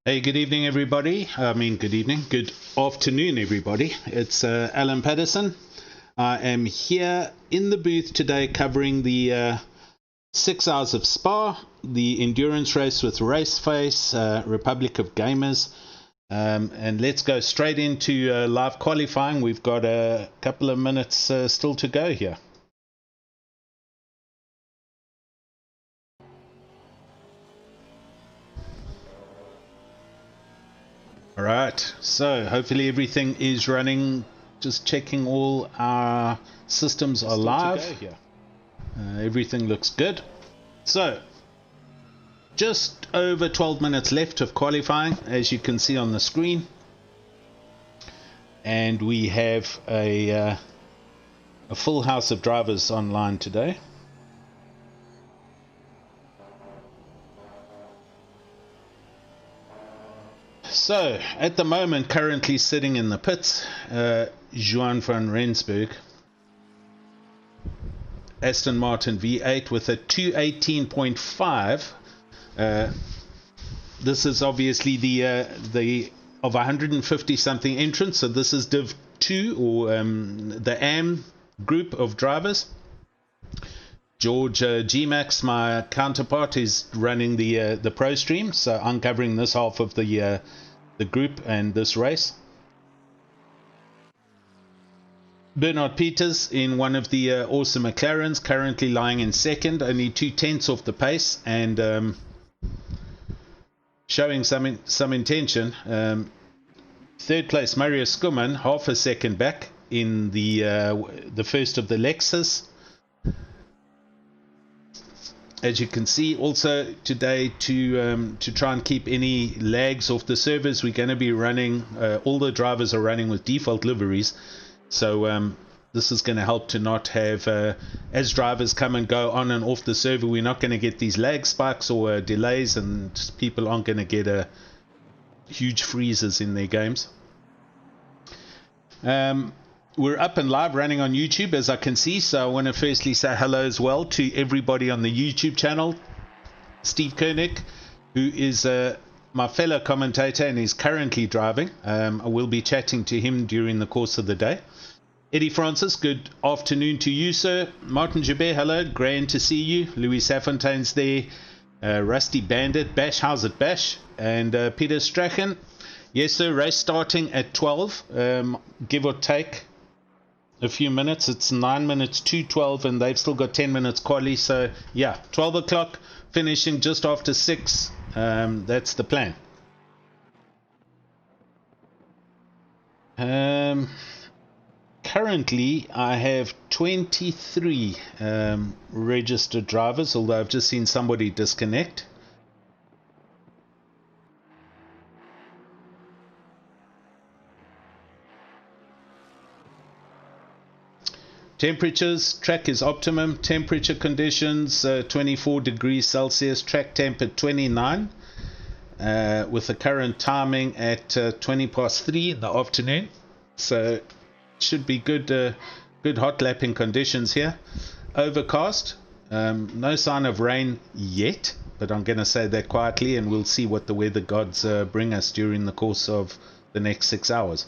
Hey, good evening, everybody. Good afternoon, everybody. It's Alan Paterson. I am here in the booth today covering the 6 hours of Spa, the endurance race with RaceFace, Republic of Gamers. And let's go straight into live qualifying. We've got a couple of minutes still to go here. All right, so hopefully everything is running. Just checking all our systems are live. Everything looks good. So, just over 12 minutes left of qualifying, as you can see on the screen. And we have a full house of drivers online today. So, at the moment, currently sitting in the pits, Juan van Rensburg, Aston Martin V8 with a 218.5. This is obviously the of 150 something entrants, so this is Div 2 or the AM group of drivers. George G-Max, my counterpart, is running the pro stream, so I'm covering this half of the group and this race. Bernard Peters in one of the awesome McLarens, currently lying in second, only 2/10 off the pace, and showing some intention. Third place, Mario Skuman, half a second back in the first of the Lexus. As you can see, also today to try and keep any lags off the servers, we're going to be running, all the drivers are running with default liveries. So this is going to help to not have, as drivers come and go on and off the server, we're not going to get these lag spikes or delays, and people aren't going to get huge freezes in their games. We're up and live running on YouTube, as I can see, so I want to firstly say hello as well to everybody on the YouTube channel. Steve Koenig, who is my fellow commentator and is currently driving. I will be chatting to him during the course of the day. Eddie Francis, good afternoon to you, sir. Martin Jabet, hello, grand to see you. Louis Safontaine's there. Rusty Bandit, Bash, how's it, Bash? And Peter Strachan, yes, sir, race starting at 12, give or take a few minutes. It's 9 minutes to 12, and they've still got 10 minutes quali, so yeah, 12 o'clock, finishing just after 6. That's the plan. Currently I have 23 registered drivers, although I've just seen somebody disconnect. Temperatures, track is optimum. Temperature conditions, 24 degrees Celsius, track temp at 29, with the current timing at 20 past 3 in the afternoon. So should be good hot lapping conditions here. Overcast, no sign of rain yet, but I'm going to say that quietly, and we'll see what the weather gods bring us during the course of the next 6 hours.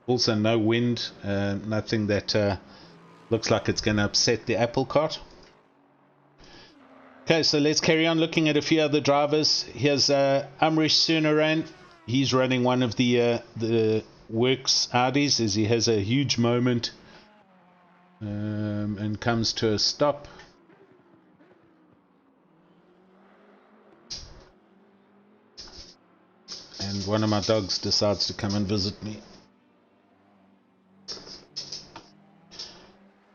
Also no wind, nothing that looks like it's going to upset the apple cart. Okay, so let's carry on looking at a few other drivers. Here's Amrish Sunarain. He's running one of the works Audis as he has a huge moment and comes to a stop. And one of my dogs decides to come and visit me.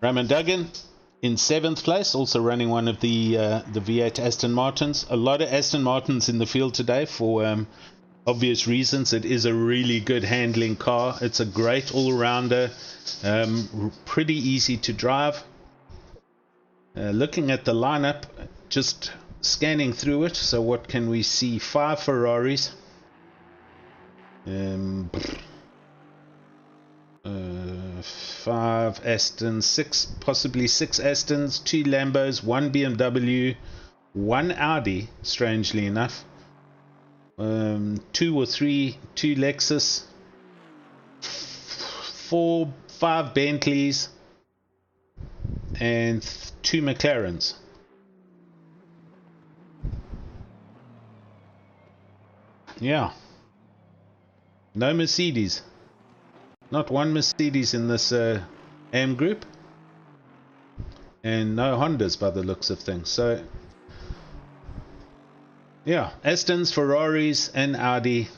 Raymond Duggan in 7th place, also running one of the V8 Aston Martins. A lot of Aston Martins in the field today for obvious reasons. It is a really good handling car. It's a great all-rounder, pretty easy to drive. Looking at the lineup, just scanning through it, so what can we see? 5 Ferraris, 5 Astons, 6, possibly 6 Astons, 2 Lambos, 1 BMW, 1 Audi, strangely enough, 2 or 3, 2 Lexus, 4, 5 Bentleys, and 2 McLarens. Yeah, no Mercedes, not one Mercedes in this AM group, and no Hondas by the looks of things. So yeah, Astons, Ferraris and Audi,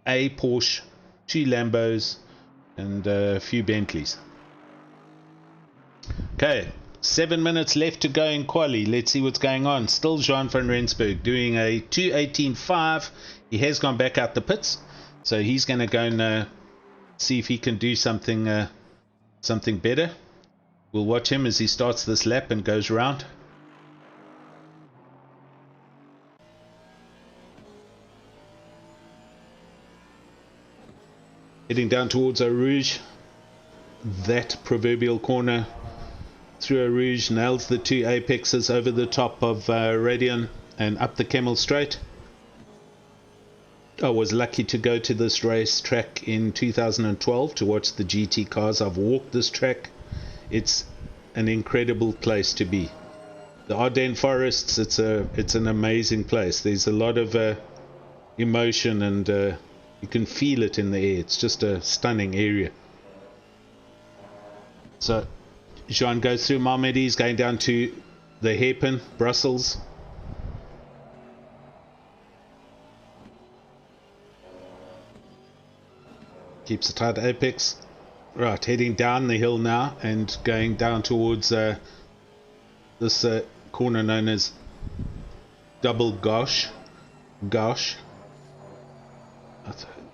a Porsche, 2 Lambos, and a few Bentleys. Okay, 7 minutes left to go in quali. Let's see what's going on. Still Jean van Rensburg doing a 2:18.5. He has gone back out the pits, so he's going to go and see if he can do something something better. We'll watch him as he starts this lap and goes around. Heading down towards Eau Rouge, that proverbial corner through Eau Rouge, nails the 2 apexes over the top of Radion and up the Kemmel Straight. I was lucky to go to this race track in 2012 to watch the GT cars. I've walked this track. It's an incredible place to be. The Ardennes forests, it's an amazing place. There's a lot of emotion, and you can feel it in the air. It's just a stunning area. So Jean goes through Malmedy, going down to the hairpin, Brussels. Keeps a tight apex. Right, heading down the hill now and going down towards this corner known as Double Gauche.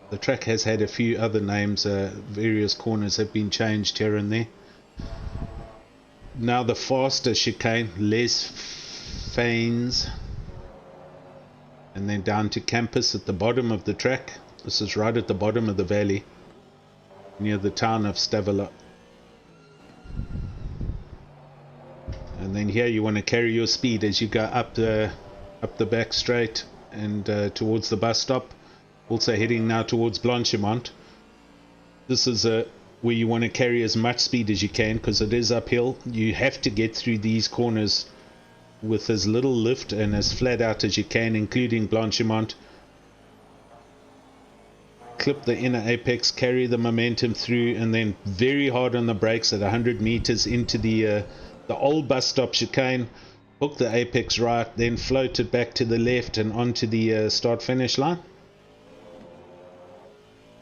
The track has had a few other names. Various corners have been changed here and there. Now the faster chicane, Les Fanes, and then down to Campus at the bottom of the track. This is right at the bottom of the valley, near the town of Stavola. And then here you want to carry your speed as you go up the back straight and towards the bus stop. Also heading now towards Blanchimont. This is where you want to carry as much speed as you can, because it is uphill. You have to get through these corners with as little lift and as flat out as you can, including Blanchimont. Clip the inner apex, carry the momentum through, and then very hard on the brakes at 100 meters into the old bus stop chicane. Hook the apex right, then float it back to the left and onto the start finish line.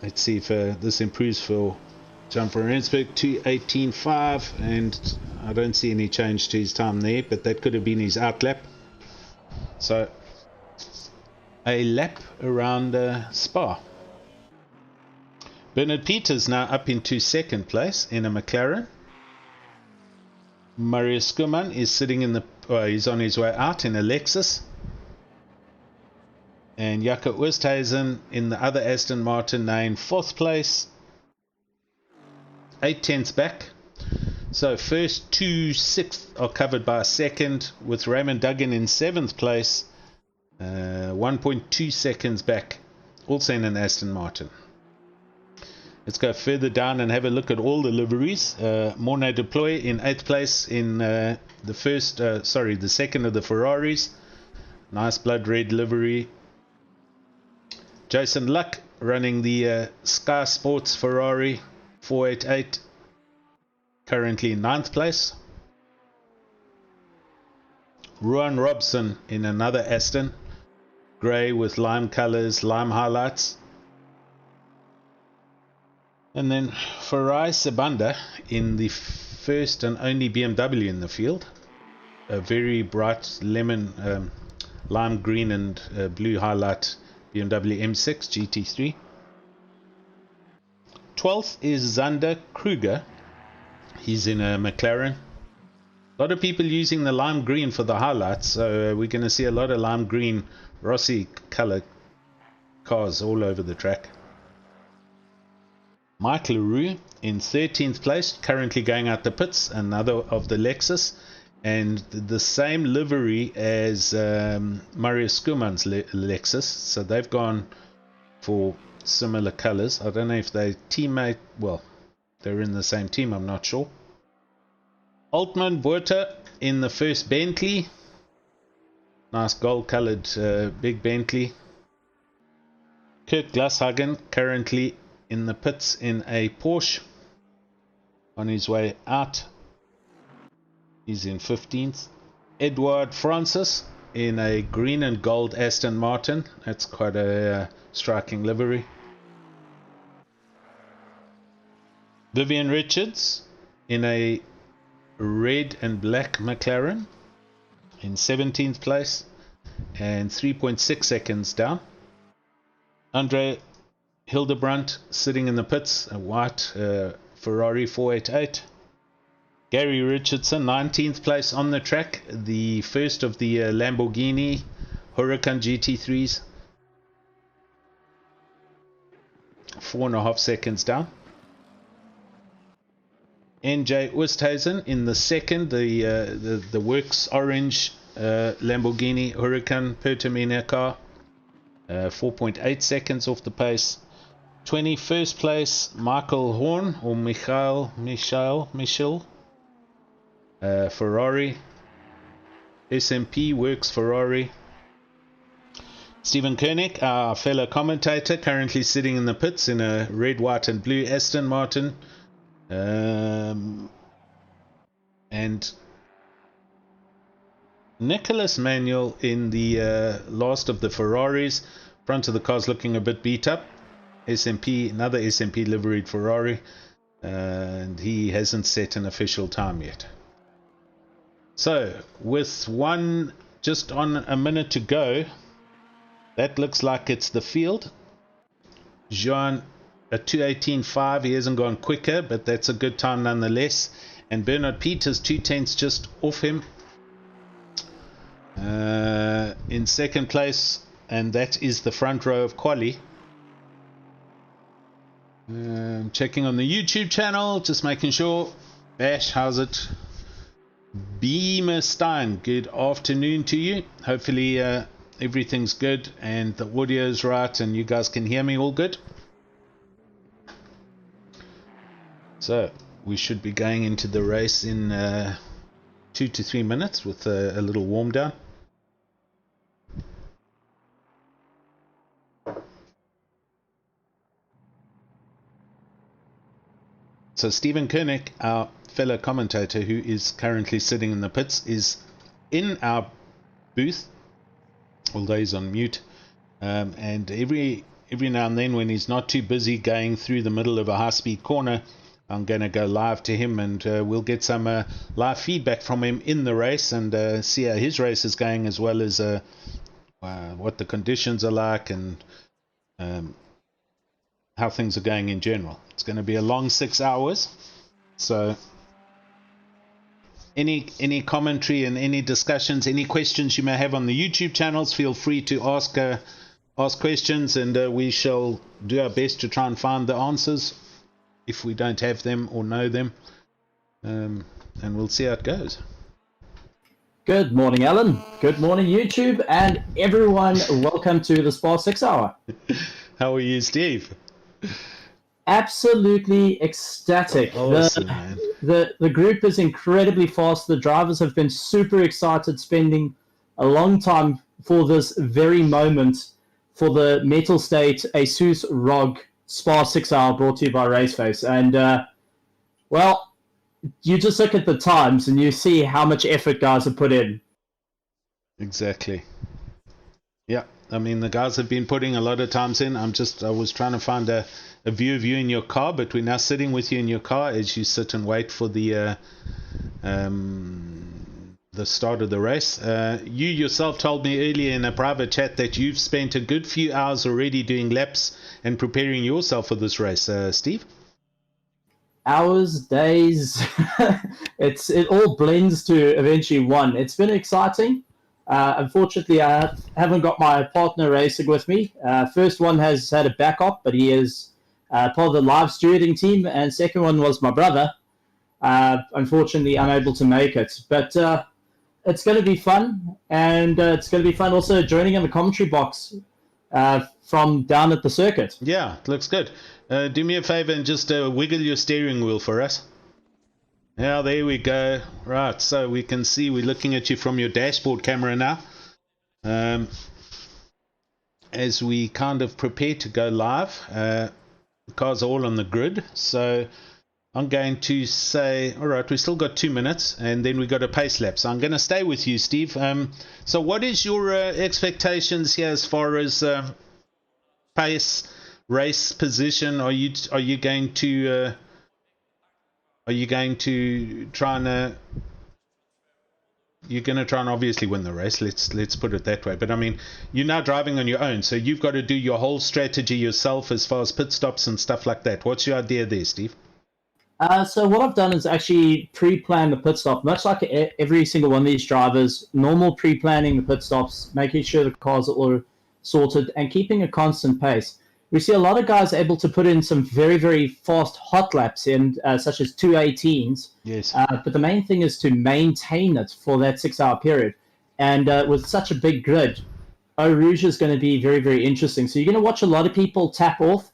Let's see if this improves for Jean van Rensburg. 2:18.5, and I don't see any change to his time there, but that could have been his out lap. So a lap around Spa. Bernard Peters now up into second place in a McLaren. Marius Skuman is sitting in the he's on his way out in a Lexus. And Jaco Oosthuizen in the other Aston Martin now in fourth place, 8 tenths back. So first 2 sixths are covered by a second, with Raymond Duggan in 7th place, 1.2 seconds back, also in an Aston Martin. Let's go further down and have a look at all the liveries. Morne Deploy in 8th place in the second of the Ferraris. Nice blood red livery. Jason Luck running the Sky Sports Ferrari 488, currently in 9th place. Ruan Robson in another Aston, grey with lime colours, lime highlights. And then Farai Sabanda in the first and only BMW in the field, a very bright lemon, lime green and blue highlight BMW M6 GT3. 12th is Zander Kruger. He's in a McLaren. A lot of people using the lime green for the highlights, so we're going to see a lot of lime green Rossi color cars all over the track. Mike LaRue in 13th place, currently going out the pits, another of the Lexus. and the same livery as Marius Schumann's Lexus, so they've gone for similar colors. I don't know if they teammate, well, they're in the same team, I'm not sure. Altman Buerta in the first Bentley, nice gold colored big Bentley. Kurt Glashagen currently in the pits in a Porsche on his way out. He's in 15th. Edouard Francis in a green and gold Aston Martin. That's quite a striking livery. Vivian Richards in a red and black McLaren in 17th place and 3.6 seconds down. Andre Hildebrandt sitting in the pits, a white Ferrari 488. Gary Richardson, 19th place on the track, the first of the Lamborghini Huracan GT3s. 4.5 seconds down. NJ Oosthuizen in the second, the works orange Lamborghini Huracan Pertamina car. 4.8 seconds off the pace. 21st place, Michael Horn or Michel Ferrari. SMP Works Ferrari. Stephen Koenig, our fellow commentator, currently sitting in the pits in a red, white and blue Aston Martin. And Nicholas Manuel in the last of the Ferraris. Front of the car's looking a bit beat up. SMP, another SMP liveried Ferrari, and he hasn't set an official time yet. So with just on a minute to go, that looks like it's the field. Jean a 2:18.5, he hasn't gone quicker, but that's a good time nonetheless. And Bernard Peters 2/10 just off him in second place, and that is the front row of quali. Checking on the YouTube channel, just making sure. Bash, how's it? Beamer Stein, good afternoon to you. Hopefully everything's good and the audio's right and you guys can hear me all good. So we should be going into the race in 2 to 3 minutes with a little warm down. So Stephen Koenig, our fellow commentator who is currently sitting in the pits, is in our booth, although he's on mute, and every now and then when he's not too busy going through the middle of a high-speed corner, I'm going to go live to him, and we'll get some live feedback from him in the race and see how his race is going, as well as what the conditions are like and how things are going in general. It's going to be a long 6 hours, so any commentary and any discussions, any questions you may have on the YouTube channels, feel free to ask questions, and we shall do our best to try and find the answers if we don't have them or know them, and we'll see how it goes. Good morning, Alan. Good morning, YouTube, and everyone. Welcome to the Spa 6 Hour. How are you, Steve? Absolutely ecstatic. Awesome, man. The group is incredibly fast. The drivers have been super excited, spending a long time for this very moment for the Mettlestate Asus ROG Spa 6 Hour brought to you by RaceFace. And, well, you just look at the times and you see how much effort guys have put in. Exactly. Yeah, I mean, the guys have been putting a lot of times in. I was trying to find a view of you in your car, but we're now sitting with you in your car as you sit and wait for the start of the race. You yourself told me earlier in a private chat that you've spent a good few hours already doing laps and preparing yourself for this race, Steve. Hours, days, it all blends to eventually one. It's been exciting. Unfortunately, I haven't got my partner racing with me. First one has had a backup, but he is part of the live stewarding team, and second one was my brother. Unfortunately, unable to make it. But it's going to be fun, and it's going to be fun also joining in the commentary box from down at the circuit. Yeah, it looks good. Do me a favor and just wiggle your steering wheel for us. Yeah, there we go. Right, so we can see we're looking at you from your dashboard camera now. As we kind of prepare to go live, the cars are all on the grid. So I'm going to say, all right, we still got 2 minutes, and then we got a pace lap. So I'm going to stay with you, Steve. So what is your expectations here as far as pace, race position? Are you going to try and you're going to try and obviously win the race, let's put it that way, but I mean, you're now driving on your own, so you've got to do your whole strategy yourself as far as pit stops and stuff like that. What's your idea there, Steve? So what I've done is actually pre-plan the pit stop, much like every single one of these drivers, normal pre-planning the pit stops, making sure the cars are all sorted and keeping a constant pace. We see a lot of guys able to put in some very, very fast hot laps in, such as 2:18s. Yes. But the main thing is to maintain it for that 6-hour period. And with such a big grid, ROG is going to be very, very interesting. So you're going to watch a lot of people tap off,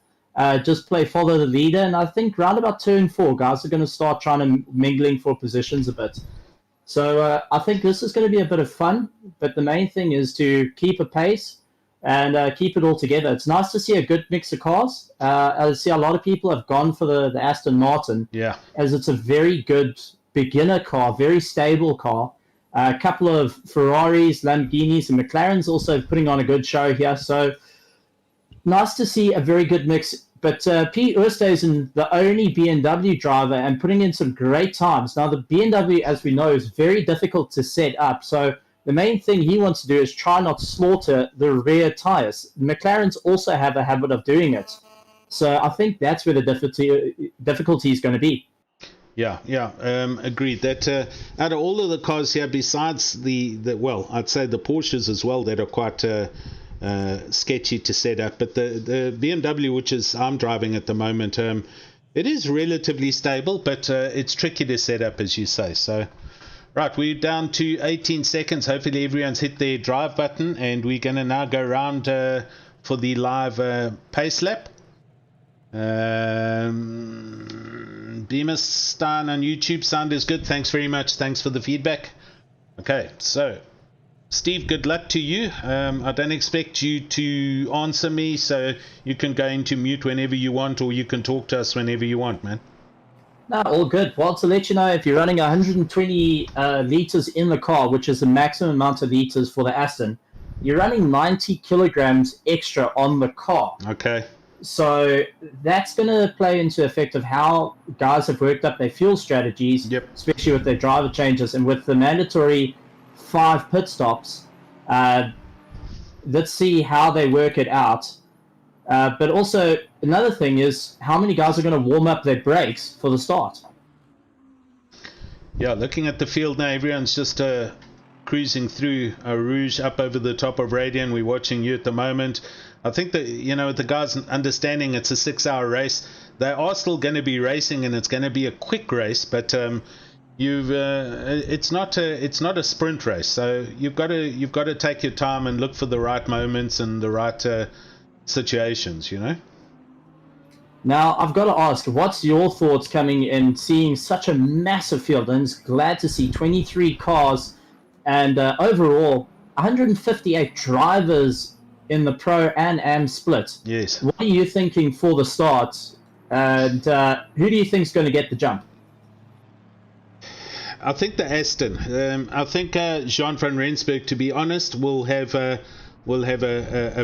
just follow the leader. And I think round about turn 4, guys are going to start trying to mingling for positions a bit. So I think this is going to be a bit of fun. But the main thing is to keep a pace and keep it all together. It's nice to see a good mix of cars. I see a lot of people have gone for the Aston Martin, as it's a very good beginner car, very stable car. A couple of Ferraris, Lamborghinis, and McLarens also putting on a good show here. So nice to see a very good mix. But Pete Oosthuizen, the only BMW driver, and putting in some great times. Now, the BMW, as we know, is very difficult to set up. So the main thing he wants to do is try not to slaughter the rear tires. McLarens also have a habit of doing it. So I think that's where the difficulty is going to be. Yeah, agreed. That out of all of the cars here, besides the well, I'd say the Porsches as well, that are quite sketchy to set up. But the BMW, which is I'm driving at the moment, it is relatively stable, but it's tricky to set up, as you say. So. Right, we're down to 18 seconds. Hopefully everyone's hit their drive button, and we're going to now go around for the live pace lap. Beamer Stein on YouTube, sound is good. Thanks very much. Thanks for the feedback. Okay, so Steve, good luck to you. I don't expect you to answer me, so you can go into mute whenever you want, or you can talk to us whenever you want, man. No, all good. Well, to let you know, if you're running 120 litres in the car, which is the maximum amount of litres for the Aston, you're running 90 kilograms extra on the car. Okay. So that's going to play into effect of how guys have worked up their fuel strategies, especially with their driver changes. And with the mandatory 5 pit stops, let's see how they work it out. But also, another thing is how many guys are going to warm up their brakes for the start. Yeah, looking at the field now, everyone's just cruising through Rouge up over the top of Radian. We're watching you at the moment. I think that, the guys understanding it's a 6-hour race, they are still going to be racing, and it's going to be a quick race, but it's not a sprint race. So you've got to take your time and look for the right moments and the right situations, Now, I've got to ask, what's your thoughts coming in, seeing such a massive field? And it's glad to see 23 cars and overall 158 drivers in the Pro and Am split. Yes. What are you thinking for the start? And who do you think is going to get the jump? I think the Aston. I think Jean van Rensburg, to be honest, will have a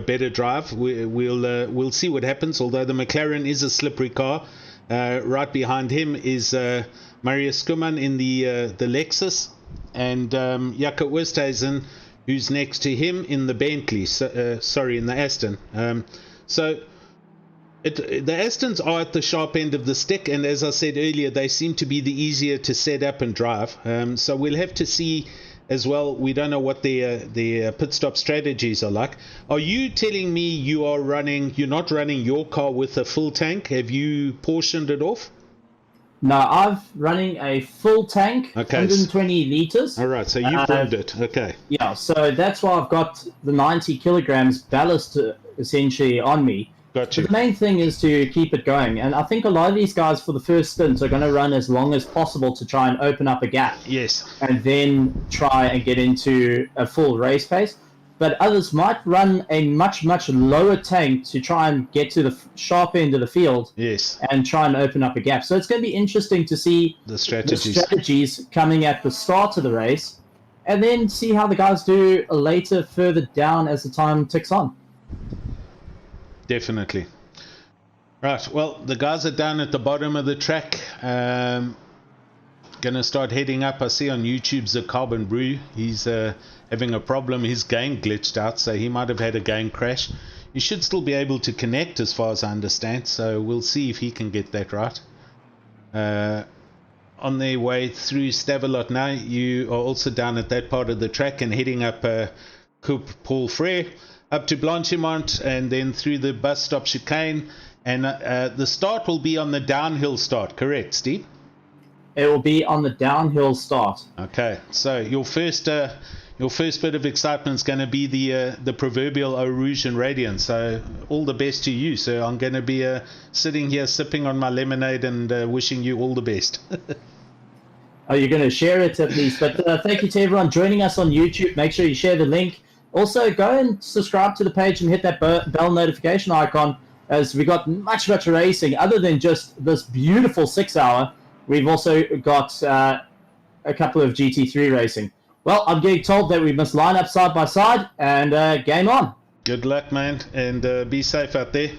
better drive. We'll see what happens. Although the McLaren is a slippery car, right behind him is Marius Skuman in the Lexus, and Jaco Oosthuizen, who's next to him in the Bentley. In the Aston. The Astons are at the sharp end of the stick, and as I said earlier, they seem to be the easier to set up and drive. So we'll have to see as well. We don't know what their pit stop strategies are like. Are you telling me you're not running your car with a full tank? Have you portioned it off? Now I'm running a full tank, Okay. 120 liters. All right, so you filled it. Okay. Yeah, so that's why I've got the 90 kilograms ballast essentially on me. Got you. But the main thing is to keep it going. And I think a lot of these guys for the first stint are going to run as long as possible to try and open up a gap. Yes. And then try and get into a full race pace. But others might run a much, much lower tank to try and get to the sharp end of the field. Yes. And try and open up a gap. So it's going to be interesting to see the strategies coming at the start of the race. And then see how the guys do later, further down as the time ticks on. Definitely. Right, well, the guys are down at the bottom of the track. Going to start heading up. I see on YouTube's a Carbon Brew. He's having a problem. His game glitched out, so he might have had a game crash. You should still be able to connect as far as I understand, so we'll see if he can get that right. On their way through Stavelot now, you are also down at that part of the track and heading up Coupe Paul Frere, up to Blanchimont, and then through the bus stop chicane. And the start will be on the downhill start, correct, Steve? It will be on the downhill start. Okay, so your first bit of excitement is going to be the proverbial Eau Rouge and Radiant. So all the best to you. So I'm going to be sitting here sipping on my lemonade and wishing you all the best. Oh, you're going to share it at least. But thank you to everyone joining us on YouTube. Make sure you share the link. Also, go and subscribe to the page and hit that bell notification icon, as we got much racing. Other than just this beautiful 6 hour, we've also got a couple of GT3 racing. Well, I'm getting told that we must line up side by side, and game on. Good luck, man, and be safe out there.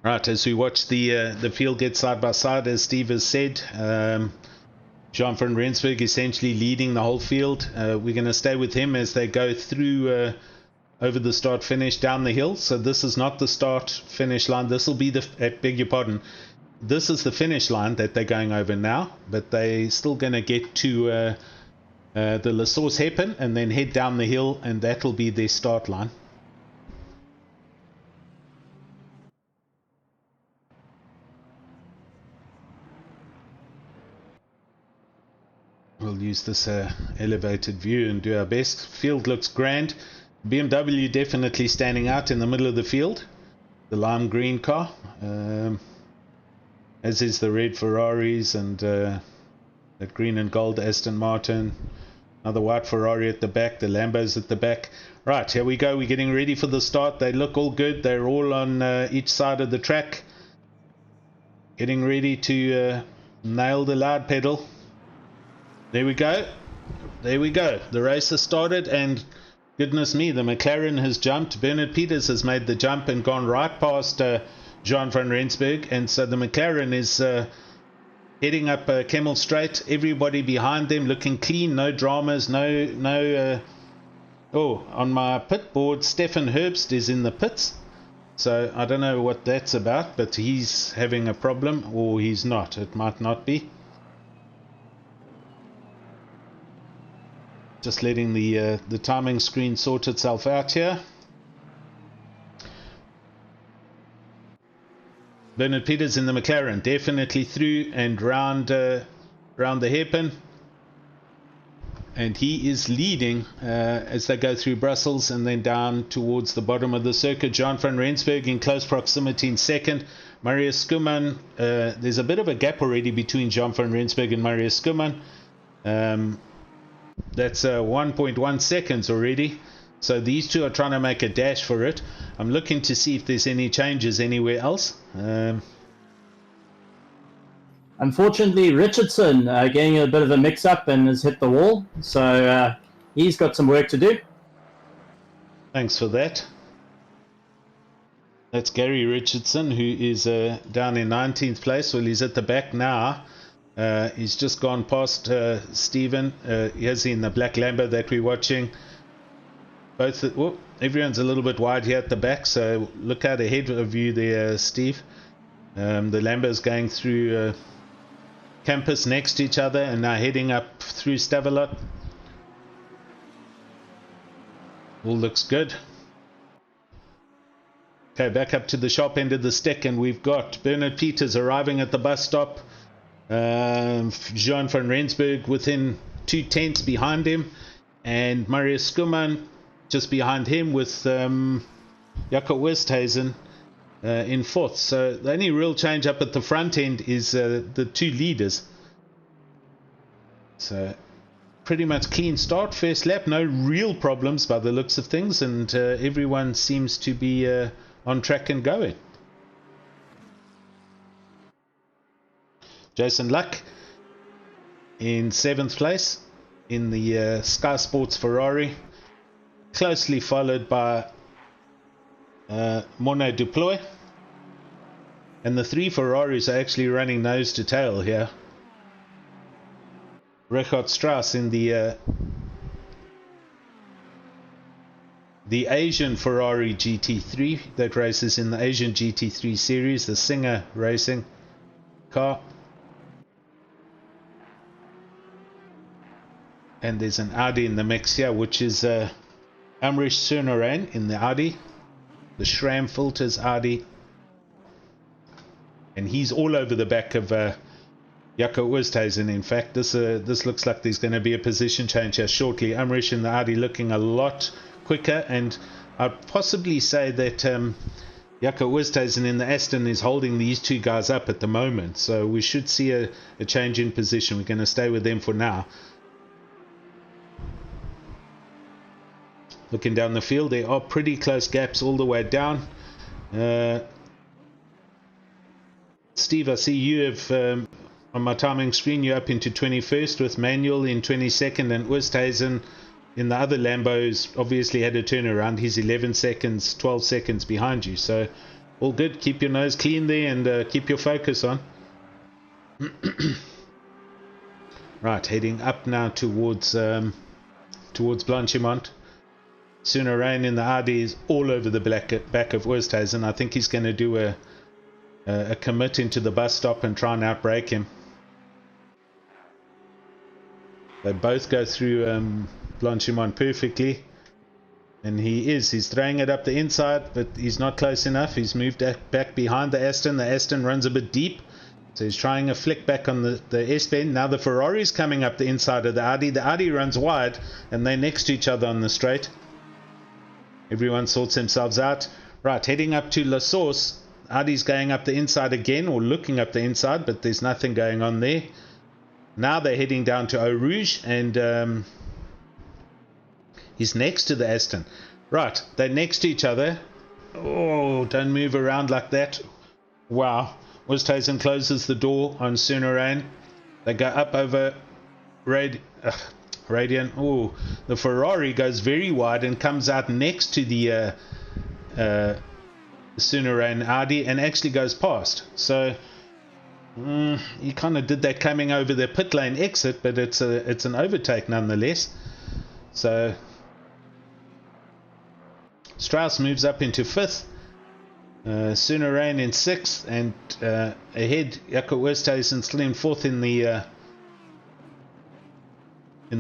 Right, as we watch the field get side by side, as Steve has said, Jean van Rensburg essentially leading the whole field. We're going to stay with him as they go through over the start finish down the hill. So this is not the start finish line. This will be beg your pardon. This is the finish line that they're going over now, but they're still going to get to the La Source Happen and then head down the hill, and that will be their start line. We'll use this elevated view and do our best. Field looks grand. BMW definitely standing out in the middle of the field. The lime green car. As is the red Ferraris and that green and gold Aston Martin. Another white Ferrari at the back. The Lambos at the back. Right, here we go. We're getting ready for the start. They look all good. They're all on each side of the track. Getting ready to nail the loud pedal. There we go. There we go. The race has started, and goodness me, the McLaren has jumped. Bernard Peters has made the jump and gone right past Jean van Rensburg, and so the McLaren is heading up Kemmel Straight. Everybody behind them looking clean, no dramas, no. Oh, on my pit board, Stefan Herbst is in the pits, so I don't know what that's about, but he's having a problem, or he's not. It might not be. Just letting the timing screen sort itself out here. Bernard Peters in the McLaren, definitely through and round the hairpin, and he is leading as they go through Brussels and then down towards the bottom of the circuit. Jean van Rensburg in close proximity in second. Marius Skuman, there's a bit of a gap already between Jean van Rensburg and Marius Skuman. That's 1.1 seconds already. So these two are trying to make a dash for it. I'm looking to see if there's any changes anywhere else. Unfortunately, Richardson getting a bit of a mix-up and has hit the wall. So he's got some work to do. Thanks for that. That's Gary Richardson, who is down in 19th place. Well, he's at the back now. He's just gone past Stephen. He's in the black Lambo that we're watching. Everyone's a little bit wide here at the back, so look out ahead of you there, Steve. The Lambo's going through campus next to each other and now heading up through Stavelot. All looks good. Okay, back up to the sharp end of the stick, and we've got Bernard Peters arriving at the bus stop. Jean van Rensburg within 2/10 behind him, and Marius Skuman just behind him with Jakob Westhuizen in 4th. So the only real change up at the front end is the 2 leaders. So pretty much clean start, first lap, no real problems by the looks of things, and everyone seems to be on track and going. Jason Luck in 7th place in the Sky Sports Ferrari, closely followed by Mono Duploy, and the 3 Ferraris are actually running nose to tail here. Richard Strauss in the Asian Ferrari GT3 that races in the Asian GT3 series, the Singer racing car. And there's an Audi in the mix here, which is Amrish Sunarain in the Audi, the Schramm Filters Audi. And he's all over the back of Jakob Westhuizen. In fact, this looks like there's going to be a position change here shortly. Amrish in the Audi looking a lot quicker, and I'd possibly say that Jakob Westhuizen in the Aston is holding these 2 guys up at the moment. So we should see a change in position. We're going to stay with them for now. Looking down the field, there are pretty close gaps all the way down. Steve, I see you have, on my timing screen, you're up into 21st with Manuel in 22nd, and Westhuizen in the other Lambos obviously had a turnaround. He's 11 seconds, 12 seconds behind you. So all good. Keep your nose clean there and keep your focus on. Right, heading up now towards Blanchimont. Sunarain in the Audi is all over the back of Westhuizen. I think he's going to do a commit into the bus stop and try and outbrake him. They both go through Blanchimont perfectly, and he's throwing it up the inside, but he's not close enough. He's moved back behind the Aston. The Aston runs a bit deep, so he's trying a flick back on the S-bend. Now the Ferrari's coming up the inside of the Audi. The Audi runs wide, and they're next to each other on the straight. Everyone sorts themselves out. Right, heading up to La Source. Audi's going up the inside again, or looking up the inside, but there's nothing going on there. Now they're heading down to Eau Rouge, and he's next to the Aston. Right, they're next to each other. Oh, don't move around like that. Wow. Westhuizen closes the door on Sunarain. They go up over Radian. Oh, the Ferrari goes very wide and comes out next to the Sunarain Audi and actually goes past. So he kind of did that coming over the pit lane exit, but it's an overtake nonetheless. So Strauss moves up into 5th. Sunarain in 6th, and ahead Jakob Westhuizen still in 4th in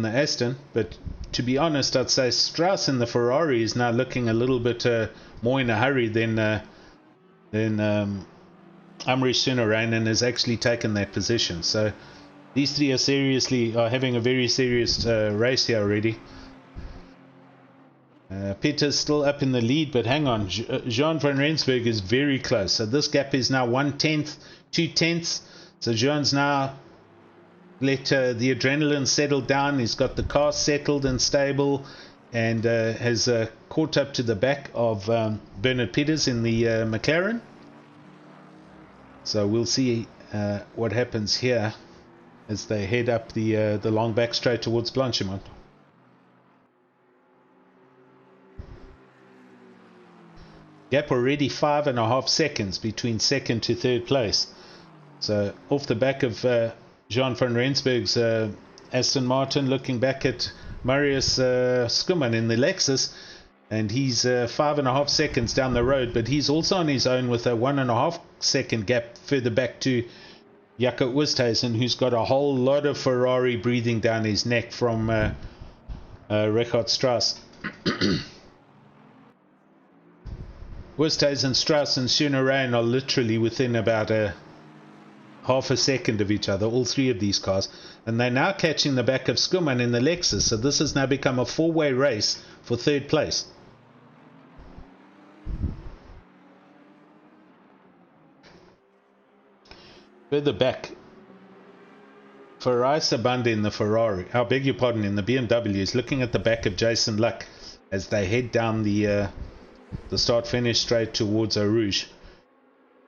the Aston. But to be honest, I'd say Strauss in the Ferrari is now looking a little bit more in a hurry than Amrish Sunarain, and has actually taken that position. So these 3 are having a very serious race here already. Peter's still up in the lead, but hang on, Jean van Rensburg is very close. So this gap is now 1/10, 2/10. So Jean's now let the adrenaline settle down. He's got the car settled and stable, and has caught up to the back of Bernard Peters in the McLaren. So we'll see what happens here as they head up the long back straight towards Blanchimont. Gap already 5.5 seconds between 2nd to 3rd place. So off the back of Jean van Rensburg's Aston Martin, looking back at Marius Skuman in the Lexus, and he's 5.5 seconds down the road, but he's also on his own with a 1.5 second gap further back to Jakob Westhuizen, who's got a whole lot of Ferrari breathing down his neck from Richard Strauss. Westhuizen, Strauss and Sunerain are literally within about a half a second of each other, all three of these cars, and they're now catching the back of Skuman in the Lexus, so this has now become a four-way race for third place. Further back, Farai Sabanda in the Ferrari, I beg your pardon, in the BMW, is looking at the back of Jason Luck as they head down the start-finish straight towards Eau Rouge.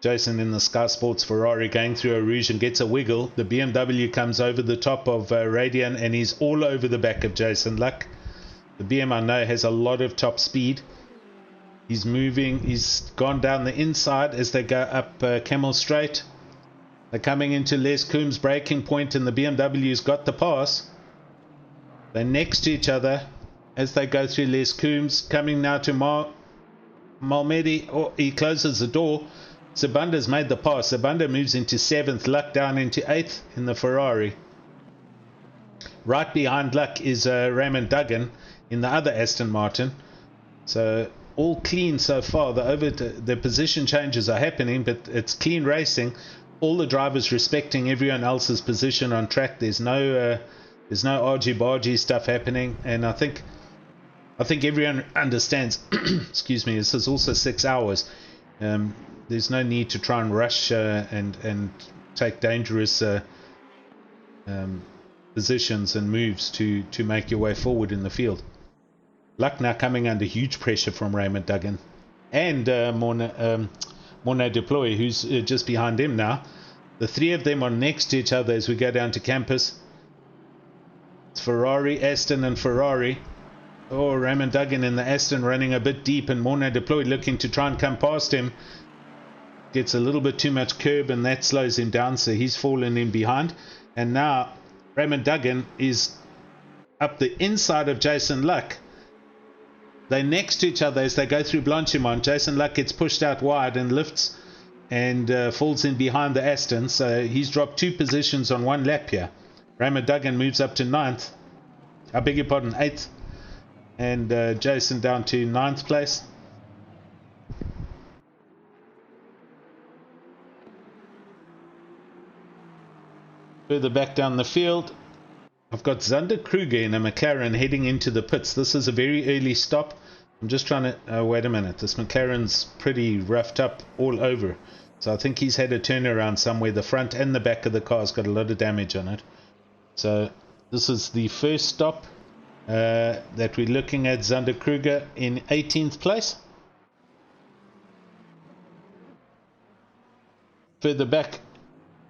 Jason in the Sky Sports Ferrari going through Eau Rouge and gets a wiggle. The BMW comes over the top of Radian and he's all over the back of Jason Luck. The BM, I know, has a lot of top speed. He's moving, he's gone down the inside as they go up Camel Straight. They're coming into Les Coombs' breaking point and the BMW's got the pass. They're next to each other as they go through Les Coombs, coming now to Malmedy. Oh, he closes the door. Zabanda's made the pass. Zabanda moves into 7th, Luck down into 8th in the Ferrari. Right behind Luck is Raymond Duggan in the other Aston Martin. So all clean so far. The position changes are happening, but it's clean racing. All the drivers respecting everyone else's position on track. There's no argy-bargy stuff happening, and I think everyone understands. Excuse me. This is also 6 hours. There's no need to try and rush and take dangerous positions and moves to make your way forward in the field. Luck now coming under huge pressure from Raymond Duggan and Morne Deploy, who's just behind him now. The three of them are next to each other as we go down to campus. It's Ferrari, Aston and Ferrari. Oh, Raymond Duggan in the Aston running a bit deep and Morne Deploy looking to try and come past him. Gets a little bit too much curb and that slows him down, so he's fallen in behind. And now Raymond Duggan is up the inside of Jason Luck. They're next to each other as they go through Blanchimont. Jason Luck gets pushed out wide and lifts and falls in behind the Aston, so he's dropped 2 positions on 1 lap here. Raymond Duggan moves up to 9th. I beg your pardon, 8th. And Jason down to 9th place. Further back down the field, I've got Zander Kruger in a McLaren heading into the pits. This is a very early stop. I'm just trying to... wait a minute. This McLaren's pretty roughed up all over. So I think he's had a turnaround somewhere. The front and the back of the car's got a lot of damage on it. So this is the first stop that we're looking at. Zander Kruger in 18th place. Further back,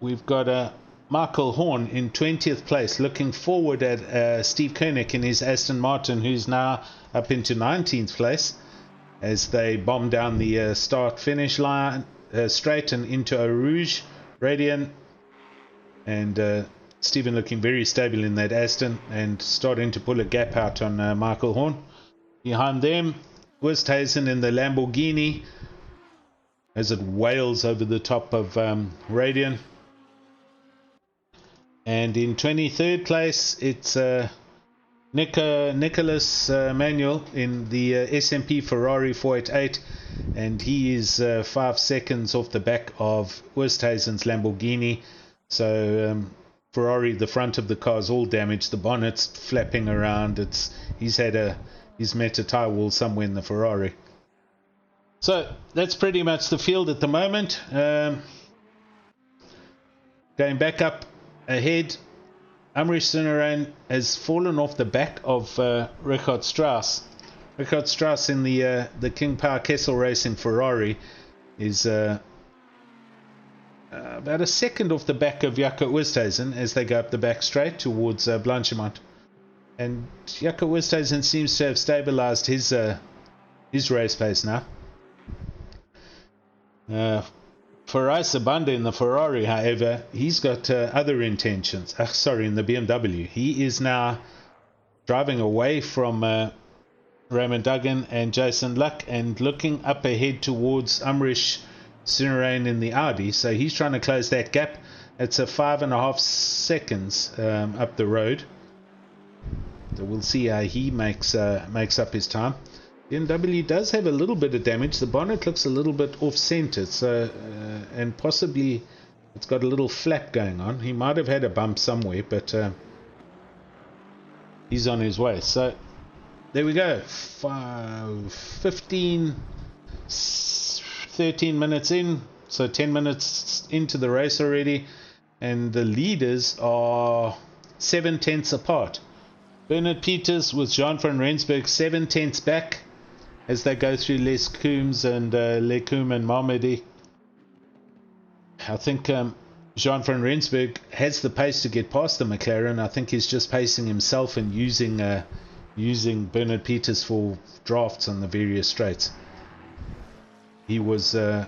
we've got Michael Horn in 20th place, looking forward at Steve Koenig in his Aston Martin, who's now up into 19th place as they bomb down the start-finish line straight and into Eau Rouge. Radian and Stephen looking very stable in that Aston and starting to pull a gap out on Michael Horn. Behind them, Westhuizen in the Lamborghini as it wails over the top of Radian. And in 23rd place, it's Nicholas Manuel in the SMP Ferrari 488, and he is 5 seconds off the back of Westhuizen's Lamborghini. So Ferrari, the front of the car is all damaged, the bonnet's flapping around. He's met a tire wall somewhere in the Ferrari. So that's pretty much the field at the moment. Going back up ahead, Amrish Sunarain has fallen off the back of Richard Strauss. Richard Strauss in the King Power Kessel Racing Ferrari is about a second off the back of Jaco Westhuizen as they go up the back straight towards Blanchimont. And Jaco Westhuizen seems to have stabilized his race pace now. Farai Sabanda in the Ferrari, however, he's got other intentions. In the BMW. He is now driving away from Raymond Duggan and Jason Luck and looking up ahead towards Amrish Sunarain in the Audi. So he's trying to close that gap. It's a 5.5 seconds up the road. So we'll see how he makes up his time. BMW does have a little bit of damage. The bonnet looks a little bit off-center, so and possibly it's got a little flap going on. He might have had a bump somewhere, but he's on his way. So there we go. 13 minutes in, so 10 minutes into the race already, and the leaders are 7 tenths apart. Bernard Peters with Jean van Rensburg 7 tenths back as they go through Les Coombs and Lecombe and Malmedy. I think Jean van Rensburg has the pace to get past the McLaren. I think he's just pacing himself and using Bernard Peters for drafts on the various straights. He was 3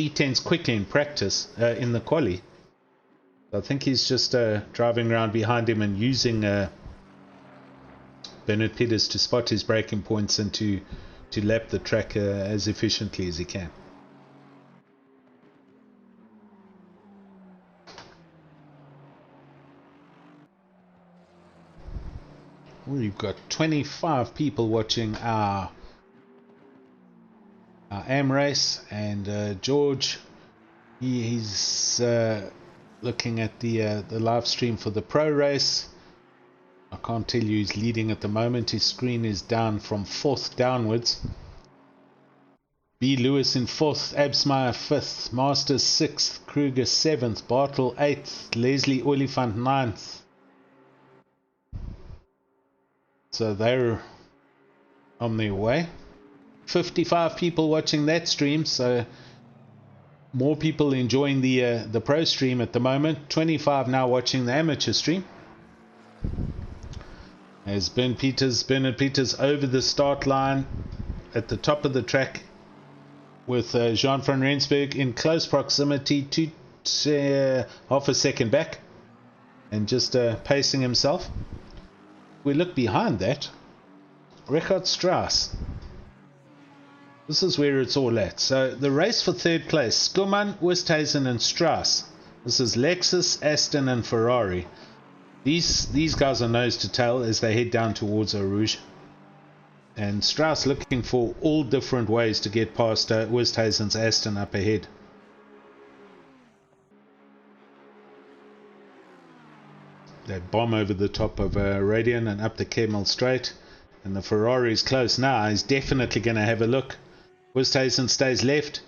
tenths quicker in practice in the quali. I think he's just driving around behind him and using Bernard Peters to spot his braking points and to lap the track as efficiently as he can. We've got 25 people watching our AM race, and George, he's looking at the live stream for the pro race. I can't tell you he's leading at the moment. His screen is down from 4th downwards. B. Lewis in 4th, Absmeyer 5th, Masters 6th, Kruger 7th, Bartle 8th, Leslie Oliphant 9th. So they're on their way. 55 people watching that stream, so more people enjoying the pro stream at the moment. 25 now watching the amateur stream. As Bernard Peters over the start line at the top of the track with Jean van Rensburg in close proximity to half a second back and just pacing himself. We look behind that, Richard Strauss. This is where it's all at. So the race for 3rd place, Skuman, Oosthuizen and Strauss. This is Lexus, Aston and Ferrari. These guys are nose to tail as they head down towards Eau Rouge. And Strauss looking for all different ways to get past Oosthuizen's Aston up ahead. They bomb over the top of Radian and up the Kemmel Straight. And the Ferrari is close now. He's definitely going to have a look. Oosthuizen stays left.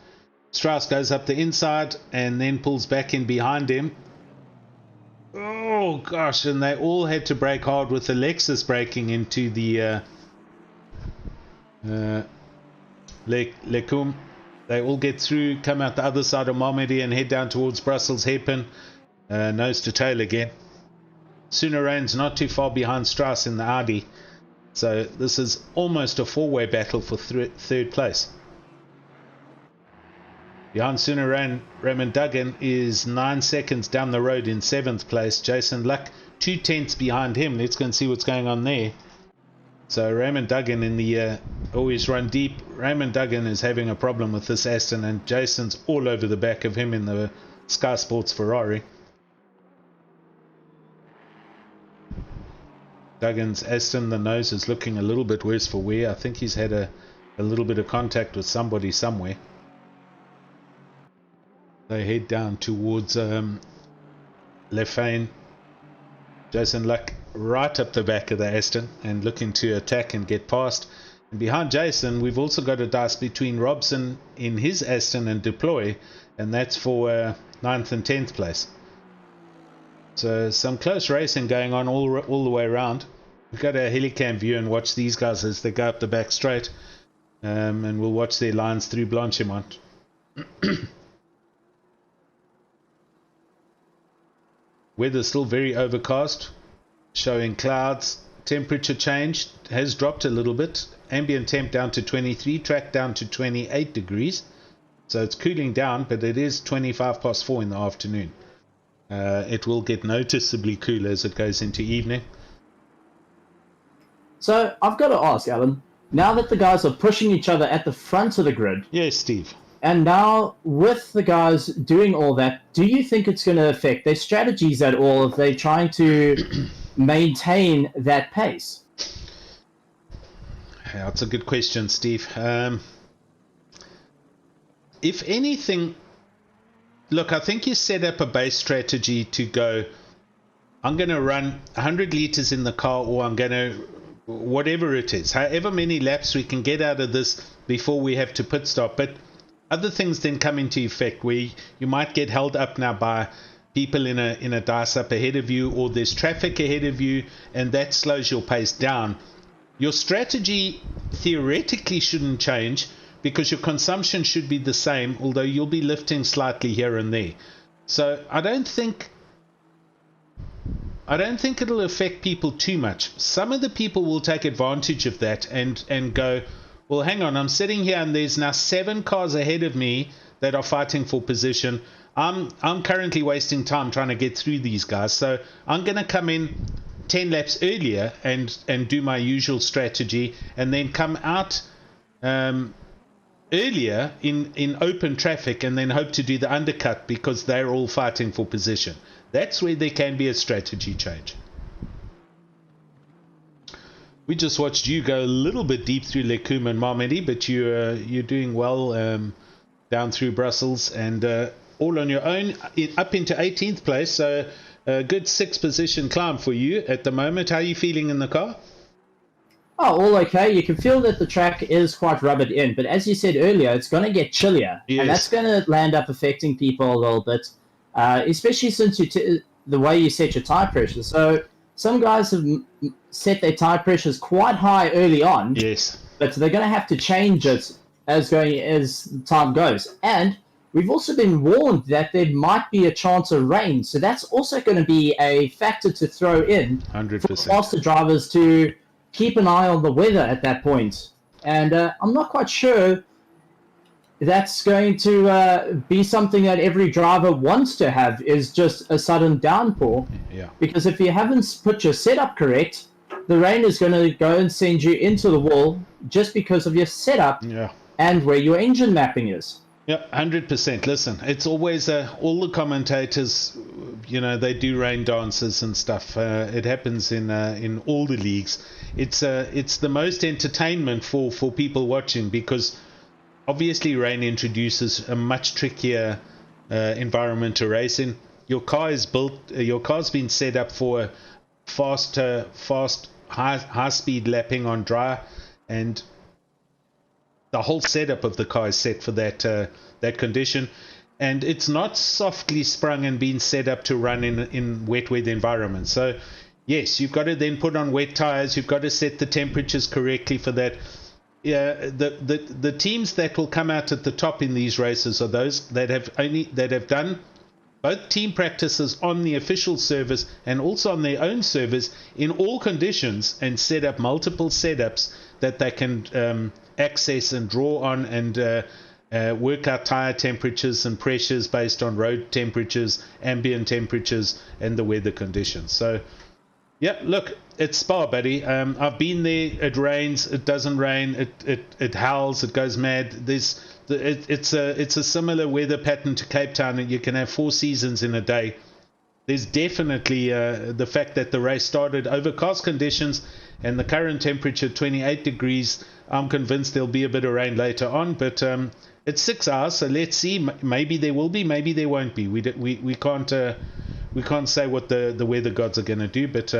Strauss goes up the inside and then pulls back in behind him. Oh gosh, and they all had to brake hard with the Lexus braking into the Lecombe. They all get through, come out the other side of Malmedy and head down towards Brussels Hairpin. Nose to tail again. Soonerain's not too far behind Strauss in the Audi. So this is almost a 4-way battle for 3rd place. Behind Soonerain, Raymond Duggan is 9 seconds down the road in 7th place. Jason Luck 2 tenths behind him. Let's go and see what's going on there. So Raymond Duggan in the always run deep. Raymond Duggan is having a problem with this Aston, and Jason's all over the back of him in the Sky Sports Ferrari. Duggan's Aston, the nose is looking a little bit worse for wear. I think he's had a little bit of contact with somebody somewhere. They head down towards Lefane. Jason Luck right up the back of the Aston and looking to attack and get past. And behind Jason, we've also got a dice between Robson in his Aston and Deploy, and that's for 9th and 10th place. So some close racing going on all the way around. We've got a helicam view and watch these guys as they go up the back straight. And we'll watch their lines through Blanchimont. Weather still very overcast, showing clouds. Temperature changed, has dropped a little bit. Ambient temp down to 23, track down to 28 degrees. So it's cooling down, but it is 25 past 4 in the afternoon. It will get noticeably cooler as it goes into evening. So I've got to ask, Alan, now that the guys are pushing each other at the front of the grid. Yes, Steve. And now with the guys doing all that, do you think it's going to affect their strategies at all if they're trying to maintain that pace? Yeah, it's a good question, Steve. If anything, look, I think you set up a base strategy to go, I'm going to run 100 liters in the car, or I'm going to, whatever it is, however many laps we can get out of this before we have to pit stop. But other things then come into effect where you might get held up now by people in a dice up ahead of you, or there's traffic ahead of you, and that slows your pace down. Your strategy theoretically shouldn't change because your consumption should be the same, although you'll be lifting slightly here and there. So I don't think it'll affect people too much. Some of the people will take advantage of that and go, well, hang on, I'm sitting here and there's now 7 cars ahead of me that are fighting for position. I'm currently wasting time trying to get through these guys, so I'm going to come in 10 laps earlier and do my usual strategy, and then come out earlier in open traffic, and then hope to do the undercut because they're all fighting for position. That's where there can be a strategy change. We just watched you go a little bit deep through Lecum and Marmedy, but you're doing well down through Brussels, and all on your own, up into 18th place. So a good 6th position climb for you at the moment. How are you feeling in the car? Oh, all okay. You can feel that the track is quite rubbered in, but as you said earlier, it's going to get chillier, yes. And that's going to land up affecting people a little bit, especially since the way you set your tire pressure. So some guys have set their tire pressures quite high early on, yes, but they're going to have to change it as time goes. And we've also been warned that there might be a chance of rain, so that's also going to be a factor to throw in 100%. for faster drivers to keep an eye on the weather at that point. And I'm not quite sure that's going to be something that every driver wants to have, is just a sudden downpour. Yeah. Because if you haven't put your setup correct, the rain is going to go and send you into the wall just because of your setup and where your engine mapping is. Yeah, 100%. Listen, it's always all the commentators, they do rain dances and stuff. It happens in all the leagues. It's the most entertainment for people watching, because obviously rain introduces a much trickier environment to race in. Your car's been set up for fast high speed lapping on dry, and the whole setup of the car is set for that condition, and it's not softly sprung and been set up to run in wet weather environments. So yes, you've got to then put on wet tires, you've got to set the temperatures correctly for that. The teams that will come out at the top in these races are those that have done both team practices on the official service and also on their own service in all conditions, and set up multiple setups that they can access and draw on, and work out tire temperatures and pressures based on road temperatures, ambient temperatures, and the weather conditions. So yeah, look, it's Spa, buddy. I've been there. It rains, it doesn't rain, it howls, it goes mad. It's a similar weather pattern to Cape Town, and you can have 4 seasons in a day. There's definitely the fact that the race started overcast conditions and the current temperature 28 degrees. I'm convinced there'll be a bit of rain later on, but it's 6 hours, so let's see. Maybe there will be, maybe there won't be. We can't say what the weather gods are going to do, but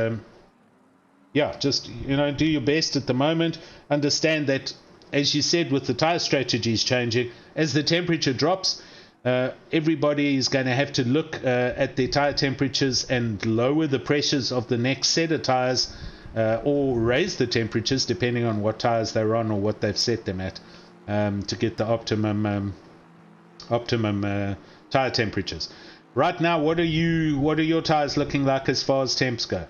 yeah, just do your best at the moment. Understand that, as you said, with the tire strategies changing, as the temperature drops, everybody is going to have to look at their tire temperatures and lower the pressures of the next set of tires, or raise the temperatures depending on what tires they're on or what they've set them at, to get the optimum tire temperatures. Right now, what are your tires looking like as far as temps go?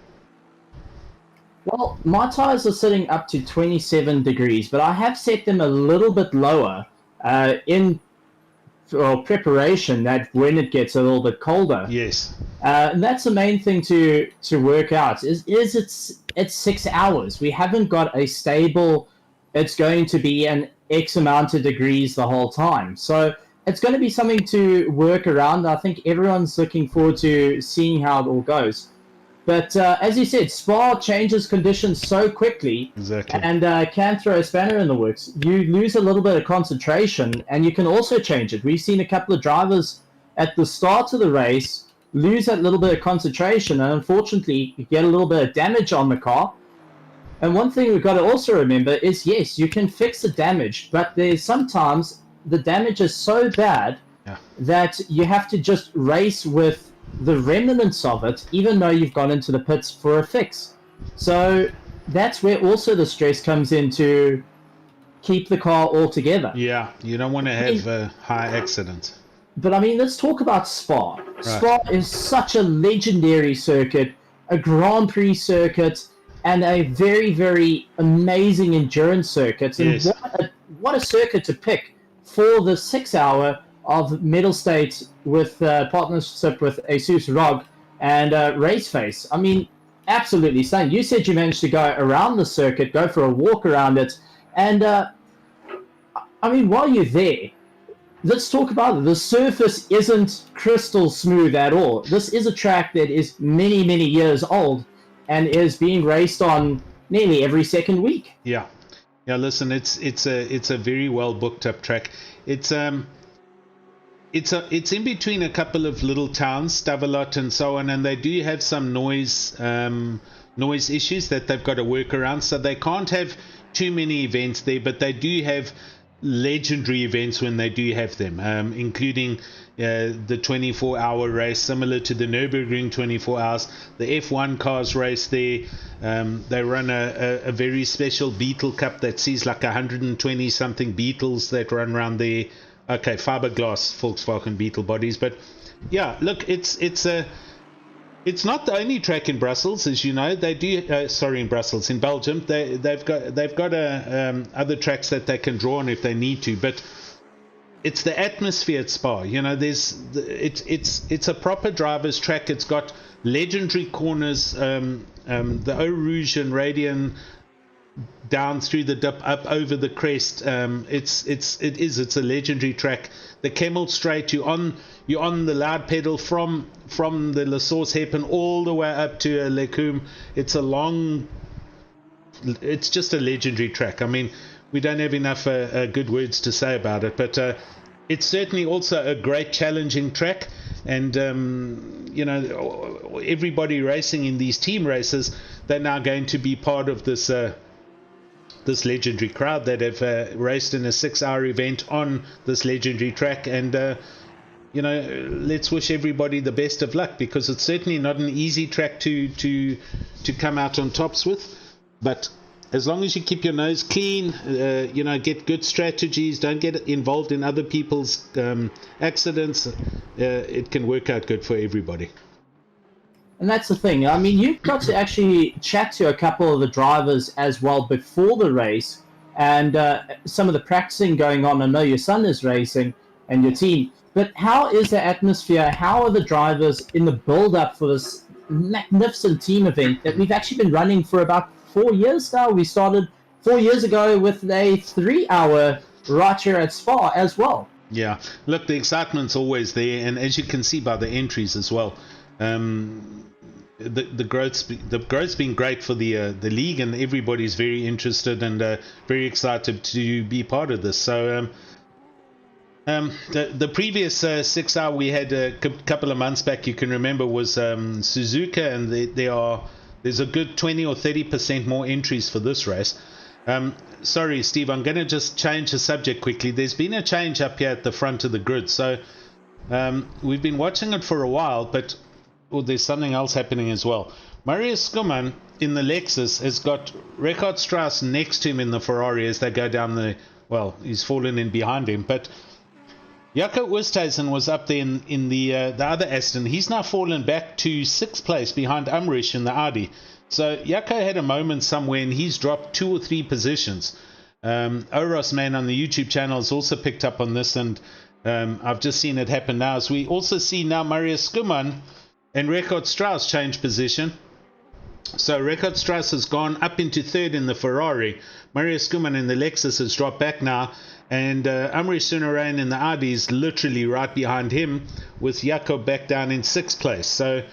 Well, my tires are sitting up to 27 degrees, but I have set them a little bit lower in preparation that when it gets a little bit colder. Yes. And that's the main thing to work out. It's 6 hours. We haven't got a stable, it's going to be an X amount of degrees the whole time. So it's going to be something to work around. I think everyone's looking forward to seeing how it all goes. But as you said, Spa changes conditions so quickly, Exactly. and can throw a spanner in the works. You lose a little bit of concentration, and you can also change it. We've seen a couple of drivers at the start of the race lose that little bit of concentration, and unfortunately, you get a little bit of damage on the car. And one thing we've got to also remember is, yes, you can fix the damage, but there's sometimes the damage is so bad that you have to just race with the remnants of it, even though you've gone into the pits for a fix. So that's where also the stress comes in to keep the car all together. Yeah, you don't want to have high accidents. But I mean, let's talk about Spa. Right. Spa is such a legendary circuit, a Grand Prix circuit, and a very, very amazing endurance circuit. And yes. what a circuit to pick for the 6 hour of Mettlestate with partnership with Asus ROG and RaceFace. I mean, absolutely stunning. You said you managed to go around the circuit, go for a walk around it, and I mean, while you're there, let's talk about it. The surface isn't crystal smooth at all. This is a track that is many, many years old and is being raced on nearly every second week. Yeah. Listen, it's a very well booked up track. It's in between a couple of little towns, Stavelot and so on, and they do have some noise issues that they've got to work around. So they can't have too many events there, but they do have legendary events when they do have them, including the 24-hour race similar to the Nürburgring 24 hours. The F1 cars race there. They run a very special Beetle Cup that sees like 120 something Beetles that run around there. Okay, fiberglass Volkswagen Beetle bodies, but yeah, look, it's not the only track in Brussels, as you know. They do in Brussels, in Belgium. They've got other tracks that they can draw on if they need to, but it's the atmosphere at Spa. You know, it's a proper driver's track. It's got legendary corners, the Eau Rouge and Radian down through the dip, up over the crest. It's a legendary track. The Kemmel Straight, you're on the loud pedal from the La Source hairpin all the way up to Lecum. It's just a legendary track. I mean, we don't have enough good words to say about it, but it's certainly also a great challenging track. And you know, everybody racing in these team races, they're now going to be part of this legendary crowd that have raced in a 6-hour event on this legendary track. And you know, let's wish everybody the best of luck, because it's certainly not an easy track to come out on tops with. But as long as you keep your nose clean, you know, get good strategies, don't get involved in other people's accidents, it can work out good for everybody. And that's the thing. I mean, you've got to actually chat to a couple of the drivers as well before the race, and some of the practicing going on. I know your son is racing and your team, but how is the atmosphere? How are the drivers in the build-up for this magnificent team event that we've actually been running for about 4 years now? We started 4 years ago with a 3-hour right here at Spa as well. Yeah, look, the excitement's always there, and as you can see by the entries as well, the growth's been great for the league, and everybody's very interested and very excited to be part of this. So the previous 6 hour we had a couple of months back, you can remember, was Suzuka, and there's a good 20 or 30% more entries for this race. Sorry, Steve, I'm going to just change the subject quickly. There's been a change up here at the front of the grid. So we've been watching it for a while, but there's something else happening as well. Marius Schumann in the Lexus has got Richard Strauss next to him in the Ferrari as they go down he's fallen in behind him, but Jaco Oosthuizen was up there in the other Aston. He's now fallen back to 6th place behind Umrish in the Audi. So Jaco had a moment somewhere and he's dropped 2 or 3 positions. Oros Man on the YouTube channel has also picked up on this, and I've just seen it happen now. As we also see now Marius Schumann and Richard Strauss change position. So Richard Strauss has gone up into 3rd in the Ferrari. Marius Schumann in the Lexus has dropped back now. And Amri Sunarain in the Audi is literally right behind him, with Jaco back down in 6th place. So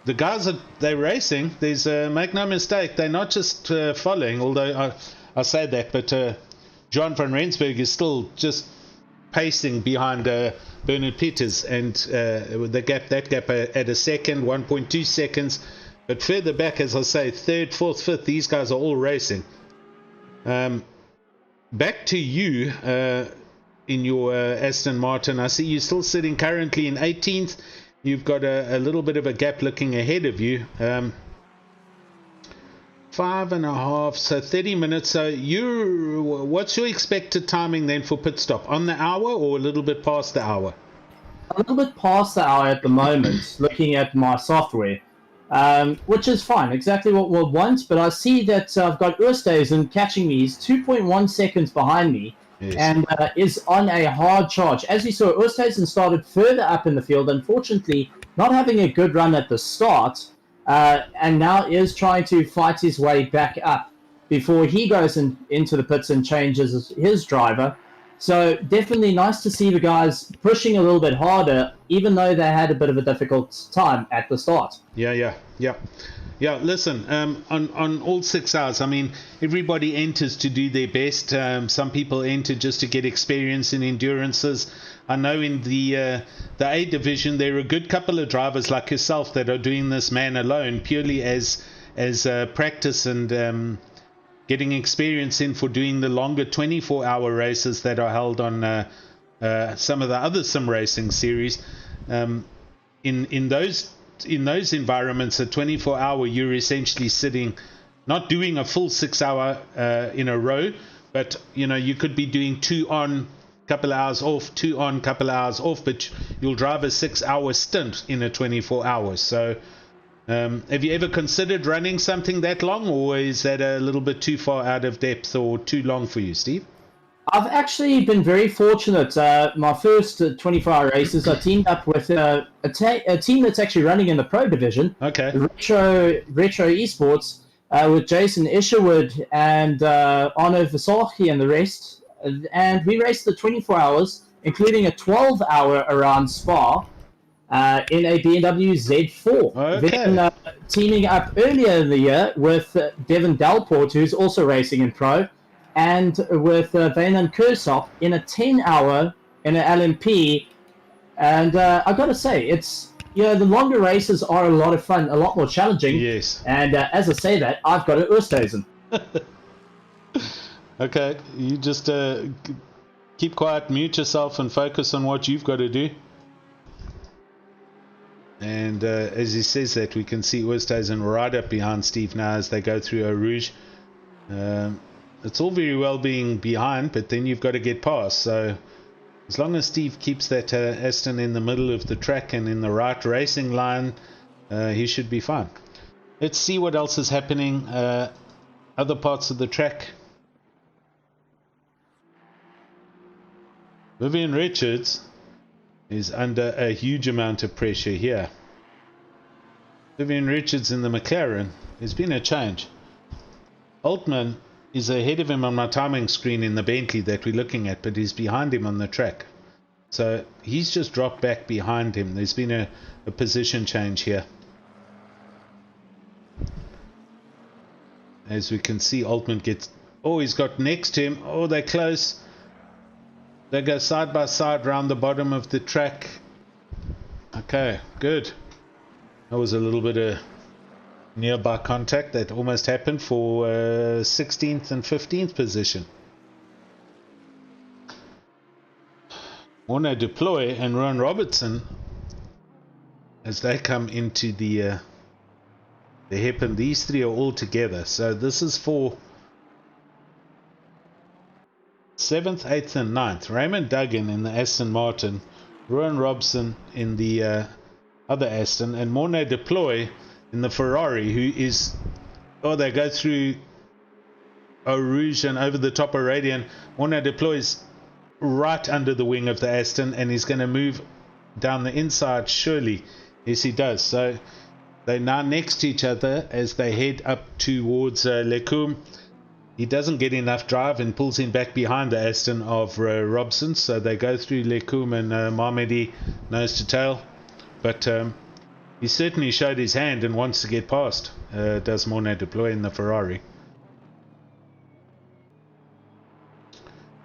the guys that they're racing, there's make no mistake, they're not just following, although I say that, but John van Rensburg is still just pacing behind Bernard Peters, and that gap at a second, 1.2 seconds, but further back, as I say, third, fourth, fifth, these guys are all racing. Back to you in your Aston Martin. I see you're still sitting currently in 18th. You've got a little bit of a gap looking ahead of you. 5.5, so 30 minutes. So what's your expected timing then for pit stop? On the hour or a little bit past the hour? A little bit past the hour at the moment, looking at my software, which is fine, exactly what we'll want. But I see that I've got Oosthuizen catching me. He's 2.1 seconds behind me. Yes. And is on a hard charge. As you saw, Oosthuizen started further up in the field, unfortunately not having a good run at the start, and now is trying to fight his way back up before he goes into the pits and changes his driver. So definitely nice to see the guys pushing a little bit harder, even though they had a bit of a difficult time at the start. Yeah, listen, on all 6 hours, I mean, everybody enters to do their best. Some people enter just to get experience in endurances. I know in the A division, there are a good couple of drivers like yourself that are doing this man alone, purely as practice and getting experience in for doing the longer 24-hour races that are held on some of the other sim racing series. In those environments, a 24-hour, you're essentially sitting, not doing a full 6 hour in a row, but you could be doing 2 on, couple of hours off, 2 on, couple of hours off, but you'll drive a 6 hour stint in a 24 hours. So have you ever considered running something that long, or is that a little bit too far out of depth or too long for you, Steve? I've actually been very fortunate. My first 24-hour races, I teamed up with a team that's actually running in the Pro division. Okay. Retro Esports, with Jason Isherwood and Arno Visachi and the rest. And we raced the 24 hours, including a 12-hour around Spa in a BMW Z4. Okay. Then teaming up earlier in the year with Devin Dalport, who's also racing in Pro, and with Vainan Kursop in a 10-hour in an LMP. And I've got to say, it's the longer races are a lot of fun, a lot more challenging. Yes. And as I say that, I've got an Oosthuizen. Okay, you just keep quiet, mute yourself, and focus on what you've got to do. And as he says that, we can see Oosthuizen right up behind Steve now as they go through Eau Rouge. It's all very well being behind, but then you've got to get past. So as long as Steve keeps that Aston in the middle of the track and in the right racing line, he should be fine. Let's see what else is happening other parts of the track. Vivian Richards is under a huge amount of pressure here. Vivian Richards in the McLaren, there's been a change. Altman is ahead of him on my timing screen in the Bentley that we're looking at, but he's behind him on the track. So he's just dropped back behind him. There's been a position change here. As we can see, Altman gets... Oh, he's got next to him. Oh, they're close. They go side by side round the bottom of the track. Okay, good. That was a little bit of nearby contact that almost happened for 16th and 15th position. Morno Deploy and Rowan Robertson, as they come into the hip, and these three are all together. So this is for 7th, 8th and 9th. Raymond Duggan in the Aston Martin, Rowan Robson in the other Aston, and Morno Deploy in the Ferrari, who is... Oh, they go through Eau Rouge and over the top of Radian. Morno Deploy is right under the wing of the Aston, and he's going to move down the inside, surely. Yes, he does. So they're now next to each other as they head up towards Lecombe. He doesn't get enough drive and pulls him back behind the Aston of Robson. So they go through Lecombe and Marmedy nose to tail. But he certainly showed his hand and wants to get past Does Morne Deploy in the Ferrari.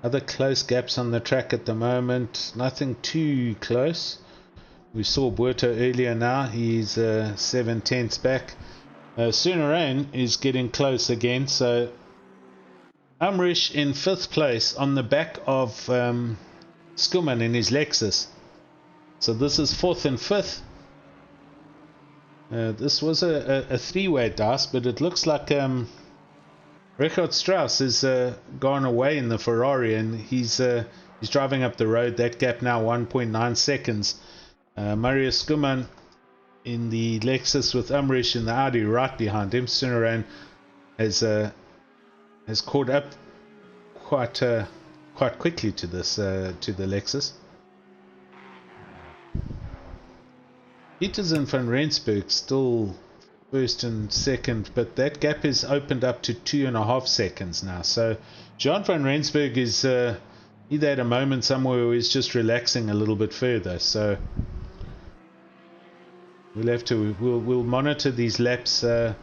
Other close gaps on the track at the moment, nothing too close. We saw Buerto earlier now, he's 7/10 back. Sunarain is getting close again, so Umrish in 5th place on the back of Skuman in his Lexus. So this is 4th and 5th. This was a 3-way dice, but it looks like Richard Strauss has gone away in the Ferrari, and he's driving up the road. That gap now 1.9 seconds. Marius Skuman in the Lexus with Umrish in the Audi right behind him. Sunarain has caught up quite quickly to this to the Lexus. Paterson van Rensburg still 1st and 2nd, but that gap is opened up to 2.5 seconds now. So Jean van Rensburg is either at a moment somewhere or he's just relaxing a little bit further. So we'll monitor these laps. For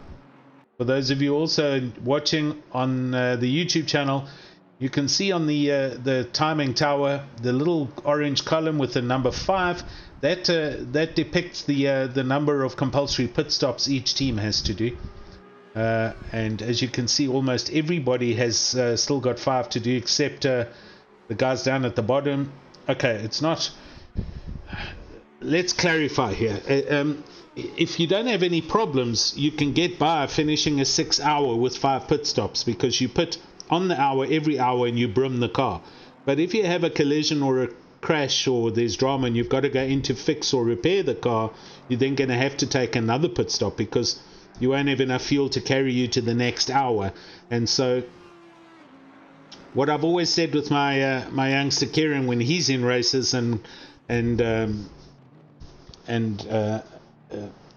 those of you also watching on the YouTube channel, you can see on the timing tower the little orange column with the number 5. That depicts the number of compulsory pit stops each team has to do. And as you can see, almost everybody has still got 5 to do, except the guys down at the bottom. Okay, it's not. Let's clarify here. If you don't have any problems, you can get by finishing a 6 hour with 5 pit stops, because you pit on the hour every hour and you brim the car. But if you have a collision or a crash or there's drama and you've got to go in to fix or repair the car, you're then going to have to take another pit stop, because you won't have enough fuel to carry you to the next hour. And so what I've always said with my my youngster Kieran when he's in races and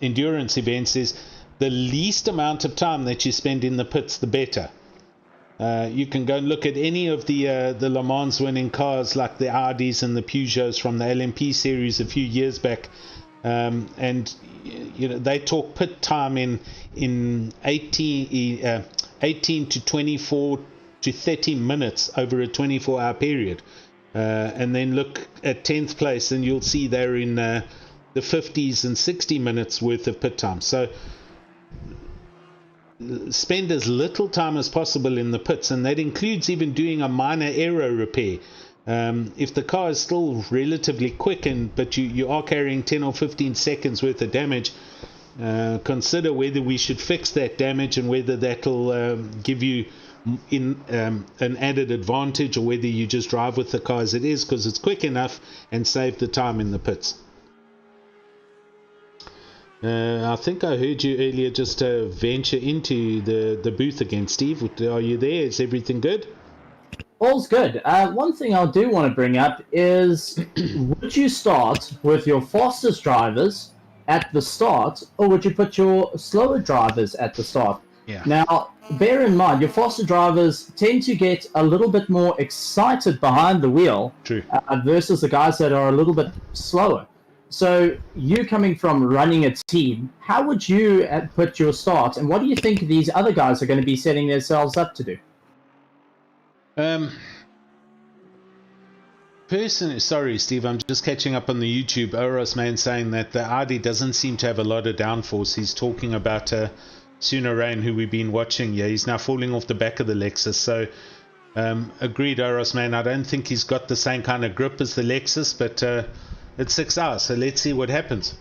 endurance events is the least amount of time that you spend in the pits, the better. You can go and look at any of the Le Mans winning cars like the Audis and the Peugeots from the LMP series a few years back, and you know they talk pit time in 18 to 24 to 30 minutes over a 24-hour period, and then look at 10th place and you'll see they're in the 50s and 60 minutes worth of pit time. So spend as little time as possible in the pits, and that includes even doing a minor aero repair. If the car is still relatively quick but you are carrying 10 or 15 seconds worth of damage, consider whether we should fix that damage and whether that'll give you an added advantage, or whether you just drive with the car as it is because it's quick enough and save the time in the pits. I think I heard you earlier just venture into the booth again, Steve. Are you there? Is everything good? All's good. One thing I do want to bring up is, would you start with your fastest drivers at the start, or would you put your slower drivers at the start? Yeah. Now, bear in mind, your faster drivers tend to get a little bit more excited behind the wheel. True. Versus the guys that are a little bit slower. So you coming from running a team, how would you put your start, and what do you think these other guys are going to be setting themselves up to do? Personally, sorry, Steve, I'm just catching up on the YouTube. Oros man saying that the Audi doesn't seem to have a lot of downforce. He's talking about Sunarain, who we've been watching. Yeah, he's now falling off the back of the Lexus. So agreed, Oros man. I don't think he's got the same kind of grip as the Lexus, but it's 6 hours, so let's see what happens.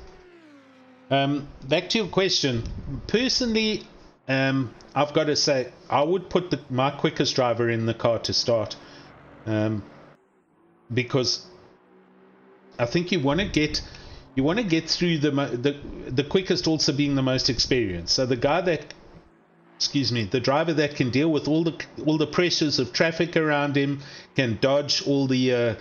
Back to your question. Personally, I've got to say I would put my quickest driver in the car to start, because I think you want to get through the quickest, also being the most experienced. So the driver that can deal with all the pressures of traffic around him, can dodge all the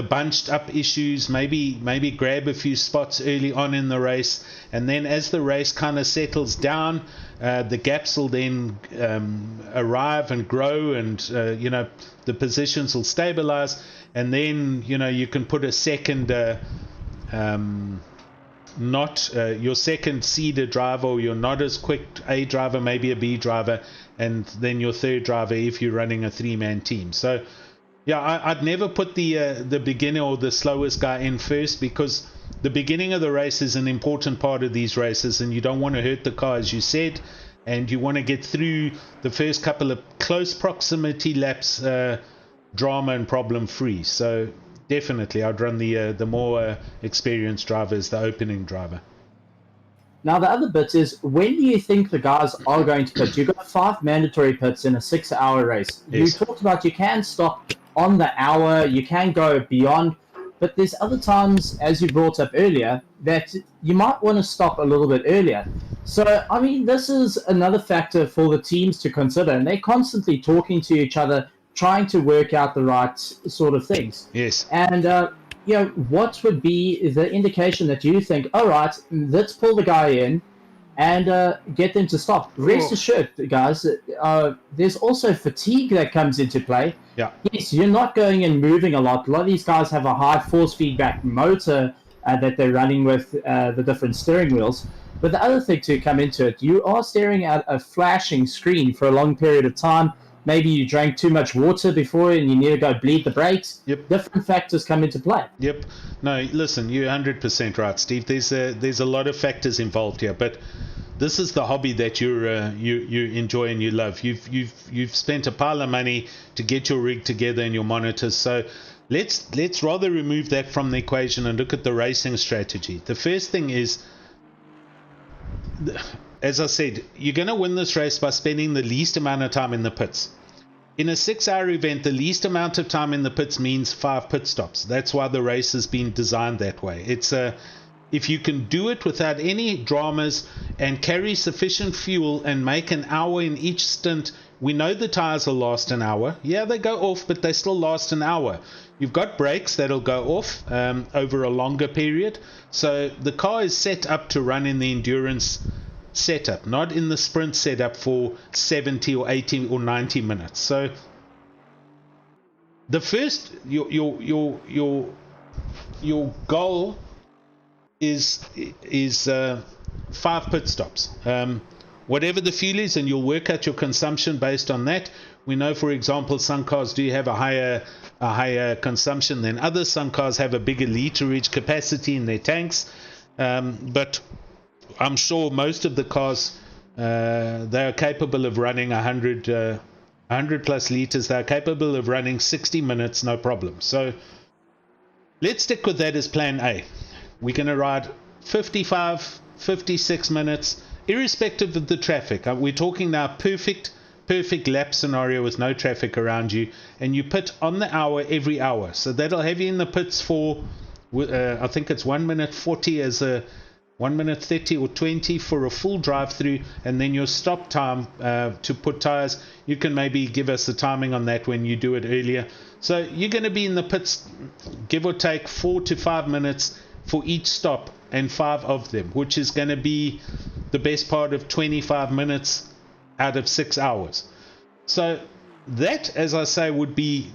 bunched up issues, maybe grab a few spots early on in the race, and then as the race kind of settles down, the gaps will then arrive and grow, and the positions will stabilize, and then you can put a second not your second seeder driver, or you're not as quick A driver, maybe a B driver, and then your third driver if you're running a 3-man team. So yeah, I'd never put the beginner or the slowest guy in first, because the beginning of the race is an important part of these races, and you don't want to hurt the car, as you said, and you want to get through the first couple of close proximity laps drama and problem free. So definitely I'd run the more experienced driver as the opening driver. Now, the other bit is, when do you think the guys are going to pit? You've got 5 mandatory pits in a 6-hour race. Yes. You talked about you can stop on the hour, you can go beyond, but there's other times, as you brought up earlier, that you might want to stop a little bit earlier. So, I mean, this is another factor for the teams to consider, and they're constantly talking to each other, trying to work out the right sort of things. Yes. And, what would be the indication that you think, all right, let's pull the guy in and get them to stop? Rest assured, guys, there's also fatigue that comes into play. Yeah. Yes, you're not going and moving a lot. A lot of these guys have a high force feedback motor that they're running with the different steering wheels. But the other thing to come into it, you are staring at a flashing screen for a long period of time. Maybe you drank too much water before and you need to go bleed the brakes. Yep. Different factors come into play. Yep. No, listen, you're 100% right, Steve. There's a lot of factors involved here, but this is the hobby that you enjoy and you love. You've spent a pile of money to get your rig together and your monitors. So let's rather remove that from the equation and look at the racing strategy. The first thing is, as I said, you're going to win this race by spending the least amount of time in the pits. In a 6-hour event, the least amount of time in the pits means 5 pit stops. That's why the race has been designed that way. If you can do it without any dramas and carry sufficient fuel and make an hour in each stint, we know the tires will last an hour. Yeah, they go off, but they still last an hour. You've got brakes that'll go off over a longer period. So the car is set up to run in the endurance setup, not in the sprint setup for 70 or 80 or 90 minutes. So the first your goal is 5 pit stops, whatever the fuel is, and you'll work out your consumption based on that. We know, for example, some cars do have a higher consumption than others. Some cars have a bigger literage capacity in their tanks, but I'm sure most of the cars, they are capable of running 100 plus liters. They're capable of running 60 minutes, no problem. So let's stick with that as plan A. We're going to ride 55, 56 minutes, irrespective of the traffic. We're talking now perfect lap scenario with no traffic around you, and you pit on the hour every hour. So that'll have you in the pits for, I think it's 1 minute 40 as a 1 minute 30 or 20 for a full drive through, and then your stop time to put tires. You can maybe give us the timing on that when you do it earlier. So you're going to be in the pits, give or take 4 to 5 minutes for each stop, and 5 of them, which is going to be the best part of 25 minutes out of 6 hours. So that, as I say, would be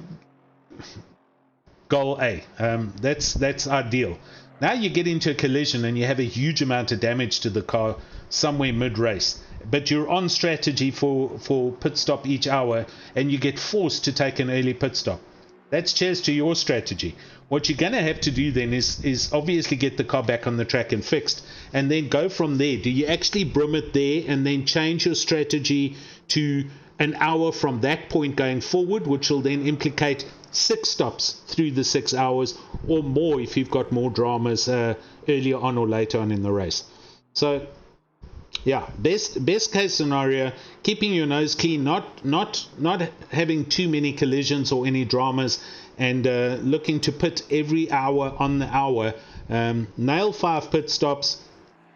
goal A. That's ideal. Now you get into a collision and you have a huge amount of damage to the car somewhere mid-race, but you're on strategy for pit stop each hour, and you get forced to take an early pit stop. That's cheers to your strategy. What you're going to have to do then is obviously get the car back on the track and fixed, and then go from there. Do you actually brim it there and then change your strategy to an hour from that point going forward, which will then implicate 6 stops through the 6 hours or more if you've got more dramas earlier on or later on in the race? So yeah, best case scenario, keeping your nose clean, not having too many collisions or any dramas, and looking to pit every hour on the hour. Nail 5 pit stops.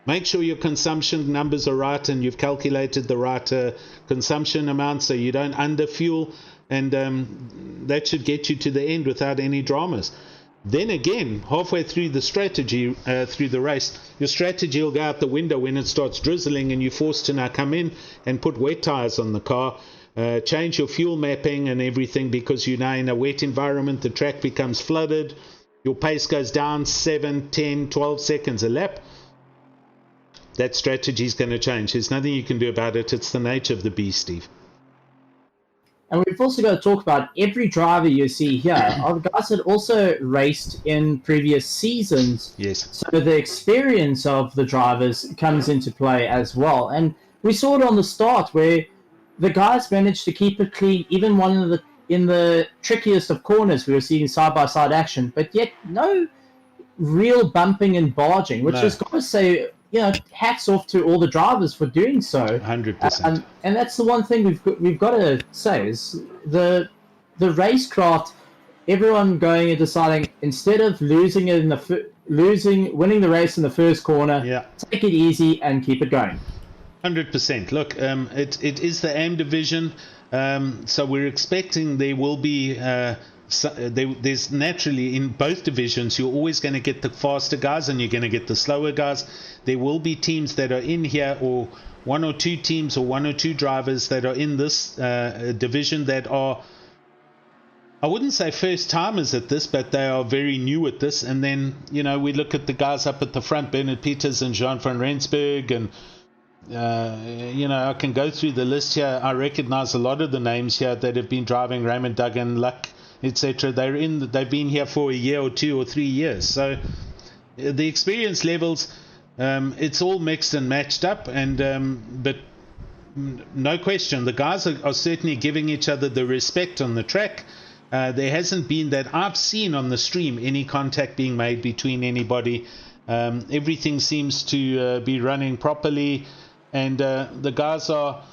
Make sure your consumption numbers are right and you've calculated the right consumption amount so you don't underfuel, and that should get you to the end without any dramas. Then again, halfway through the strategy, through the race, your strategy will go out the window when it starts drizzling and you're forced to now come in and put wet tires on the car, change your fuel mapping and everything, because you're now in a wet environment. The track becomes flooded, your pace goes down 7, 10, 12 seconds a lap. that strategy is going to change. There's nothing you can do about it. It's the nature of the beast, Steve. And we've also got to talk about every driver you see here are the guys that also raced in previous seasons. Yes. So the experience of the drivers comes into play as well. And we saw it on the start where the guys managed to keep it clean, even in the trickiest of corners. We were seeing side-by-side action, but yet no real bumping and barging, which has got to say, hats off to all the drivers for doing so. 100%. And that's the one thing we've got to say is the racecraft. Everyone going and deciding instead of winning the race in the first corner, take it easy and keep it going. 100%. Look, it is the AM division, so we're expecting there will be. There's naturally in both divisions you're always going to get the faster guys and you're going to get the slower guys. There will be teams that are in here, or one or two teams or one or two drivers that are in this division that are, I wouldn't say first timers at this, but they are very new at this. And then we look at the guys up at the front, Bernard Peters and Jean van Rensburg, and I can go through the list here. I recognize a lot of the names here that have been driving, Raymond Duggan, Luck, etc. They've been here for a year or 2 or 3 years. So the experience levels, it's all mixed and matched up, and but no question, the guys are certainly giving each other the respect on the track. There hasn't been that I've seen on the stream any contact being made between anybody. Everything seems to be running properly, and the guys are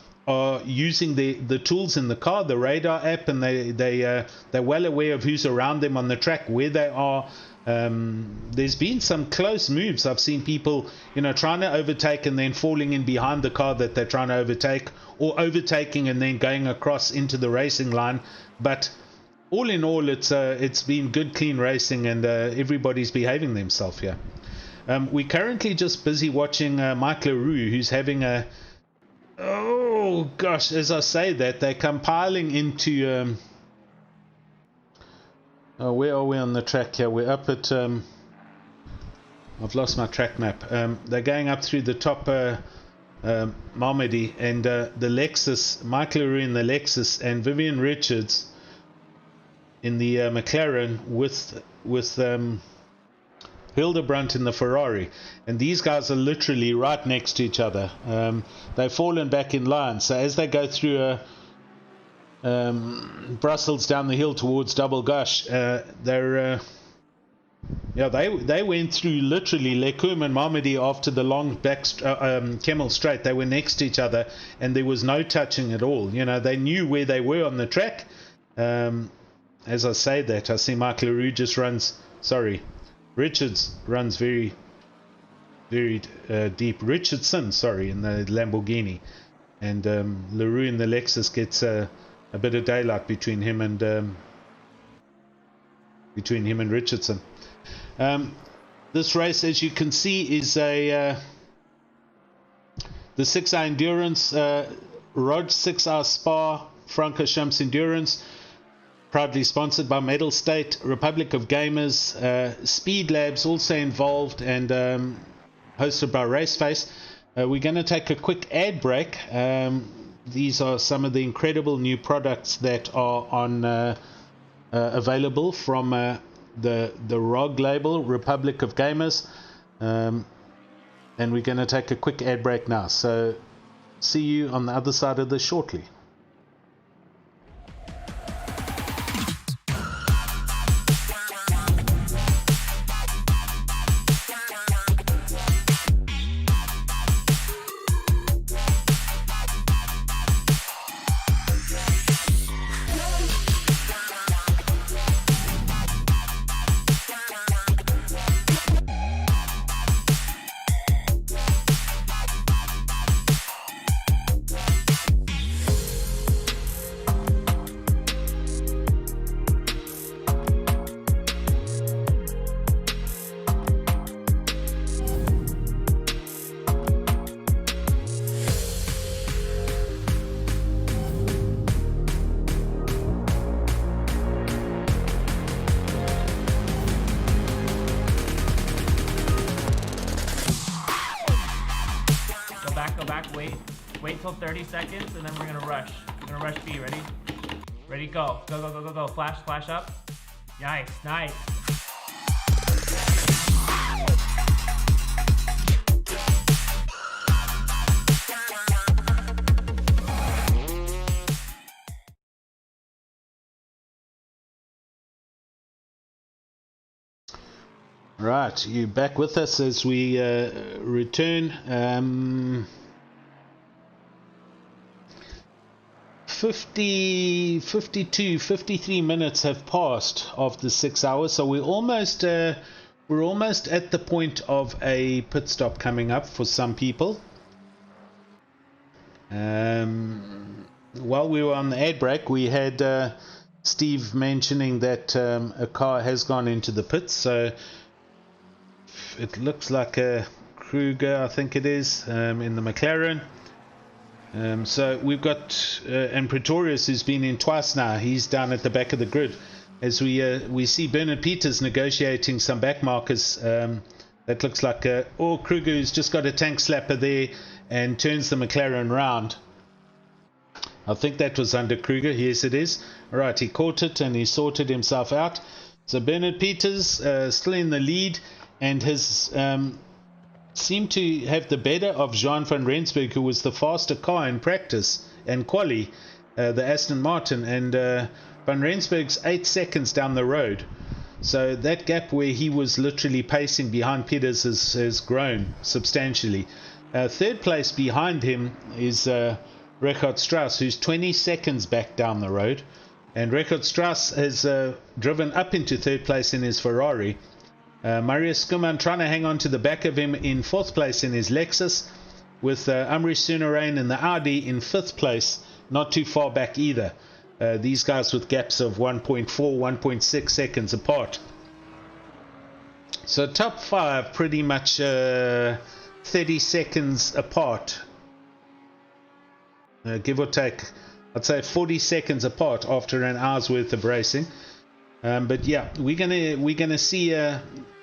using the tools in the car, the radar app, and they're well aware of who's around them on the track, where they are. There's been some close moves. I've seen people trying to overtake and then falling in behind the car that they're trying to overtake, or overtaking and then going across into the racing line. But all in all, it's been good, clean racing, and everybody's behaving themselves here. We're currently just busy watching Mike LaRue, who's having a... Oh, gosh, as I say that, they're compiling into... where are we on the track here? We're up at... I've lost my track map. They're going up through the top Malmedy, and the Lexus, Mike LaRue in the Lexus, and Vivian Richards in the McLaren with Hildebrandt in the Ferrari, and these guys are literally right next to each other. They've fallen back in line, so as they go through Brussels down the hill towards Double Gush, they went through literally Lecum and Malmedy after the long back Kemmel Straight. They were next to each other and there was no touching at all. They knew where they were on the track. As I say that, I see Mark LaRue just Richards runs very, very deep. Richardson, in the Lamborghini, and LaRue in the Lexus gets a bit of daylight between him and Richardson. This race, as you can see, is the 6-hour endurance, ROG 6-hour Spa-Francorchamps endurance. Proudly sponsored by Mettlestate, Republic of Gamers, Speed Labs also involved, and hosted by RaceFace. We're going to take a quick ad break. These are some of the incredible new products that are on available from the ROG label, Republic of Gamers. And we're going to take a quick ad break now. So see you on the other side of this shortly. back, wait till 30 seconds, and then we're gonna rush. We're gonna rush B, ready? Ready, go. Go, go, go, go, go. Flash up. Nice. Right, you back with us as we return. 53 minutes have passed of the 6 hours, so we're almost at the point of a pit stop coming up for some people. While we were on the ad break, we had Steve mentioning that a car has gone into the pits, so it looks like a Kruger, I think it is, in the McLaren. So we've got and Pretorius, who's been in twice now. He's down at the back of the grid as we see Bernard Peters negotiating some back markers. That looks like Kruger, who's just got a tank slapper there and turns the McLaren round. I think that was under Kruger. Yes, it is. All right, he caught it and he sorted himself out. So Bernard Peters still in the lead and has seemed to have the better of Jean van Rensburg, who was the faster car in practice and quali, the Aston Martin, and van Rensburg's 8 seconds down the road. So that gap where he was literally pacing behind Peters has grown substantially. Third place behind him is Richard Strauss, who's 20 seconds back down the road, and Richard Strauss has driven up into third place in his Ferrari. Marius Skuman trying to hang on to the back of him in fourth place in his Lexus, with Amrish Sunarain in the Audi in fifth place, not too far back either. These guys with gaps of 1.4, 1.6 seconds apart. So top five pretty much 30 seconds apart, give or take. I'd say 40 seconds apart after an hour's worth of racing. But yeah, we're gonna see.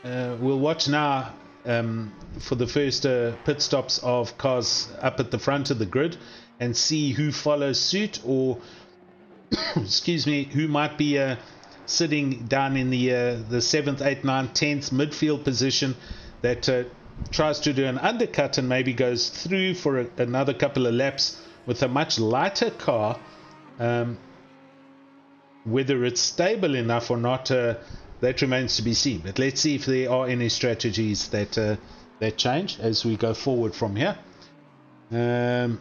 We'll watch now for the first pit stops of cars up at the front of the grid, and see who follows suit, or excuse me, who might be sitting down in the 7th, 8th, 9th, 10th midfield position that tries to do an undercut and maybe goes through for another couple of laps with a much lighter car. Whether it's stable enough or not, that remains to be seen. But let's see if there are any strategies that change as we go forward from here. On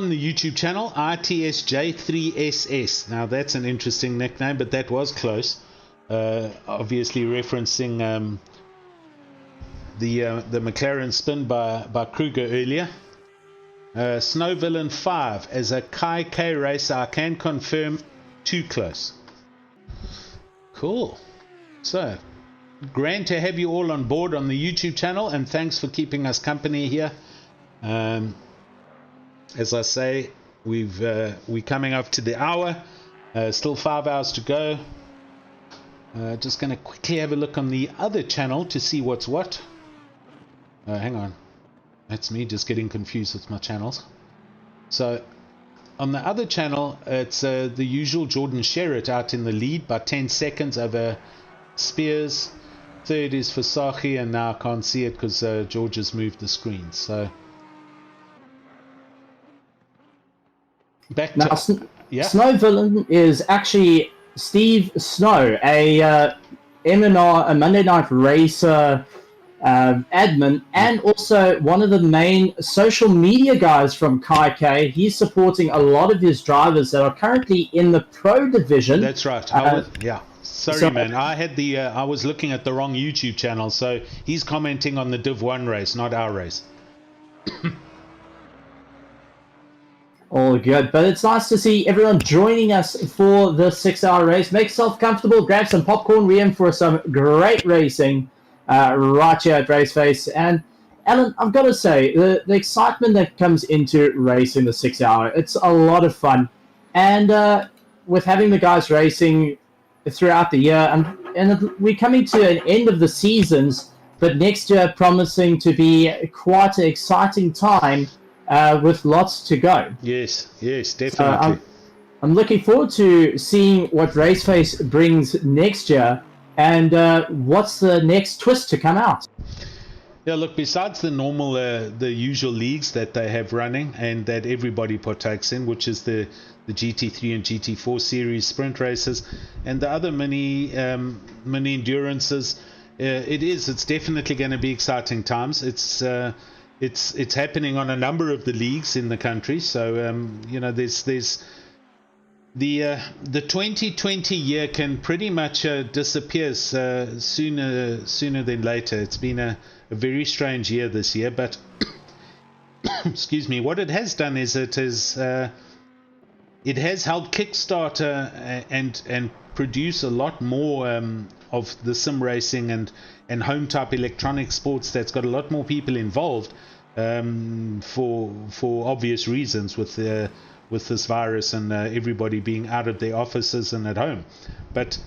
the YouTube channel, ITSJ3SS. Now that's an interesting nickname, but that was close. Obviously referencing the McLaren spin by Kruger earlier. Snow Villain 5 as a Kai K racer, I can confirm too close. Cool. So grand to have you all on board on the YouTube channel, and thanks for keeping us company here. As I say, we're coming up to the hour, still 5 hours to go. Just going to quickly have a look on the other channel to see what's what. Hang on. That's me just getting confused with my channels. So on the other channel, it's the usual Jordan Sherritt out in the lead by 10 seconds over Spears. Third is Versace, and now I can't see it because George has moved the screen. So back now, to Snow Villain is actually Steve Snow, a MNR, a Monday Night Racer admin, and also one of the main social media guys from Kai K. He's supporting a lot of his drivers that are currently in the pro division. That's right. Yeah. Sorry, man. I was looking at the wrong YouTube channel. So he's commenting on the Div 1 race, not our race. All good, but it's nice to see everyone joining us for the 6-hour race. Make yourself comfortable, grab some popcorn. We're in for some great racing right here at RaceFace. And Alan, I've got to say, the excitement that comes into racing the 6-hour, it's a lot of fun. And with having the guys racing throughout the year, and we're coming to an end of the seasons, but next year promising to be quite an exciting time with lots to go. Yes, definitely. I'm looking forward to seeing what RaceFace brings next year, and what's the next twist to come out. Yeah, look, besides the normal, the usual leagues that they have running and that everybody partakes in, which is the GT3 and GT4 series sprint races and the other mini endurances, it's definitely going to be exciting times. It's happening on a number of the leagues in the country. So there's the 2020 year can pretty much disappear sooner than later. It's been a very strange year this year, but excuse me, what it has done is it has helped kickstart and produce a lot more of the sim racing and home type electronic sports that's got a lot more people involved, for obvious reasons with this virus and everybody being out of their offices and at home. But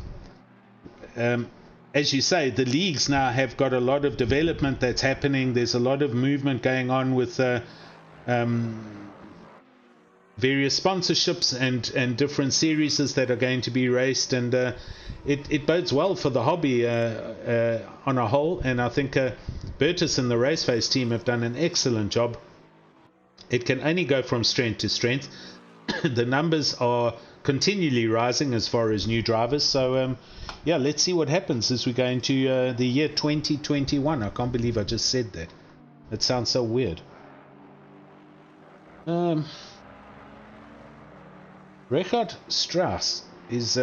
as you say, the leagues now have got a lot of development that's happening. There's a lot of movement going on with various sponsorships and different series that are going to be raced, and it bodes well for the hobby on a whole. And I think Paterson, the RaceFace team, have done an excellent job. It can only go from strength to strength. The numbers are continually rising as far as new drivers. So let's see what happens as we go into the year 2021. I can't believe I just said that. It sounds so weird. Richard Strauss is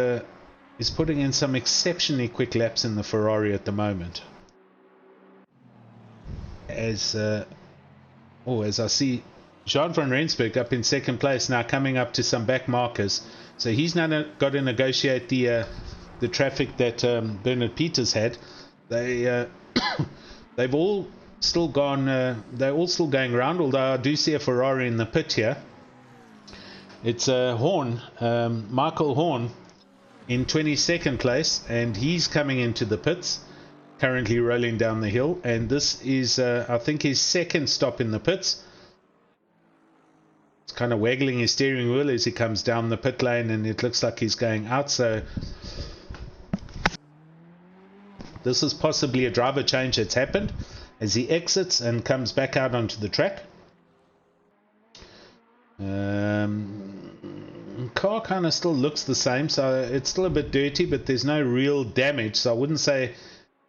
putting in some exceptionally quick laps in the Ferrari at the moment. As I see Jean van Rensburg up in second place now, coming up to some back markers. So he's now got to negotiate the traffic that Bernard Peters had. They've all still gone. They're all still going around. Although I do see a Ferrari in the pit here. It's Horn, Michael Horn, in 22nd place, and he's coming into the pits, currently rolling down the hill. And this is, I think, his second stop in the pits. It's kind of waggling his steering wheel as he comes down the pit lane, and it looks like he's going out. So this is possibly a driver change that's happened as he exits and comes back out onto the track. Car kind of still looks the same, so it's still a bit dirty, but there's no real damage. So I wouldn't say,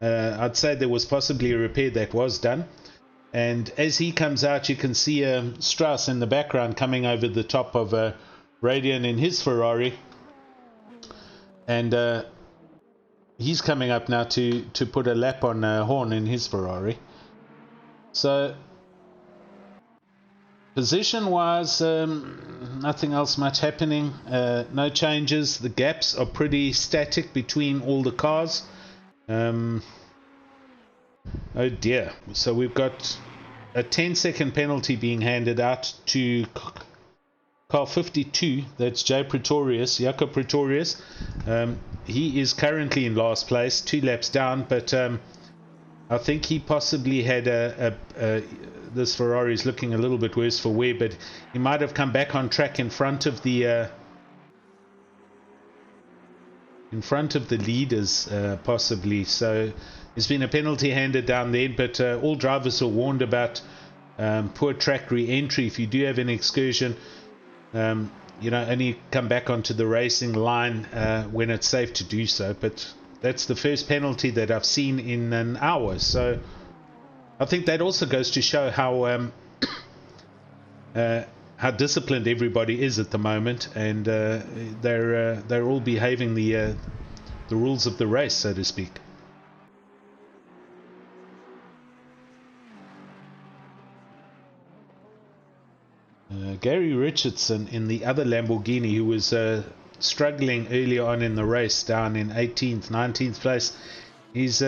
I'd say there was possibly a repair that was done. And as he comes out, you can see Strauss in the background coming over the top of Radian in his Ferrari. And he's coming up now to put a lap on Horn in his Ferrari. So position-wise, nothing else much happening. No changes. The gaps are pretty static between all the cars. Oh dear. So we've got a 10-second penalty being handed out to car 52. That's Jacob Pretorius. He is currently in last place, 2 laps down, but I think he possibly had this Ferrari is looking a little bit worse for wear, but he might have come back on track in front of the leaders, possibly. So there's been a penalty handed down there, but all drivers are warned about poor track re-entry. If you do have an excursion, only come back onto the racing line when it's safe to do so. But that's the first penalty that I've seen in an hour. So I think that also goes to show how disciplined everybody is at the moment, and they're all behaving the rules of the race, so to speak. Gary Richardson in the other Lamborghini, who was struggling earlier on in the race, down in 18th, 19th place. He's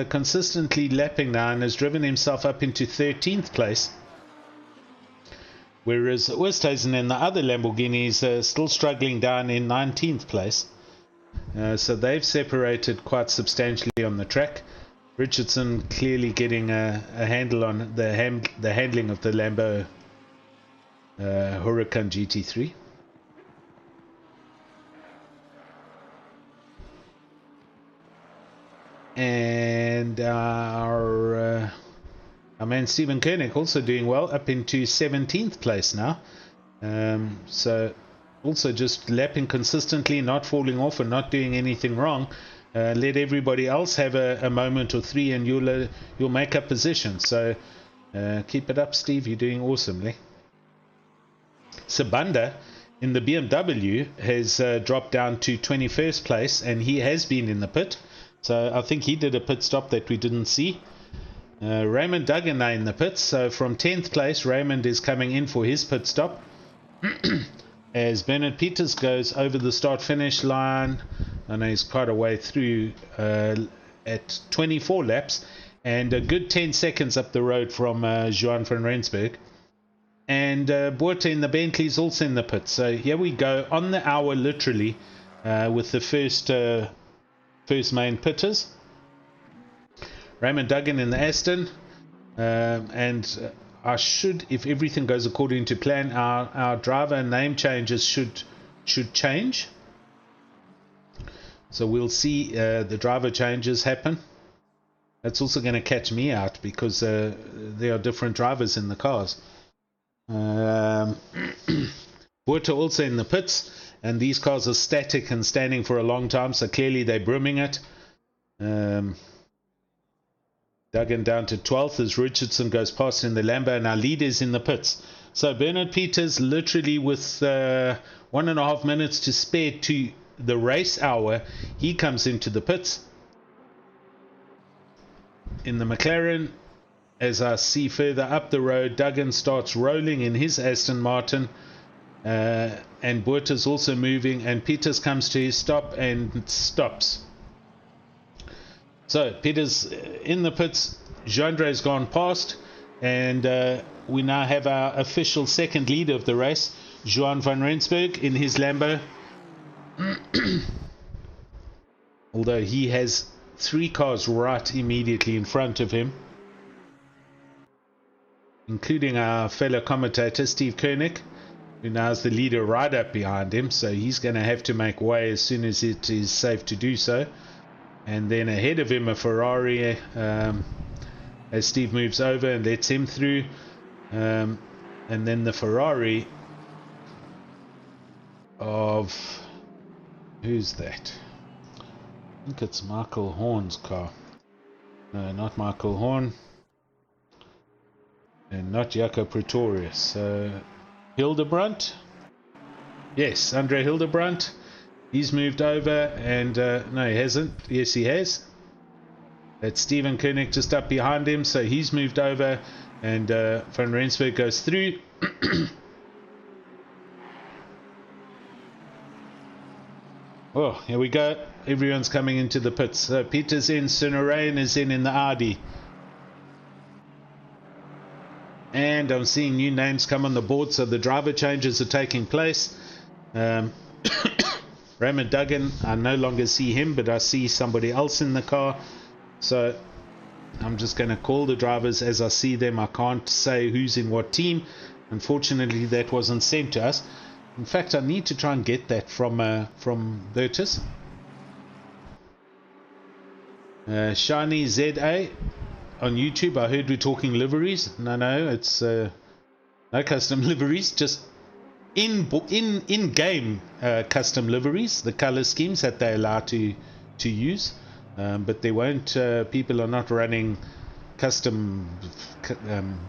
consistently lapping now and has driven himself up into 13th place. Whereas Oosthuizen in the other Lamborghini is still struggling down in 19th place. So they've separated quite substantially on the track. Richardson clearly getting a handle on the handling of the Lambo Huracan GT3. And our man Stephen Koenig also doing well, up into 17th place now. So also just lapping consistently, not falling off and not doing anything wrong. Let everybody else have a moment or three, and you'll make up position. So keep it up, Steve. You're doing awesomely. Sabanda in the BMW has dropped down to 21st place, and he has been in the pit. So I think he did a pit stop that we didn't see. Raymond Duggan are in the pits. So from 10th place, Raymond is coming in for his pit stop. As Bernard Peters goes over the start-finish line. I know he's quite a way through at 24 laps. And a good 10 seconds up the road from Johan van Rensburg. And Boerta in the Bentley is also in the pits. So here we go on the hour literally with the first main pitters. Raymond Duggan in the Aston. And I should, if everything goes according to plan, our driver name changes should change. So we'll see the driver changes happen. That's also going to catch me out because there are different drivers in the cars. Boerta also in the pits, and these cars are static and standing for a long time, so clearly they're brimming it. Duggan down to 12th as Richardson goes past in the Lambo, and our leader is in the pits. So Bernard Peters literally with 1.5 minutes to spare to the race hour, he comes into the pits. In the McLaren, as I see further up the road, Duggan starts rolling in his Aston Martin, and Boerta's also moving, and Peters comes to his stop and stops. So Peters in the pits, Gendre's gone past, and we now have our official second leader of the race, Johan van Rensburg in his Lambo. Although he has 3 cars right immediately in front of him, including our fellow commentator Steve Koenig, who now is the leader right up behind him, so he's going to have to make way as soon as it is safe to do so. And then ahead of him a Ferrari, as Steve moves over and lets him through, and then the Ferrari of, who's that? I think it's Michael Horn's car. No, not Michael Horn. And not Jaco Pretorius. So Hildebrandt. Yes, Andre Hildebrandt. He's moved over, and no, he hasn't. Yes, he has. That's Stephen Koenig just up behind him, so he's moved over, and Van Rensburg goes through. Oh, here we go. Everyone's coming into the pits. So Peters in, Sunarayan is in the Audi. And I'm seeing new names come on the board, so the driver changes are taking place. Raymond Duggan, I no longer see him, but I see somebody else in the car. So I'm just going to call the drivers as I see them. I can't say who's in what team. Unfortunately, that wasn't sent to us. In fact, I need to try and get that from Bertus. Shiny ZA on YouTube. I heard we're talking liveries. No, it's no custom liveries. Just in-game custom liveries. The color schemes that they allow to use, but they won't. People are not running custom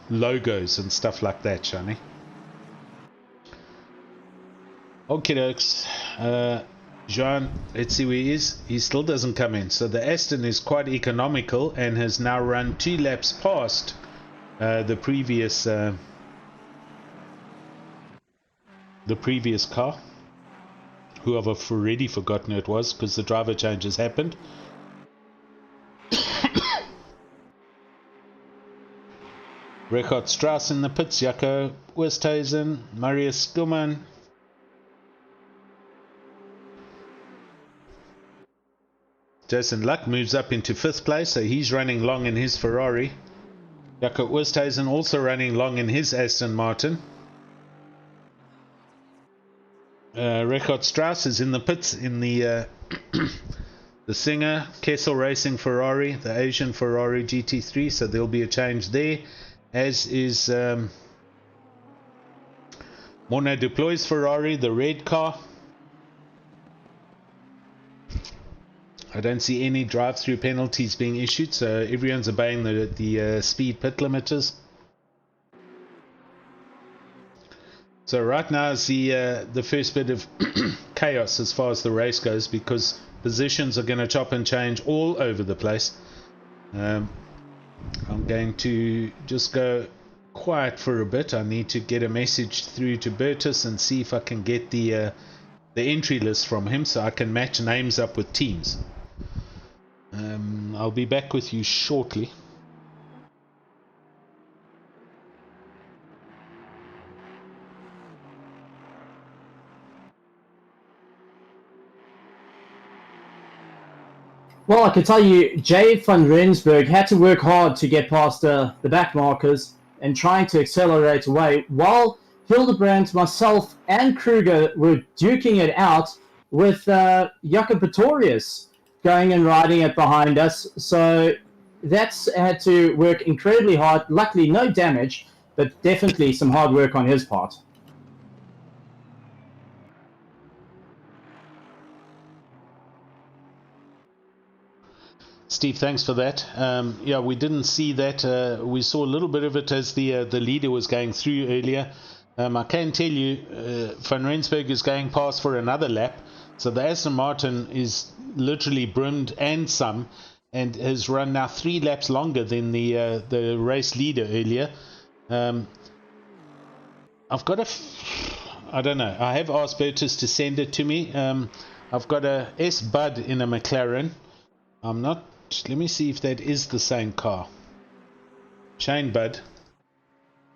logos and stuff like that, Shani. Okay, dokes. Jean, let's see where he is. He still doesn't come in. So the Aston is quite economical and has now run 2 laps past the previous car, who I've already forgotten who it was because the driver changes happened. Richard Strauss in the pits, Jaco Westhuizen, Marius Skillman. Jason Luck moves up into 5th place, so he's running long in his Ferrari. Jaco Oosthuizen also running long in his Aston Martin. Richard Strauss is in the pits in the the Singer Kessel Racing Ferrari, the Asian Ferrari GT3, so there'll be a change there, as is Morna Deploy's Ferrari, the red car. I don't see any drive-through penalties being issued, so everyone's obeying the speed pit limiters. So right now is the first bit of chaos as far as the race goes, because positions are going to chop and change all over the place. I'm going to just go quiet for a bit. I need to get a message through to Bertus and see if I can get the entry list from him so I can match names up with teams. I'll be back with you shortly. Well, I can tell you, Jay van Rensburg had to work hard to get past the back markers and trying to accelerate away, while Hildebrand, myself, and Kruger were duking it out with Jaco Pretorius going and riding it behind us. So that's had to work incredibly hard. Luckily, no damage, but definitely some hard work on his part. Steve, thanks for that. Yeah, we didn't see that. We saw a little bit of it as the leader was going through earlier. I can tell you, Van Rensburg is going past for another lap. So the Aston Martin is literally brimmed and some, and has run now 3 laps longer than the race leader earlier. I've got I don't know. I have asked Bertus to send it to me. I've got a S Bud in a McLaren. I'm not. Let me see if that is the same car. Shane Budd.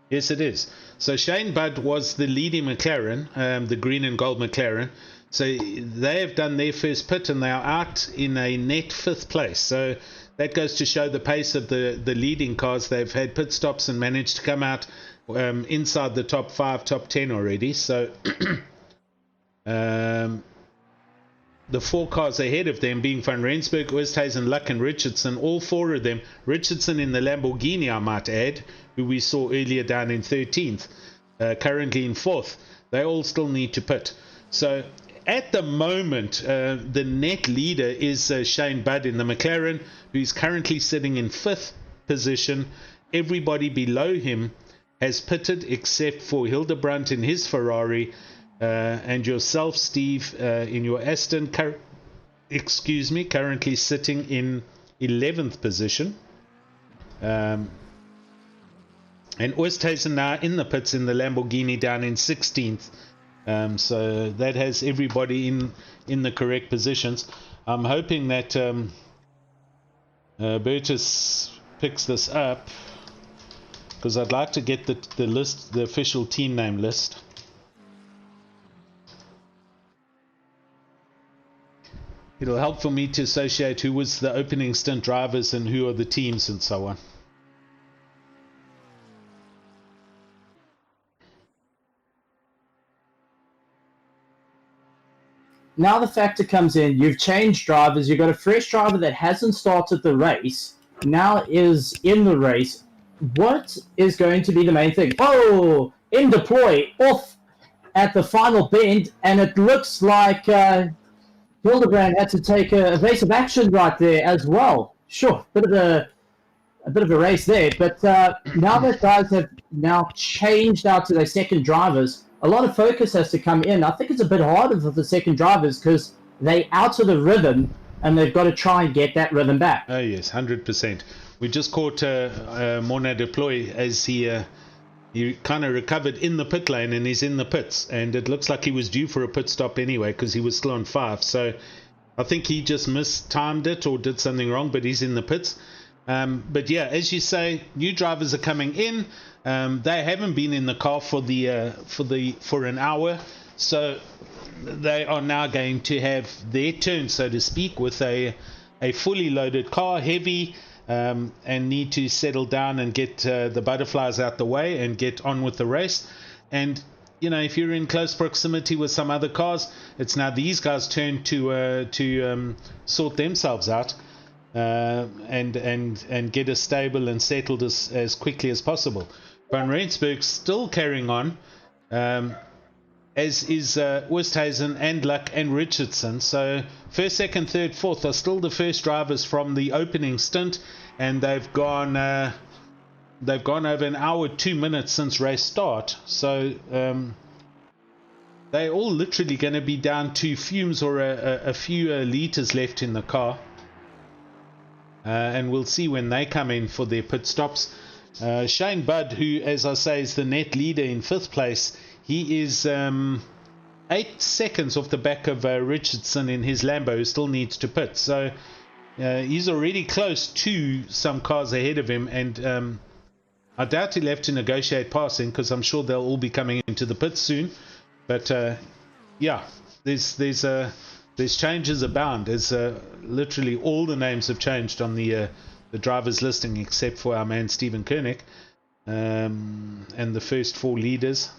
Yes, it is. So Shane Budd was the leading McLaren, the green and gold McLaren. So they have done their first pit and they are out in a net 5th place. So that goes to show the pace of the leading cars. They've had pit stops and managed to come out inside the top 5, top 10 already. So the 4 cars ahead of them being Van Rensburg, Oosthuizen, Luck and Richardson, all 4 of them. Richardson in the Lamborghini, I might add, who we saw earlier down in 13th, currently in 4th. They all still need to pit. So at the moment, the net leader is Shane Budd in the McLaren, who's currently sitting in 5th position. Everybody below him has pitted except for Hildebrandt in his Ferrari, and yourself, Steve, in your Aston, currently sitting in 11th position. And Oosthuizen now in the pits in the Lamborghini down in 16th. So that has everybody in the correct positions. I'm hoping that Bertus picks this up, because I'd like to get the list, the official team name list. It'll help for me to associate who was the opening stint drivers and who are the teams and so on. Now the factor comes in, you've changed drivers, you've got a fresh driver that hasn't started the race, now is in the race. What is going to be the main thing? Oh, in deploy, off at the final bend, and it looks like Hildebrand had to take a evasive action right there as well. Sure, a bit of a race there, but now that guys have now changed out to their second drivers, a lot of focus has to come in. I think it's a bit harder for the second drivers because they out of the rhythm and they've got to try and get that rhythm back. Oh yes, 100%. We just caught Morna Deploy as he kind of recovered in the pit lane, and he's in the pits, and it looks like he was due for a pit stop anyway because he was still on 5. So I think he just mistimed it or did something wrong, but he's in the pits. But yeah, as you say, new drivers are coming in. They haven't been in the car for an hour, so they are now going to have their turn, so to speak, with a a fully loaded car, heavy, and need to settle down and get the butterflies out the way and get on with the race. And you know, if you're in close proximity with some other cars, it's now these guys' turn to sort themselves out and get us stable and settled as quickly as possible. Van Rensburg still carrying on, as is Oosthuizen and Luck and Richardson. So first, second, third, fourth are still the first drivers from the opening stint, and they've gone over an hour 2 minutes since race start. So they're all literally going to be down to fumes or a few liters left in the car, and we'll see when they come in for their pit stops. Shane Budd, who, as I say, is the net leader in 5th place, he is 8 seconds off the back of Richardson in his Lambo, who still needs to pit. So he's already close to some cars ahead of him, and I doubt he'll have to negotiate passing, because I'm sure they'll all be coming into the pits soon. But yeah, there's changes abound, as literally all the names have changed on the drivers listing, except for our man Stephen Koenig, and the first 4 leaders.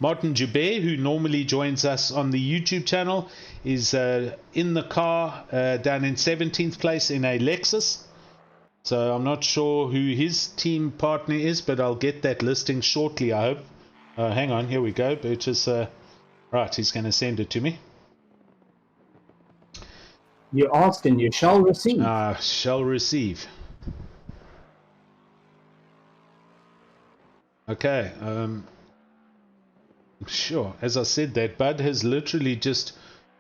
Martin Joubert, who normally joins us on the YouTube channel, is in the car down in 17th place in a Lexus. So I'm not sure who his team partner is, but I'll get that listing shortly, I hope. Hang on, here we go. Burgess, right, he's going to send it to me. You ask and you shall receive. Shall receive. Okay. Sure. As I said, that Bud has literally just...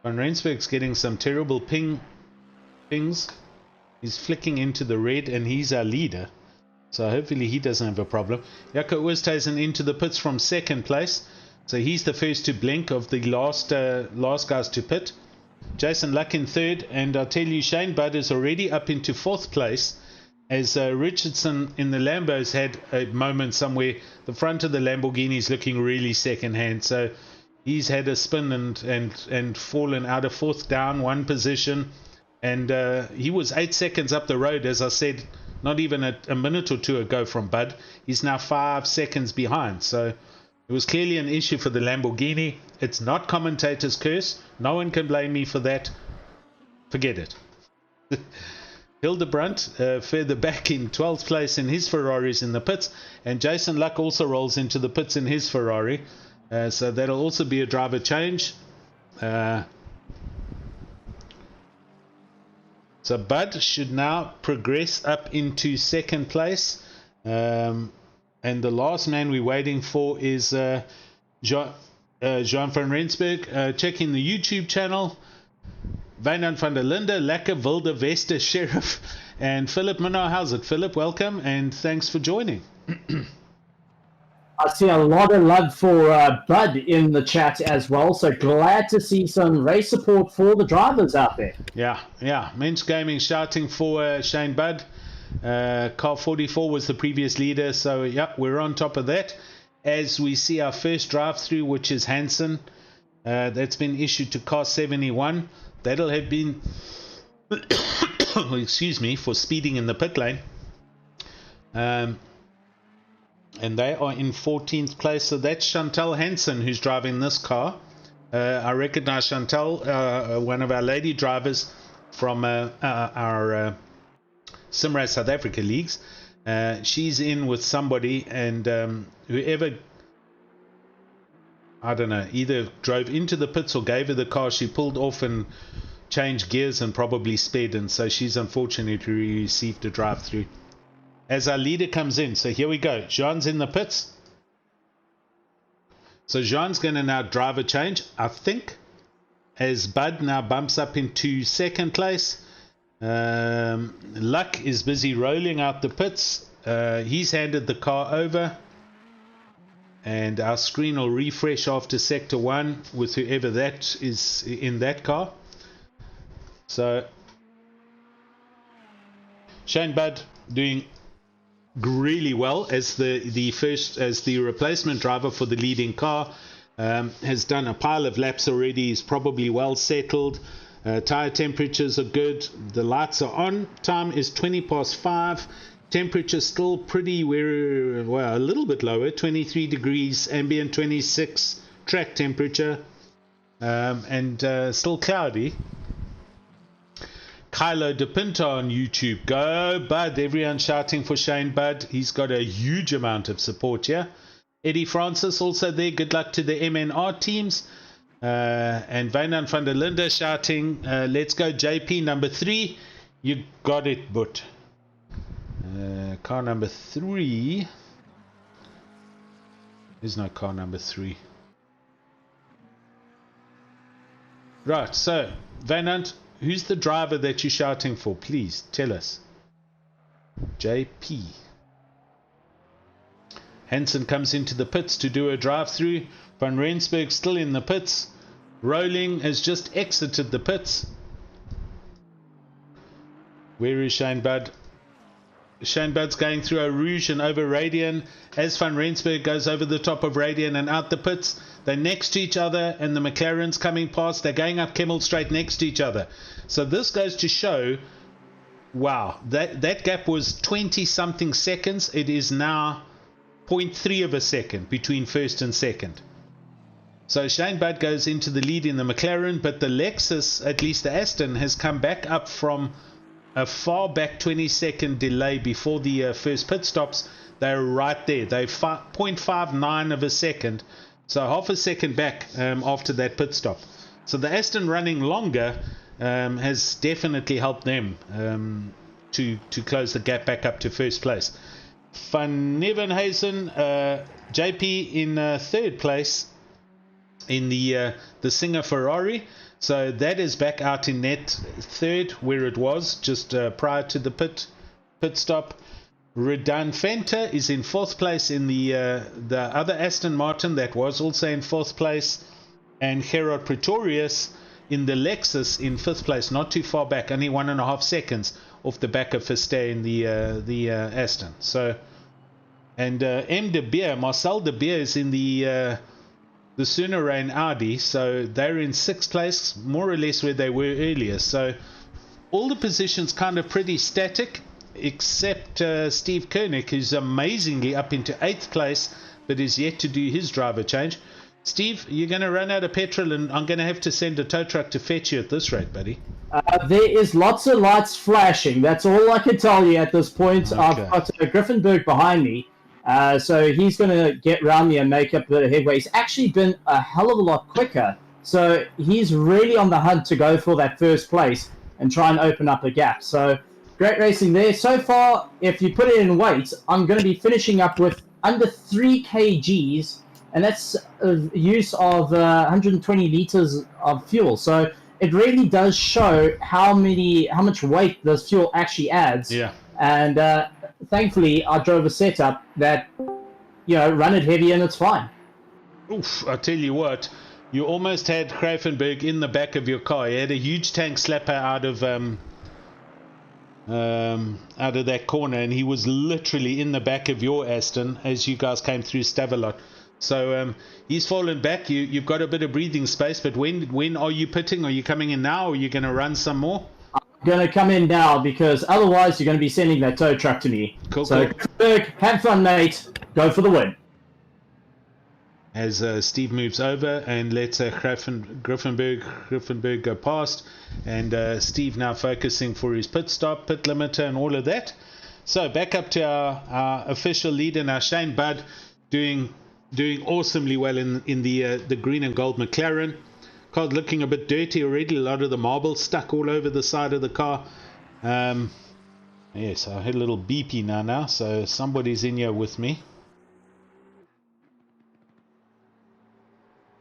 Van Rensburg's getting some terrible pings. He's flicking into the red, and he's our leader. So hopefully he doesn't have a problem. Jaco Oosthuizen into the pits from 2nd place. So he's the first to blink of the last guys to pit. Jason Luck in 3rd, and I'll tell you, Shane Budd is already up into 4th place, as Richardson in the Lambos had a moment somewhere. The front of the Lamborghini is looking really second-hand, so he's had a spin and fallen out of 4th, down 1 position, and he was 8 seconds up the road, as I said, not even a minute or 2 ago from Bud. He's now 5 seconds behind, so it was clearly an issue for the Lamborghini. It's not commentator's curse. No one can blame me for that. Forget it. Hildebrandt further back in 12th place in his Ferraris in the pits. And Jason Luck also rolls into the pits in his Ferrari. So that'll also be a driver change. So Bud should now progress up into 2nd place. And the last man we're waiting for is Jean van Rensburg. Checking the YouTube channel. Wijnand van der Linde, Lekker Wilde Wester Sheriff, and Philip Minnow. How's it, Philip? Welcome, and thanks for joining. I see a lot of love for Bud in the chat as well, so glad to see some race support for the drivers out there. Yeah. Mensch Gaming shouting for Shane Budd. Car 44 was the previous leader, so yeah, we're on top of that. As we see our first drive-through, which is Hansen, that's been issued to car 71. That'll have been, excuse me, for speeding in the pit lane. And they are in 14th place, so that's Chantal Hansen who's driving this car. I recognize Chantal, one of our lady drivers from our Simrace South Africa leagues. She's in with somebody, and whoever, I don't know, either drove into the pits or gave her the car, she pulled off and changed gears and probably sped, and so she's unfortunately received a drive through. As our leader comes in, so here we go. Jean's in the pits. So Jean's going to now drive a change, I think, as Bud now bumps up into 2nd place. Luck is busy rolling out the pits. He's handed the car over, and our screen will refresh after sector 1 with whoever that is in that car. So Shane Budd doing really well as the replacement driver for the leading car. Has done a pile of laps already. He's probably well settled. Tire temperatures are good. The lights are on. Time is 20:05. Temperature still pretty, well, a little bit lower, 23 degrees, ambient 26, track temperature, and still cloudy. Kylo DePinto on YouTube. Go, Bud. Everyone shouting for Shane Bud. He's got a huge amount of support here. Eddie Francis also there. Good luck to the MNR teams. And Wynand van der Linde shouting, let's go JP number 3. You got it, but car number 3. There's no car number 3. Right, so Wynand, who's the driver that you're shouting for? Please tell us. JP. Hansen comes into the pits to do a drive-through. Van Rensburg still in the pits. Rolling has just exited the pits. Where is Shane Bud? Shane Bud's going through a Rouge and over Radian. As Van Rensburg goes over the top of Radian and out the pits, they're next to each other, and the McLaren's coming past. They're going up Kemmel Straight next to each other. So this goes to show, wow, that gap was 20-something seconds. It is now 0.3 of a second between first and second. So Shane Bud goes into the lead in the McLaren, but the Lexus, at least the Aston, has come back up from a far back 20-second delay before the first pit stops. They're right there. They're 0.59 of a second, so half a second back after that pit stop. So the Aston running longer has definitely helped them to close the gap back up to first place. Van Nevenhuizen, JP in third place in the Singer Ferrari. So that is back out in net third, where it was just prior to the pit stop. Redan Fenter is in fourth place in the other Aston Martin that was also in fourth place, and Gerard Pretorius in the Lexus in fifth place, not too far back, only 1.5 seconds off the back of Verstappen in the Aston. So, and Marcel de Beer is in the Sooner Rain Audi, so they're in sixth place, more or less where they were earlier. So all the positions kind of pretty static, except Steve Koenig, who's amazingly up into eighth place, but is yet to do his driver change. Steve, you're going to run out of petrol, and I'm going to have to send a tow truck to fetch you at this rate, buddy. There is lots of lights flashing. That's all I can tell you at this point. Okay. I've got Griffenberg behind me. So he's going to get round me and make up a bit of headway. He's actually been a hell of a lot quicker. So he's really on the hunt to go for that first place and try and open up a gap. So great racing there. So far, if you put it in weight, I'm going to be finishing up with under 3 kgs, and that's a use of 120 liters of fuel. So it really does show how much weight this fuel actually adds. Yeah. And thankfully, I drove a setup that, run it heavy and it's fine. Oof, I tell you what, you almost had Gravenberg in the back of your car. He had a huge tank slapper out of that corner, and he was literally in the back of your Aston as you guys came through Stavelot. So he's fallen back. You've got a bit of breathing space, but when are you pitting? Are you coming in now, or are you going to run some more? Going to come in now, because otherwise you're going to be sending that tow truck to me. Cool. So, Berg, have fun, mate. Go for the win. As Steve moves over and lets Griffenberg go past, and Steve now focusing for his pit stop, pit limiter, and all of that. So back up to our official leader now, Shane Budd, doing awesomely well in the green and gold McLaren. Car looking a bit dirty already, a lot of the marble stuck all over the side of the car. Yes, I heard a little beepy now, so somebody's in here with me.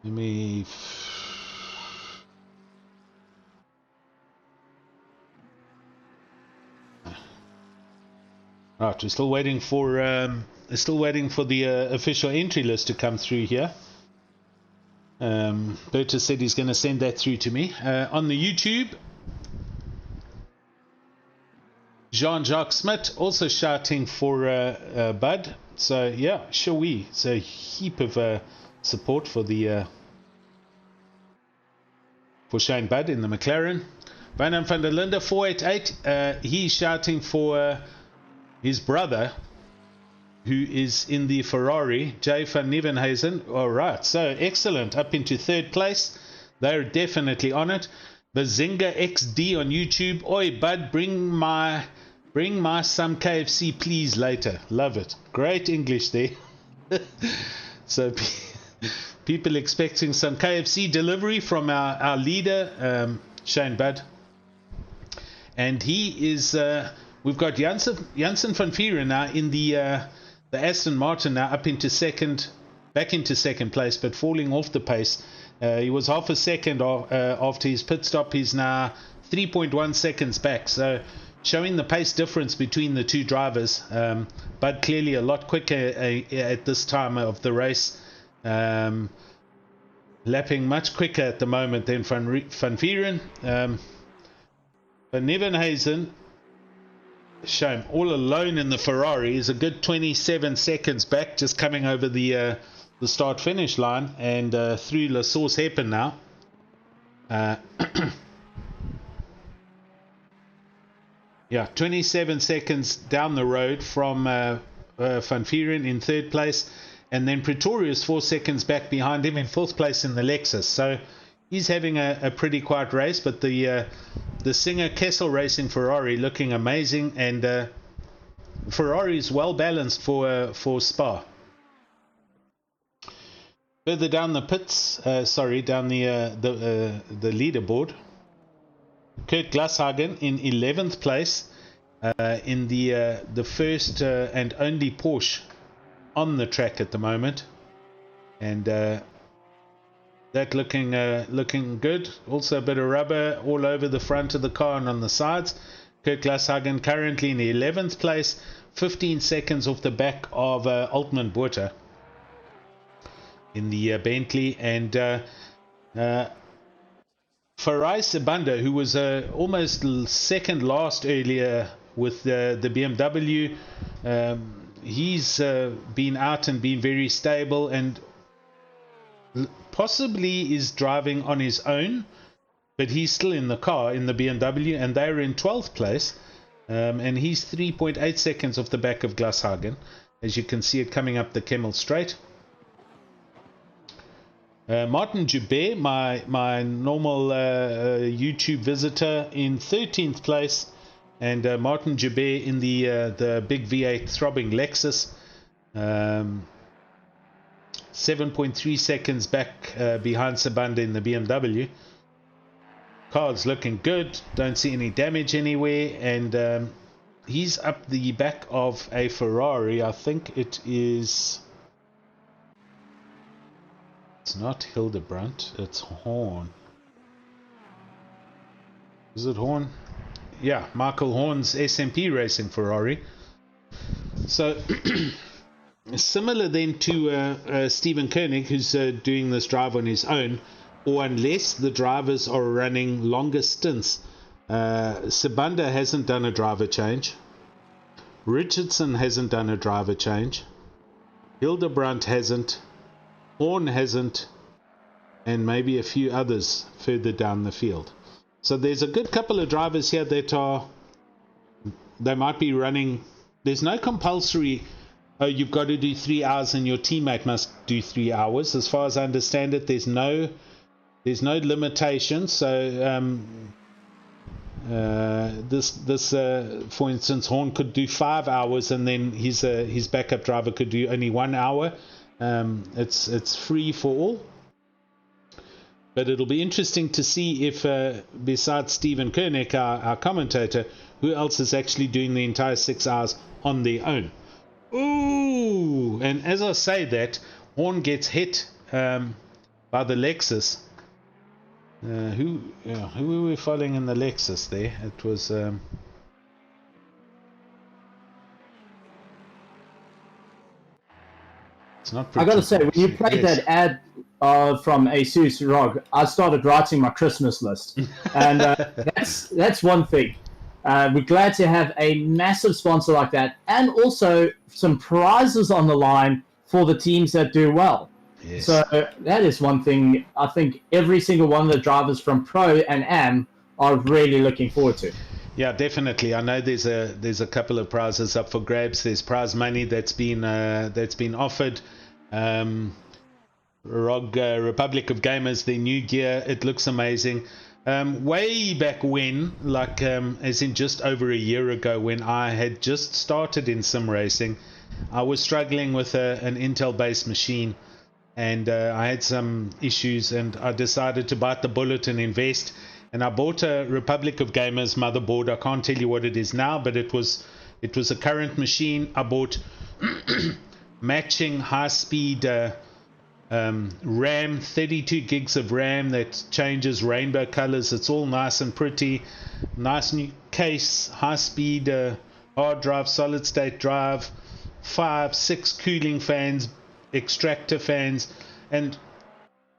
Let me... Right, we're still waiting for the official entry list to come through here. Berta said he's going to send that through to me. On the YouTube, Jean-Jacques Smith also shouting for Bud. So yeah, sure we. So a heap of support for the for Shane Budd in the McLaren. Bernard van der Linde 488. He's shouting for his brother, who is in the Ferrari, Jay van Nieuwenhuizen. All right, so excellent, up into third place. They're definitely on it. Bazinga XD on YouTube. Oi, bud, bring my some KFC, please, later. Love it. Great English there. So people expecting some KFC delivery from our leader, Shane Budd. And he is, we've got Janssen van Vieren now in the Aston Martin, now up into second, back into second place, but falling off the pace. He was half a second after his pit stop. He's now 3.1 seconds back. So showing the pace difference between the two drivers, but clearly a lot quicker at this time of the race. Lapping much quicker at the moment than Van Vieren. Van Nieuwenhuizen, shame, all alone in the Ferrari, is a good 27 seconds back, just coming over the start-finish line and through La Source hairpin now. Yeah, 27 seconds down the road from Van Vieren in third place, and then Pretorius 4 seconds back behind him in fourth place in the Lexus. So he's having a pretty quiet race, but the Singer Kessel Racing Ferrari looking amazing, and Ferrari is well balanced for Spa. Further down the pits, down the leaderboard, Kurt Glashagen in 11th place in the first and only Porsche on the track at the moment, and that looking good. Also a bit of rubber all over the front of the car and on the sides. Kurt Glashagen currently in the 11th place, 15 seconds off the back of Altman Botha in the Bentley, and Farai Sibanda, who was almost second last earlier with the BMW, he's been out and been very stable, and possibly is driving on his own, but he's still in the car in the BMW, and they're in 12th place, and he's 3.8 seconds off the back of Glashagen, as you can see it coming up the Kemmel Straight. Martin Joubert, my normal YouTube visitor, in 13th place, and Martin Joubert in the big V8 throbbing Lexus, 7.3 seconds back behind Sibanda in the BMW. Car's looking good, don't see any damage anywhere, and he's up the back of a Ferrari. I think it is... It's not Hildebrandt, it's Horn. Is it Horn? Yeah, Michael Horn's SMP Racing Ferrari. So, similar then to Stephen Koenig, who's doing this drive on his own, or unless the drivers are running longer stints. Sibanda hasn't done a driver change. Richardson hasn't done a driver change. Hildebrandt hasn't. Horn hasn't, and maybe a few others further down the field. So there's a good couple of drivers here that they might be running. There's no compulsory, you've got to do 3 hours and your teammate must do 3 hours. As far as I understand it, there's no limitation. So this for instance, Horn could do 5 hours, and then his backup driver could do only 1 hour. It's free for all, but it'll be interesting to see if besides Stephen Koenig, our commentator, who else is actually doing the entire 6 hours on their own. Ooh! And as I say that, Horn gets hit by the Lexus. Who were we following in the Lexus there? It was I gotta say, when you played that ad from Asus ROG, I started writing my Christmas list, and that's one thing. We're glad to have a massive sponsor like that, and also some prizes on the line for the teams that do well. Yes. So that is one thing I think every single one of the drivers from Pro and Am are really looking forward to. Yeah, definitely. I know there's a couple of prizes up for grabs. There's prize money that's been offered. ROG Republic of Gamers, their new gear, it looks amazing. Way back when, like as in just over a year ago, when I had just started in sim racing, I was struggling with an Intel-based machine, and I had some issues, and I decided to bite the bullet and invest. And I bought a Republic of Gamers motherboard. I can't tell you what it is now, but it was a current machine. I bought matching high-speed RAM, 32 gigs of RAM that changes rainbow colors. It's all nice and pretty. Nice new case, high-speed hard drive, solid-state drive, 5-6 cooling fans, extractor fans, and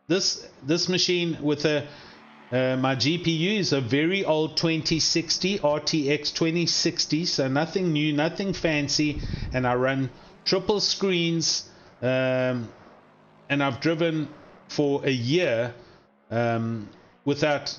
this machine with my GPU is a very old 2060 RTX 2060, so nothing new, nothing fancy, and I run triple screens, and I've driven for a year without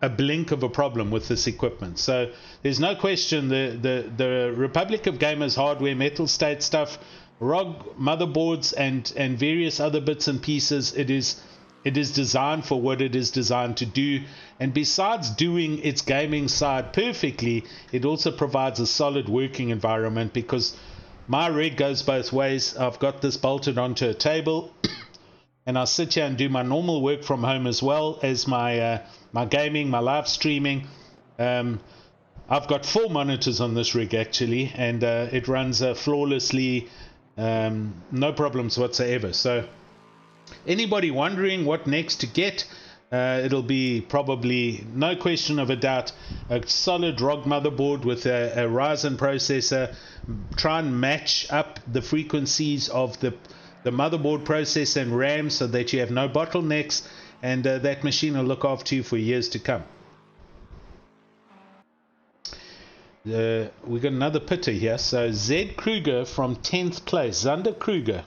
a blink of a problem with this equipment. So there's no question the Republic of Gamers hardware, Mettlestate stuff, ROG motherboards, and various other bits and pieces, it is designed for what it is designed to do. And besides doing its gaming side perfectly, it also provides a solid working environment, because my rig goes both ways. I've got this bolted onto a table and I sit here and do my normal work from home as well as my my gaming, my live streaming. I've got 4 monitors on this rig actually, and it runs flawlessly, no problems whatsoever. So anybody wondering what next to get, it'll be probably, no question of a doubt, a solid ROG motherboard with a Ryzen processor. Try and match up the frequencies of the motherboard, processor and RAM so that you have no bottlenecks, and that machine will look after you for years to come. We got another pitter here. So Z Kruger from 10th place, Zander Kruger,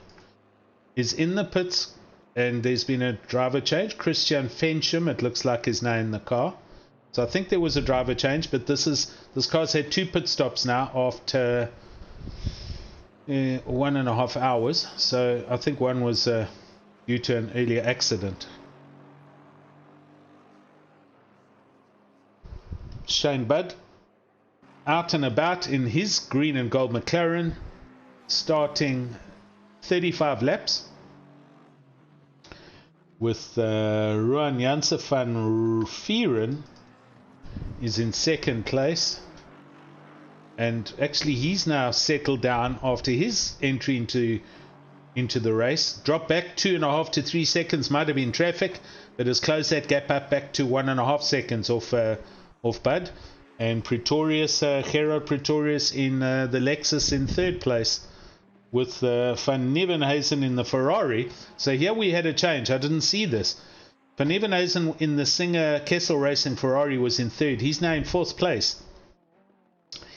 is in the pits, and there's been a driver change. Christian Fensham, it looks like, is now in the car. So I think there was a driver change, but this car's had 2 pit stops now after 1.5 hours. So I think one was due to an earlier accident. Shane Budd out and about in his green and gold McLaren, starting 35 laps, with Ruan Janse van Vieren is in 2nd place, and actually he's now settled down after his entry into the race. Dropped back 2.5 to 3 seconds, might have been traffic, but has closed that gap up back to 1.5 seconds off Bud. And Pretorius, Gerard Pretorius in the Lexus in 3rd place, with Van Nieuwenhuizen in the Ferrari. So here we had a change. I didn't see this. Van Nieuwenhuizen in the Singer Kessel Racing Ferrari was in 3rd. He's now in 4th place.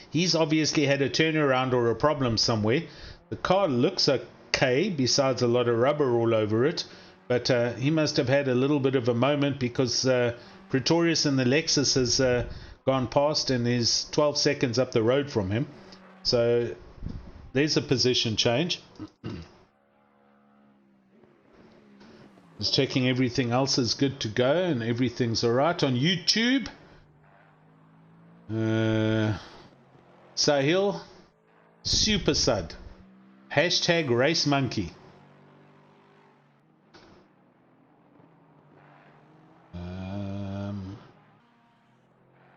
He's obviously had a turnaround or a problem somewhere. The car looks okay, besides a lot of rubber all over it. But he must have had a little bit of a moment, because Pretorius in the Lexus has gone past and is 12 seconds up the road from him. So there's a position change. Just checking everything else is good to go and everything's alright on YouTube. Sahil Super Sud, hashtag Race Monkey.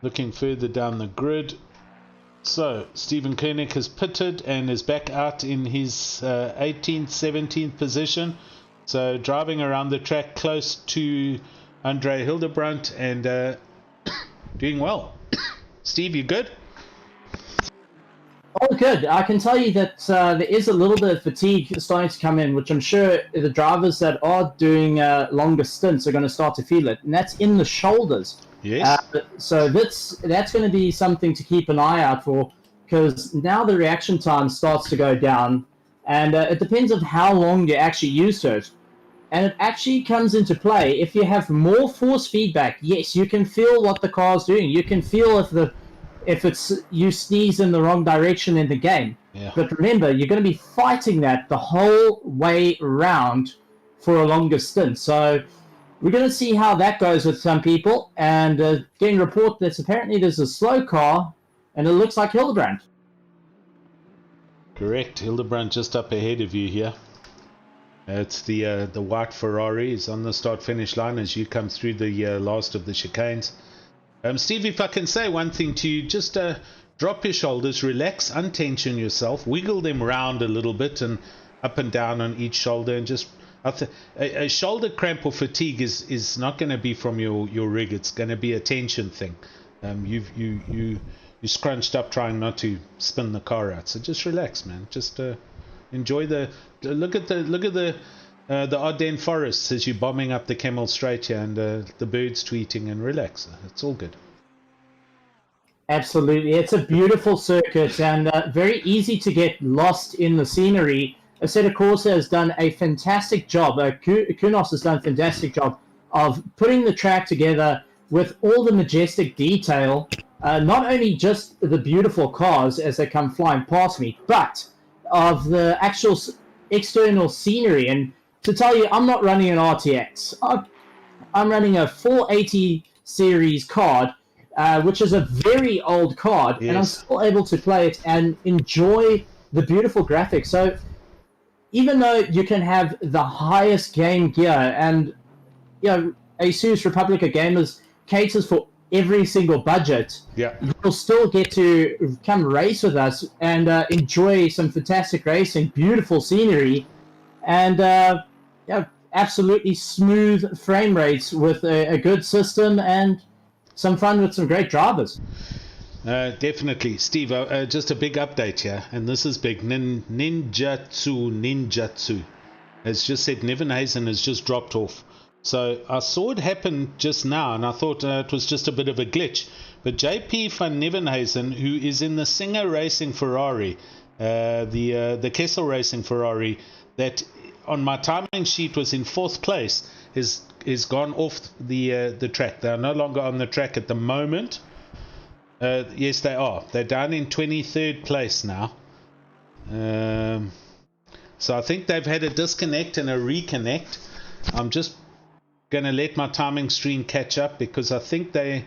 Looking further down the grid, so Stephen Koenig has pitted and is back out in his 18th, 17th position. So driving around the track close to Andre Hildebrandt and doing well. Steve, you good? Oh, good. I can tell you that there is a little bit of fatigue starting to come in, which I'm sure the drivers that are doing longer stints are going to start to feel it, and that's in the shoulders. Yes. So that's going to be something to keep an eye out for, because now the reaction time starts to go down, and it depends on how long you actually use it. And it actually comes into play if you have more force feedback. Yes, you can feel what the car's doing. You can feel if it's you sneeze in the wrong direction in the game. Yeah. But remember, you're going to be fighting that the whole way round for a longer stint. So we're going to see how that goes with some people. And getting a report that apparently there's a slow car, and it looks like Hildebrand. Correct. Hildebrand just up ahead of you here. It's the white Ferrari is on the start-finish line as you come through the last of the chicanes. Steve, if I can say one thing to you, just drop your shoulders, relax, untension yourself, wiggle them round a little bit and up and down on each shoulder, and just a shoulder cramp or fatigue is not going to be from your rig. It's going to be a tension thing. You scrunched up trying not to spin the car out, so just relax, man. Just enjoy the look at the Ardennes forests as you're bombing up the Camel Straight here, and the birds tweeting, and relax. It's all good. Absolutely, it's a beautiful circuit and very easy to get lost in the scenery. Assetto Corsa has done a fantastic job. Kunos has done a fantastic job of putting the track together with all the majestic detail. Not only just the beautiful cars as they come flying past me, but of the actual external scenery. And to tell you, I'm not running an RTX. I'm running a 480 series card, which is a very old card, yes. And I'm still able to play it and enjoy the beautiful graphics. So even though you can have the highest game gear, and Asus Republic of Gamers caters for every single budget, you'll still get to come race with us and enjoy some fantastic racing, beautiful scenery, and absolutely smooth frame rates with a good system and some fun with some great drivers. Definitely. Steve, just a big update here, and this is big. Ninjatsu has just said Nevenhuizen has just dropped off. So I saw it happen just now, and I thought it was just a bit of a glitch. But JP van Nevenhuizen, who is in the Singer Racing Ferrari, the Kessel Racing Ferrari, that on my timing sheet was in 4th place, is gone off the track. They are no longer on the track at the moment. Yes, they are. They're down in 23rd place now. So I think they've had a disconnect and a reconnect. I'm just going to let my timing screen catch up, because I think they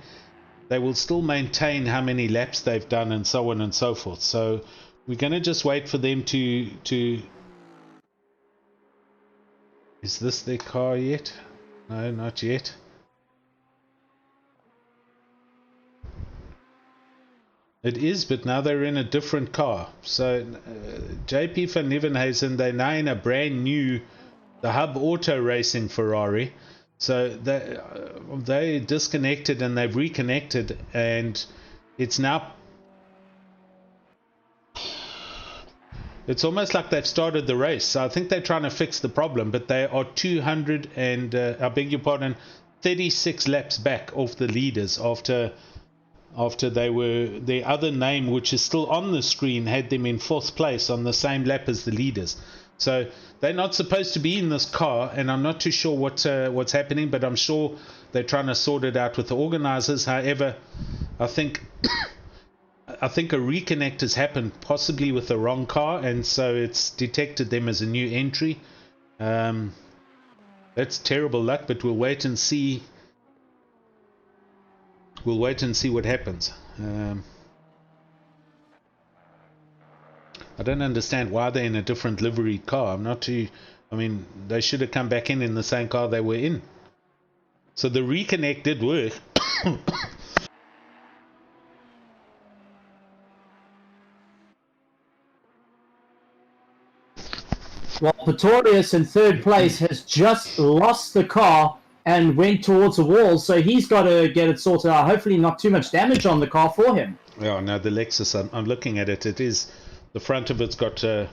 will still maintain how many laps they've done and so on and so forth. So we're going to just wait for them to is this their car yet? No, not yet. It is, but now they're in a different car. So JP van Nevenhuizen, they're now in a brand new, the Hub Auto Racing Ferrari. So they disconnected and they've reconnected, and it's now, it's almost like they've started the race. So I think they're trying to fix the problem, but they are 200 and I beg your pardon, 36 laps back off the leaders after they were, their other name, which is still on the screen, had them in 4th place on the same lap as the leaders. So they're not supposed to be in this car, and I'm not too sure what's happening, but I'm sure they're trying to sort it out with the organizers. However, I think a reconnect has happened, possibly with the wrong car, and so it's detected them as a new entry. That's terrible luck, but we'll wait and see. We'll wait and see what happens. I don't understand why they're in a different livery car. I'm not too... I mean, they should have come back in the same car they were in. So the reconnect did work. Well, Pretorius in 3rd place has just lost the car and went towards the wall, so he's got to get it sorted out. Hopefully not too much damage on the car for him. Oh, no, the Lexus, I'm looking at it. It is... The front of it's got a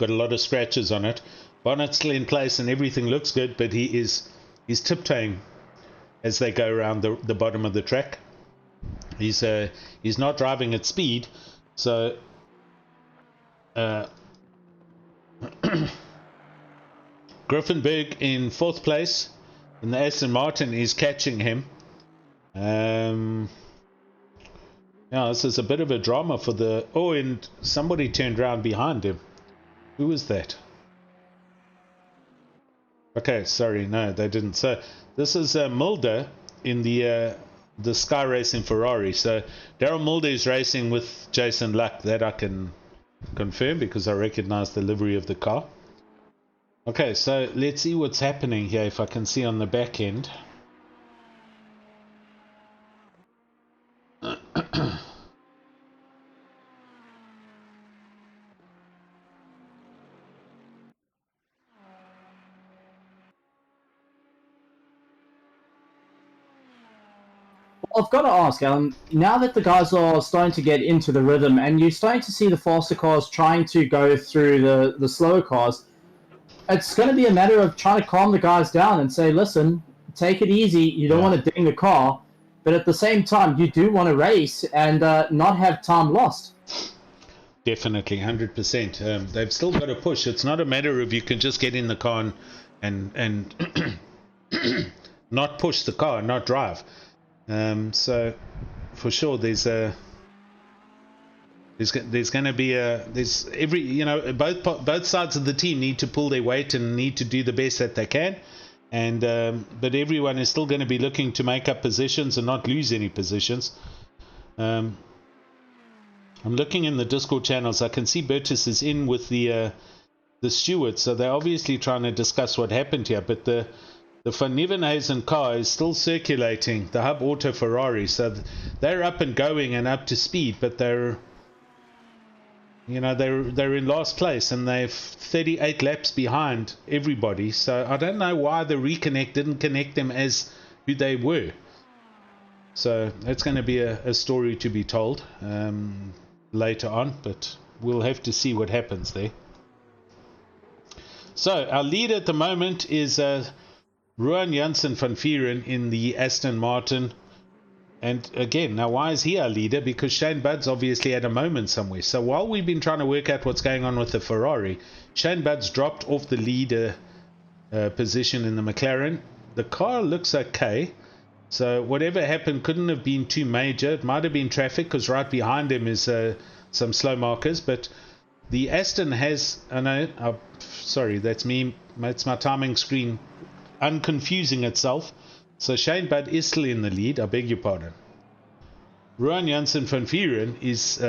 lot of scratches on it. Bonnet's still in place and everything looks good, but he's tiptoeing as they go around the bottom of the track. He's not driving at speed, so Griffenberg in 4th place, and the Aston Martin is catching him. Yeah, this is a bit of a drama for the... Oh, and somebody turned around behind him. Who was that? Okay, sorry, no, they didn't. So this is Mulder in the Sky Racing Ferrari. So Daryl Mulder is racing with Jason Luck. That I can confirm because I recognize the livery of the car. Okay, so let's see what's happening here, if I can see on the back end. I've got to ask, Alan, now that the guys are starting to get into the rhythm and you're starting to see the faster cars trying to go through the slower cars, it's going to be a matter of trying to calm the guys down and say, listen, take it easy. You don't want to ding the car, but at the same time, you do want to race and not have time lost. Definitely, 100%. They've still got to push. It's not a matter of you can just get in the car and not push the car and not drive. So for sure there's going to be both sides of the team need to pull their weight and need to do the best that they can, and but everyone is still going to be looking to make up positions and not lose any positions. I'm looking in the Discord channels. I can see Bertus is in with the steward, so they're obviously trying to discuss what happened here, but the Van Nieuwenhuizen car is still circulating, the Hub Auto Ferrari, so they're up and going and up to speed, but they're in last place and they're 38 laps behind everybody. So I don't know why the reconnect didn't connect them as who they were. So that's going to be a story to be told later on, but we'll have to see what happens there. So our lead at the moment is Ruan Janssen van Vieren in the Aston Martin. And again, now why is he our leader? Because Shane Budds obviously had a moment somewhere. So while we've been trying to work out what's going on with the Ferrari, Shane Budds dropped off the leader position in the McLaren. The car looks okay. So whatever happened couldn't have been too major. It might have been traffic because right behind him is some slow markers. But the Aston has... sorry, that's me. It's my timing screen unconfusing itself. So Shane Budd is still in the lead. I beg your pardon. Ruan Janssen van Vieren is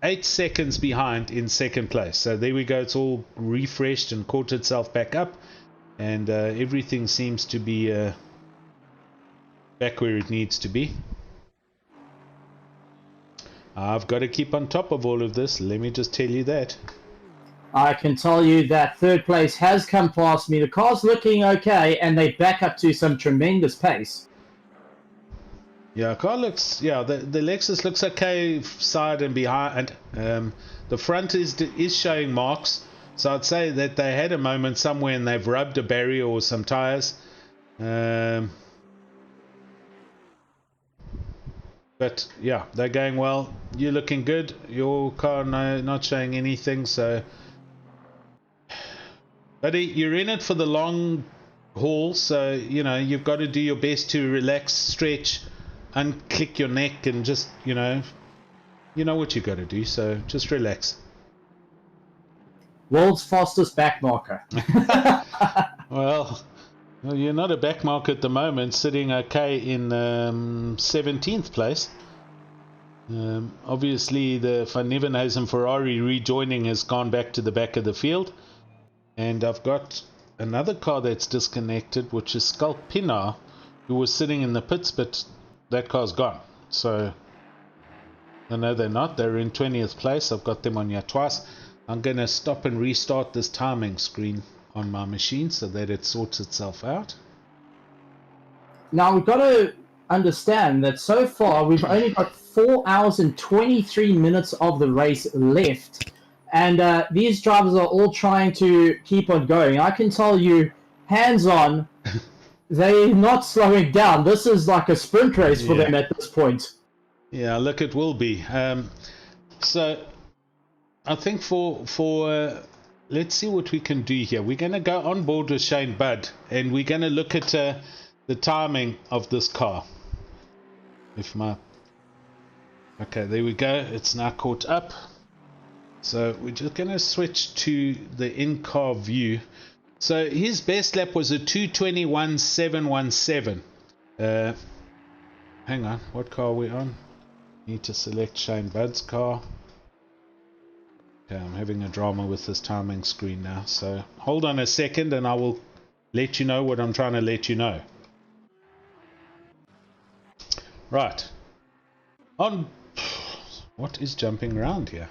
8 seconds behind in second place. So there we go. It's all refreshed and caught itself back up. And everything seems to be back where it needs to be. I've got to keep on top of all of this. Let me just tell you that. I can tell you that third place has come past me. The car's looking okay, and they back up to some tremendous pace. Yeah, car looks... Yeah, the Lexus looks okay side and behind. The front is showing marks. So I'd say that they had a moment somewhere and they've rubbed a barrier or some tires. But yeah, they're going well. You're looking good. Your car not showing anything, so... But you're in it for the long haul, so you've got to do your best to relax, stretch, unclick your neck, and just you know what you've got to do. So just relax. World's fastest back marker. Well, you're not a back marker at the moment, sitting okay in 17th place. Obviously, the Van Nieuwenhuizen Ferrari rejoining has gone back to the back of the field. And I've got another car that's disconnected, which is Skulk Pinar, who was sitting in the pits, but that car's gone. So, no, they're not. They're in 20th place. I've got them on here twice. I'm going to stop and restart this timing screen on my machine so that it sorts itself out. Now, we've got to understand that so far we've only got 4 hours and 23 minutes of the race left. And these drivers are all trying to keep on going. I can tell you, hands-on, they're not slowing down. This is like a sprint race for them at this point. Yeah, look, it will be. So I think for let's see what we can do here. We're going to go on board with Shane Budd, and we're going to look at the timing of this car. Okay, there we go. It's now caught up. So we're just going to switch to the in-car view. So his best lap was a 2:21.717. Hang on, what car are we on? Need to select Shane Budd's car. Okay, I'm having a drama with this timing screen now. So hold on a second and I will let you know what I'm trying to let you know. Right. On. What is jumping around here?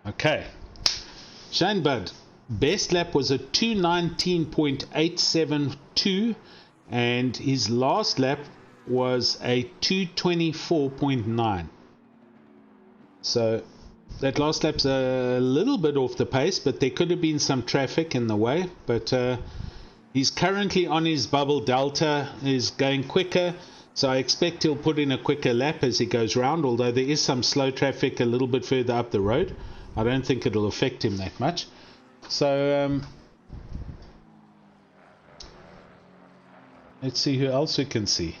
Okay, Shane Budd, best lap was a 2:19.872 and his last lap was a 2:24.9. So that last lap's a little bit off the pace, but there could have been some traffic in the way. But he's currently on his bubble. Delta is going quicker, so I expect he'll put in a quicker lap as he goes round, although there is some slow traffic a little bit further up the road. I don't think it'll affect him that much. So let's see who else we can see.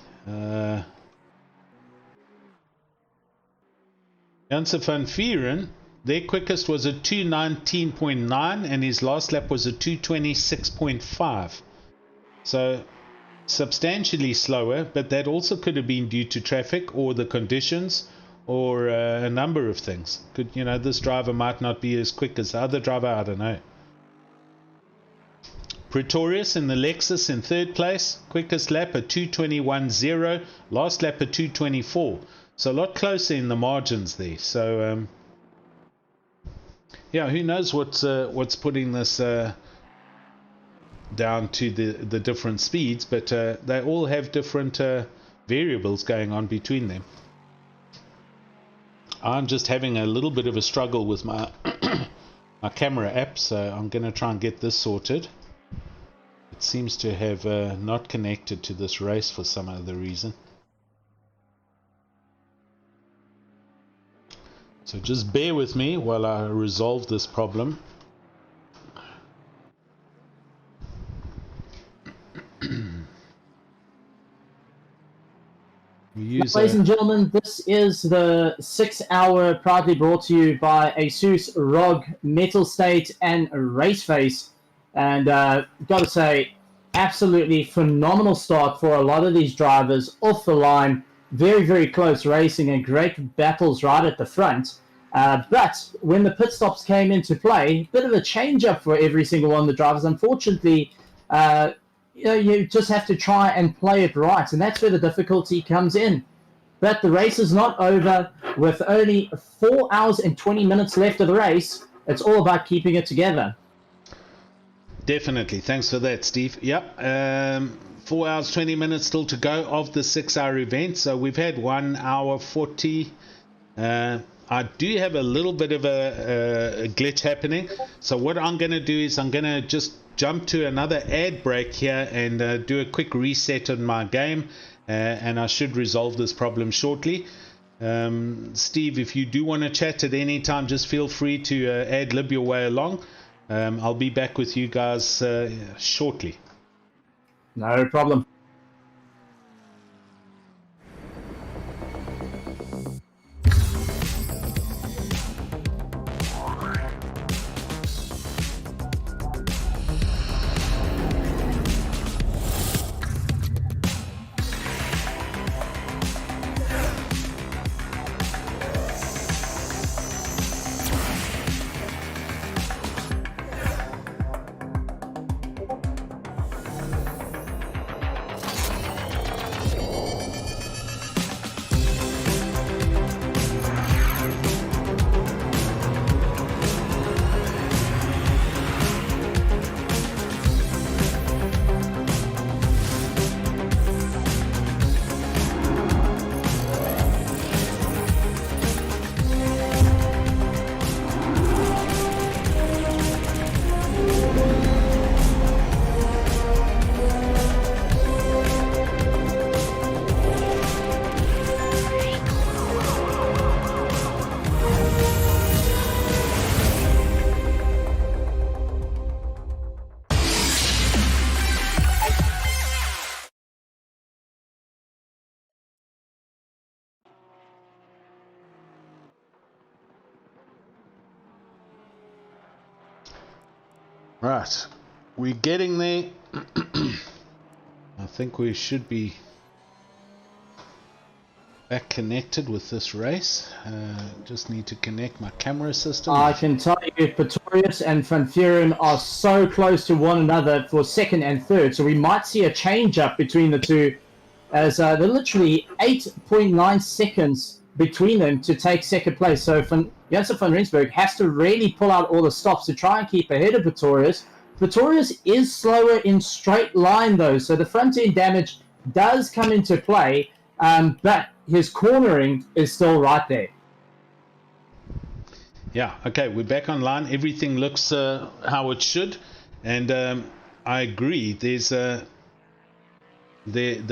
Janse van Vieren, their quickest was a 2:19.9 and his last lap was a 2:26.5. So substantially slower, but that also could have been due to traffic or the conditions, or a number of things. Could, you know, this driver might not be as quick as the other driver, I don't know. Pretorius in the Lexus in third place, quickest lap at 2:21.0, last lap at 2:24. So a lot closer in the margins there. So yeah, who knows what's putting this down to the different speeds, but they all have different variables going on between them. I'm just having a little bit of a struggle with my my camera app, so I'm going to try and get this sorted. It seems to have not connected to this race for some other reason. So just bear with me while I resolve this problem. Ladies and gentlemen, this is the 6 hour proudly brought to you by Asus, ROG, Mettlestate, and RaceFace. And got to say, absolutely phenomenal start for a lot of these drivers off the line. Very, very close racing and great battles right at the front. But when the pit stops came into play, bit of a change up for every single one of the drivers. Unfortunately, you just have to try and play it right, and that's where the difficulty comes in. But the race is not over. With only 4 hours and 20 minutes left of the race, it's all about keeping it together. Definitely. Thanks for that, Steve. Yep. 4 hours, 20 minutes still to go of the 6 hour event. So we've had 1 hour 40. I do have a little bit of a glitch happening. So what I'm going to do is I'm going to just jump to another ad break here and do a quick reset on my game. And I should resolve this problem shortly. Steve, if you do want to chat at any time, just feel free to ad-lib your way along. I'll be back with you guys shortly. No problem. Right, we're getting there. I think we should be back connected with this race. Just need to connect my camera system. I can tell you, Pretorius and Van Vuren are so close to one another for second and third, so we might see a change up between the two, as they're literally 8.9 seconds between them to take second place. So Janssen van Rensburg has to really pull out all the stops to try and keep ahead of Pretorius. Pretorius is slower in straight line though, so the front end damage does come into play, but his cornering is still right there. Yeah, okay, we're back online. Everything looks how it should, and I agree. There's the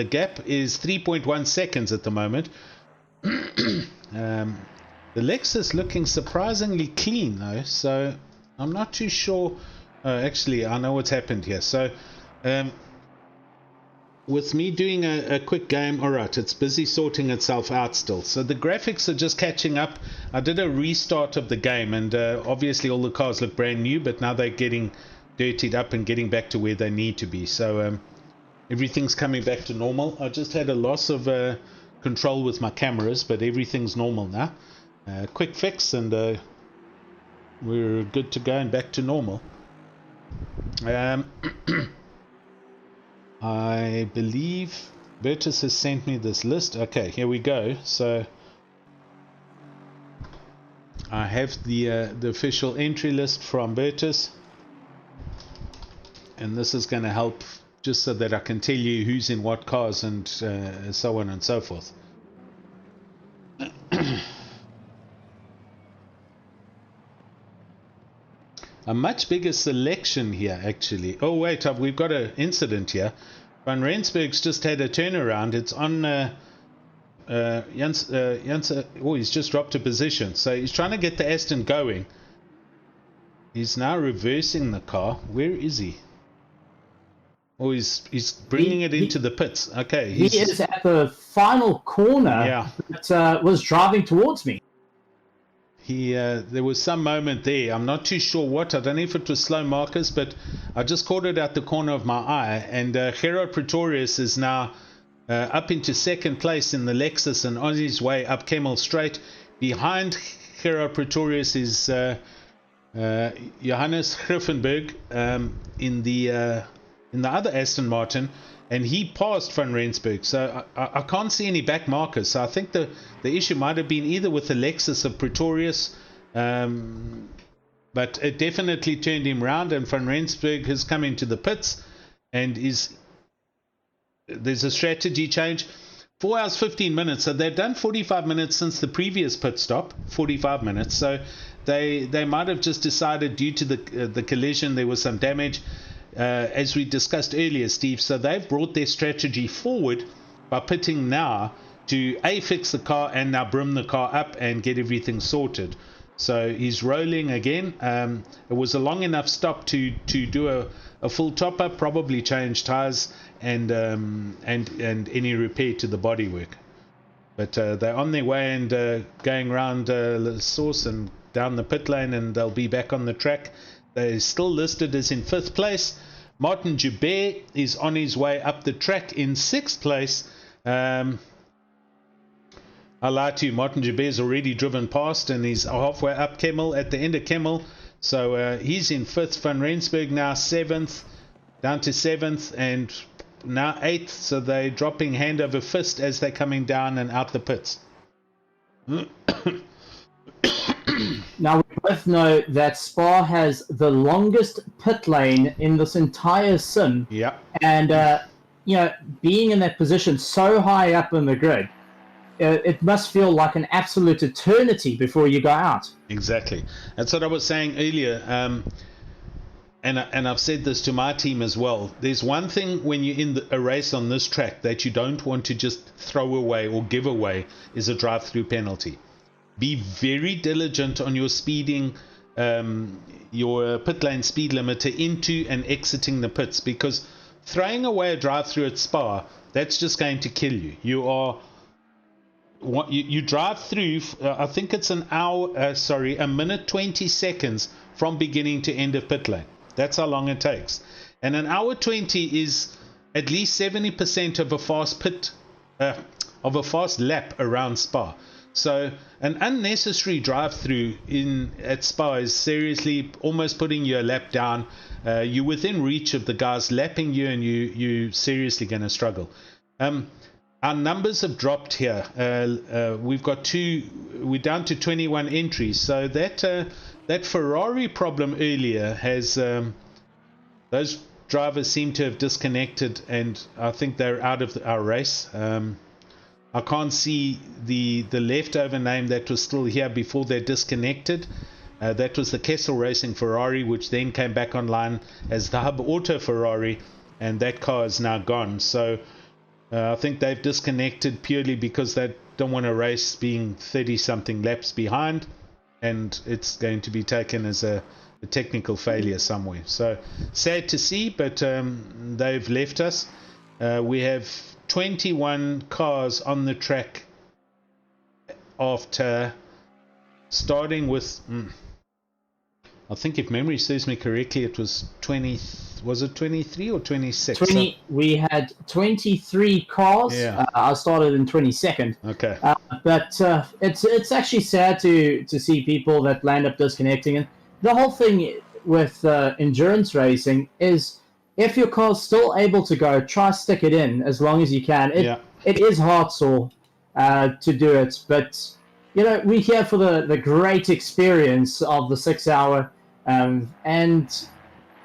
gap is 3.1 seconds at the moment. The Lexus looking surprisingly clean though, so I'm not too sure. Actually, I know what's happened here. So with me doing a quick game, alright, it's busy sorting itself out still. So the graphics are just catching up. I did a restart of the game, and obviously all the cars look brand new, but now they're getting dirtied up and getting back to where they need to be. So everything's coming back to normal. I just had a loss of control with my cameras, but everything's normal now. Quick fix, and we're good to go and back to normal. I believe Bertus has sent me this list. Okay, here we go. So I have the official entry list from Bertus, and this is going to help just so that I can tell you who's in what cars and so on and so forth. A much bigger selection here, actually. Oh, wait, we've got an incident here. Van Rensburg's just had a turnaround. It's on oh, he's just dropped a position. So he's trying to get the Aston going. He's now reversing the car. Where is he? Oh, he's bringing it into the pits. Okay. He is at the final corner that was driving towards me. There was some moment there. I'm not too sure what. I don't know if it was slow markers, but I just caught it at the corner of my eye. And Gerard Pretorius is now up into second place in the Lexus and on his way up Kemmel Straight. Behind Gerard Pretorius is Johannes Griffenberg in the other Aston Martin, and he passed Van Rensburg, so I can't see any back markers. So I think the issue might have been either with the Lexus of Pretorius, but it definitely turned him round, and Van Rensburg has come into the pits, and there's a strategy change. 4 hours 15 minutes, so they've done 45 minutes since the previous pit stop. 45 minutes, so they might have just decided due to the collision there was some damage. As we discussed earlier, Steve, so they've brought their strategy forward by pitting now to fix the car and now brim the car up and get everything sorted. So he's rolling again. It was a long enough stop to do a full top up, probably change tires and any repair to the bodywork. But they're on their way and going around the source and down the pit lane, and they'll be back on the track. They're still listed as in 5th place. Martin Joubert is on his way up the track in 6th place. I lied to you, Martin Joubert's already driven past and he's halfway up Kemmel, at the end of Kemmel. So he's in 5th. Van Rensburg now 7th, down to 7th, and now 8th. So they're dropping hand over fist as they're coming down and out the pits. Now, we both know that Spa has the longest pit lane in this entire sim. Yeah. And, being in that position so high up in the grid, it must feel like an absolute eternity before you go out. Exactly. That's what I was saying earlier. And I've said this to my team as well. There's one thing when you're in a race on this track that you don't want to just throw away or give away is a drive-through penalty. Be very diligent on your speeding, your pit lane speed limiter into and exiting the pits, because throwing away a drive-through at Spa, that's just going to kill you. You drive through, I think it's a minute 20 seconds from beginning to end of pit lane. That's how long it takes. And an hour 20 is at least 70% of a fast of a fast lap around Spa. So an unnecessary drive-through at Spa is seriously almost putting your lap down. You're within reach of the guys lapping you, and you seriously going to struggle. Our numbers have dropped here. We're down to 21 entries. So that Ferrari problem earlier has those drivers seem to have disconnected, and I think they're out of our race. I can't see the leftover name that was still here before they disconnected. That was the Kessel Racing Ferrari, which then came back online as the Hub Auto Ferrari, and that car is now gone. So I think they've disconnected purely because they don't want to race being 30-something laps behind, and it's going to be taken as a technical failure somewhere. So sad to see, but they've left us. We have 21 cars on the track after starting with I think, if memory serves me correctly, it was 20. Was it 23 or 26? We had 23 cars. Yeah. I started in 22nd. Okay. But it's actually sad to see people that land up disconnecting. And the whole thing with endurance racing is, if your car's still able to go, try stick it in as long as you can. It is heart sore to do it, but we're here for the great experience of the 6 hour, and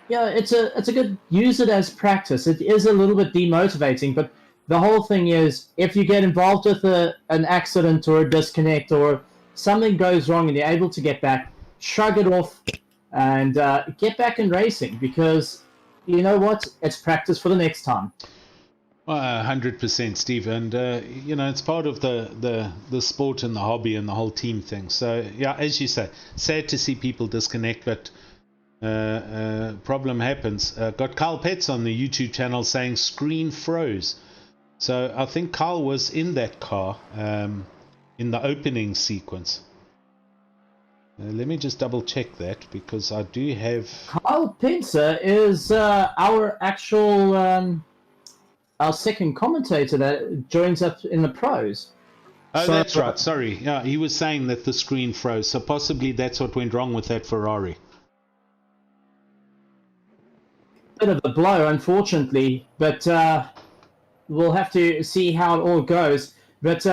it's a good, use it as practice. It is a little bit demotivating, but the whole thing is, if you get involved with an accident or a disconnect or something goes wrong and you're able to get back, shrug it off and get back in racing, because you know what? It's practice for the next time. 100%, Steve, and it's part of the sport and the hobby and the whole team thing. So yeah, as you say, sad to see people disconnect, but problem happens. Got Kyle Petz on the YouTube channel saying screen froze. So I think Kyle was in that car in the opening sequence. Let me just double check that, because I do have... Kyle Pencer is our actual our second commentator that joins up in the pros. Oh, so, that's right. Sorry. Yeah, he was saying that the screen froze, so possibly that's what went wrong with that Ferrari. Bit of a blow, unfortunately, but we'll have to see how it all goes. But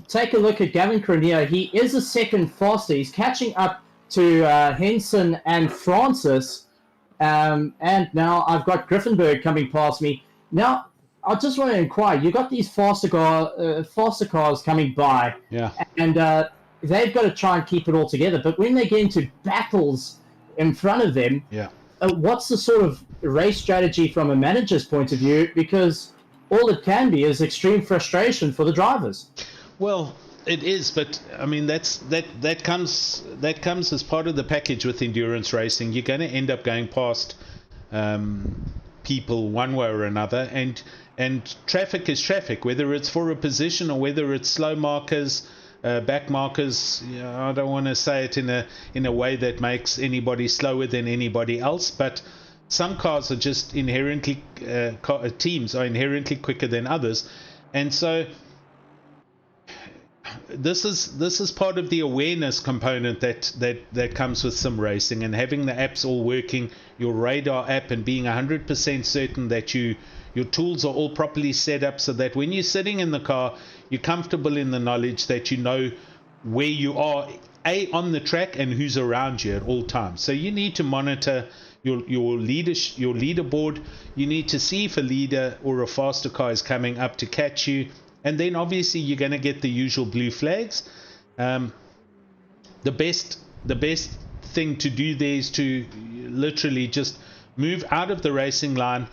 take a look at Gavin Cronier. He is a second faster. He's catching up to Henson and Francis. And now I've got Griffenberg coming past me. Now, I just want to inquire. You've got these faster cars coming by. Yeah. And they've got to try and keep it all together. But when they get into battles in front of them, yeah. What's the sort of race strategy from a manager's point of view? Because all it can be is extreme frustration for the drivers. Well, it is, but I mean that comes as part of the package with endurance racing. You're going to end up going past people one way or another, and traffic is traffic, whether it's for a position or whether it's slow markers, back markers. I don't want to say it in a way that makes anybody slower than anybody else, but some cars are just inherently, teams are inherently quicker than others. And so this is part of the awareness component that comes with sim racing, and having the apps all working, your radar app, and being 100% certain that your tools are all properly set up, so that when you're sitting in the car, you're comfortable in the knowledge that you know where you are, on the track, and who's around you at all times. So you need to monitor your leaderboard. You need to see if a leader or a faster car is coming up to catch you, and then obviously you're going to get the usual blue flags. The best thing to do there is to literally just move out of the racing line.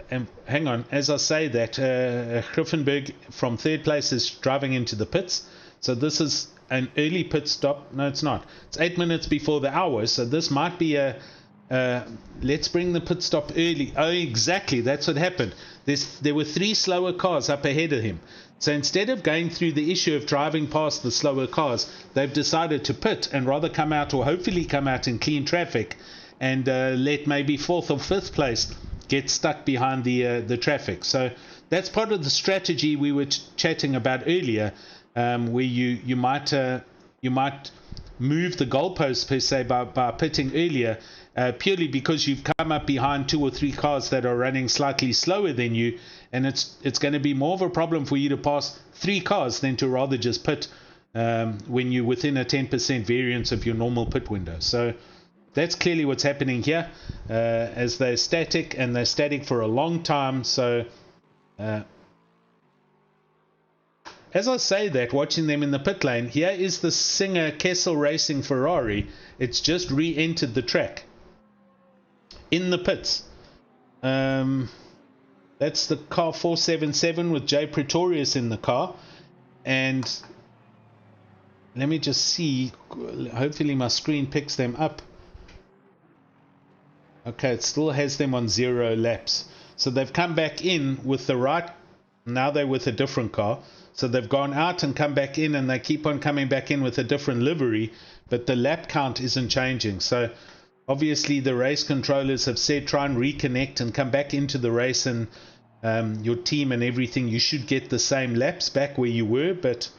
And hang on, as I say that, Griffenberg from third place is driving into the pits. So this is an early pit stop. No, it's not. It's 8 minutes before the hour. So this might be let's bring the pit stop early. Oh, exactly. That's what happened. There were 3 slower cars up ahead of him. So instead of going through the issue of driving past the slower cars, they've decided to pit and rather come out, or hopefully come out in clean traffic, and let maybe 4th or 5th place get stuck behind the traffic. So that's part of the strategy we were chatting about earlier, where you might move the goalposts per se by pitting earlier, purely because you've come up behind 2 or 3 cars that are running slightly slower than you, and it's going to be more of a problem for you to pass 3 cars than to rather just pit when you're within a 10% variance of your normal pit window. So that's clearly what's happening here, as they're static, and they're static for a long time. So as I say that, watching them in the pit lane, here is the Singer Kessel Racing Ferrari. It's just re-entered the track in the pits. That's the car 477 with Jay Pretorius in the car. And let me just see, hopefully my screen picks them up. Okay, it still has them on 0 laps. So they've come back in with the right, now they're with a different car. So they've gone out and come back in, and they keep on coming back in with a different livery, but the lap count isn't changing. So obviously the race controllers have said try and reconnect and come back into the race, and your team and everything, you should get the same laps back where you were, but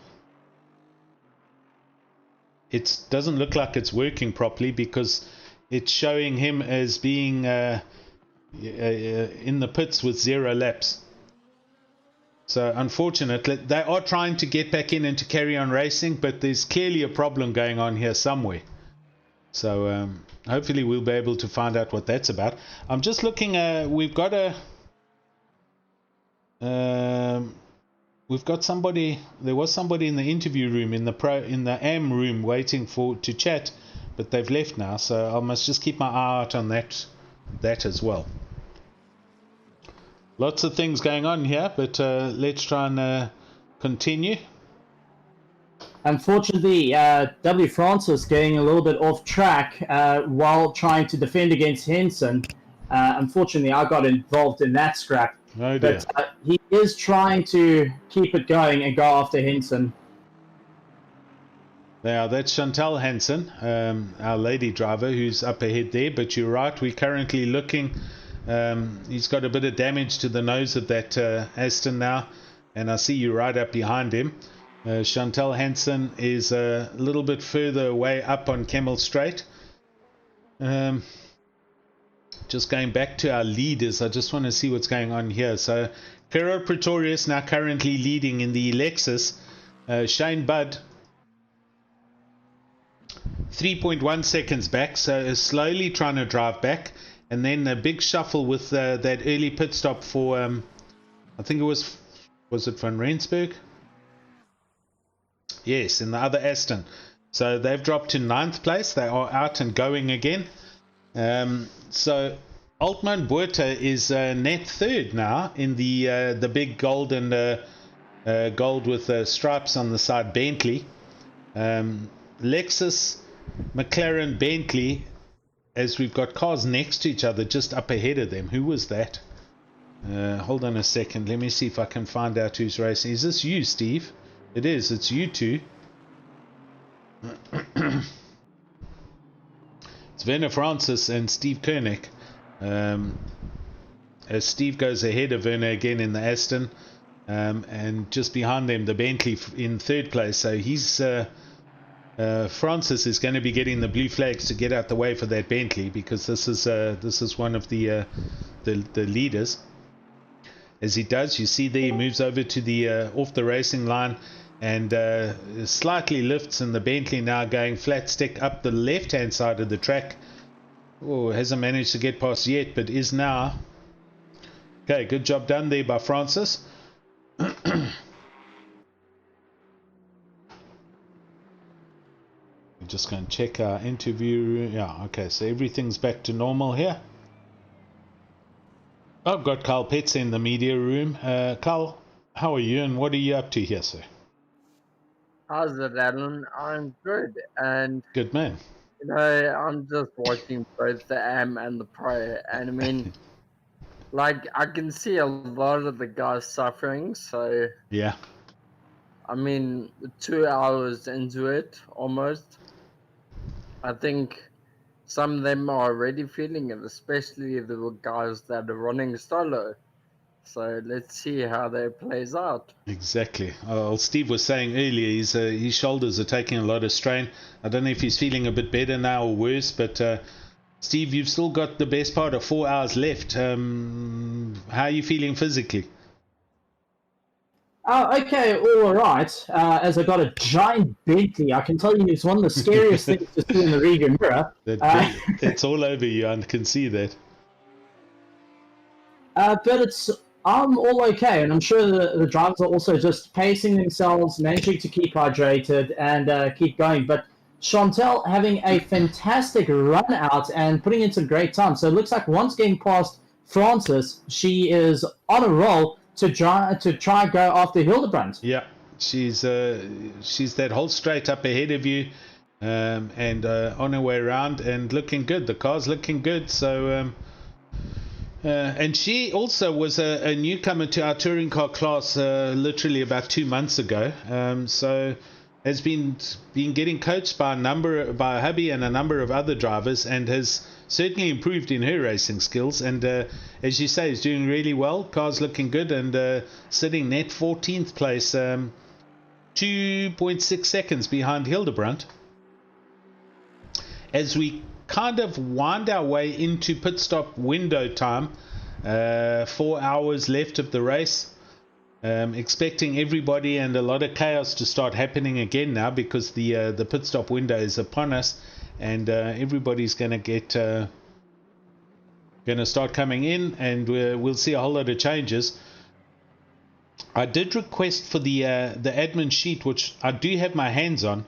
it doesn't look like it's working properly, because it's showing him as being in the pits with 0 laps. So unfortunately, they are trying to get back in and to carry on racing, but there's clearly a problem going on here somewhere. So hopefully we'll be able to find out what that's about. I'm just looking, we've got somebody, there was somebody in the interview room, in the AM room, waiting to chat, but they've left now, so I must just keep my eye out on that as well. Lots of things going on here, but let's try and continue. Unfortunately, W. Francis getting a little bit off track while trying to defend against Henson. Unfortunately, I got involved in that scrap. Oh dear. But he is trying to keep it going and go after Henson. Now, that's Chantal Hansen, our lady driver, who's up ahead there. But you're right, we're currently looking. He's got a bit of damage to the nose of that Aston now, and I see you right up behind him. Chantal Hansen is a little bit further away up on Kemmel Straight. Just going back to our leaders, I just want to see what's going on here. So Kero Pretorius now currently leading in the Lexus. Shane Budd 3.1 seconds back, so slowly trying to drive back. And then a big shuffle with that early pit stop for, I think it was it Van Rensburg? Yes, in the other Aston. So they've dropped to 9th place. They are out and going again. So Altman Buerta is net 3rd now in the big gold and gold with stripes on the side Bentley. Lexus, McLaren, Bentley, as we've got cars next to each other just up ahead of them. Who was that? Hold on a second. Let me see if I can find out who's racing. Is this you, Steve? It is. It's you two. It's Werner Francis and Steve Koenig. As Steve goes ahead of Werner again in the Aston. And just behind them, the Bentley in 3rd place. So he's... Francis is going to be getting the blue flags to get out the way for that Bentley, because this is one of the leaders. As he does, you see there, he moves over to the off the racing line and slightly lifts, and the Bentley now going flat stick up the left hand side of the track. Oh, hasn't managed to get past yet, but is now. Okay, good job done there by Francis. Just going to check our interview room. Yeah, okay, so everything's back to normal here. I've got Carl Petz in the media room. Carl, how are you and what are you up to here, sir? How's it, Alan? I'm good, and good man. You know, I'm just watching both the AM and the Pro, and I mean, like, I can see a lot of the guys suffering, so yeah. I mean, 2 hours into it, almost, I think some of them are already feeling it, especially the guys that are running solo. So let's see how that plays out. Exactly. Steve was saying earlier, his shoulders are taking a lot of strain. I don't know if he's feeling a bit better now or worse, but Steve, you've still got the best part of 4 hours left. How are you feeling physically? Okay, all right. As I got a giant Bentley, I can tell you it's one of the scariest things to see in the rearview mirror. It's all over you, I can see that. But I'm all okay, and I'm sure the drivers are also just pacing themselves, managing to keep hydrated and keep going. But Chantel having a fantastic run out and putting in some great time. So it looks like once getting past Francis, she is on a roll to try go after Hildebrand. Yeah, she's that whole straight up ahead of you, and on her way around and looking good. The car's looking good. So and she also was a newcomer to our touring car class literally about 2 months ago. So has been getting coached by a hubby and a number of other drivers, and has certainly improved in her racing skills. And as you say, is doing really well. Car's looking good, and sitting net 14th place, 2.6 seconds behind Hildebrand. As we kind of wind our way into pit stop window time, 4 hours left of the race. Expecting everybody and a lot of chaos to start happening again now, because the pit stop window is upon us, and everybody's going to start coming in, and we'll see a whole lot of changes. I did request for the admin sheet, which I do have my hands on,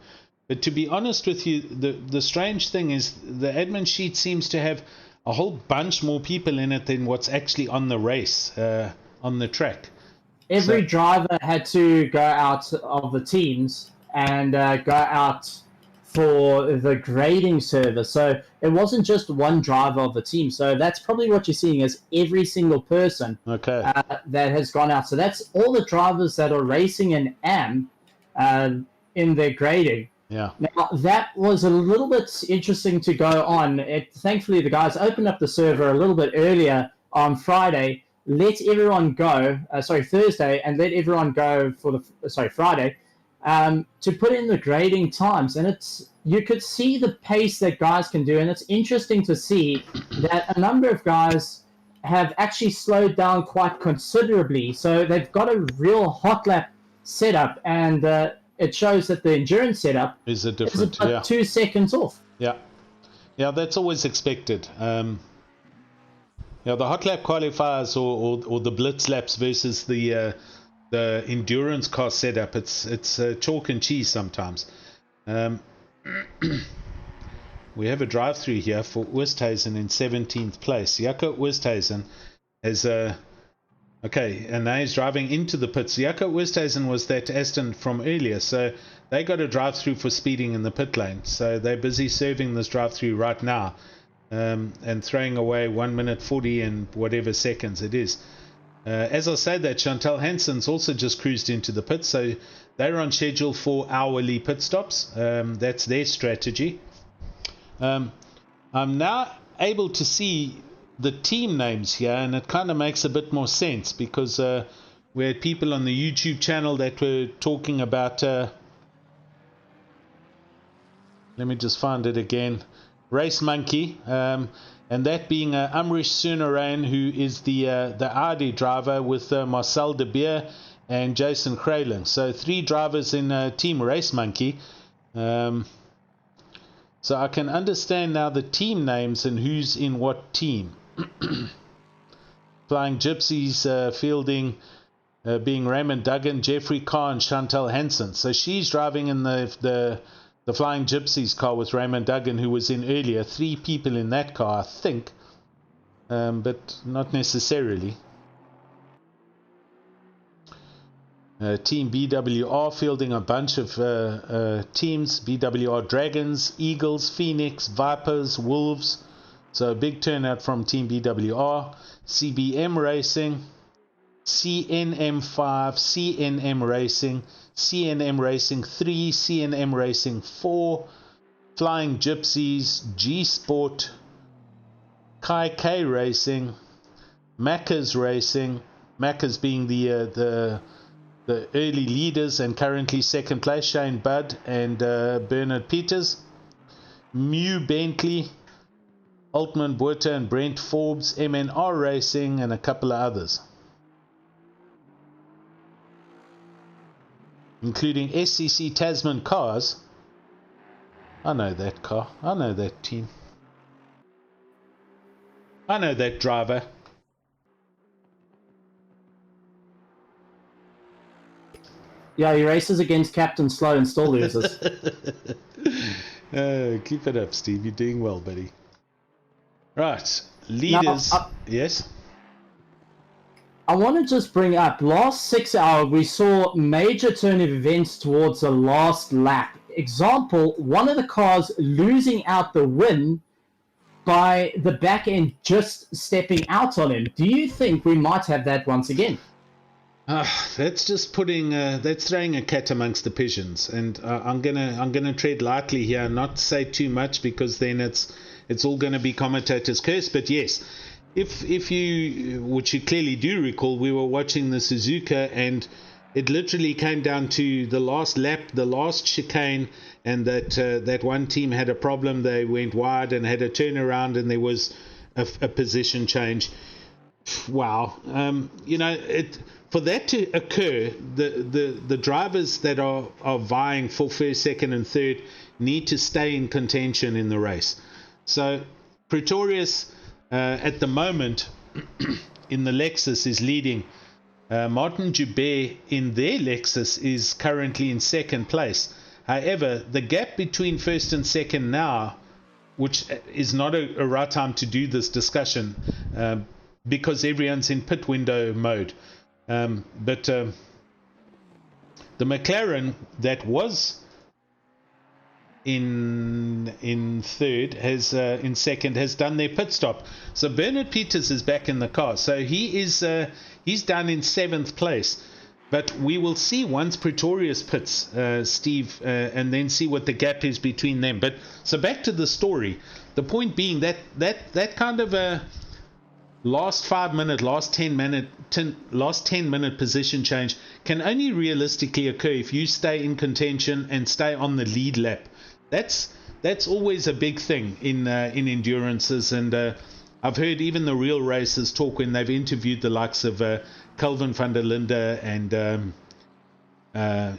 but to be honest with you, the strange thing is the admin sheet seems to have a whole bunch more people in it than what's actually on the race, on the track. Every driver had to go out of the teams and go out for the grading service. So it wasn't just one driver of the team. So that's probably what you're seeing is every single person that has gone out. So that's all the drivers that are racing in AM in their grading. Yeah. Now, that was a little bit interesting to go on. Thankfully, the guys opened up the server a little bit earlier on Friday, let everyone go, Thursday, and let everyone go for Friday, to put in the grading times. And you could see the pace that guys can do. And it's interesting to see that a number of guys have actually slowed down quite considerably. So they've got a real hot lap setup, and it shows that the endurance setup is different, about 2 seconds off. Yeah, that's always expected. The hot lap qualifiers or the blitz laps versus the endurance car setup, it's chalk and cheese sometimes. We have a drive-through here for Oosthuizen in 17th place. Jaco Oosthuizen has and now he's driving into the pits. Jaco Oosthuizen was that Aston from earlier, so they got a drive-through for speeding in the pit lane. So they're busy serving this drive-through right now, and throwing away 1 minute 40 and whatever seconds it is. As I say that, Chantal Hansen's also just cruised into the pits, so they're on schedule for hourly pit stops. That's their strategy. I'm now able to see the team names here, and it kind of makes a bit more sense, because we had people on the YouTube channel that were talking about let me just find it again, Race Monkey, and that being Amrish Sunarayan, who is the Audi driver, with Marcel de Beer and Jason Kralin. So 3 drivers in Team Race Monkey. So I can understand now the team names and who's in what team. Flying Gypsies fielding being Raymond Duggan, Jeffrey Carr, and Chantal Hansen. So she's driving in the Flying Gypsies car with Raymond Duggan, who was in earlier. 3 people in that car, I think, but not necessarily. Team BWR fielding a bunch of teams. BWR Dragons, Eagles, Phoenix, Vipers, Wolves. So a big turnout from Team BWR. CBM Racing, CNM5, CNM Racing, CNM Racing 3, CNM Racing 4, Flying Gypsies, G Sport, Kai K Racing, Macca's Racing, Macca's being the early leaders and currently second place, Shane Budd and Bernard Peters, Mew Bentley, Altman Buerta and Brent Forbes, MNR Racing, and a couple of others, including SCC Tasman Cars. I know that car. I know that team. I know that driver. Yeah, he races against Captain Slow and still loses. Keep it up, Steve. You're doing well, buddy. Right. Leaders. Yes? I want to just bring up, last 6 hours, we saw major turn of events towards the last lap. Example, one of the cars losing out the win by the back end just stepping out on him. Do you think we might have that once again? That's just that's throwing a cat amongst the pigeons, and I'm gonna tread lightly here, not say too much, because then it's all gonna be commentator's curse. But yes, if you, which you clearly do recall, we were watching the Suzuka, and it literally came down to the last lap, the last chicane, and that one team had a problem. They went wide and had a turnaround, and there was a position change. Wow, for that to occur, the drivers that are vying for first, second, and third need to stay in contention in the race. So Pretorius at the moment in the Lexus is leading. Martin Joubert in their Lexus is currently in second place. However, the gap between first and second now, which is not a right time to do this discussion, because everyone's in pit window mode. But the McLaren that was in third has in second has done their pit stop. So Bernard Peters is back in the car. So he's down in seventh place. But we will see once Pretorius pits, Steve, and then see what the gap is between them. But so back to the story. The point being that kind of a last 5 minute, last 10 minute position change can only realistically occur if you stay in contention and stay on the lead lap. That's always a big thing in endurances, and I've heard even the real racers talk when they've interviewed the likes of Kelvin van der Linde and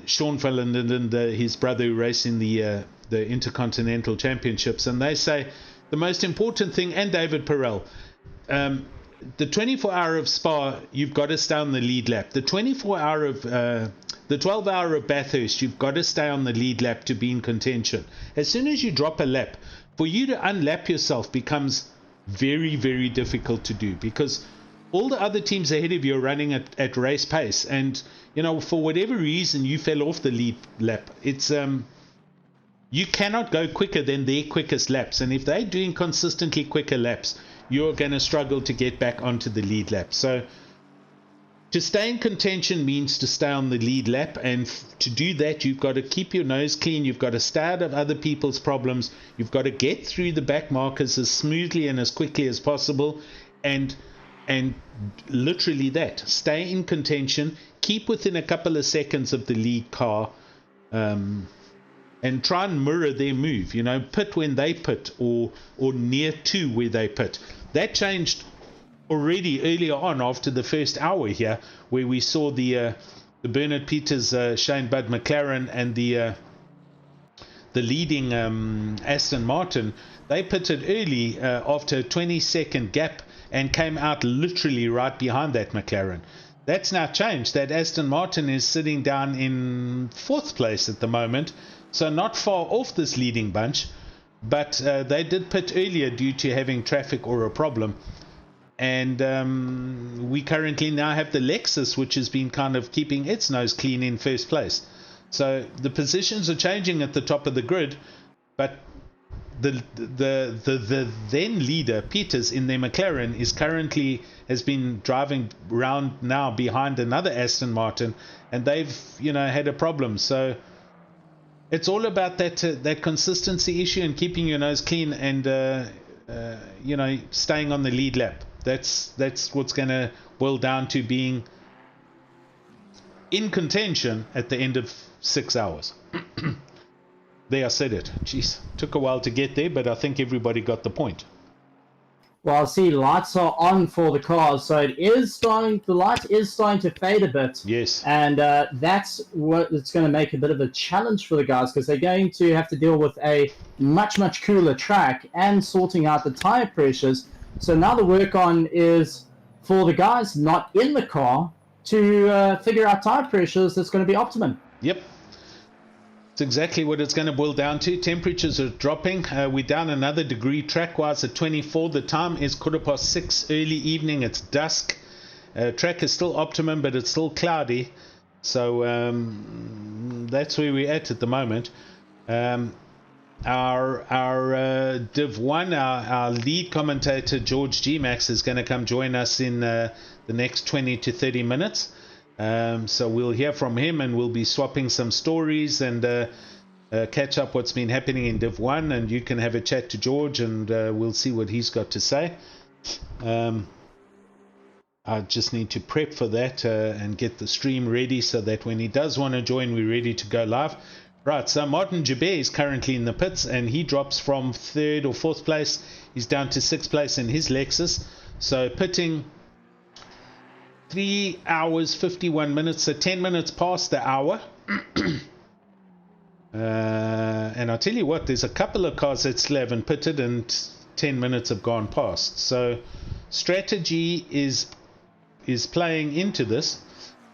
Sean van der Linde, his brother who raced in the Intercontinental Championships, and they say the most important thing, and David Perel, the 24-hour of Spa, you've got to stay on the lead lap. The 24-hour of the 12-hour of Bathurst, you've got to stay on the lead lap to be in contention. As soon as you drop a lap, for you to unlap yourself becomes very, very difficult to do, because all the other teams ahead of you are running at race pace, and for whatever reason you fell off the lead lap. It's you cannot go quicker than their quickest laps, and if they're doing consistently quicker laps, you're going to struggle to get back onto the lead lap. So to stay in contention means to stay on the lead lap, and to do that you've got to keep your nose clean, you've got to stay out of other people's problems, you've got to get through the back markers as smoothly and as quickly as possible, and literally that, stay in contention, keep within a couple of seconds of the lead car, and try and mirror their move, pit when they pit, or near to where they pit. That changed already earlier on after the first hour here, where we saw the Bernard Peters, Shane Budd McLaren, and the leading Aston Martin. They pitted early after a 20-second gap and came out literally right behind that McLaren. That's now changed. That Aston Martin is sitting down in fourth place at the moment, so not far off this leading bunch, but they did pit earlier due to having traffic or a problem. And we currently now have the Lexus, which has been kind of keeping its nose clean in first place. So the positions are changing at the top of the grid, but the then leader Peters in their McLaren has been driving around now behind another Aston Martin, and they've had a problem. So it's all about that consistency issue and keeping your nose clean and staying on the lead lap. That's what's going to boil down to being in contention at the end of 6 hours. There, I said it. Jeez, took a while to get there, but I think everybody got the point. Well, I see lights are on for the cars, so the light is starting to fade a bit. Yes. And that's what it's going to make a bit of a challenge for the guys, because they're going to have to deal with a much, much cooler track and sorting out the tire pressures. So now the work on is for the guys not in the car to figure out tire pressures that's going to be optimum. Yep. It's exactly what it's going to boil down to. Temperatures are dropping. We're down another degree track-wise at 24. The time is 6:15 early evening. It's dusk. Track is still optimum, but it's still cloudy. So that's where we're at the moment. Our Div 1, our lead commentator, George G-Max, is going to come join us in the next 20 to 30 minutes. So we'll hear from him, and we'll be swapping some stories and catch up what's been happening in Div 1, and you can have a chat to George, and we'll see what he's got to say. I just need to prep for that and get the stream ready so that when he does want to join, we're ready to go live. Right, so Martin Jabez is currently in the pits, and he drops from 3rd or 4th place. He's down to 6th place in his Lexus. So pitting 3 hours 51 minutes, so 10 minutes past the hour. And I'll tell you what, there's a couple of cars that still haven't pitted and 10 minutes have gone past. So strategy is playing into this.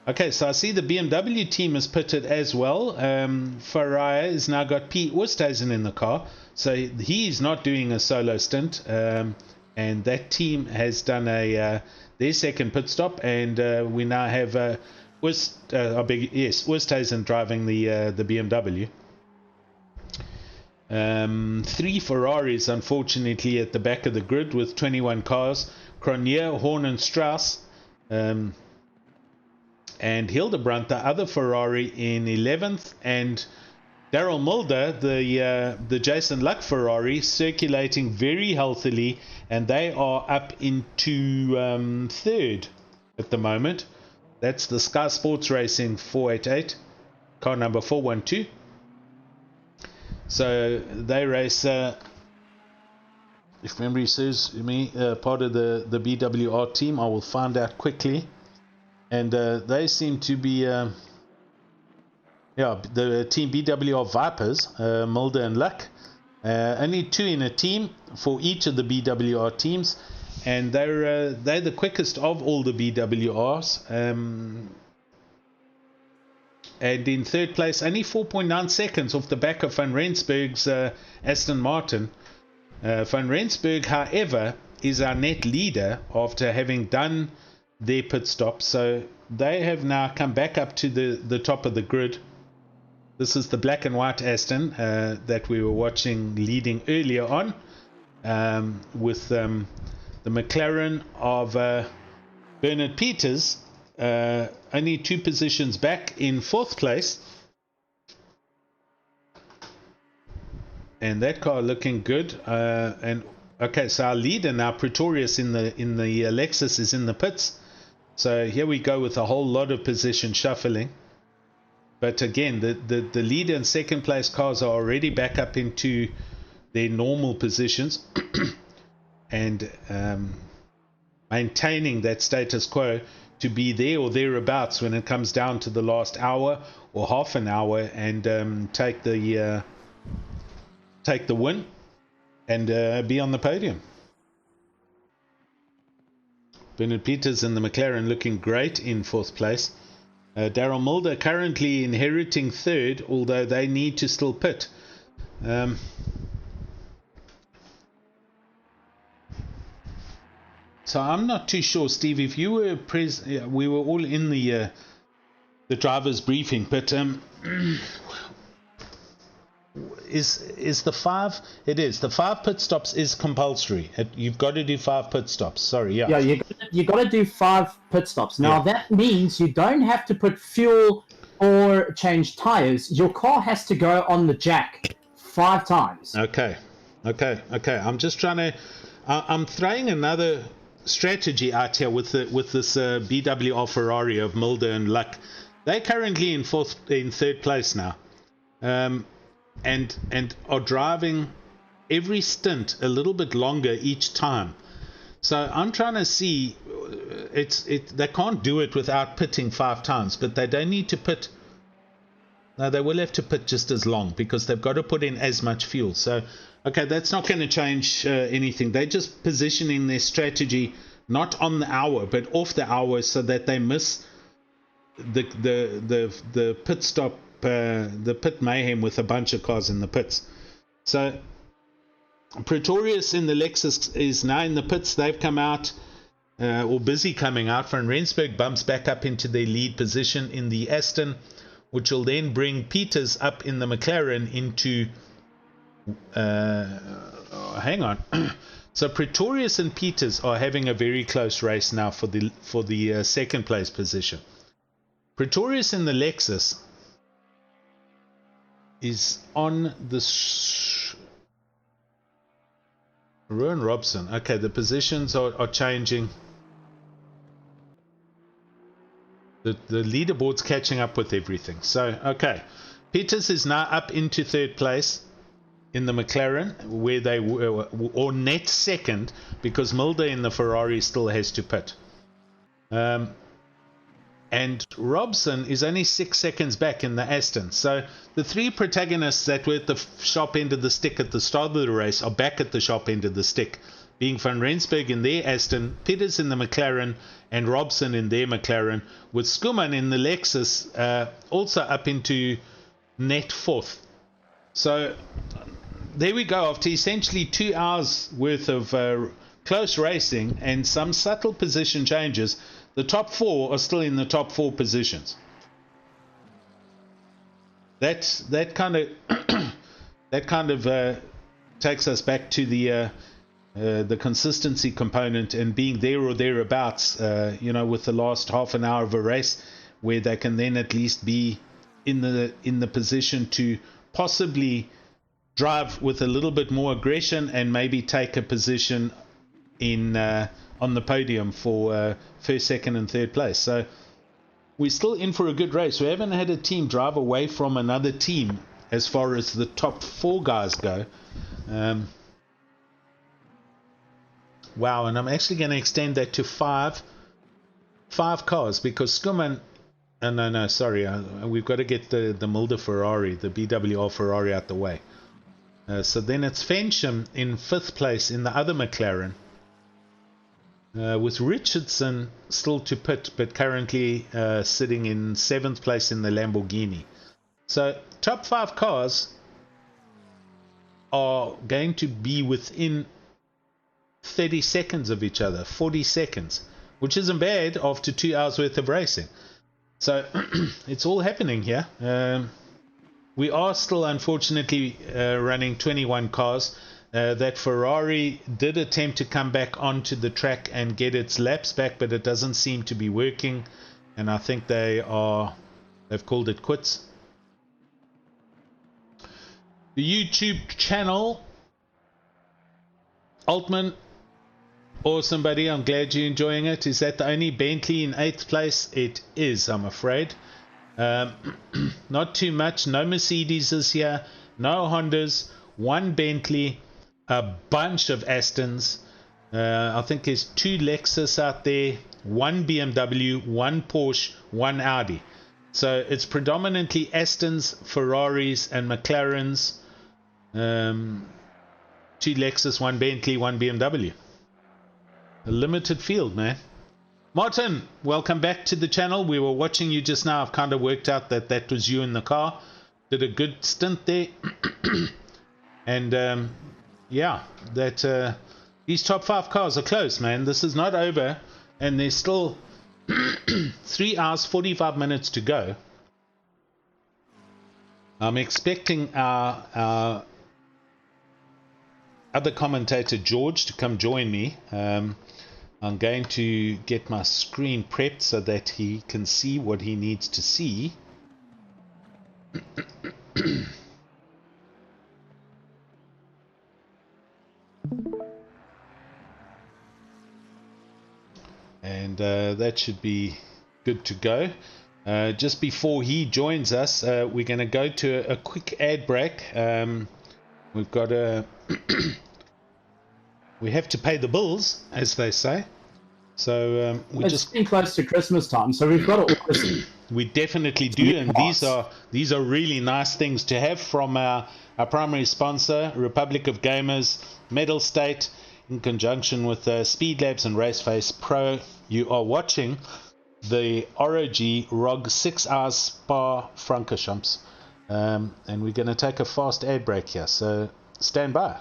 Okay, so I see the BMW team is pitted as well. Faria has now got P. Oosthuizen in the car, so he's not doing a solo stint. And that team has done their second pit stop, and we now have Oosthuizen driving the BMW. 3 Ferraris, unfortunately, at the back of the grid with 21 cars. Cronier, Horn and Strauss, and Hildebrandt, the other Ferrari, in 11th, and Daryl Mulder, the Jason Luck Ferrari, circulating very healthily, and they are up into 3rd at the moment. That's the Sky Sports Racing 488, car number 412. So they race, if memory serves me, part of the BWR team. I will find out quickly. And they seem to be, the team BWR Vipers, Mulder and Luck. Only 2 in a team for each of the BWR teams, and they're the quickest of all the BWRs. And in 3rd place, only 4.9 seconds off the back of Van Rensburg's Aston Martin. Van Rensburg, however, is our net leader after having done their pit stop, so they have now come back up to the top of the grid. This is the black and white Aston that we were watching leading earlier on, with the McLaren of Bernard Peters only 2 positions back in 4th place, and that car looking good. And okay, so our leader now, Pretorius in the Lexus, is in the pits. So here we go with a whole lot of position shuffling. But again, the leader and 2nd place cars are already back up into their normal positions and maintaining that status quo to be there or thereabouts when it comes down to the last hour or half an hour, and take the win and be on the podium. Bernard Peters and the McLaren looking great in 4th place. Daryl Mulder currently inheriting 3rd, although they need to still pit. So I'm not too sure, Steve, if you were present. We were all in the driver's briefing, but is the 5? It is. The 5 pit stops is compulsory. You've got to do 5 pit stops. Sorry, yeah. Yeah, you got to do 5 pit stops. Now that means you don't have to put fuel or change tires, your car has to go on the jack 5 times. Okay. I'm just trying to. I'm throwing another strategy out here with this BWR Ferrari of Mulder and Luck. They're currently in third place now, and are driving every stint a little bit longer each time. So I'm trying to see. They can't do it without pitting 5 times, but they don't need to pit. No, they will have to pit just as long because they've got to put in as much fuel. So, okay, that's not going to change anything. They're just positioning their strategy not on the hour, but off the hour, so that they miss the pit stop, the pit mayhem with a bunch of cars in the pits. So, Pretorius in the Lexus is now in the pits. They've come out, or busy coming out. Van Rensburg bumps back up into their lead position in the Aston, which will then bring Peters up in the McLaren into hang on. So Pretorius and Peters are having a very close race now for the second place position. Pretorius in the Lexus is on the Rowan Robson. Okay, the positions are changing. The leaderboard's catching up with everything. So, okay. Peters is now up into third place in the McLaren, where they were, or net second, because Mulder in the Ferrari still has to pit. And Robson is only 6 seconds back in the Aston. So the 3 protagonists that were at the sharp end of the stick at the start of the race are back at the sharp end of the stick, being Van Rensburg in their Aston, Peters in the McLaren, and Robson in their McLaren, with Skuman in the Lexus also up into net 4th. So there we go. After essentially 2 hours worth of close racing and some subtle position changes, the top 4 are still in the top 4 positions. That kind of takes us back to the consistency component and being there or thereabouts, with the last half an hour of a race, where they can then at least be in the position to possibly drive with a little bit more aggression and maybe take a position in on the podium for first, second, and third place. So we're still in for a good race. We haven't had a team drive away from another team as far as the top 4 guys go. Wow, and I'm actually going to extend that to five cars, because Skuman... no, sorry. We've got to get the Mulder Ferrari, the BWR Ferrari, out the way. So then it's Fensham in 5th place in the other McLaren, with Richardson still to pit, but currently sitting in 7th place in the Lamborghini. So top 5 cars are going to be within 30 seconds of each other, 40 seconds, which isn't bad after 2 hours worth of racing. So it's all happening here. We are still, unfortunately, running 21 cars. That Ferrari did attempt to come back onto the track and get its laps back, but it doesn't seem to be working, and I think they've called it quits. The YouTube channel, Altman, awesome, buddy. I'm glad you're enjoying it. Is that the only Bentley in 8th place? It is, I'm afraid. Not too much. No Mercedes here, no Hondas, 1 Bentley, a bunch of Astons. I think there's 2 Lexus out there, 1 BMW, 1 Porsche, 1 Audi. So it's predominantly Astons, Ferraris, and McLarens. 2 Lexus, 1 Bentley, 1 BMW. A limited field, man. Martin, welcome back to the channel. We were watching you just now. I've kind of worked out that was you in the car. Did a good stint there. And yeah, these top 5 cars are close, man. This is not over, and there's still 3 hours 45 minutes to go. I'm expecting our other commentator George to come join me. I'm going to get my screen prepped so that he can see what he needs to see. that should be good to go. Just before he joins us, we're going to go to a quick ad break. We've got a we have to pay the bills, as they say. So it's getting close to Christmas time, so we've got to order. We definitely do, and these are really nice things to have from our primary sponsor, Republic of Gamers, Mettlestate, in conjunction with Speed Labs and RaceFace.Pro. You are watching the ROG 6 hours Spa-Francorchamps, and we're going to take a fast ad break here, so stand by.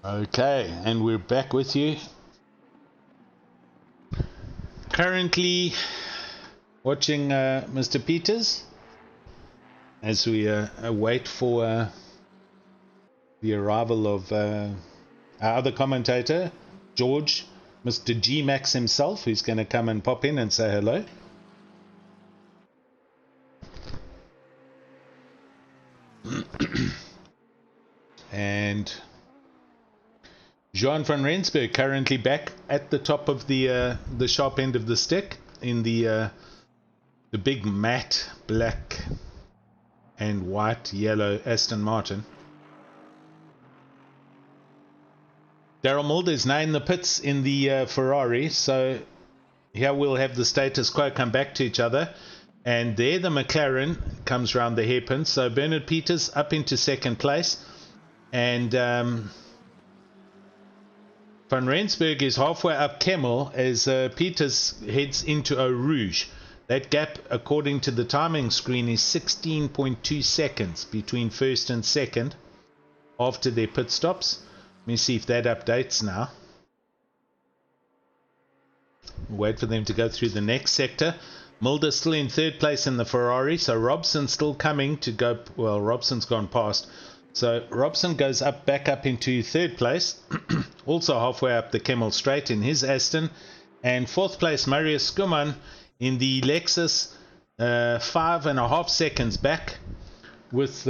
Okay, and we're back with you. Currently watching Mr. Peters as we await for the arrival of our other commentator, George, Mr. G-Max himself, who's going to come and pop in and say hello. And Jean van Rensburg currently back at the top of the sharp end of the stick in the big matte black and white yellow Aston Martin. Daryl Mulder is now in the pits in the Ferrari, so here we'll have the status quo come back to each other, and there the McLaren comes round the hairpin. So Bernard Peters up into second place, and Van Rensburg is halfway up Kemmel as Peters heads into Eau Rouge. That gap, according to the timing screen, is 16.2 seconds between first and second after their pit stops. Let me see if that updates now. Wait for them to go through the next sector. Mulder still in third place in the Ferrari, so Robson still coming to go. Well, Robson's gone past. So Robson goes back up into third place, also halfway up the Kemmel Straight in his Aston, and fourth place Marius Skuman in the Lexus, 5.5 seconds back, with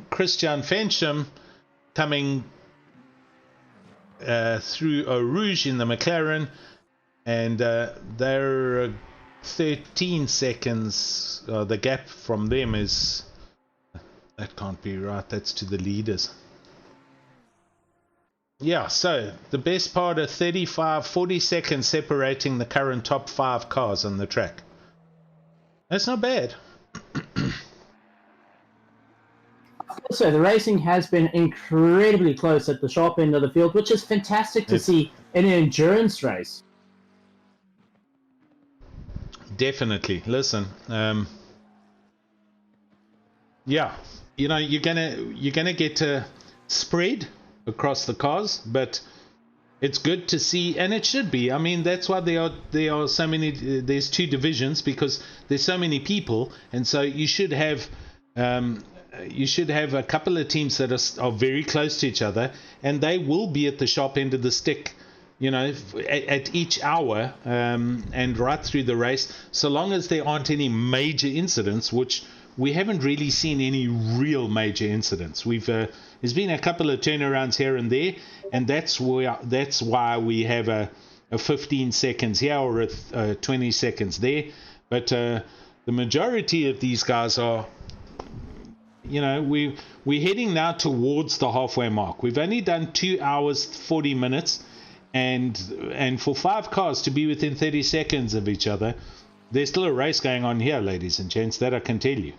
Christian Fensham coming through Eau Rouge in the McLaren, and they're 13 seconds. The gap from them is... That can't be right, that's to the leaders. Yeah, so the best part of 40 seconds separating the current top 5 cars on the track. That's not bad. So the racing has been incredibly close at the sharp end of the field, which is fantastic to see in an endurance race. Definitely. Listen, yeah. You know, you're gonna get a spread across the cars, but it's good to see, and it should be. I mean, that's why there are so many. There's 2 divisions, because there's so many people, and so you should have a couple of teams that are very close to each other, and they will be at the sharp end of the stick, you know, at each hour, and right through the race, so long as there aren't any major incidents, which we haven't really seen any real major incidents. There's been a couple of turnarounds here and there, and that's why we have a 15 seconds here or a 20 seconds there. But the majority of these guys are, you know, we're heading now towards the halfway mark. We've only done 2 hours 40 minutes, and for 5 cars to be within 30 seconds of each other, there's still a race going on here, ladies and gents, that I can tell you.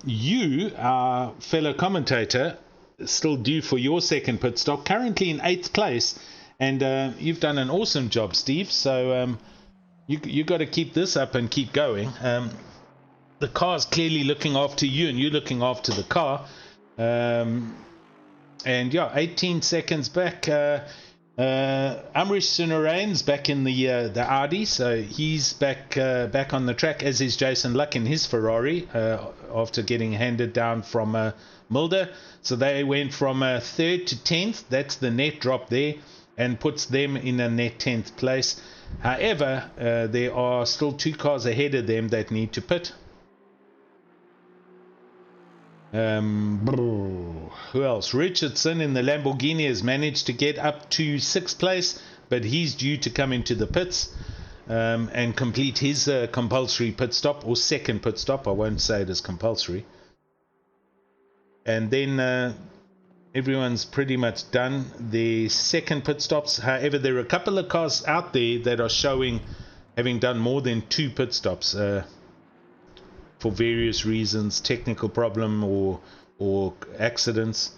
You, our fellow commentator, still due for your second pit stop, currently in 8th place, and you've done an awesome job, Steve. So you got to keep this up and keep going. The car's clearly looking after you, and you're looking after the car. And yeah, 18 seconds back. Amrish Sunarain's back in the Audi, so he's back on the track, as is Jason Luck in his Ferrari after getting handed down from Mulder. So they went from 3rd to 10th. That's the net drop there, and puts them in a net 10th place. However, there are still 2 cars ahead of them that need to pit. Who else? Richardson in the Lamborghini has managed to get up to 6th place, but he's due to come into the pits and complete his compulsory pit stop, or second pit stop. I won't say it is compulsory. And then everyone's pretty much done their second pit stops. However, there are a couple of cars out there that are showing having done more than 2 pit stops for various reasons, technical problem or accidents.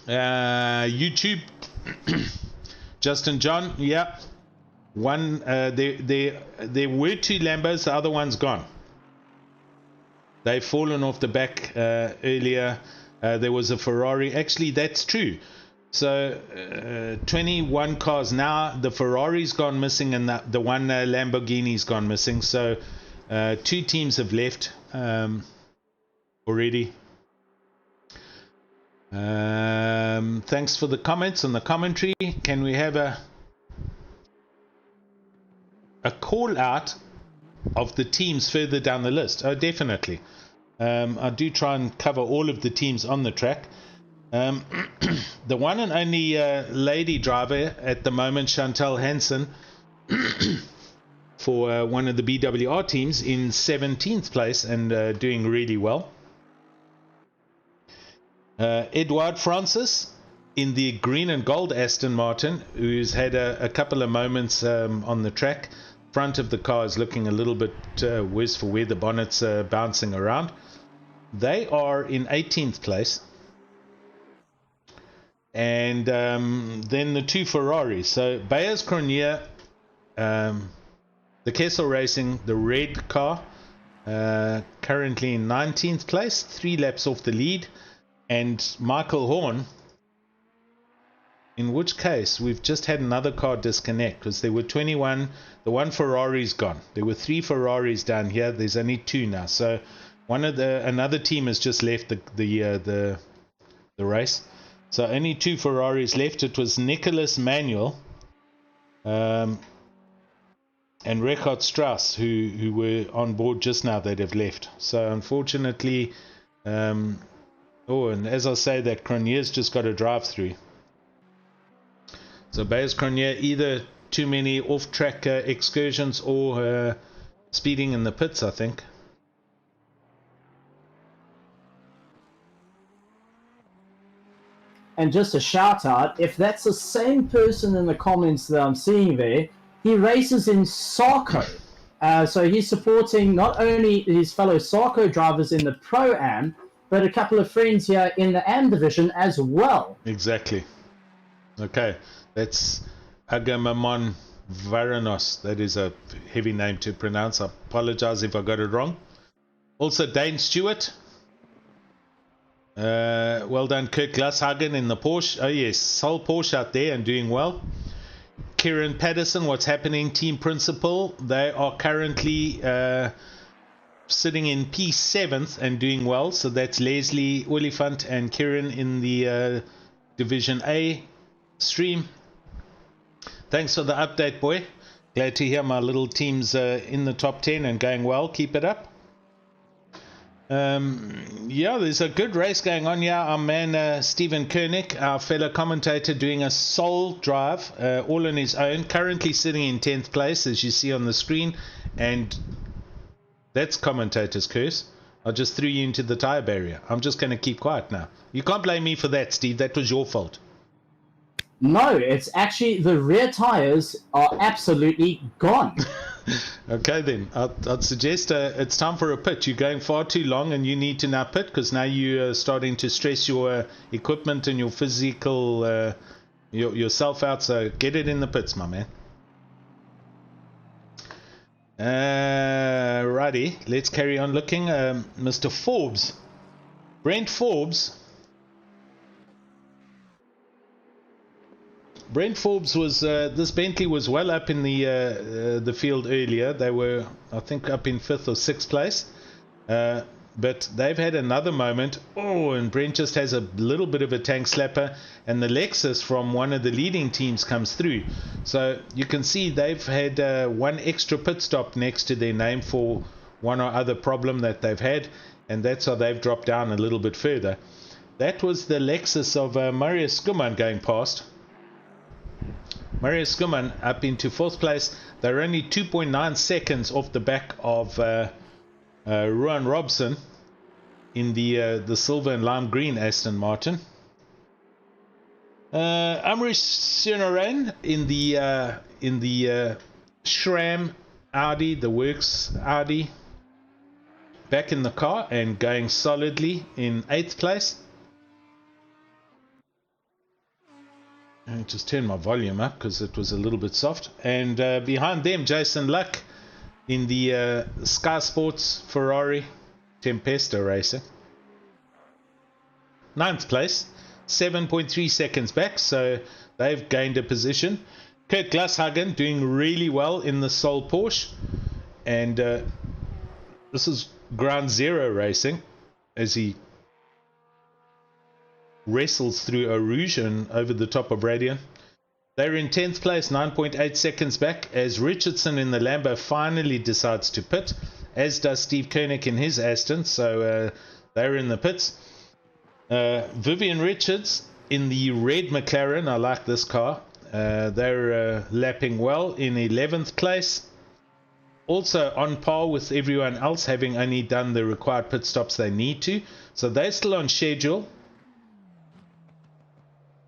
YouTube, Justin John, yeah, one. There were 2 Lambos, the other one's gone. They've fallen off the back earlier. There was a Ferrari. Actually, that's true. So 21 cars now. The Ferrari's gone missing, and the one Lamborghini's gone missing. So 2 teams have left already. Thanks for the comments and the commentary. Can we have a call out of the teams further down the list? Oh, definitely. I do try and cover all of the teams on the track. The one and only lady driver at the moment, Chantal Hansen, for one of the BWR teams, in 17th place and doing really well. Edouard Francis in the green and gold Aston Martin, who's had a couple of moments on the track. Front of the car is looking a little bit worse for where the bonnet's bouncing around. They are in 18th place. And then the 2 Ferraris. So Bayers Cornier, the Kessel Racing, the red car, currently in 19th place, 3 laps off the lead. And Michael Horn, in which case we've just had another car disconnect, because there were 21. The one Ferrari's gone. There were 3 Ferraris down here. There's only 2 now. So another team has just left the race. So only 2 Ferraris left. It was Nicholas Manuel and Richard Strauss who were on board just now that have left. So unfortunately, and as I say, that Cronier's just got a drive through. So Bayes Cronier, either too many off-track excursions or speeding in the pits, I think. And just a shout out, if that's the same person in the comments that I'm seeing there, he races in Sarco. So he's supporting not only his fellow Sarco drivers in the Pro-Am, but a couple of friends here in the Am division as well. Exactly. Okay, that's Agamemnon Varanos. That is a heavy name to pronounce. I apologize if I got it wrong. Also Dane Stewart. Well done, Kurt Glashagen in the Porsche. Oh yes, Sol Porsche out there and doing well. Kieran Paterson, what's happening? Team Principal. They are currently sitting in P7th and doing well. So that's Leslie Oliphant and Kieran in the Division A stream. Thanks for the update, boy. Glad to hear my little team's in the top 10 and going well. Keep it up. Yeah, there's a good race going on here. Our man Stephen Koenig, our fellow commentator, doing a sole drive all on his own, currently sitting in 10th place, as you see on the screen. And that's commentator's curse. I just threw you into the tire barrier. I'm just going to keep quiet now. You can't blame me for that, Steve. That was your fault. No, it's actually the rear tires are absolutely gone. Okay then, I'd suggest it's time for a pit. You're going far too long and you need to now pit, because now you're starting to stress your equipment and your physical yourself out, so get it in the pits, my man. Righty, let's carry on looking. Mr. Forbes, Brent Forbes was this Bentley was well up in the field earlier. They were, I think, up in 5th or 6th place, but they've had another moment. Oh, and Brent just has a little bit of a tank slapper, and the Lexus from one of the leading teams comes through. So you can see they've had one extra pit stop next to their name for one or other problem that they've had, and that's how they've dropped down a little bit further. That was the Lexus of Marius Skuman going past. Marius Skuman up into 4th place. They're only 2.9 seconds off the back of Ruan Robson in the silver and lime green Aston Martin. Amrish Sinorain in the SRAM Audi, the Works Audi, back in the car and going solidly in 8th place. I just turn my volume up because it was a little bit soft. And behind them, Jason Luck in the Sky Sports Ferrari Tempesta Racing. 9th place, 7.3 seconds back, so they've gained a position. Kurt Glashagen doing really well in the Sol Porsche. And this is Ground Zero Racing as he wrestles through a Rouge and over the top of Radian. They're in 10th place, 9.8 seconds back, as Richardson in the Lambo finally decides to pit, as does Steve Koenig in his Aston, so they're in the pits. Vivian Richards in the red McLaren, I like this car, they're lapping well in 11th place, also on par with everyone else, having only done the required pit stops they need to, so they're still on schedule.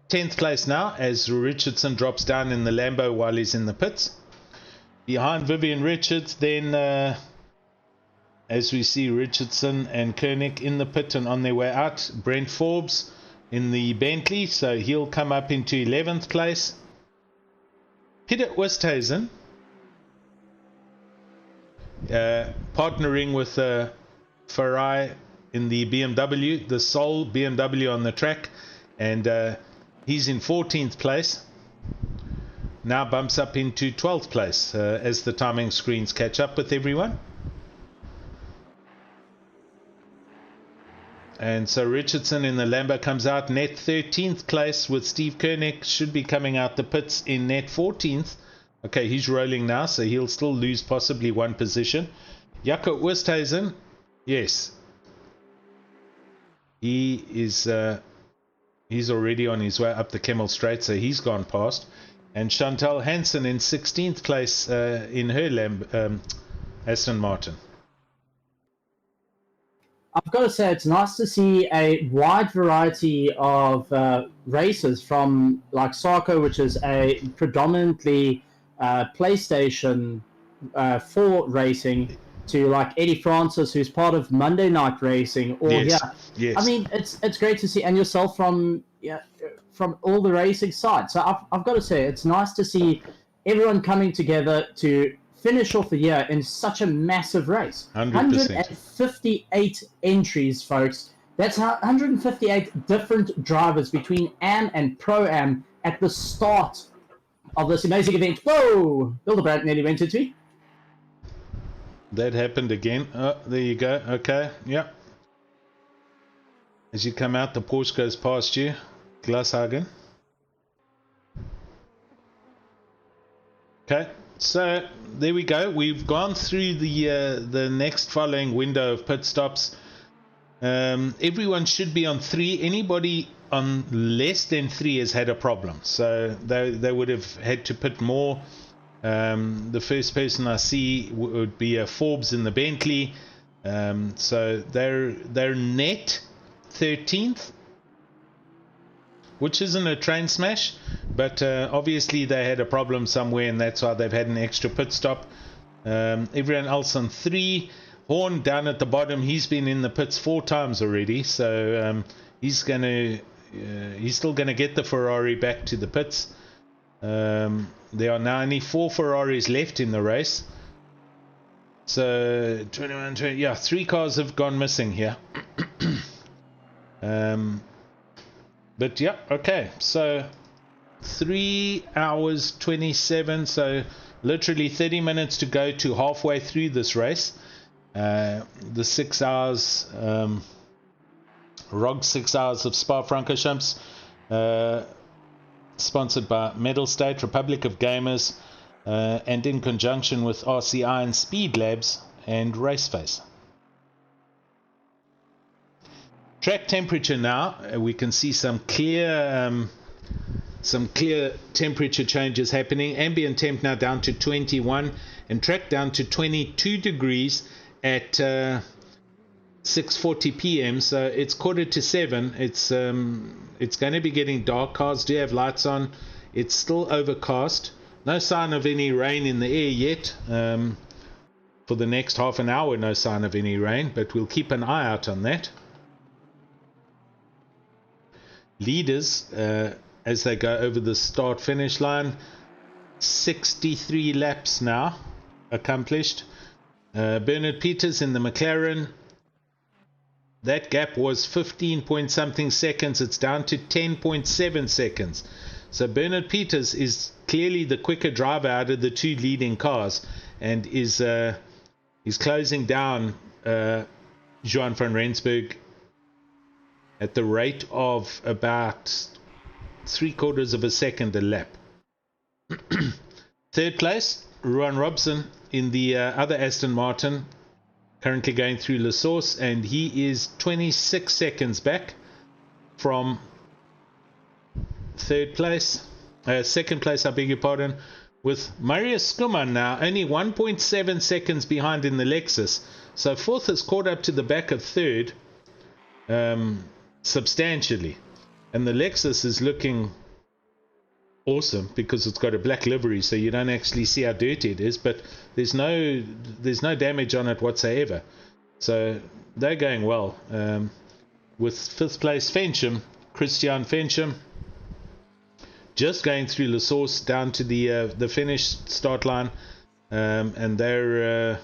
10th place now as Richardson drops down in the Lambo while he's in the pits. Behind Vivian Richards then, as we see Richardson and Koenig in the pit and on their way out, Brent Forbes in the Bentley, so he'll come up into 11th place. Peter Westhuizen partnering with Farai in the BMW, the sole BMW on the track, and he's in 14th place. Now bumps up into 12th place as the timing screens catch up with everyone. And so Richardson in the Lambo comes out net 13th place, with Steve Koenig should be coming out the pits in net 14th. Okay, he's rolling now, so he'll still lose possibly one position. Jaco Oosthuizen, yes, he is he's already on his way up the Kemmel Straight, so he's gone past. And Chantal Hansen in 16th place in her Aston Martin. I've got to say, it's nice to see a wide variety of races, from like Sarko, which is a predominantly PlayStation 4 racing, to like Eddie Francis, who's part of Monday Night Racing. Or yes. I mean, it's great to see, and yourself from all the racing sides. So I've got to say, it's nice to see everyone coming together to finish off the year in such a massive race. 100%. 158 entries, folks. That's 158 different drivers between Am and Pro-Am at the start of this amazing event. Whoa! Hildebrand nearly went into me. That happened again. Oh, there you go. Okay, yeah. As you come out, the Porsche goes past you. Glashagen. Okay, so there we go. We've gone through the next following window of pit stops. Everyone should be on 3. Anybody on less than 3 has had a problem, so they would have had to pit more. The first person I see would be Forbes in the Bentley, so they're net 13th, which isn't a train smash, but obviously they had a problem somewhere, and that's why they've had an extra pit stop. Everyone else on 3. Horn down at the bottom, he's been in the pits 4 times already, so he's still gonna get the Ferrari back to the pits. There are now only 4 Ferraris left in the race, so 21, 20, yeah, 3 cars have gone missing here. But yeah, okay, so 3 hours 27, so literally 30 minutes to go to halfway through this race. The 6 hours, ROG 6 hours of Spa-Francorchamps, sponsored by Mettlestate, Republic of Gamers, and in conjunction with RCI and Speed Labs and RaceFace. Track temperature now, we can see some clear temperature changes happening. Ambient temp now down to 21 and track down to 22 degrees at 6:40 p.m. so it's 6:45. It's going to be getting dark. Cars do have lights on. It's still overcast. No sign of any rain in the air yet. For the next half an hour, no sign of any rain, but we'll keep an eye out on that. Leaders, as they go over the start finish line, 63 laps now accomplished. Bernard Peters in the McLaren, that gap was 15 point something seconds. It's down to 10.7 seconds. So Bernard Peters is clearly the quicker driver out of the 2 leading cars, and is closing down Johan van Rensburg at the rate of about 3/4 of a second a lap. 3rd place, Rowan Robson in the other Aston Martin, currently going through La Source, and he is 26 seconds back from 2nd place, I beg your pardon, with Marius Skuman now only 1.7 seconds behind in the Lexus. So 4th has caught up to the back of 3rd substantially, and the Lexus is looking awesome because it's got a black livery, so you don't actually see how dirty it is, but there's no damage on it whatsoever, so they're going well. With 5th place Christian Fensham, just going through La Source down to the finish start line, and they're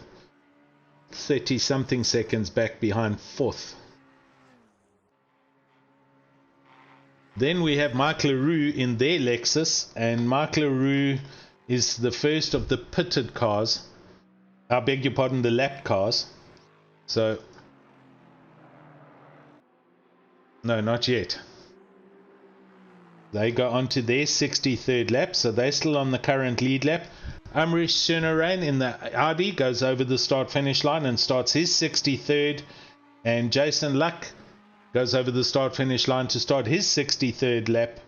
30 something seconds back behind 4th. Then we have Mike LaRue in their Lexus, and Mike LaRue is the first of the pitted cars. I beg your pardon, the lap cars. So, no, not yet. They go on to their 63rd lap, so they're still on the current lead lap. Amrish Surnarain in the Audi goes over the start-finish line and starts his 63rd, and Jason Luck goes over the start-finish line to start his 63rd lap,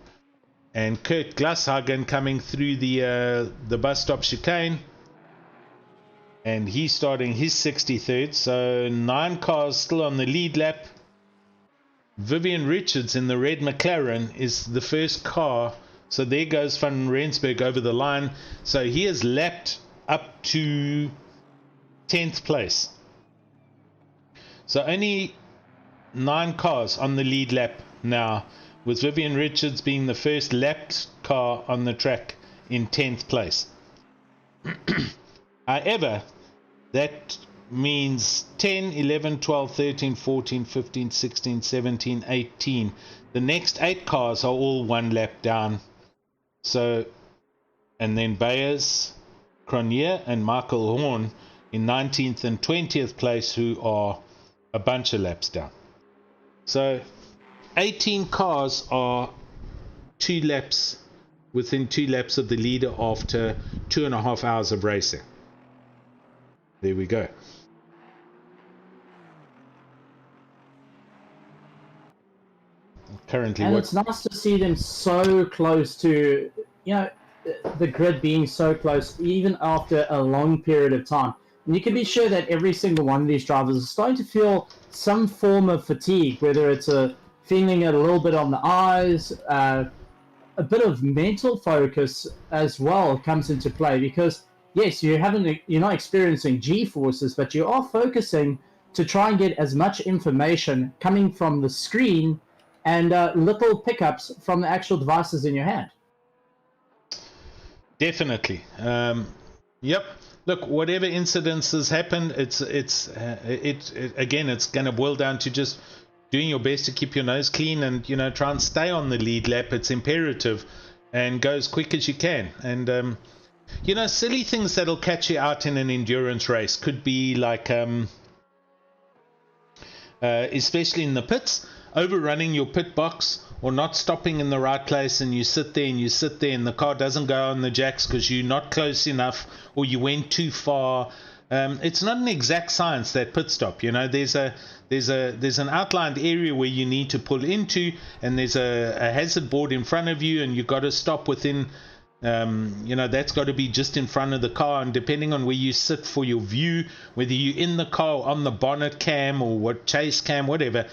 and Kurt Glashagen coming through the bus stop chicane, and he's starting his 63rd. So 9 cars still on the lead lap. Vivian Richards in the red McLaren is the first car, so there goes Van Rensburg over the line, so he has lapped up to 10th place. So only 9 cars on the lead lap now, with Vivian Richards being the first lapped car on the track in 10th place. However, that means 10, 11, 12, 13, 14, 15, 16, 17, 18. The next 8 cars are all 1 lap down. So, and then Bayers, Cronier and Michael Horn in 19th and 20th place, who are a bunch of laps down. So 18 cars are 2 laps, within 2 laps of the leader after 2.5 hours of racing. There we go. Currently, and it's nice to see them so close to, the grid being so close, even after a long period of time. And you can be sure that every single one of these drivers is starting to feel some form of fatigue, whether it's feeling it a little bit on the eyes, a bit of mental focus as well comes into play, because yes, you're not experiencing G-forces, but you are focusing to try and get as much information coming from the screen and little pickups from the actual devices in your hand. Definitely. Yep. Look, whatever incidents has happened, it's again, it's going to boil down to just doing your best to keep your nose clean and, you know, try and stay on the lead lap. It's imperative, and go as quick as you can. And you know, silly things that'll catch you out in an endurance race could be like especially in the pits, overrunning your pit box or not stopping in the right place, and you sit there and the car doesn't go on the jacks because you're not close enough or you went too far. It's not an exact science, that pit stop. You know, there's an outlined area where you need to pull into, and there's a hazard board in front of you, and you've got to stop within, you know, that's got to be just in front of the car. And depending on where you sit for your view, whether you're in the car or on the bonnet cam or what chase cam, whatever,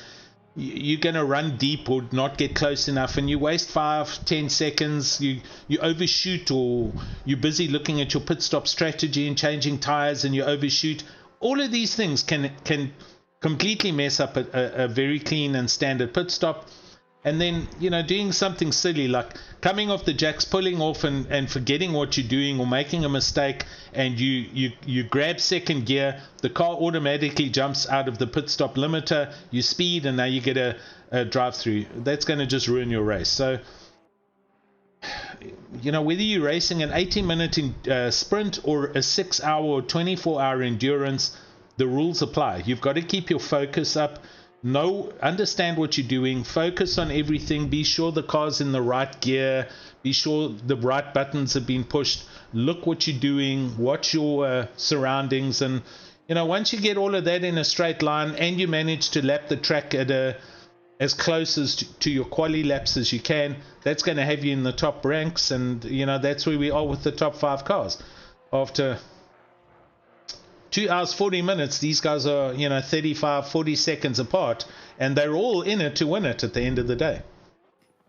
you're going to run deep or not get close enough, and you waste 5-10 seconds. You overshoot, or you're busy looking at your pit stop strategy and changing tires, and you overshoot. All of these things can completely mess up a very clean and standard pit stop. And then, you know, doing something silly like coming off the jacks, pulling off and forgetting what you're doing, or making a mistake, and you grab second gear, the car automatically jumps out of the pit stop limiter, you speed, and now you get a drive through. That's going to just ruin your race. So, you know, whether you're racing an 18-minute sprint or a 6-hour or 24-hour endurance, the rules apply. You've got to keep your focus up. Understand what you're doing, focus on everything, be sure the car's in the right gear, be sure the right buttons have been pushed, look what you're doing, watch your surroundings. And, you know, once you get all of that in a straight line and you manage to lap the track at as close as to your quali laps as you can, that's going to have you in the top ranks. And, you know, that's where we are with the top 5 cars. After 2 hours 40 minutes, these guys are, you know, 35-40 seconds apart, and they're all in it to win it at the end of the day.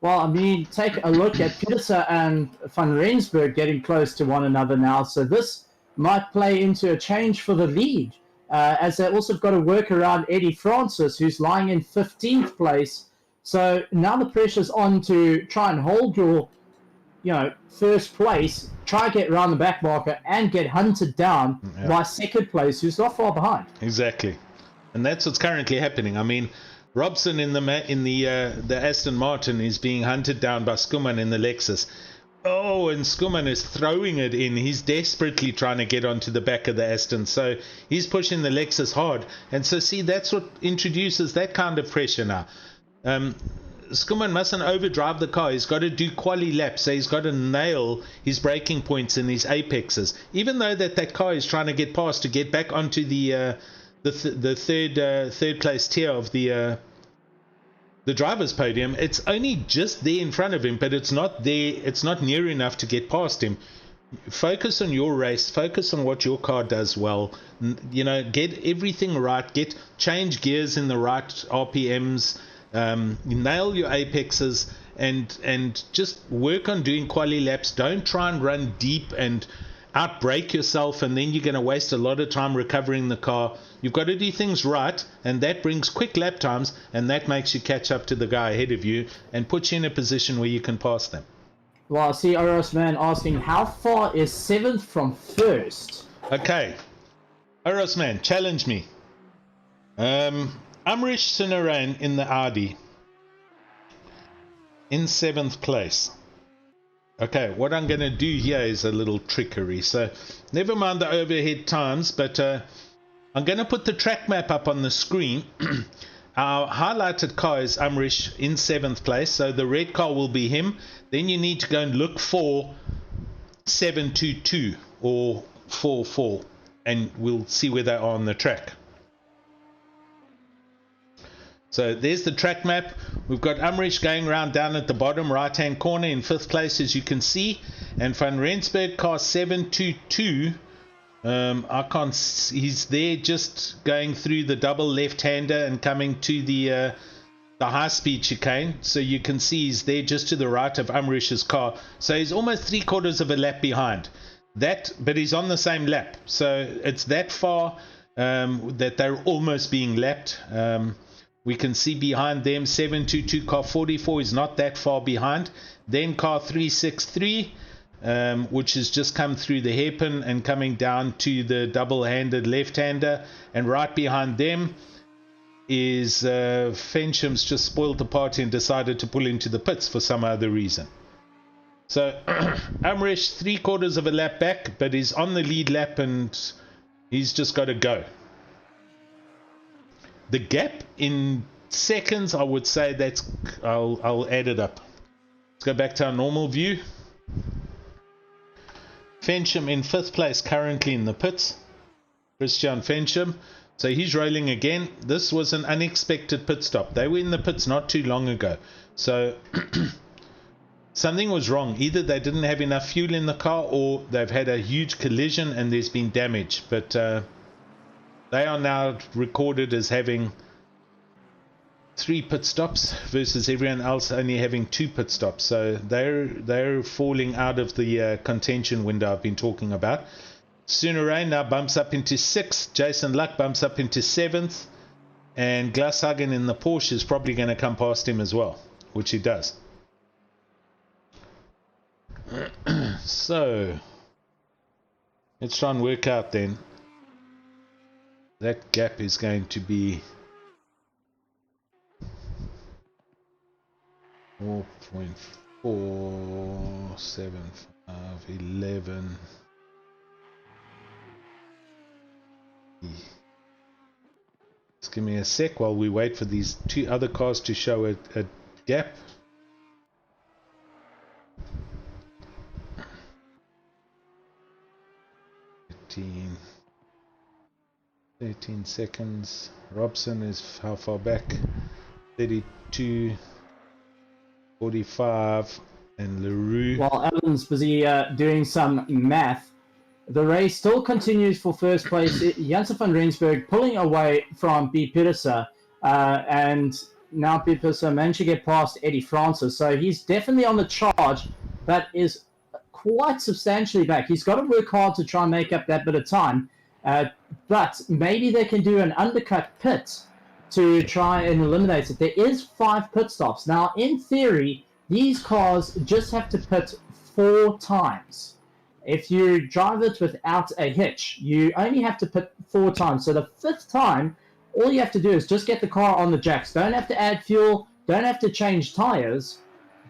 Well, I mean, take a look at Paterson and Van Rensburg getting close to one another now, so this might play into a change for the lead, as they also got to work around Eddie Francis, who's lying in 15th place. So now the pressure's on to try and hold your, you know, first place, try to get around the back marker and get hunted down by second place, who's not far behind. Exactly, and that's what's currently happening. I mean, Robson in the Aston Martin is being hunted down by Skuman in the Lexus. Oh, and Skuman is throwing it in. He's desperately trying to get onto the back of the Aston, so he's pushing the Lexus hard. And so, see, that's what introduces that kind of pressure now. Skuman mustn't overdrive the car. He's got to do quali laps, so he's got to nail his braking points and his apexes. Even though that car is trying to get past to get back onto the third place tier of the driver's podium, it's only just there in front of him, but it's not there. It's not near enough to get past him. Focus on your race. Focus on what your car does well. You know, get everything right. Change gears in the right RPMs. Nail your apexes and just work on doing quali laps. Don't try and run deep and outbrake yourself, and then you're going to waste a lot of time recovering the car. You've got to do things right, and that brings quick lap times, and that makes you catch up to the guy ahead of you and puts you in a position where you can pass them. Well, I see Oros Man asking, how far is 7th from 1st? Okay, Oros Man, challenge me. Amrish Sunarain in the Audi in 7th place. Okay, what I'm going to do here is a little trickery. So never mind the overhead times, but I'm going to put the track map up on the screen. Our highlighted car is Amrish in 7th place, so the red car will be him. Then you need to go and look for 722 or 44, and we'll see where they are on the track. So there's the track map. We've got Amrish going around down at the bottom right hand corner in 5th place, as you can see, and Van Rensburg car 722. I can't. He's there just going through the double left-hander and coming to the high-speed chicane. So you can see he's there just to the right of Amrish's car. So he's almost 3/4 of a lap behind. but he's on the same lap, so it's that far that they're almost being lapped. We can see behind them 722 car 44 is not that far behind. Then car 363, which has just come through the hairpin and coming down to the double-handed left-hander, and right behind them is Fenchamp's just spoiled the party and decided to pull into the pits for some other reason. So Amrish 3/4 of a lap back, but he's on the lead lap and he's just got to go. The gap in seconds, I would say that's, I'll add it up. Let's go back to our normal view. Fencham in 5th place currently in the pits. Christian Fencham. So he's rolling again. This was an unexpected pit stop. They were in the pits not too long ago. So something was wrong. Either they didn't have enough fuel in the car, or they've had a huge collision and there's been damage. But they are now recorded as having 3 pit stops versus everyone else only having 2 pit stops. So they're falling out of the contention window I've been talking about. Sunerain now bumps up into 6th. Jason Luck bumps up into 7th. And Glashagen in the Porsche is probably going to come past him as well, which he does. So let's try and work out then. That gap is going to be 4.47511. Just give me a sec while we wait for these 2 other cars to show a gap. 13 seconds. Robson is how far back? 32, 45, and LaRue. While Alan's busy doing some math, the race still continues for first place. Janssen van Rensburg pulling away from B. Paterson, and now B. Paterson managed to get past Eddie Francis. So he's definitely on the charge, but is quite substantially back. He's got to work hard to try and make up that bit of time. But maybe they can do an undercut pit to try and eliminate it. There is 5 pit stops. Now, in theory, these cars just have to pit 4 times. If you drive it without a hitch, you only have to pit 4 times. So the 5th time, all you have to do is just get the car on the jacks. Don't have to add fuel, don't have to change tires,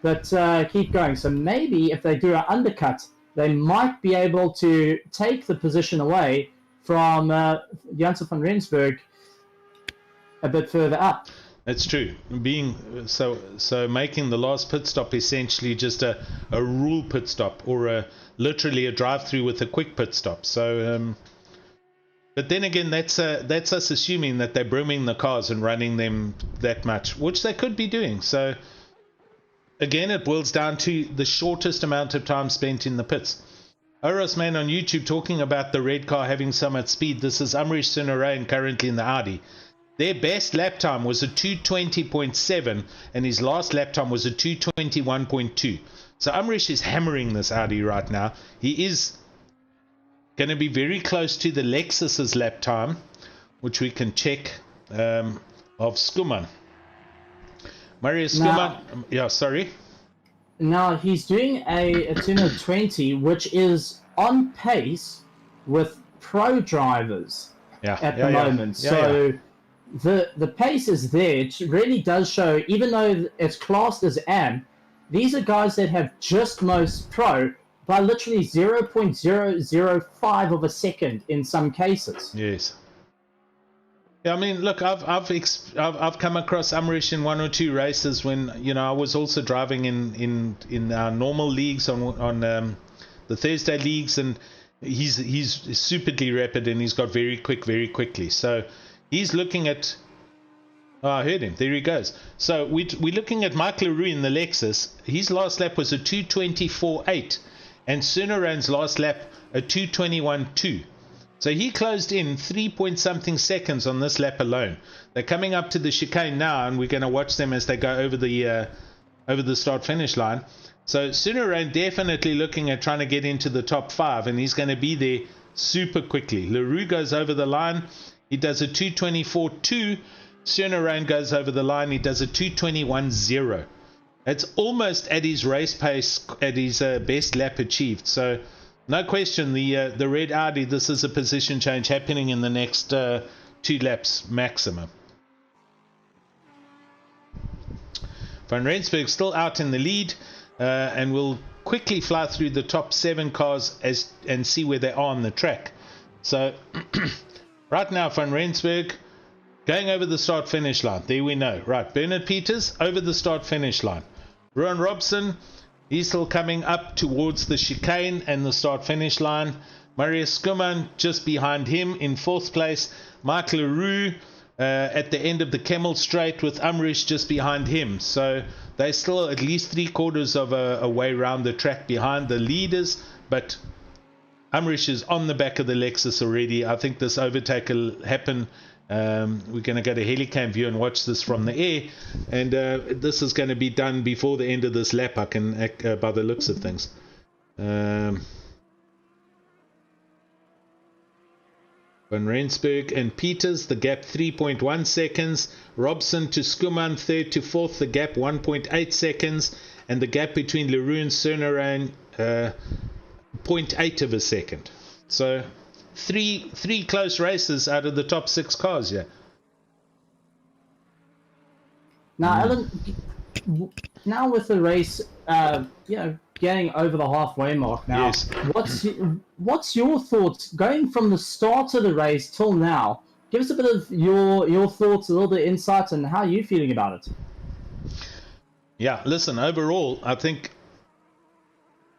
but keep going. So maybe if they do an undercut, they might be able to take the position away from Janssen van Rensburg a bit further up. That's true. Being so making the last pit stop essentially just a rule pit stop, or literally a drive-through with a quick pit stop. So, but then again, that's us assuming that they're brooming the cars and running them that much, which they could be doing. So again, it boils down to the shortest amount of time spent in the pits. Oros Man on YouTube talking about the red car having so much speed. This is Amrish Sunarayan currently in the Audi. Their best lap time was a 2:20.7, and his last lap time was a 2:21.2. So Amrish is hammering this Audi right now. He is going to be very close to the Lexus's lap time, which we can check, of Skuman. Marius Skuman, yeah, sorry. Now, he's doing a 10:20, which is on pace with pro drivers at the moment. So the pace is there. It really does show, even though it's classed as AM, these are guys that have just most pro by literally 0.005 of a second in some cases. Yes. Yeah, I mean, look, I've come across Amrish in 1 or 2 races when, you know, I was also driving in our normal leagues on the Thursday leagues, and he's superly rapid and he's got very quickly. So he's looking at. Oh, I heard him. There he goes. So we're looking at Mike LaRue in the Lexus. His last lap was a 2:24.8, and Sunerain's last lap a 2:21.2. So he closed in 3-point-something seconds on this lap alone. They're coming up to the chicane now, and we're going to watch them as they go over the start-finish line. So Sunerain definitely looking at trying to get into the top 5, and he's going to be there super quickly. Leroux goes over the line. He does a 2:24.2. Sunerain goes over the line. He does a 2:21.0. That's almost at his race pace, at his best lap achieved. So no question, the red Audi, this is a position change happening in the next 2 laps maximum. Van Rensburg still out in the lead, and we'll quickly fly through the top 7 cars and see where they are on the track. So right now, Van Rensburg going over the start finish line. There we know. Right, Bernard Peters over the start finish line. Rowan Robson, he's still coming up towards the chicane and the start finish line. Marius Skuman just behind him in 4th place. Mike Leroux at the end of the Kemmel Straight with Umrish just behind him. So they're still at least 3/4 of a way around the track behind the leaders, but Umrish is on the back of the Lexus already. I think this overtake will happen. We're going to go to Helicam view and watch this from the air, and this is going to be done before the end of this lap, I can by the looks of things. Van Rensburg and Peters, the gap 3.1 seconds. Robson to Skuman, 3rd to 4th, the gap 1.8 seconds. And the gap between Leroux and Sunerain, 0.8 of a second. So three close races out of the top 6 cars here. Now, Alan, now with the race, getting over the halfway mark now, yes. What's your thoughts going from the start of the race till now? Give us a bit of your thoughts, a little bit of insight, and how you're feeling about it. Yeah, listen, overall, I think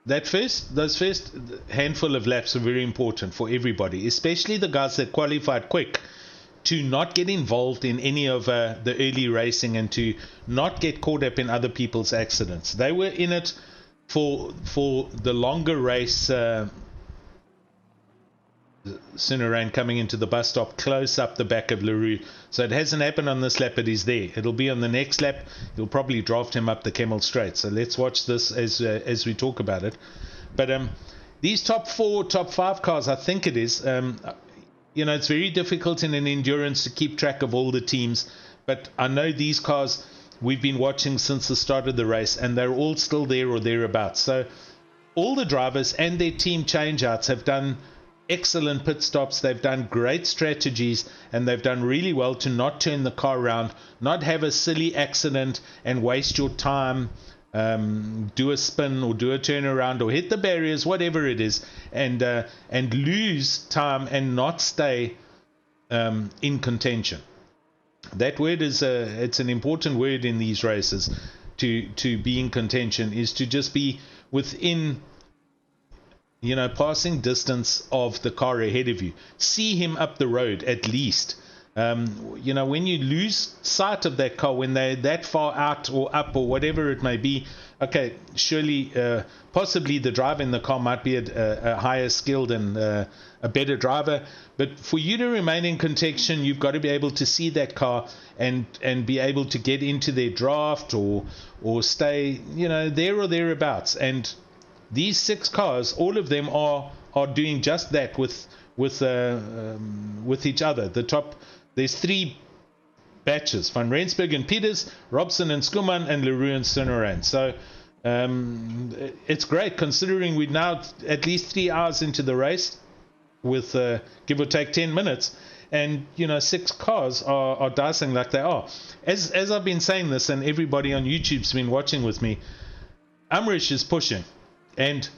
those first handful of laps are very important for everybody, especially the guys that qualified quick, to not get involved in any of the early racing and to not get caught up in other people's accidents. They were in it for the longer race. Sunerain coming into the bus stop close up the back of Leroux. So it hasn't happened on this lap, but he's there. It'll be on the next lap. He'll probably draft him up the Kemmel Straight. So let's watch this as we talk about it. But these top 4, top 5 cars, I think it is, it's very difficult in an endurance to keep track of all the teams. But I know these cars we've been watching since the start of the race, and they're all still there or thereabouts. So all the drivers and their team changeouts have done excellent pit stops. They've done great strategies, and they've done really well to not turn the car around, not have a silly accident and waste your time, do a spin or do a turnaround or hit the barriers, whatever it is, and lose time and not stay in contention. That word is it's an important word in these races. To be in contention is to just be within passing distance of the car ahead of you. See him up the road at least. When you lose sight of that car, when they're that far out or up or whatever it may be, okay, surely, possibly the driver in the car might be a higher skilled and a better driver. But for you to remain in contention, you've got to be able to see that car and be able to get into their draft or stay, there or thereabouts. And these 6 cars, all of them are doing just that with each other. There's 3 batches: Van Rensburg and Peters, Robson and Skuman, and Leroux and Sunerain. So it's great considering we're now at least 3 hours into the race with give or take 10 minutes, and 6 cars are dicing like they are. As I've been saying this, and everybody on YouTube's been watching with me, Umrish is pushing. And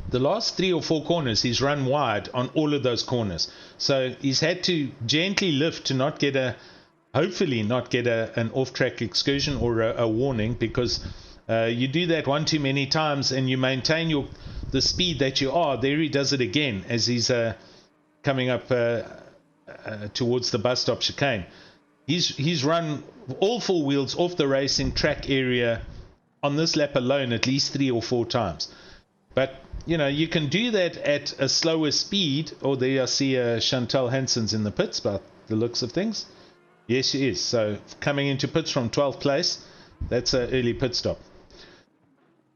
the last 3 or 4 corners, he's run wide on all of those corners. So he's had to gently lift to hopefully not get an off-track excursion or a warning, because you do that one too many times and you maintain the speed that you are. There he does it again as he's coming up towards the bus stop chicane. He's run all 4 wheels off the racing track area on this lap alone at least 3 or 4 times. But you can do that at a slower speed. Or there I see Chantal Hansen's in the pits by the looks of things. Yes, she is. So coming into pits from 12th place, that's an early pit stop.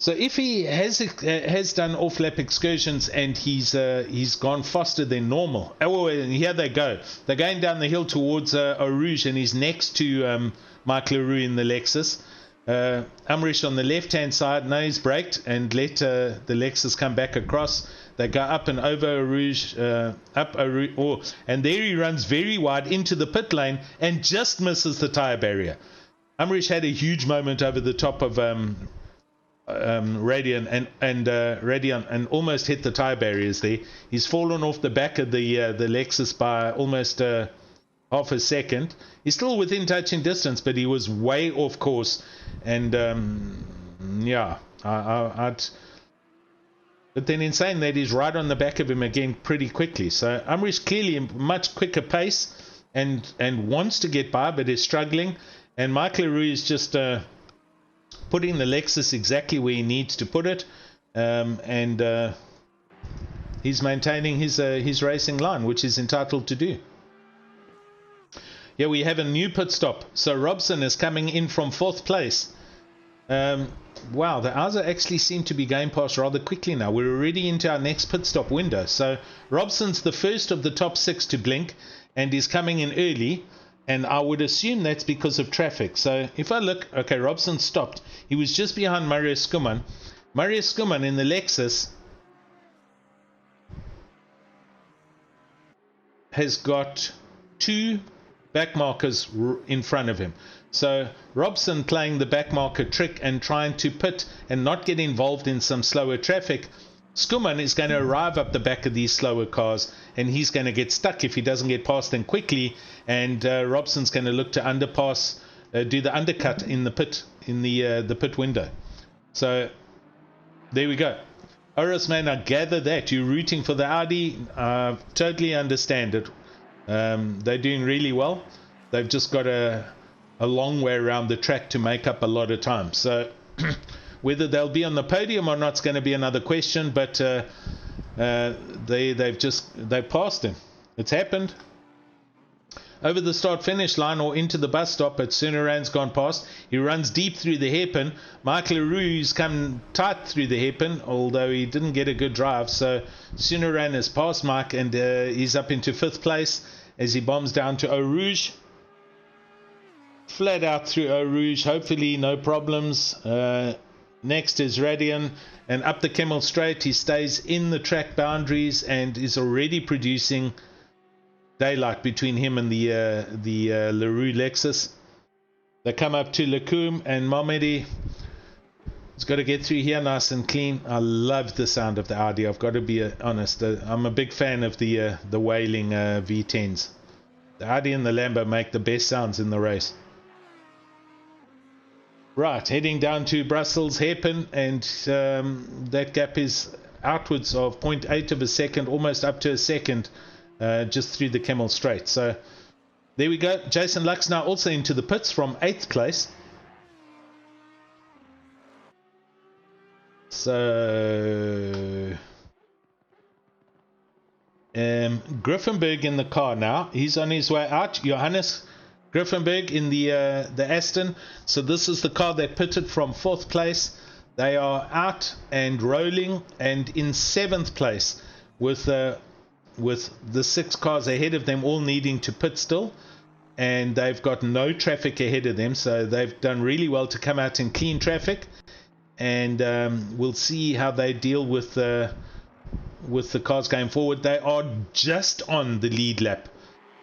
So if he has done off-lap excursions and he's gone faster than normal, oh, and here they go. They're going down the hill towards Eau Rouge, and he's next to Mike LaRue in the Lexus. Umrish on the left-hand side, no, he's braked and let the Lexus come back across. They go up and over Eau Rouge, and there he runs very wide into the pit lane and just misses the tyre barrier. Umrish had a huge moment over the top of Radion and almost hit the tyre barriers there. He's fallen off the back of the Lexus by almost half a second. He's still within touching distance, but he was way off course. And yeah, but then in saying that, he's right on the back of him again pretty quickly. So Umrish clearly a much quicker pace and wants to get by, but is struggling. And Mike LaRue is just putting the Lexus exactly where he needs to put it, and he's maintaining his racing line, which he's entitled to do. Yeah, we have a new pit stop. So Robson is coming in from 4th place. Wow, the hours actually seem to be going past rather quickly now. We're already into our next pit stop window. So Robson's the first of the top 6 to blink, and he's coming in early. And I would assume that's because of traffic. So if I look, okay, Robson stopped. He was just behind Marius Skuman. Marius Skuman in the Lexus has got 2 back markers in front of him. So Robson playing the back marker trick and trying to pit and not get involved in some slower traffic. Skuman is going to arrive up the back of these slower cars, and he's going to get stuck if he doesn't get past them quickly. And Robson's going to look to underpass, do the undercut in the pit, in the pit window. So there we go. Oris, man, I gather that you're rooting for the Audi. Totally understand it. They're doing really well. They've just got a long way around the track to make up a lot of time. So whether they'll be on the podium or not is going to be another question, but they've passed him. It's happened. Over the start finish line or into the bus stop, but Sunaran's gone past. He runs deep through the hairpin. Mike LaRue's come tight through the hairpin, although he didn't get a good drive. So Sunaran has passed Mike, and he's up into 5th place as he bombs down to Eau Rouge. Flat out through Eau Rouge, hopefully no problems. Next is Radion, and up the Kemmel Straight he stays in the track boundaries and is already producing daylight between him and the LaRue Lexus. They come up to Lacombe, and Momedi has got to get through here nice and clean. I love the sound of the Audi, I've got to be honest. I'm a big fan of the Wailing V10s. The Audi and the Lambo make the best sounds in the race. Right, heading down to Brussels hairpin, and that gap is outwards of 0.8 of a second, almost up to a second, just through the Kemmel Straight. So there we go. Jason Lux now also into the pits from 8th place. So Griffenberg in the car now. He's on his way out. Johannes Griffenberg in the Aston. So this is the car that pitted from 4th place. They are out and rolling, and in 7th place with the 6 cars ahead of them all needing to pit still, and they've got no traffic ahead of them, so they've done really well to come out in clean traffic. And we'll see how they deal with the cars going forward. They are just on the lead lap.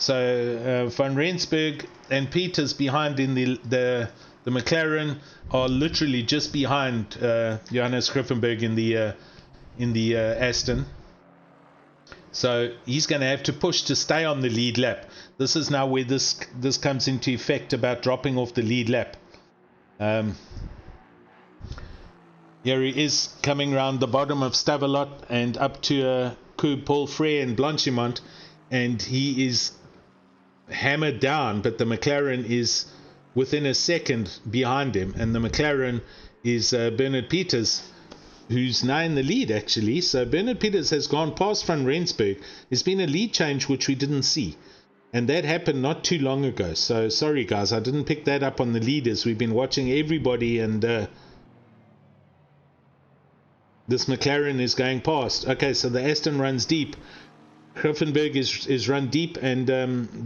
So Van Rensburg and Peters behind in the McLaren are literally just behind Johannes Griffenberg in the Aston. So he's going to have to push to stay on the lead lap. This is now where this comes into effect about dropping off the lead lap. Here he is coming around the bottom of Stavelot and up to Paul Frere and Blanchimont, and he is hammered down, but the McLaren is within a second behind him, and the McLaren is Bernard Peters, who's now in the lead actually. So Bernard Peters has gone past Van Rensburg. There's been a lead change which we didn't see, and that happened not too long ago. So sorry guys, I didn't pick that up on the leaders. We've been watching everybody, and this McLaren is going past. Okay, so the Aston runs deep. Griffenberg is run deep, and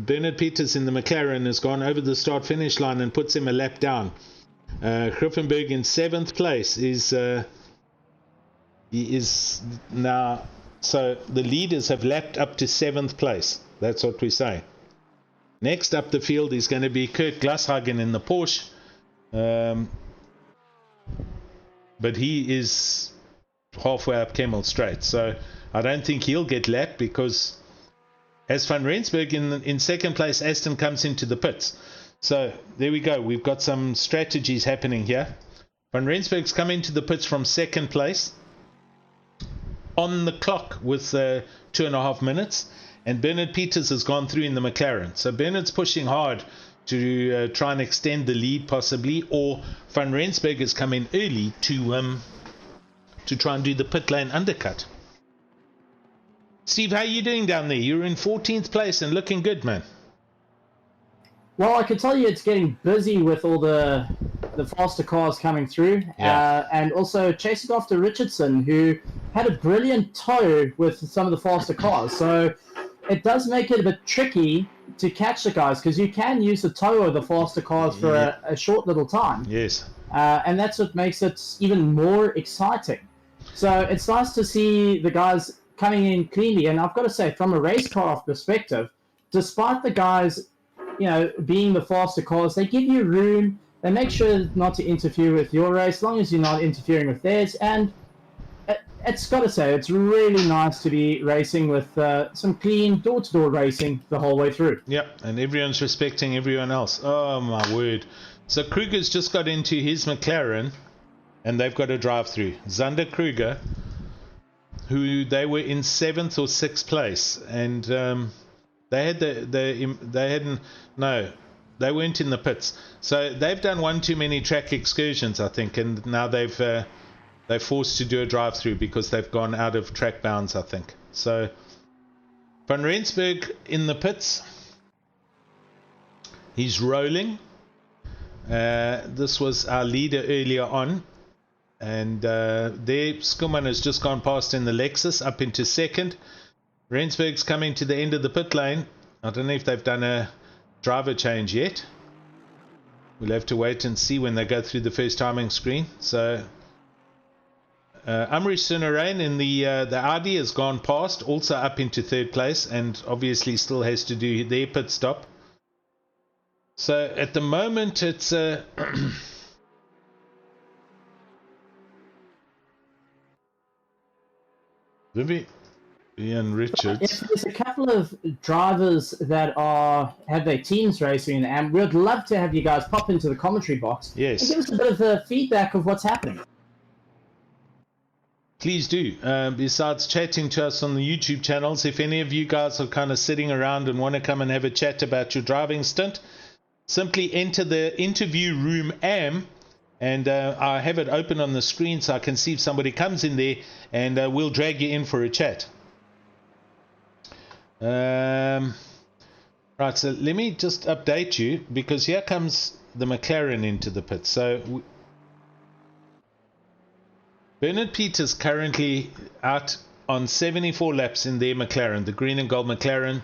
Bernard Peters in the McLaren has gone over the start-finish line and puts him a lap down. Griffenberg in 7th place he is now, so the leaders have lapped up to 7th place. That's what we say. Next up the field is going to be Kurt Glashagen in the Porsche, but he is halfway up Kemmel Straight, so I don't think he'll get lapped, because as Van Rensburg in 2nd place, Aston comes into the pits. So there we go. We've got some strategies happening here. Van Rensburg's come into the pits from 2nd place on the clock with 2.5 minutes, and Bernard Peters has gone through in the McLaren. So Bernard's pushing hard to try and extend the lead possibly, or Van Rensburg has come in early to try and do the pit lane undercut. Steve, how are you doing down there? You're in 14th place and looking good, man. Well, I can tell you it's getting busy with all the faster cars coming through. Yeah. And also chasing after Richardson, who had a brilliant tow with some of the faster cars. So it does make it a bit tricky to catch the guys, because you can use the tow of the faster cars for a short little time. Yes. And that's what makes it even more exciting. So it's nice to see the guys coming in cleanly. And I've got to say, from a race car perspective, despite the guys, being the faster cars, they give you room. They make sure not to interfere with your race, as long as you're not interfering with theirs. And it's got to say, it's really nice to be racing with some clean door-to-door racing the whole way through. Yep, and everyone's respecting everyone else. Oh, my word. So Kruger's just got into his McLaren, and they've got a drive-through. Zander Kruger, who they were in 7th or 6th place, and they weren't in the pits. So they've done one too many track excursions, I think, and now they're forced to do a drive-through because they've gone out of track bounds, I think. So Van Rensburg in the pits. He's rolling. This was our leader earlier on, and there Skuman has just gone past in the Lexus up into 2nd. Rensburg's coming to the end of the pit lane. I don't know if they've done a driver change yet. We'll have to wait and see when they go through the first timing screen. So Amri Sunarain in the Audi has gone past, also up into 3rd place, and obviously still has to do their pit stop. So at the moment it's Ian Richards. There's a couple of drivers that have their teams racing, and we'd love to have you guys pop into the commentary box. Yes. And give us a bit of feedback of what's happening. Please do. Besides chatting to us on the YouTube channels, if any of you guys are kind of sitting around and want to come and have a chat about your driving stint, simply enter the interview room and I have it open on the screen so I can see if somebody comes in there, and we'll drag you in for a chat. Right, so let me just update you, because here comes the McLaren into the pit. So Bernard Peters currently out on 74 laps in their McLaren, the green and gold McLaren,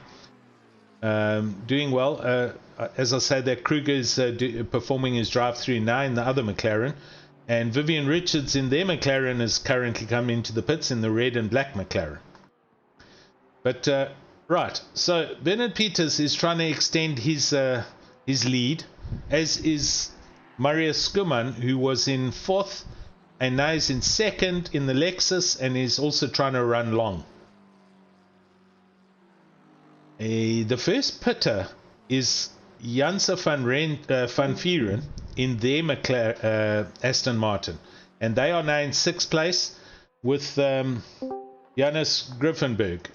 doing well. As I said, that Kruger is performing his drive-through now in the other McLaren, and Vivian Richards in their McLaren has currently come into the pits in the red and black McLaren. But right, so Bernard Peters is trying to extend his lead, as is Marius Skuman, who was in 4th and now is in 2nd in the Lexus, and is also trying to run long. The first pitter is Janse van Vieren in their Aston Martin, and they are now in 6th place with Janus Griffenberg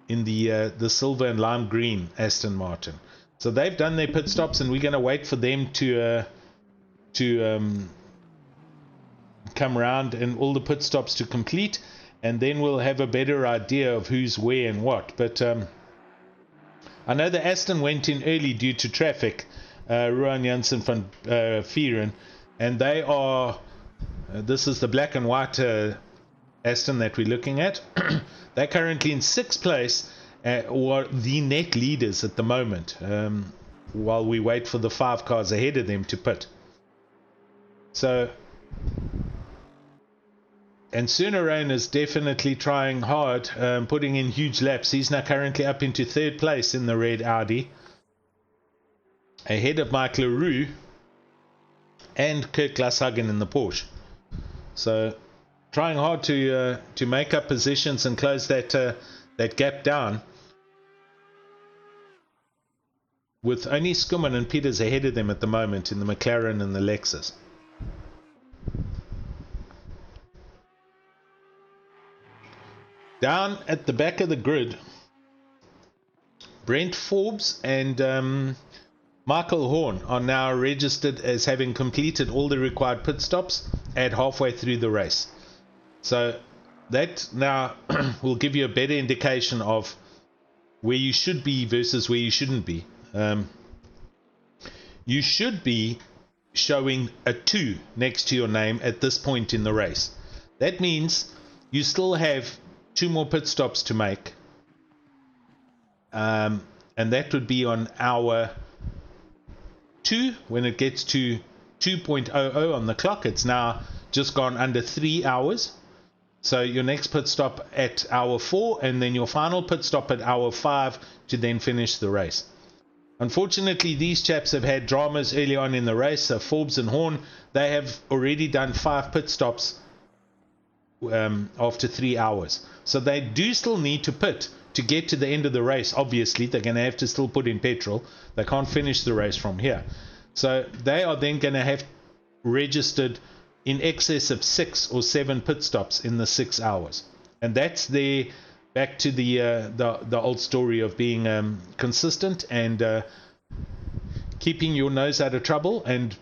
in the silver and lime green Aston Martin. So they've done their pit stops, and we're going to wait for them to come around and all the pit stops to complete, and then we'll have a better idea of who's where and what. But I know the Aston went in early due to traffic, Ruan Janssen van Vieren, and they are This is the black and white Aston that we're looking at. They're currently in 6th place, or the net leaders at the moment, while we wait for the 5 cars ahead of them to pit. So, and Sunarain is definitely trying hard, putting in huge laps. He's now currently up into 3rd place in the red Audi, ahead of Mike LaRue and Kurt Glashagen in the Porsche. So trying hard to make up positions and close that gap down, with only Skuman and Peters ahead of them at the moment in the McLaren and the Lexus. Down at the back of the grid, Brent Forbes and Michael Horn are now registered as having completed all the required pit stops at halfway through the race. So that now will give you a better indication of where you should be versus where you shouldn't be. You should be showing a 2 next to your name at this point in the race. That means you still have 2 more pit stops to make, and that would be on hour 2. When it gets to 2.00 on the clock, it's now just gone under 3 hours. So your next pit stop at hour 4, and then your final pit stop at hour 5 to then finish the race. Unfortunately, these chaps have had dramas early on in the race. So Forbes and Horn, they have already done 5 pit stops after 3 hours. So they do still need to pit to get to the end of the race. Obviously, they're going to have to still put in petrol. They can't finish the race from here. So they are then going to have registered in excess of 6 or 7 pit stops in the 6 hours. And that's back to the old story of being consistent and keeping your nose out of trouble, and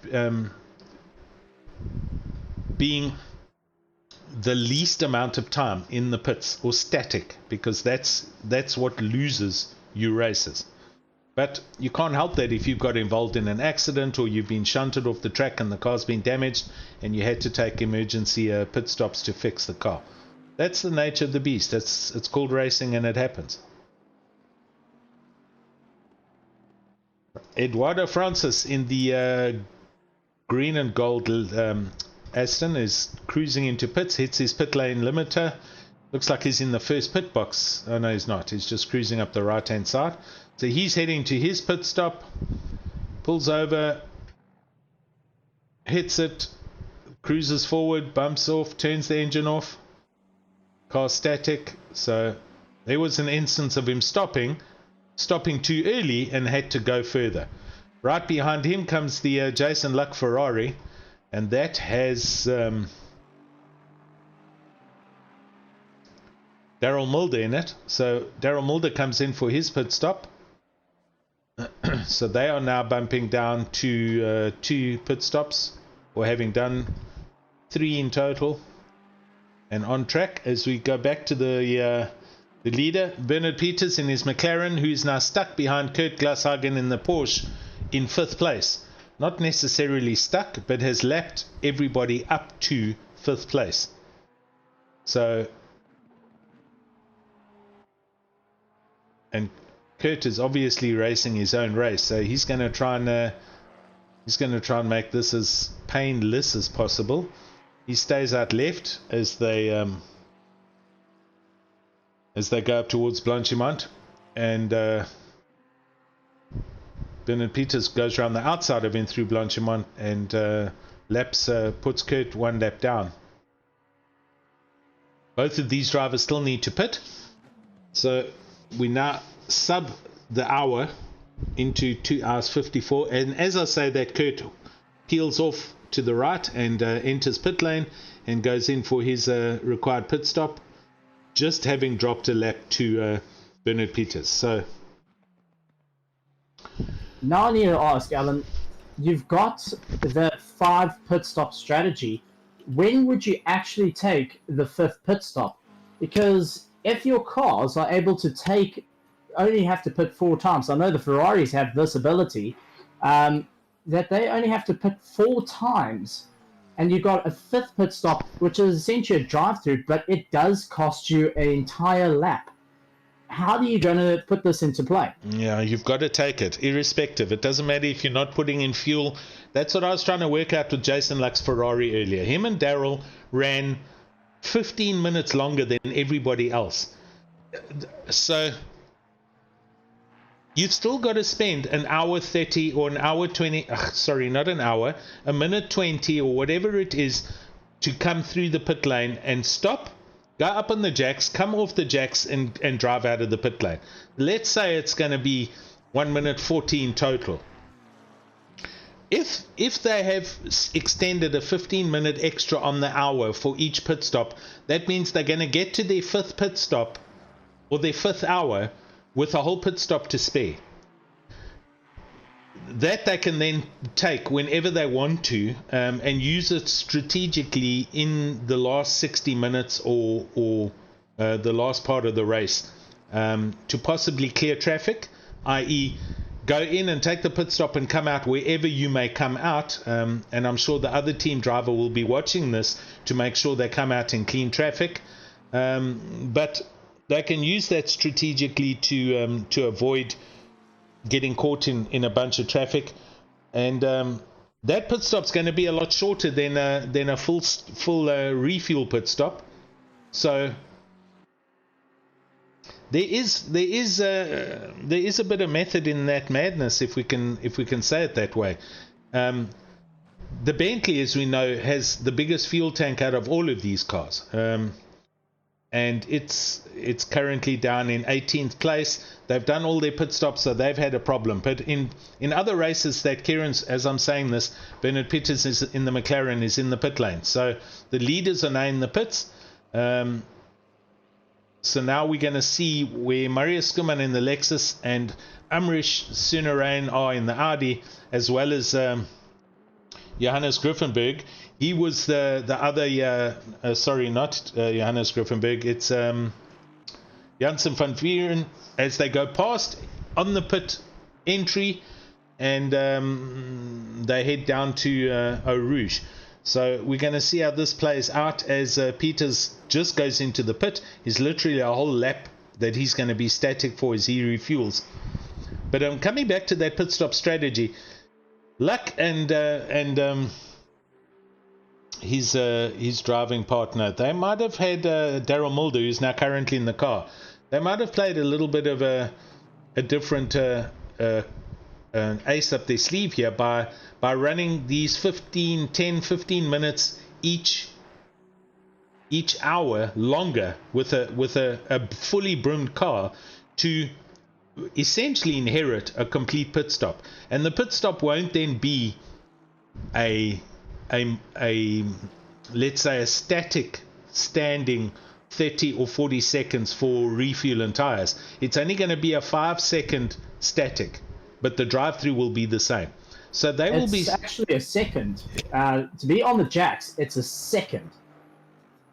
being the least amount of time in the pits or static, because that's what loses you races. But you can't help that if you've got involved in an accident, or you've been shunted off the track and the car's been damaged and you had to take emergency pit stops to fix the car. That's the nature of the beast. It's called racing, and it happens. Eduardo Francis in the green and gold Aston is cruising into pits, hits his pit lane limiter. Looks like he's in the first pit box. Oh no, he's not. He's just cruising up the right hand side. So he's heading to his pit stop, pulls over, hits it, cruises forward, bumps off, turns the engine off. Car static. So there was an instance of him stopping too early and had to go further. Right behind him comes the Jason Luck Ferrari, and that has Daryl Mulder in it. So Daryl Mulder comes in for his pit stop. So they are now bumping down to 2 pit stops, or having done 3 in total, and on track. As we go back to the leader, Bernard Peters in his McLaren, who is now stuck behind Kurt Glashagen in the Porsche in 5th place. Not necessarily stuck, but has lapped everybody up to 5th place. So, and Kurt is obviously racing his own race, so he's going to try and make this as painless as possible. He stays out left as they go up towards Blanchimont, and Bernard Peters goes around the outside of him through Blanchimont and puts Kurt 1 lap down. Both of these drivers still need to pit, so we now sub the hour into 2 hours 54, and as I say that, Kurt peels off to the right and enters pit lane and goes in for his required pit stop, just having dropped a lap to Bernard Peters. So now I need to ask, Alan, you've got the 5 pit stop strategy. When would you actually take the 5th pit stop? Because if your cars are able to only have to pit 4 times, I know the Ferraris have this ability, that they only have to pit 4 times and you got a 5th pit stop, which is essentially a drive-through, but it does cost you an entire lap. How are you going to put this into play? Yeah, you've got to take it, irrespective. It doesn't matter if you're not putting in fuel. That's what I was trying to work out with Jason Luck's Ferrari earlier. Him and Daryl ran 15 minutes longer than everybody else. So you've still got to spend an hour 30 or an hour 20, sorry, not an hour, a minute 20 or whatever it is to come through the pit lane and stop, go up on the jacks, come off the jacks and drive out of the pit lane. Let's say it's going to be 1 minute 14 total. If they have extended a 15-minute extra on the hour for each pit stop, that means they're going to get to their 5th pit stop or their 5th hour with a whole pit stop to spare. That they can then take whenever they want to and use it strategically in the last 60 minutes or the last part of the race to possibly clear traffic, i.e. go in and take the pit stop and come out wherever you may come out, and I'm sure the other team driver will be watching this to make sure they come out in clean traffic, but they can use that strategically to avoid getting caught in a bunch of traffic, and that pit stop's going to be a lot shorter than a full refuel pit stop. So there is a bit of method in that madness, if we can say it that way. The Bentley, as we know, has the biggest fuel tank out of all of these cars, and it's currently down in 18th place. They've done all their pit stops, so they've had a problem. But in other races that Kieran's, as I'm saying this, Bernard Paterson is in the McLaren, is in the pit lane. So the leaders are now in the pits. So now we're going to see where Marius Skuman in the Lexus and Amrish Sunarain are in the Audi, as well as Johannes Griffenberg. He was the other, sorry, not Johannes Griffenberg, it's Janssen van Vieren, as they go past on the pit entry, and they head down to Eau Rouge. So we're going to see how this plays out as Peters just goes into the pit. He's literally a whole lap that he's going to be static for as he refuels. But coming back to that pit stop strategy, Luck and his driving partner, they might have had Daryl Mulder, who's now currently in the car. They might have played a little bit of a different ace up their sleeve here by running these 10-15 minutes each hour longer with a fully broomed car to essentially inherit a complete pit stop. And the pit stop won't then be a let's say a static standing 30 or 40 seconds for refuel and tires. It's only going to be a 5-second static, but the drive-through will be the same. So it's actually a second. To be on the jacks, it's a second.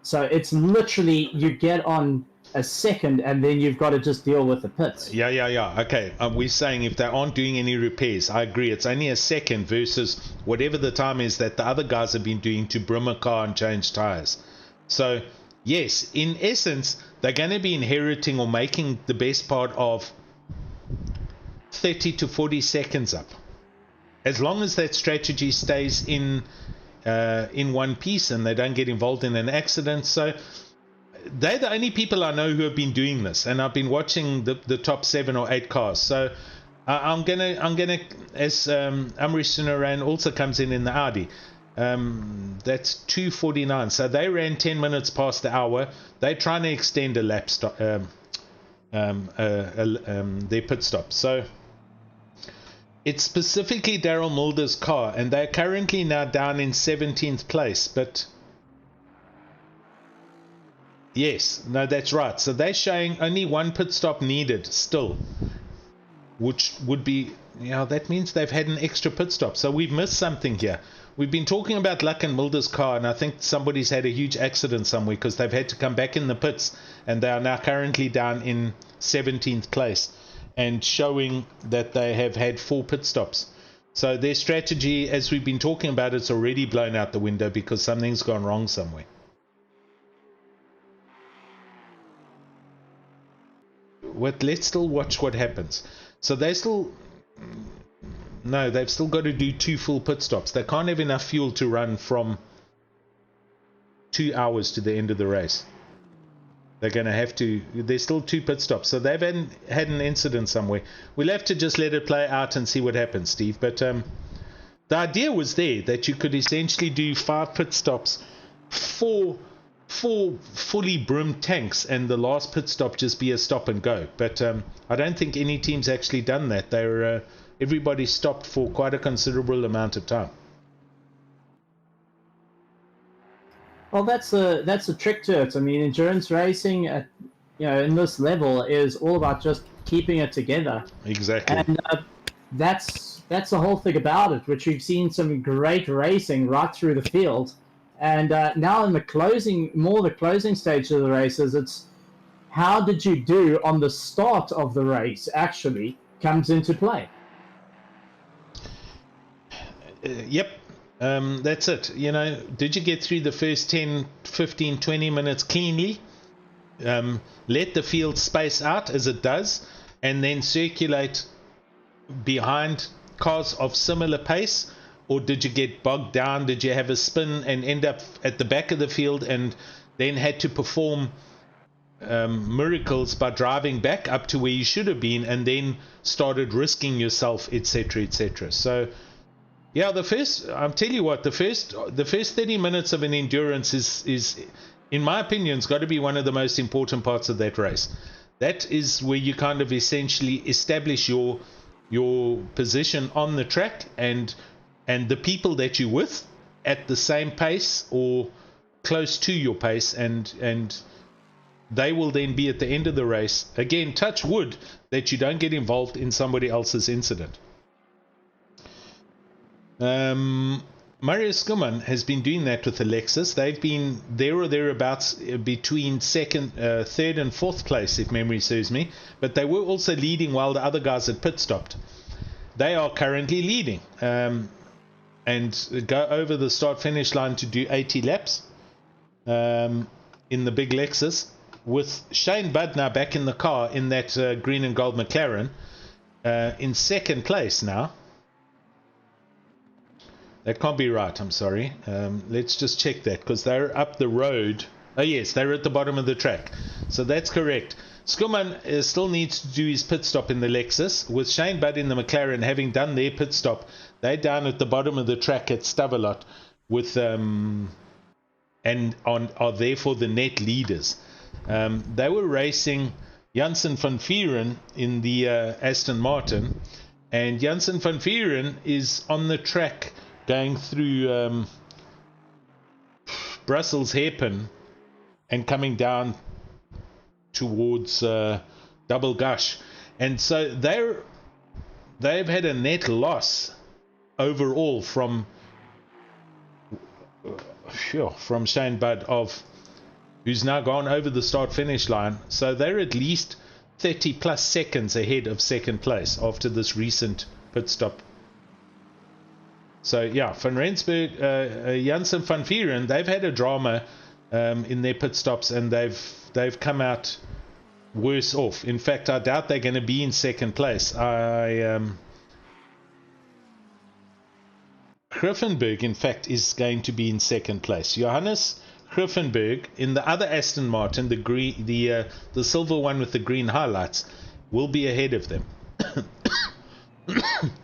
So it's literally you get on a second and then you've got to just deal with the pits. Yeah. Okay. We're saying if they aren't doing any repairs, I agree. It's only a second versus whatever the time is that the other guys have been doing to brim a car and change tires. So yes, in essence, they're going to be inheriting or making the best part of 30 to 40 seconds up. As long as that strategy stays in one piece and they don't get involved in an accident. So they're the only people I know who have been doing this, and I've been watching the top 7 or 8 cars. So I'm gonna as Amrish Sunaran also comes in the Audi. That's 2:49. So they ran 10 minutes past the hour. They're trying to extend a lap stop, their pit stop. So it's specifically Daryl Mulder's car, and they're currently now down in 17th place. But yes, no, that's right. So they're showing only one pit stop needed still, which would be, that means they've had an extra pit stop. So we've missed something here. We've been talking about Luck and Mulder's car, and I think somebody's had a huge accident somewhere because they've had to come back in the pits, and they are now currently down in 17th place and showing that they have had 4 pit stops. So their strategy, as we've been talking about, it's already blown out the window because something's gone wrong somewhere. Let's still watch what happens. So they've still got to do 2 full pit stops. They can't have enough fuel to run from 2 hours to the end of the race. They're going to have to, there's still 2 pit stops. So they've had an incident somewhere. We'll have to just let it play out and see what happens, Steve. But the idea was there that you could essentially do 5 pit stops, 4 fully brimmed tanks, and the last pit stop just be a stop and go. But I don't think any team's actually done that. Everybody stopped for quite a considerable amount of time. Well, that's the trick to it. I mean, endurance racing, in this level, is all about just keeping it together. Exactly. And that's the whole thing about it, which we've seen some great racing right through the field. And now in the closing stage of the races, it's how did you do on the start of the race actually comes into play. Yep. That's it. Did you get through the first 10, 15, 20 minutes cleanly? Let the field space out as it does, and then circulate behind cars of similar pace? Or did you get bogged down? Did you have a spin and end up at the back of the field and then had to perform miracles by driving back up to where you should have been and then started risking yourself, etc., etc.? So yeah, I'll tell you what, the first 30 minutes of an endurance is in my opinion, has got to be one of the most important parts of that race. That is where you kind of essentially establish your position on the track and the people that you're with at the same pace or close to your pace, and they will then be at the end of the race. Again, touch wood that you don't get involved in somebody else's incident. Mario Skuman has been doing that with the Lexus. They've been there or thereabouts between third and fourth place, if memory serves me. But they were also leading while the other guys had pit stopped. They are currently leading and go over the start-finish line to do 80 laps in the big Lexus, with Shane Budd now back in the car in that green and gold McLaren in second place now. That can't be right, I'm sorry. Let's just check that, because they're up the road. Oh yes, they're at the bottom of the track. So that's correct. Skuman still needs to do his pit stop in the Lexus, with Shane Budd in the McLaren having done their pit stop. They're down at the bottom of the track at Stavelot with and are therefore the net leaders. They were racing Janssen van Vieren in the Aston Martin, and Janssen van Vieren is on the track going through Brussels hairpin and coming down towards Double Gush, and so they've had a net loss overall from Shane Budd, who's now gone over the start finish line. So they're at least 30 plus seconds ahead of second place after this recent pit stop. So yeah, Van Rensburg, Janssen van Vieren, they've had a drama in their pit stops, and they've come out worse off. In fact, I doubt they're going to be in second place. Griffenberg, in fact, is going to be in second place. Johannes Griffenberg in the other Aston Martin, the silver one with the green highlights, will be ahead of them.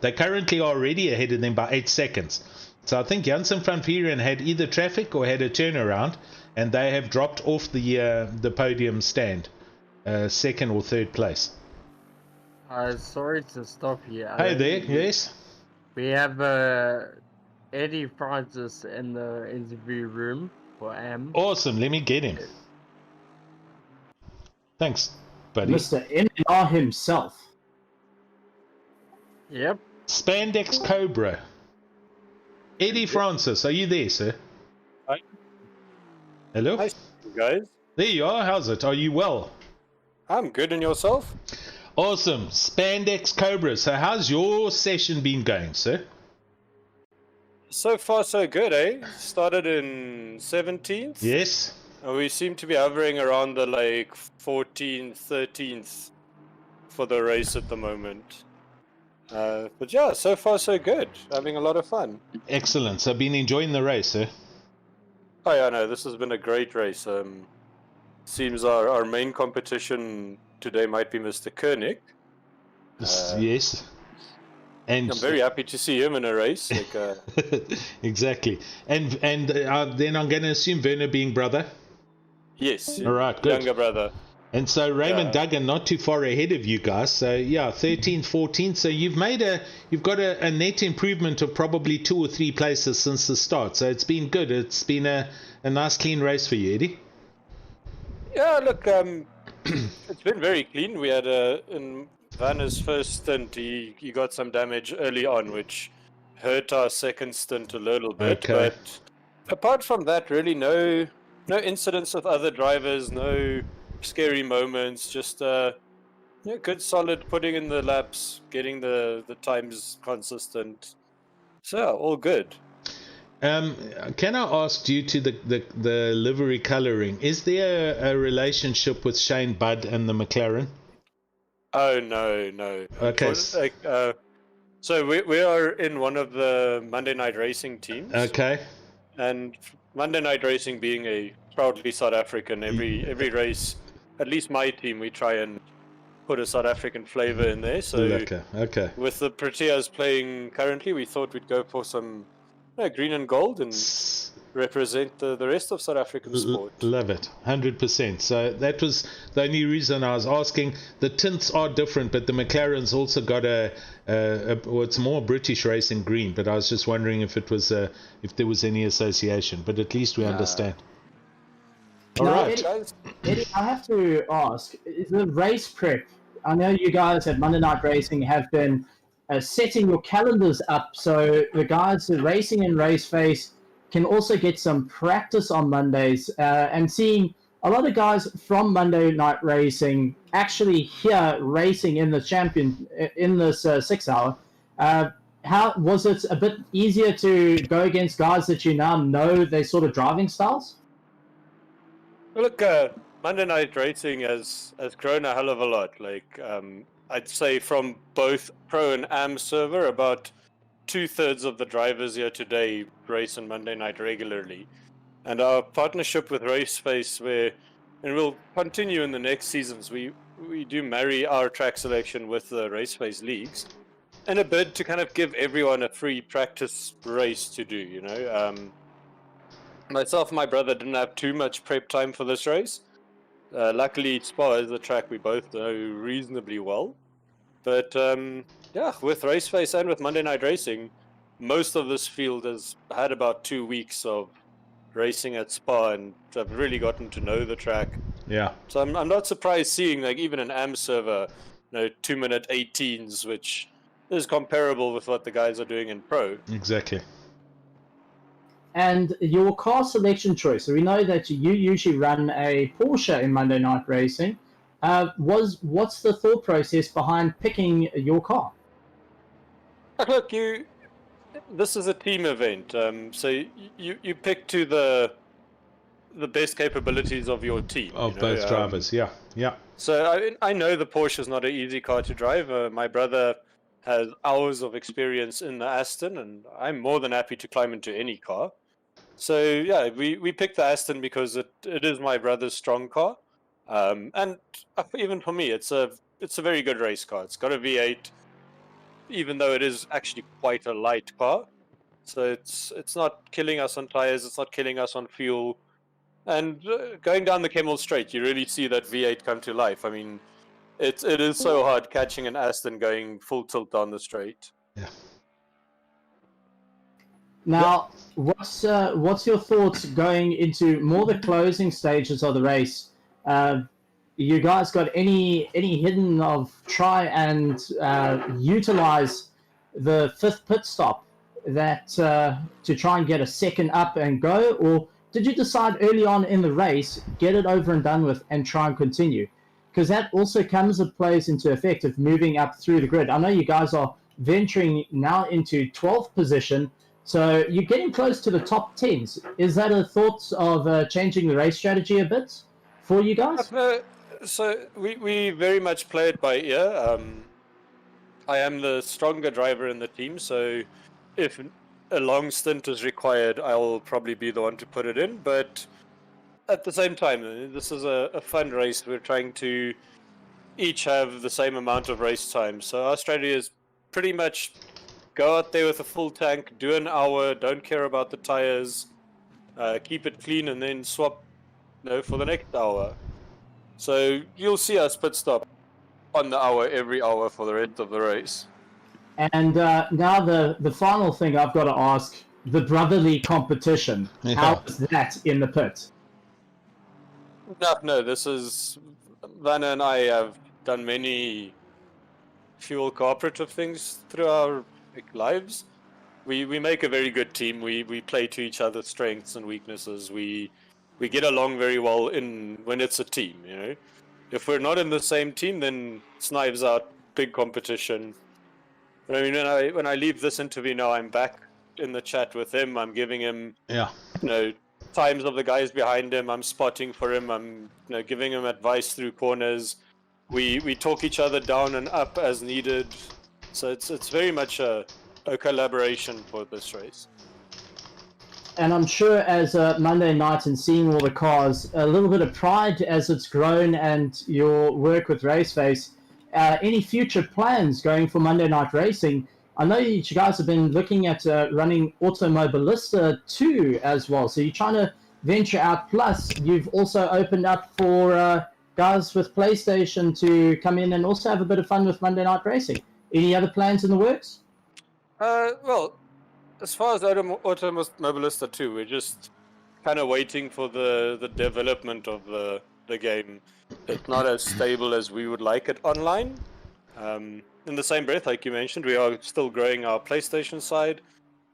They currently are already ahead of them by 8 seconds. So I think Janssen van Vieren had either traffic or had a turnaround, and they have dropped off the podium stand, second or third place. Sorry to stop you. Hey there, yes? We have Eddie Francis in the interview room for AM. Awesome, let me get him. Thanks, buddy. Mr. MNR himself. Yep. Spandex Cobra. Eddie Francis, are you there, sir? Hi. Hello? Hi, guys. There you are. How's it? Are you well? I'm good, and yourself? Awesome. Spandex Cobra. So how's your session been going, sir? So far, so good, eh? Started in 17th. Yes. And we seem to be hovering around the like 14th, 13th for the race at the moment. But yeah, so far, so good. Having a lot of fun. Excellent. So, been enjoying the race, eh? Oh yeah, no, this has been a great race. Seems our main competition today might be Mr. Koenig. Yes. And I'm very happy to see him in a race. Like, exactly. And then I'm going to assume Werner being brother. yes. All right, good. Younger brother. And so Raymond Duggan not too far ahead of you guys. So yeah, 13th, 14th. So you've got a net improvement of probably 2 or 3 places since the start. So it's been good. It's been a nice clean race for you, Eddie. Yeah, look, it's been very clean. We had in Vanna's first stint, he got some damage early on, which hurt our second stint a little bit. Okay. But apart from that, really no incidents with other drivers, no scary moments. Just good, solid putting in the laps, getting the times consistent. So yeah, all good. Can I ask, due to the livery coloring, is there a relationship with Shane Budd and the McLaren? Oh no. Okay. So we are in one of the Monday Night Racing teams. Okay. And Monday Night Racing being a proudly South African, every race, at least my team, we try and put a South African flavor in there. So okay. with the Proteas playing currently, we thought we'd go for some green and gold and represent the rest of South African sport. Love it, 100%. So that was the only reason I was asking. The tints are different, but the McLaren's also got well, it's more British racing green. But I was just wondering if it was if there was any association. But at least we understand. All right, Eddie, I have to ask: is the race prep? I know you guys at Monday Night Racing have been setting your calendars up so the guys racing in RaceFace can also get some practice on Mondays, and seeing a lot of guys from Monday Night Racing actually here racing in the in this 6 hour. How was it a bit easier to go against guys that you now know their sort of driving styles? Well, look, Monday Night Racing has grown a hell of a lot. Like, I'd say from both Pro and Am server, about 2/3 of the drivers here today race on Monday night regularly. And our partnership with RaceFace, and we'll continue in the next seasons, we do marry our track selection with the RaceFace leagues in a bid to kind of give everyone a free practice race to do, Myself and my brother didn't have too much prep time for this race. Luckily, Spa is a track we both know reasonably well. But with RaceFace and with Monday Night Racing, most of this field has had about 2 weeks of racing at Spa and have really gotten to know the track. Yeah. So I'm not surprised seeing like even an AM server, 2-minute 18s, which is comparable with what the guys are doing in Pro. Exactly. And your car selection choice. So we know that you usually run a Porsche in Monday Night Racing. What's the thought process behind picking your car? Look, this is a team event, so you pick to the best capabilities of your team. Of both drivers, yeah. So I know the Porsche is not an easy car to drive. My brother has hours of experience in the Aston, and I'm more than happy to climb into any car. So yeah, we picked the Aston because it is my brother's strong car. And even for me, it's a very good race car. It's got a V8, even though it is actually quite a light car. So it's not killing us on tires. It's not killing us on fuel. And going down the Kemmel Straight, you really see that V8 come to life. I mean, it is so hard catching an Aston going full tilt down the straight. Yeah. Now, what's your thoughts going into more the closing stages of the race? You guys got any hidden of try and utilize the 5th pit stop that to try and get a second up and go, or did you decide early on in the race get it over and done with and try and continue? Because that also plays into effect of moving up through the grid. I know you guys are venturing now into 12th position, So you're getting close to the top 10s. Is that a thought of changing the race strategy a bit for you guys? So we very much play it by ear. I am the stronger driver in the team, so if a long stint is required, I'll probably be the one to put it in. But at the same time, this is a fun race. We're trying to each have the same amount of race time. So our strategy is pretty much go out there with a full tank, do an hour, don't care about the tires, keep it clean, and then swap for the next hour. So you'll see us pit stop on the hour every hour for the rest of the race. And now the final thing I've got to ask, the brotherly competition. Yeah. How is that in the pit? No, this is... Vanna and I have done many fuel cooperative things through our lives. We make a very good team. We play to each other's strengths and weaknesses. We get along very well when it's a team, If we're not in the same team, then it's knives out, big competition. But I mean, when I leave this interview now, I'm back in the chat with him. I'm giving him, times of the guys behind him. I'm spotting for him. I'm, giving him advice through corners. We talk each other down and up as needed. So it's very much a collaboration for this race. And I'm sure as Monday night and seeing all the cars, a little bit of pride as it's grown and your work with RaceFace. Any future plans going for Monday night racing? I know you guys have been looking at running Automobilista 2 as well. So you're trying to venture out. Plus, you've also opened up for guys with PlayStation to come in and also have a bit of fun with Monday night racing. Any other plans in the works? Well, as far as Automobilista 2, we're just kind of waiting for the development of the game. It's not as stable as we would like it online. In the same breath, like you mentioned, we are still growing our PlayStation side.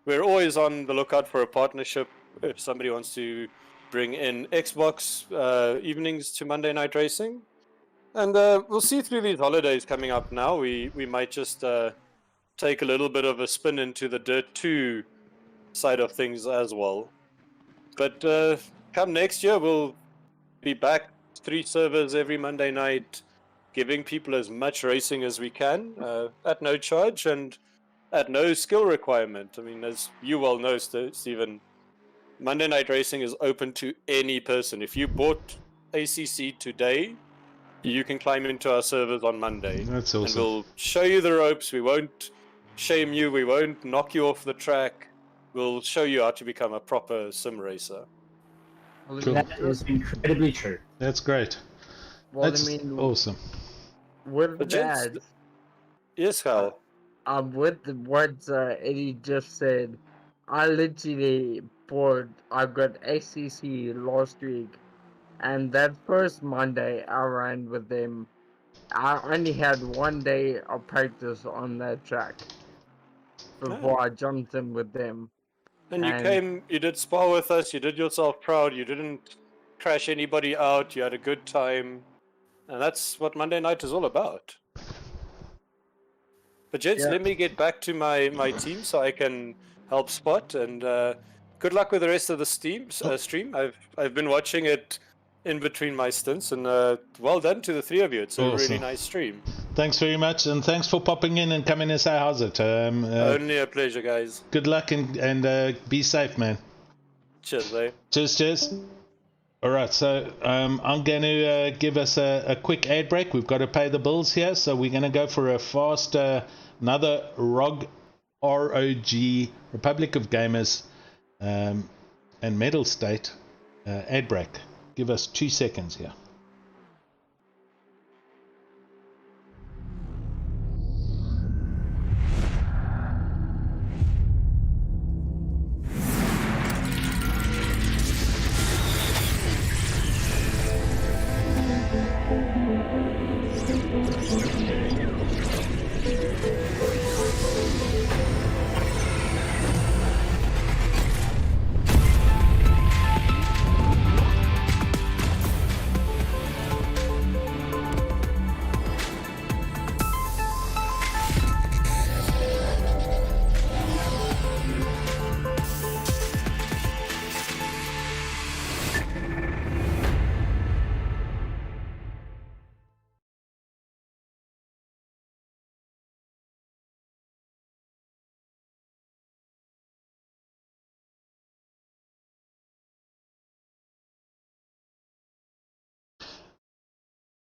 We're always on the lookout for a partnership if somebody wants to bring in Xbox evenings to Monday night racing. And we'll see through these holidays coming up now. We might just take a little bit of a spin into the Dirt 2 side of things as well. But come next year, we'll be back 3 servers every Monday night, giving people as much racing as we can at no charge and at no skill requirement. I mean, as you well know, Stephen, Monday night racing is open to any person. If you bought ACC today, you can climb into our servers on Monday. That's awesome. And we'll show you the ropes. We won't shame you. We won't knock you off the track. We'll show you how to become a proper sim racer. Cool. That is incredibly true. That's great. Well, That's I mean, awesome. with But gents, that, yes, Hal. with the words Eddie just said, I got ACC last week, and that first Monday I ran with them, I only had 1 day of practice on that track before I jumped in with them. And you did Spa with us, you did yourself proud, you didn't crash anybody out, you had a good time. And that's what Monday night is all about. But gents, let me get back to my team so I can help Spot, and good luck with the rest of the stream. I've been watching it in between my stints, and well done to the 3 of you. It's a really nice stream. Thanks very much, and thanks for popping in and coming and say how's it. Only a pleasure, guys. Good luck and be safe, man. Cheers, eh? Cheers. All right, so I'm going to give us a quick ad break. We've got to pay the bills here, so we're going to go for a fast, another ROG, Republic of Gamers, and Mettlestate ad break. Give us 2 seconds here.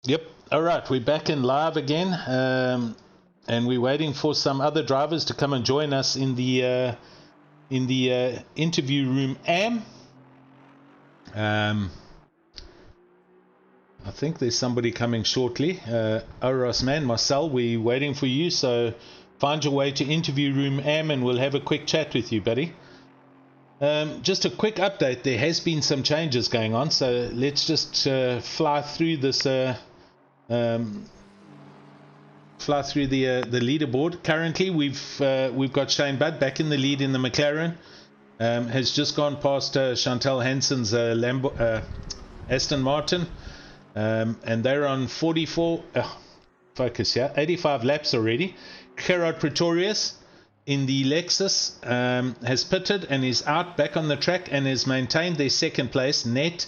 Yep. All right, we're back in live again, and we're waiting for some other drivers to come and join us in the interview room. I think there's somebody coming shortly. Oros man, Marcel, we're waiting for you. So find your way to interview room and we'll have a quick chat with you, buddy. Just a quick update. There has been some changes going on, so let's just fly through this. Fly through the leaderboard. Currently, we've got Shane Budd back in the lead in the McLaren. Has just gone past Chantal Hansen's Aston Martin, and they're on 85 laps already. Gerard Pretorius in the Lexus has pitted and is out back on the track and has maintained their second place net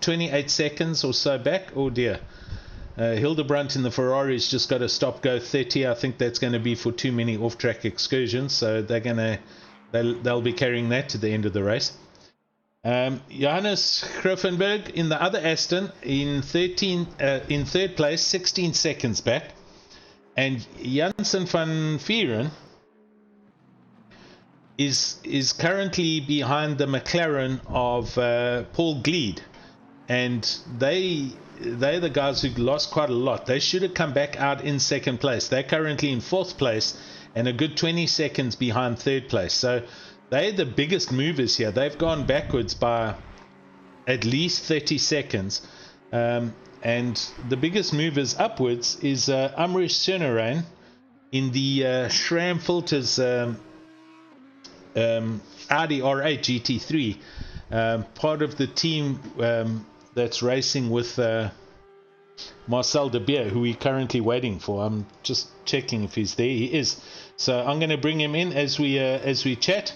28 seconds or so back. Oh dear. Hildebrandt in the Ferrari has just got a stop-go 30. I think that's going to be for too many off-track excursions, so they'll be carrying that to the end of the race. Johannes Grifenberg in the other Aston in third place, 16 seconds back, and Janssen van Vieren is currently behind the McLaren of Paul Gleed, and they're the guys who lost quite a lot. They should have come back out in second place. They're currently in fourth place and a good 20 seconds behind third place. So they're the biggest movers here. They've gone backwards by at least 30 seconds. And the biggest movers upwards is Amrish Surnerain in the Schramm Filters Audi R8 GT3. Part of the team that's racing with Marcel de Beer, who we're currently waiting for. I'm just checking if he's there. He is. So I'm going to bring him in as we chat.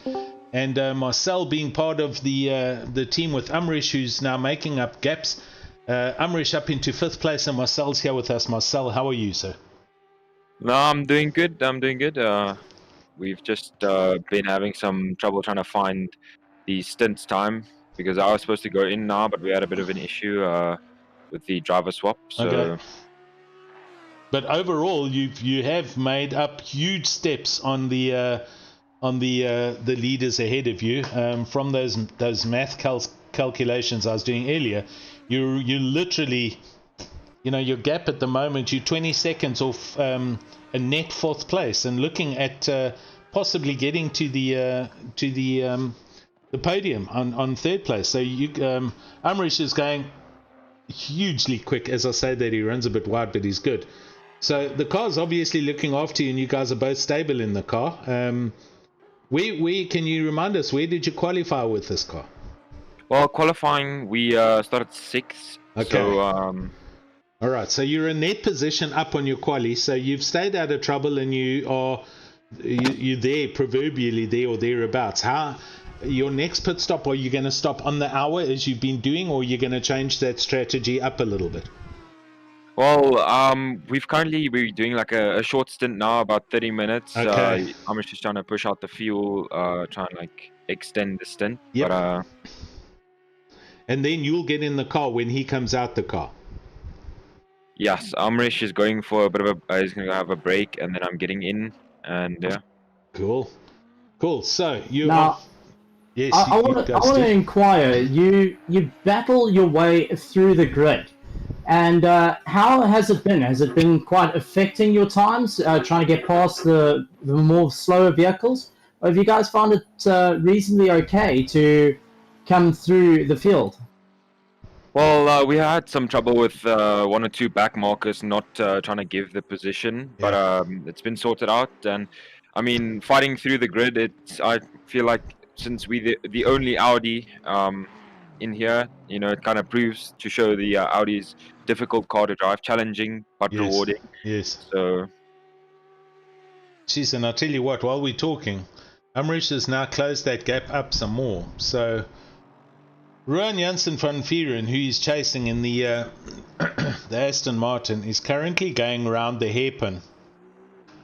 And Marcel being part of the team with Amrish, who's now making up gaps. Amrish up into fifth place, and Marcel's here with us. Marcel, how are you, sir? No, I'm doing good. We've just been having some trouble trying to find the stints time, because I was supposed to go in now, but we had a bit of an issue with the driver swap. So. Okay. But overall, you have made up huge steps on the leaders ahead of you. From those math calculations I was doing earlier, you literally, your gap at the moment, you're 20 seconds off a net fourth place, and looking at possibly getting to the podium on third place. So Amrish is going hugely quick. As I say that, he runs a bit wide, but he's good. So the car's obviously looking after you, and you guys are both stable in the car. Where can you remind us, where did you qualify with this car? Well, qualifying, we started 6th. Okay. So, all right, so you're in net position up on your quali, so you've stayed out of trouble, and you're there, proverbially there or thereabouts. Your next pit stop, are you going to stop on the hour as you've been doing, or are you going to change that strategy up a little bit? Well, we're doing like a short stint now, about 30 minutes. Okay. I'm just trying to push out the fuel, trying to like extend the stint. Yep. But, and then you'll get in the car when he comes out the car. Yes, Amrish is going for a bit of he's going to have a break, and then I'm getting in, and yeah. Cool. So yes. I want to inquire. You battle your way through the grid, and how has it been? Has it been quite affecting your times, trying to get past the more slower vehicles? Or have you guys found it reasonably okay to come through the field? Well, we had some trouble with one or two back markers not trying to give the position, but it's been sorted out. And I mean, fighting through the grid, I feel like since we the only Audi in here, it kind of proves to show the Audi's difficult car to drive, challenging but rewarding. Yes. So. Jeez, and I'll tell you what, while we're talking, Amrish has now closed that gap up some more. So Rowan Janssen van Vieren, who is chasing in the Aston Martin, is currently going around the hairpin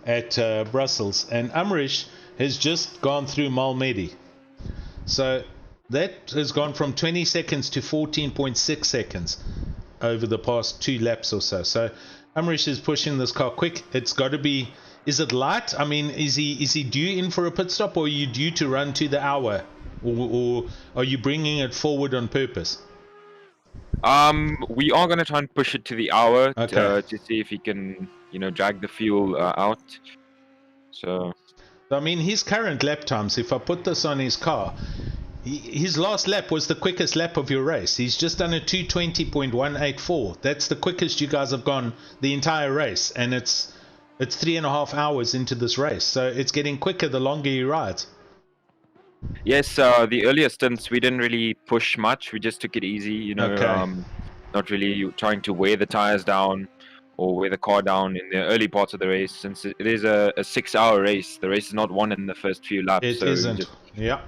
at Brussels, and Amrish has just gone through Malmedy. So that has gone from 20 seconds to 14.6 seconds. over the past 2 laps or so. So Amrish is pushing this car quick. It's got to be. Is it light? I mean, is he due in for a pit stop, or are you due to run to the hour, or are you bringing it forward on purpose? We are gonna try and push it to the hour Okay. to see if he can, drag the fuel out. So. I mean, his current lap times, if I put this on his car, his last lap was the quickest lap of your race. He's just done a 2:20.184. That's the quickest you guys have gone the entire race, and it's 3.5 hours into this race, so it's getting quicker the longer he rides. Yes, the earlier stints we didn't really push much. We just took it easy, Okay. not really trying to wear the tires down or wear the car down in the early parts of the race, since it is a 6-hour race. The race is not won in the first few laps. It so isn't. Yeah.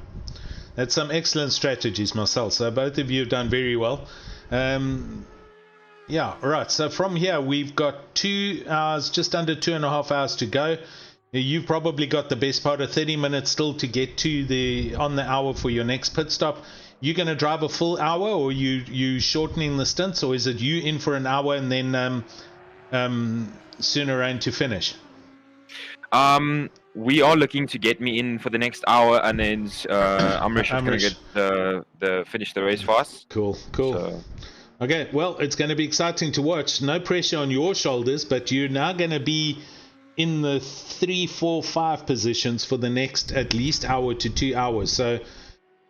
That's some excellent strategies, Marcel. So both of you have done very well. Yeah, right. So from here, we've got 2 hours, just under 2.5 hours to go. You've probably got the best part of 30 minutes still to get to on the hour for your next pit stop. You going to drive a full hour, or you shortening the stints, or is it you in for an hour and then sooner around to finish? We are looking to get me in for the next hour, and then Amrish is going to get finish the race fast. Cool. So. Okay, well, it's going to be exciting to watch. No pressure on your shoulders, but you're now going to be in the 3, 4, 5 positions for the next at least hour to 2 hours. So,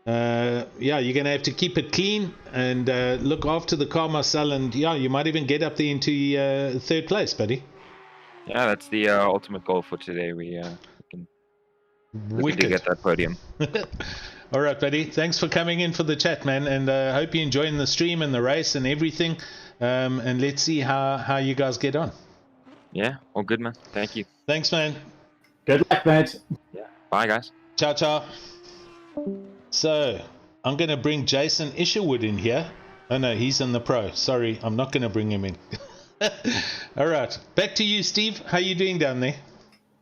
yeah, you're going to have to keep it clean and look after the car, Marcel, and yeah, you might even get up there into 3rd place, buddy. Yeah, that's the ultimate goal for today. We can get that podium. All right, buddy. Thanks for coming in for the chat, man, and hope you're enjoying the stream and the race and everything. And let's see how you guys get on. Yeah, all good, man. Thank you. Thanks, man. Good luck, mate. Yeah. Bye, guys. Ciao, ciao. So, I'm going to bring Jason Isherwood in here. Oh, no, he's in the pro. Sorry, I'm not going to bring him in. All right. Back to you, Steve. How you doing down there?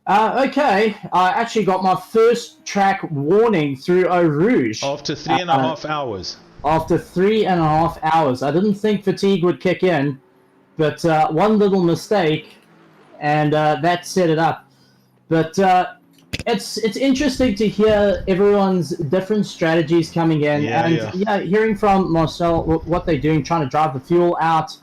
Okay. I actually got my first track warning through ROG. After 3.5 hours. After 3.5 hours. I didn't think fatigue would kick in, but one little mistake, and that set it up. But it's interesting to hear everyone's different strategies coming in, hearing from Marcel what they're doing, trying to drive the fuel out.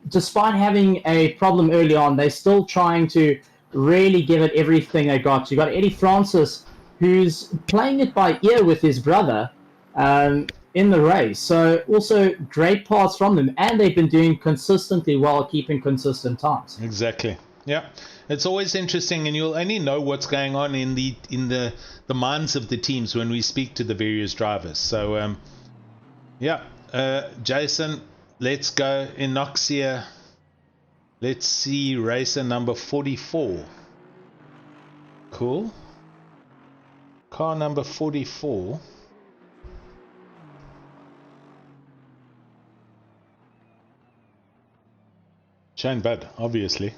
Despite having a problem early on, they're still trying to really give it everything they got. You got Eddie Francis, who's playing it by ear with his brother in the race. So also great parts from them, and they've been doing consistently well, keeping consistent times. Exactly. Yeah, it's always interesting, and you'll only know what's going on in the minds of the teams when we speak to the various drivers. So Jason, let's go. Inoxia. Let's see racer number 44. Cool. Car number 44. Shane Budd, obviously.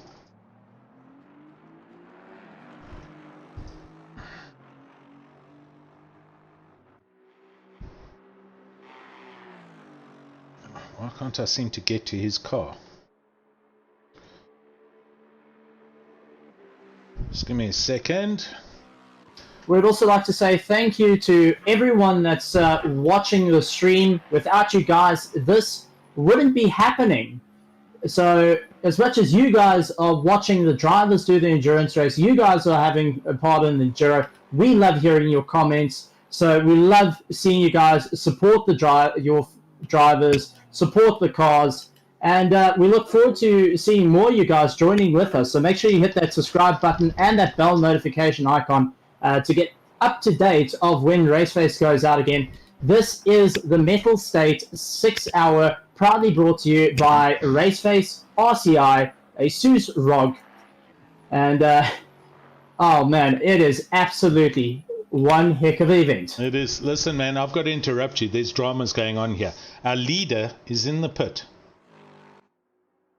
Why can't I seem to get to his car? Just give me a second. We'd also like to say thank you to everyone that's watching the stream. Without you guys, this wouldn't be happening. So as much as you guys are watching the drivers do the endurance race, you guys are having a part in the enduro. We love hearing your comments. So we love seeing you guys support your drivers, support the cars, and we look forward to seeing more of you guys joining with us. So make sure you hit that subscribe button and that bell notification icon to get up to date of when RaceFace goes out again. This is the Mettlestate 6-hour, proudly brought to you by RaceFace, RCI, Asus, ROG, and oh man, it is absolutely one heck of an event. It is. Listen, man, I've got to interrupt you. There's dramas going on here. Our leader is in the pit.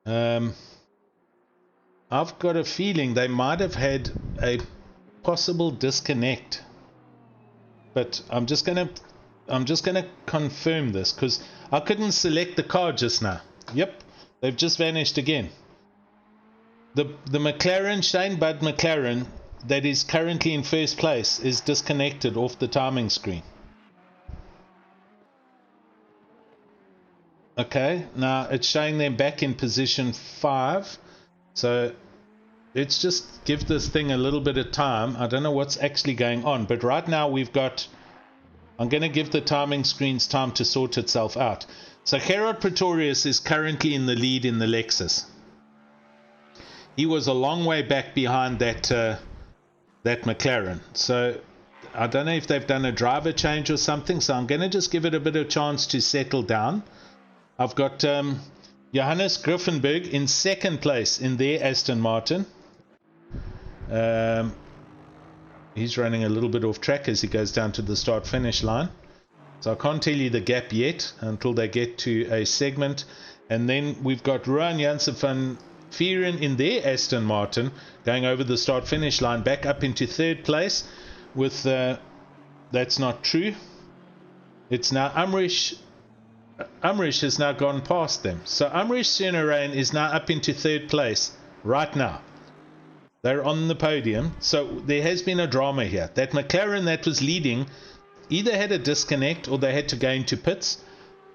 I've got a feeling they might have had a possible disconnect. But I'm just going to I'm just going to confirm this because I couldn't select the car just now. Yep, they've just vanished again. The McLaren, Shane Bud McLaren, that is currently in first place is disconnected off the timing screen. Okay, now it's showing them back in position 5. So let's just give this thing a little bit of time. I don't know what's actually going on, but right now we've got... I'm going to give the timing screens time to sort itself out. So Gerard Pretorius is currently in the lead in the Lexus. He was a long way back behind that McLaren. So I don't know if they've done a driver change or something. So I'm going to just give it a bit of chance to settle down. I've got Johannes Griffenberg in second place in their Aston Martin. He's running a little bit off track as he goes down to the start-finish line. So I can't tell you the gap yet until they get to a segment. And then we've got Rowan Janssen van Vieren in their Aston Martin going over the start-finish line back up into third place with... that's not true. It's now Amrish has now gone past them. So Amrish Sunarain is now up into third place right now. They're on the podium. So there has been a drama here. That McLaren that was leading either had a disconnect or they had to go into pits.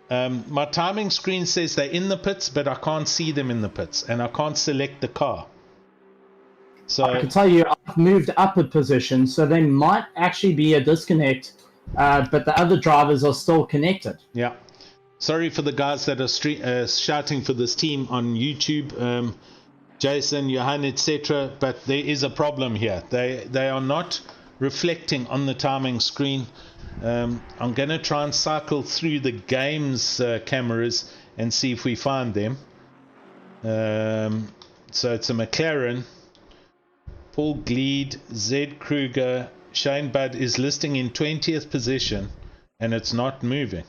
My timing screen says they're in the pits, but I can't see them in the pits and I can't select the car. So I can tell you I've moved up a position, so there might actually be a disconnect, but the other drivers are still connected. Yeah. Sorry for the guys that are shouting for this team on YouTube, Jason, Johan, etc. But there is a problem here. They are not reflecting on the timing screen. I'm going to try and cycle through the game's cameras and see if we find them. So it's a McLaren. Paul Gleed, Zed Kruger, Shane Budd is listing in 20th position, and it's not moving.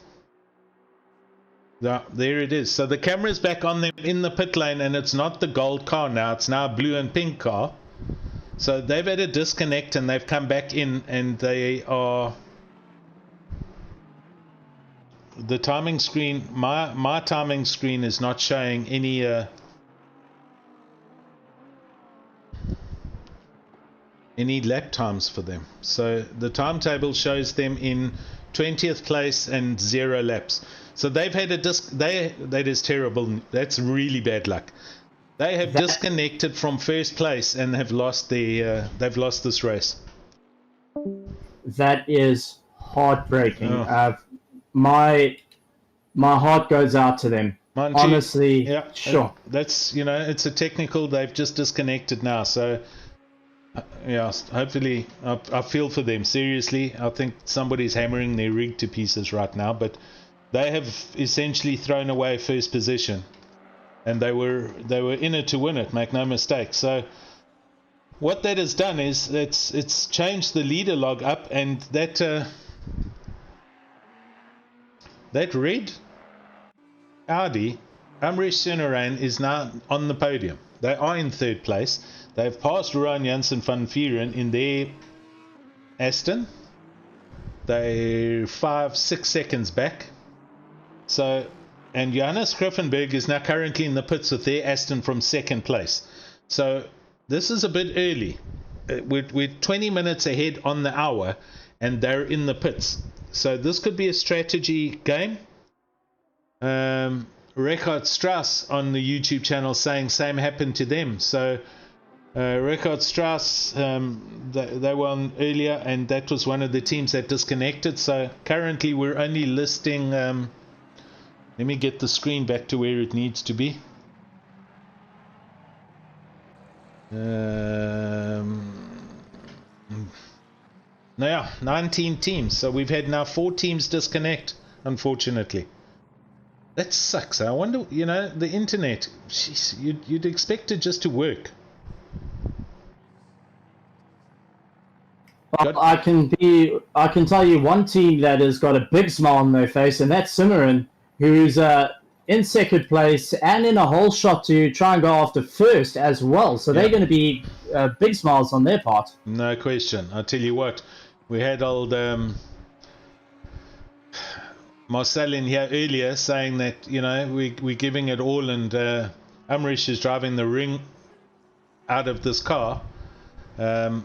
There it is. So the camera's back on them in the pit lane, and it's not the gold car now. It's now a blue and pink car. So they've had a disconnect, and they've come back in, and they are... The timing screen, my timing screen is not showing any... any lap times for them. So the timetable shows them in 20th place and 0 laps. So they've had a that is terrible. That's really bad luck. They have disconnected from first place and have lost they've lost this race. That is heartbreaking. My heart goes out to them. Mine too. Honestly, yeah, sure. That's, it's a technical. They've just disconnected now. So yeah, hopefully I feel for them. Seriously, I think somebody's hammering their rig to pieces right now, but they have essentially thrown away first position, and they were in it to win it, make no mistake. So what that has done is it's changed the leader log up, and that red Audi, Amrish Sunarain, is now on the podium. They are in third place. They've passed Rowan Janssen van Vieren in their Aston. They're 5-6 seconds back. So, and Johannes Griffenberg is now currently in the pits with their Aston from second place. So this is a bit early. We're 20 minutes ahead on the hour, and they're in the pits. So this could be a strategy game. Richard Strauss on the YouTube channel saying same happened to them. So Richard Strauss, they were on earlier, and that was one of the teams that disconnected. So currently we're only listing... let me get the screen back to where it needs to be. Now, 19 teams. So we've had now 4 teams disconnect, unfortunately. That sucks. I wonder, the internet, jeez, you'd expect it just to work. Well, I can tell you one team that has got a big smile on their face, and that's Cimarron, who's in second place and in a whole shot to try and go after first as well. So they're going to be big smiles on their part. No question. I'll tell you what, we had old Marcel in here earlier saying that, you know, we're giving it all, and Amrish is driving the ring out of this car, the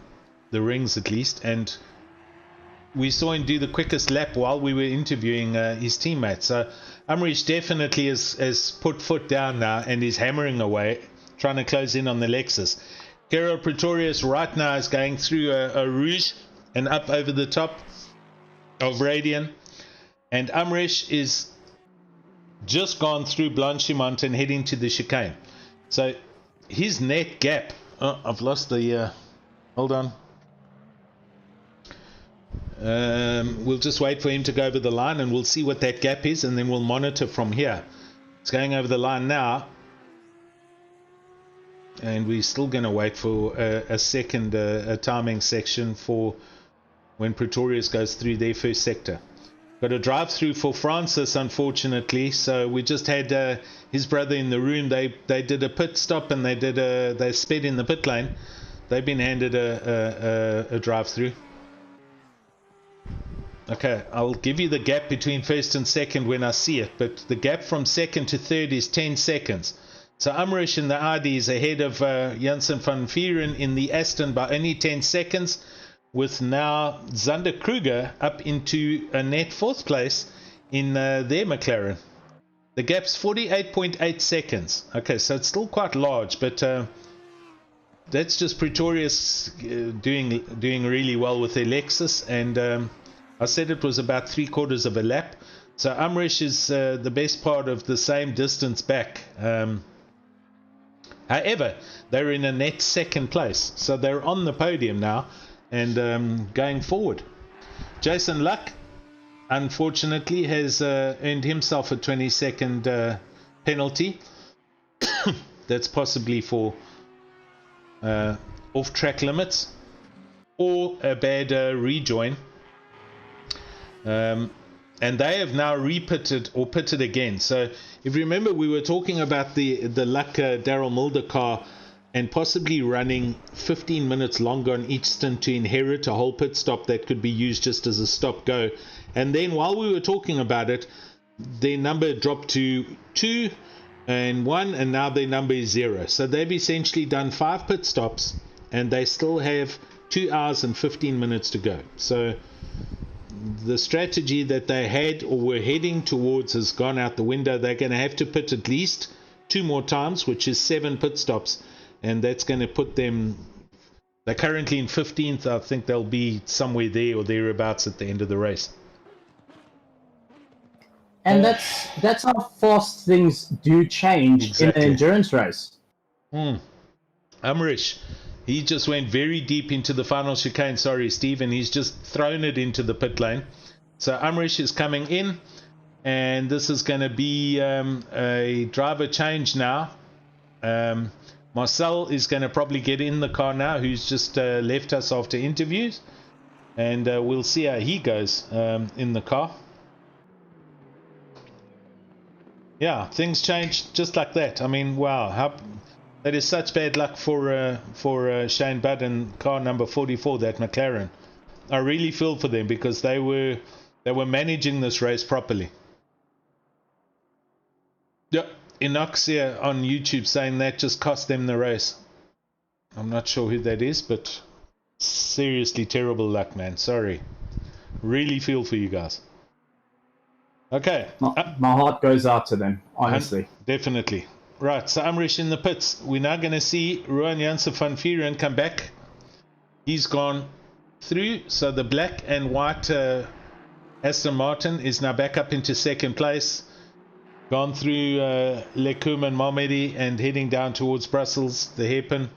rings at least, and we saw him do the quickest lap while we were interviewing his teammates. So Amrish definitely has put foot down now and is hammering away, trying to close in on the Lexus. Kero Pretorius right now is going through a Rouge and up over the top of Radian. And Amrish is just gone through Blanchimont and heading to the chicane. So his net gap... Oh, I've lost the... hold on. We'll just wait for him to go over the line and we'll see what that gap is, and then we'll monitor from here. It's going over the line now. And we're still going to wait for a second a timing section for when Pretorius goes through their first sector. Got a drive through for Francis, unfortunately. So we just had his brother in the room. They did a pit stop and they sped in the pit lane. They've been handed a drive through. Okay, I'll give you the gap between first and second when I see it, but the gap from second to third is 10 seconds. So Amrish in the Audi is ahead of Janssen van Vieren in the Aston by only 10 seconds, with now Zander Kruger up into a net fourth place in their McLaren. The gap's 48.8 seconds. Okay, so it's still quite large, but that's just Pretorius doing really well with their Lexus, and I said it was about 3/4 of a lap. So Amrish is the best part of the same distance back. However, they're in a net second place, so they're on the podium now and going forward. Jason Luck, unfortunately, has earned himself a 20-second penalty. That's possibly for off-track limits or a bad rejoin. And they have now repitted or pitted again. So if you remember, we were talking about the Luck Daryl Mulder car and possibly running 15 minutes longer on each stint to inherit a whole pit stop that could be used just as a stop go. And then while we were talking about it, their number dropped to 2 and 1, and now their number is 0. So they've essentially done 5 pit stops and they still have 2 hours and 15 minutes to go. So the strategy that they had or were heading towards has gone out the window. They're going to have to pit at least 2 more times, which is 7 pit stops, and that's going to put them, they're currently in 15th. I think they'll be somewhere there or thereabouts at the end of the race. And that's how fast things do change in an endurance race. Amrish, he just went very deep into the final chicane. Sorry, Steve, and he's just thrown it into the pit lane. So Amrish is coming in, and this is going to be a driver change now. Marcel is going to probably get in the car now, who's just left us after interviews, and we'll see how he goes in the car. Yeah, things change just like that. I mean, wow, that is such bad luck for Shane Budd and car number 44, that McLaren. I really feel for them because they were managing this race properly. Yeah, Inoxia on YouTube saying that just cost them the race. I'm not sure who that is, but seriously terrible luck, man. Sorry. Really feel for you guys. Okay. My heart goes out to them, honestly. Definitely. Right, so Amrish in the pits. We're now going to see Rowan Janssen van Vieren come back. He's gone through, so the black and white Aston Martin is now back up into second place. Gone through Lecum and Malmedy and heading down towards Brussels, the hairpin.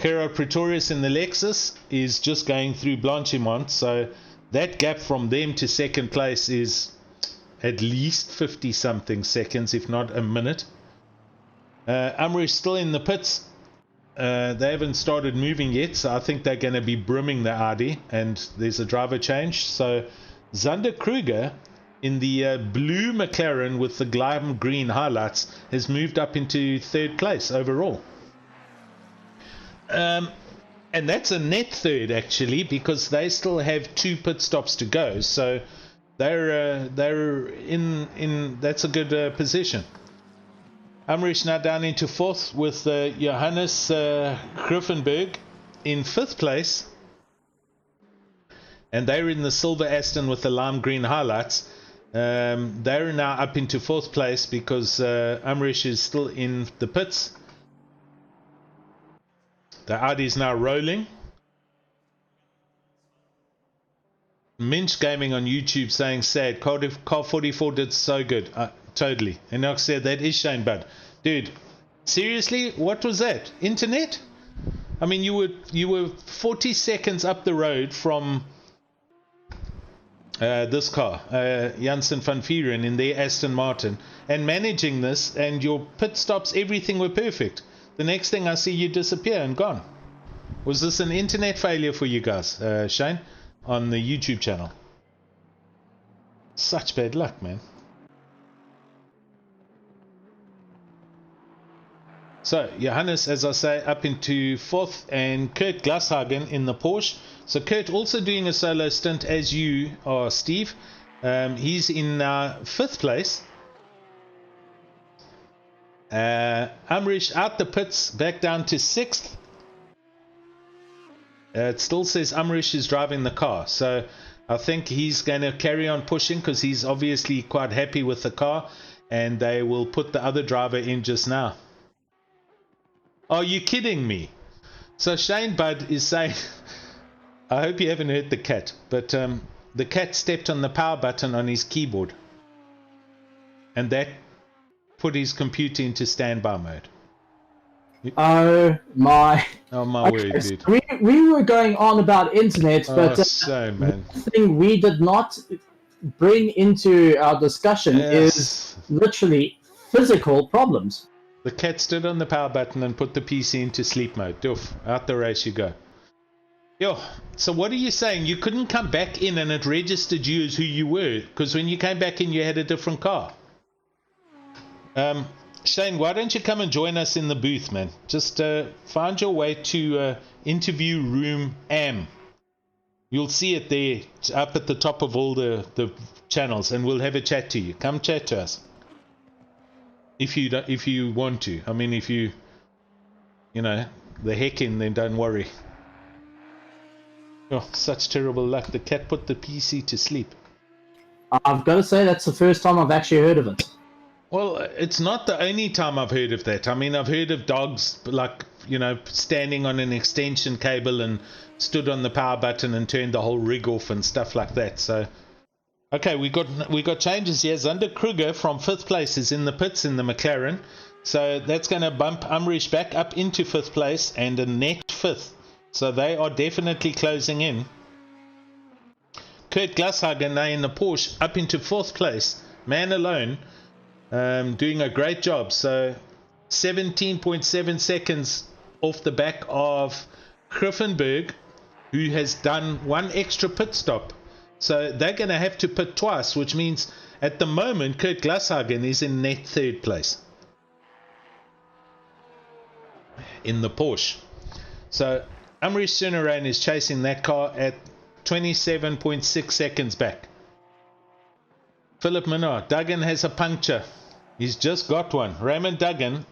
Gerard Pretorius in the Lexus is just going through Blanchimont, so that gap from them to second place is at least 50-something seconds, if not a minute. Amrish still in the pits. They haven't started moving yet, so I think they're going to be brimming the Audi, and there's a driver change. So Zander Kruger in the blue McLaren with the Gleim green highlights has moved up into third place overall. And that's a net third, actually, because they still have 2 pit stops to go. So They're in that's a good position. Amrish now down into 4th with Johannes Griffenberg in 5th place. And they're in the silver Aston with the lime green highlights. They're now up into 4th place because Amrish is still in the pits. The Audi is now rolling. Minch Gaming on YouTube saying sad. Car 44 did so good. Totally. And Nox said that is Shane Bud. Dude, seriously, what was that? Internet? I mean, you were 40 seconds up the road from this car, Janssen van Vieren in their Aston Martin, and managing this, and your pit stops, everything were perfect. The next thing I see, you disappear and gone. Was this an internet failure for you guys, Shane, on the YouTube channel? Such bad luck, man. So, Johannes, as I say, up into 4th, and Kurt Glashagen in the Porsche. So, Kurt also doing a solo stint as you are, Steve. He's in 5th place. Amrish out the pits, back down to 6th. It still says Amrish is driving the car. So, I think he's going to carry on pushing because he's obviously quite happy with the car. And they will put the other driver in just now. Are you kidding me? So Shane Bud is saying, I hope you haven't heard the cat, but the cat stepped on the power button on his keyboard. And that put his computer into standby mode. Oh my Word, dude. So we were going on about internet, but man. the thing we did not bring into our discussion is literally physical problems. The cat stood on the power button and put the PC into sleep mode. Doof, out the race you go. Yo, so what are you saying? You couldn't come back in and it registered you as who you were, because when you came back in you had a different car. Shane, why don't you come and join us in the booth, man? Just find your way to interview room AM. You'll see it there, up at the top of all the channels, and we'll have a chat to you. Come chat to us. If you want to. I mean, if you know, the heck in, then don't worry. Oh, such terrible luck. The cat put the PC to sleep. I've got to say that's the first time I've actually heard of it. Well, it's not the only time I've heard of that. I mean, I've heard of dogs, like, you know, standing on an extension cable and stood on the power button and turned the whole rig off and stuff like that. So, okay, we got changes here. Zander Kruger from 5th place is in the pits in the McLaren. So that's going to bump Amrish back up into 5th place and a net 5th. So they are definitely closing in. Kurt Glashagen now in the Porsche up into 4th place. Man alone. Doing a great job. So 17.7 seconds off the back of Griffenberg, who has done one extra pit stop. So they're going to have to pit twice, which means at the moment Kurt Glashagen is in net 3rd place in the Porsche. So Amrish Sunarain is chasing that car at 27.6 seconds back. Philip Minard, Duggan has a puncture. He's just got one. Raymond Duggan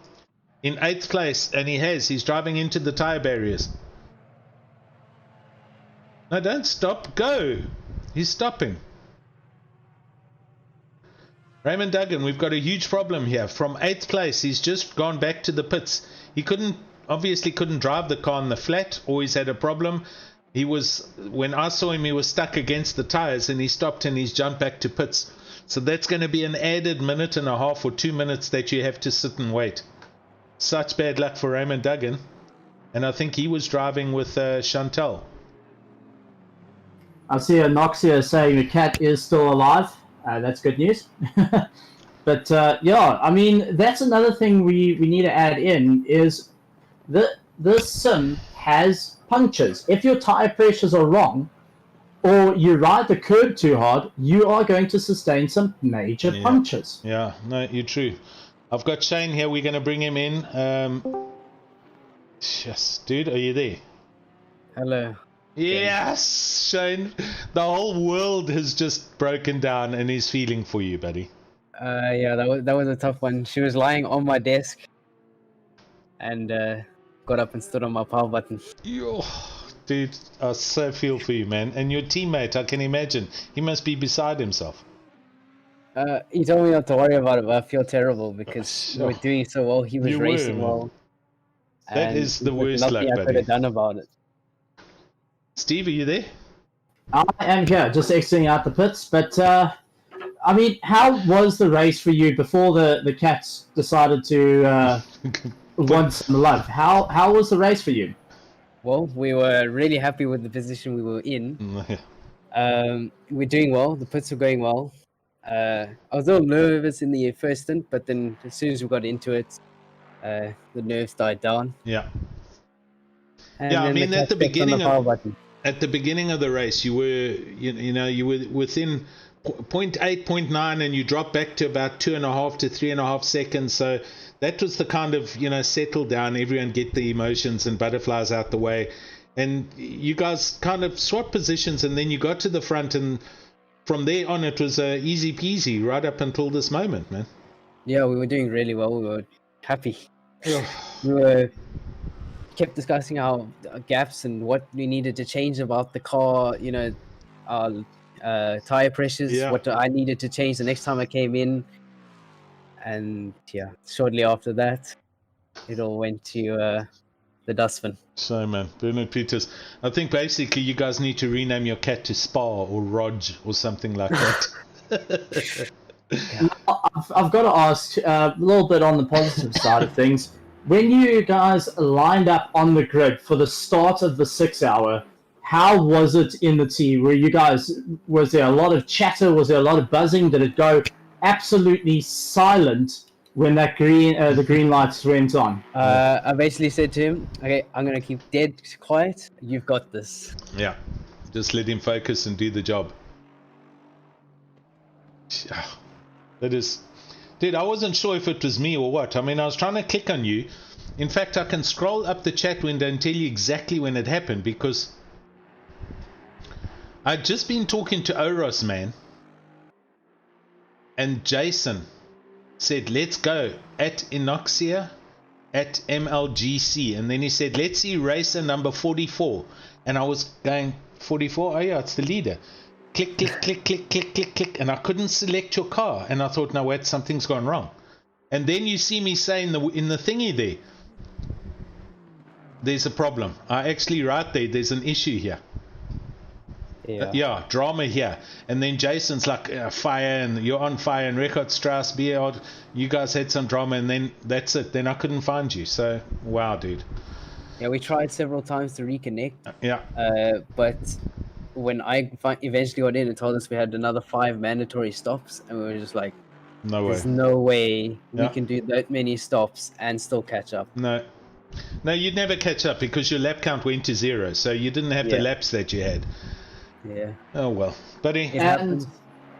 in 8th place, and he's driving into the tire barriers. No, don't stop, go. He's stopping. Raymond Duggan, we've got a huge problem here. From 8th place, he's just gone back to the pits. He obviously couldn't drive the car on the flat, or he's had a problem. When I saw him, he was stuck against the tires, and he stopped and he's jumped back to pits. So that's going to be an added minute and a half or 2 minutes that you have to sit and wait. Such bad luck for Raymond Duggan. And I think he was driving with Chantal. I see a Noxia saying the cat is still alive. That's good news. But yeah, I mean, that's another thing we need to add in is the sim has punctures. If your tire pressures are wrong, or you ride the curb too hard, you are going to sustain some major punctures. Yeah, no, you're true. I've got Shane here. We're going to bring him in. Yes, dude, are you there? Hello. Yes, Shane. The whole world has just broken down and is feeling for you, buddy. Yeah, that was a tough one. She was lying on my desk, and got up and stood on my power button. Yo, dude, I so feel for you, man. And your teammate, I can imagine, he must be beside himself. He told me not to worry about it, but I feel terrible because we were doing so well. He was racing well. That is the worst luck, nothing I could have done about it. Steve, are you there? I am here, just exiting out the pits. But I mean, how was the race for you before the cats decided to want some love? How was the race for you? Well, we were really happy with the position we were in. We're doing well. The pits were going well. I was a little nervous in the first stint, but then as soon as we got into it, the nerves died down. Yeah. And yeah, I mean, at the beginning of the race, you were, you were within 0.8, 0.9, and you dropped back to about 2.5 to 3.5 seconds. So that was the kind of, settle down, everyone get the emotions and butterflies out the way. And you guys kind of swapped positions, and then you got to the front, and from there on, it was easy peasy right up until this moment, man. Yeah, we were doing really well. We were happy. Yeah. We kept discussing our gaps and what we needed to change about the car, our tire pressures, what I needed to change the next time I came in. And yeah, shortly after that, it all went to the dustbin. So, man, Bernard Peters, I think basically you guys need to rename your cat to Spa or ROG or something like that. I've got to ask a little bit on the positive side of things. When you guys lined up on the grid for the start of the 6 hour, how was it in the team? Was there a lot of chatter? Was there a lot of buzzing? Did it go absolutely silent when that the green lights went on? I basically said to him, okay, I'm going to keep dead quiet. You've got this. Yeah. Just let him focus and do the job. That is... Dude, I wasn't sure if it was me or what. I mean, I was trying to click on you. In fact, I can scroll up the chat window and tell you exactly when it happened, because I'd just been talking to Oros, man. And Jason said, let's go at Inoxia at MLGC. And then he said, let's see racer number 44. And I was going, 44? Oh yeah, it's the leader. Click, click, click, click, click, click, click. And I couldn't select your car. And I thought, no, wait, something's gone wrong. And then you see me say in the thingy there, there's a problem. I actually write there's an issue here. Yeah, drama here. And then Jason's like, fire, and you're on fire, and Record Strauss, Beard, you guys had some drama, and then that's it. Then I couldn't find you. So, wow, dude. Yeah, we tried several times to reconnect. Yeah. But when I eventually got in, it told us we had another 5 mandatory stops, and we were just like, there's no way we can do that many stops and still catch up. No, you'd never catch up because your lap count went to 0, so you didn't have the laps that you had. Yeah. Oh well, buddy. And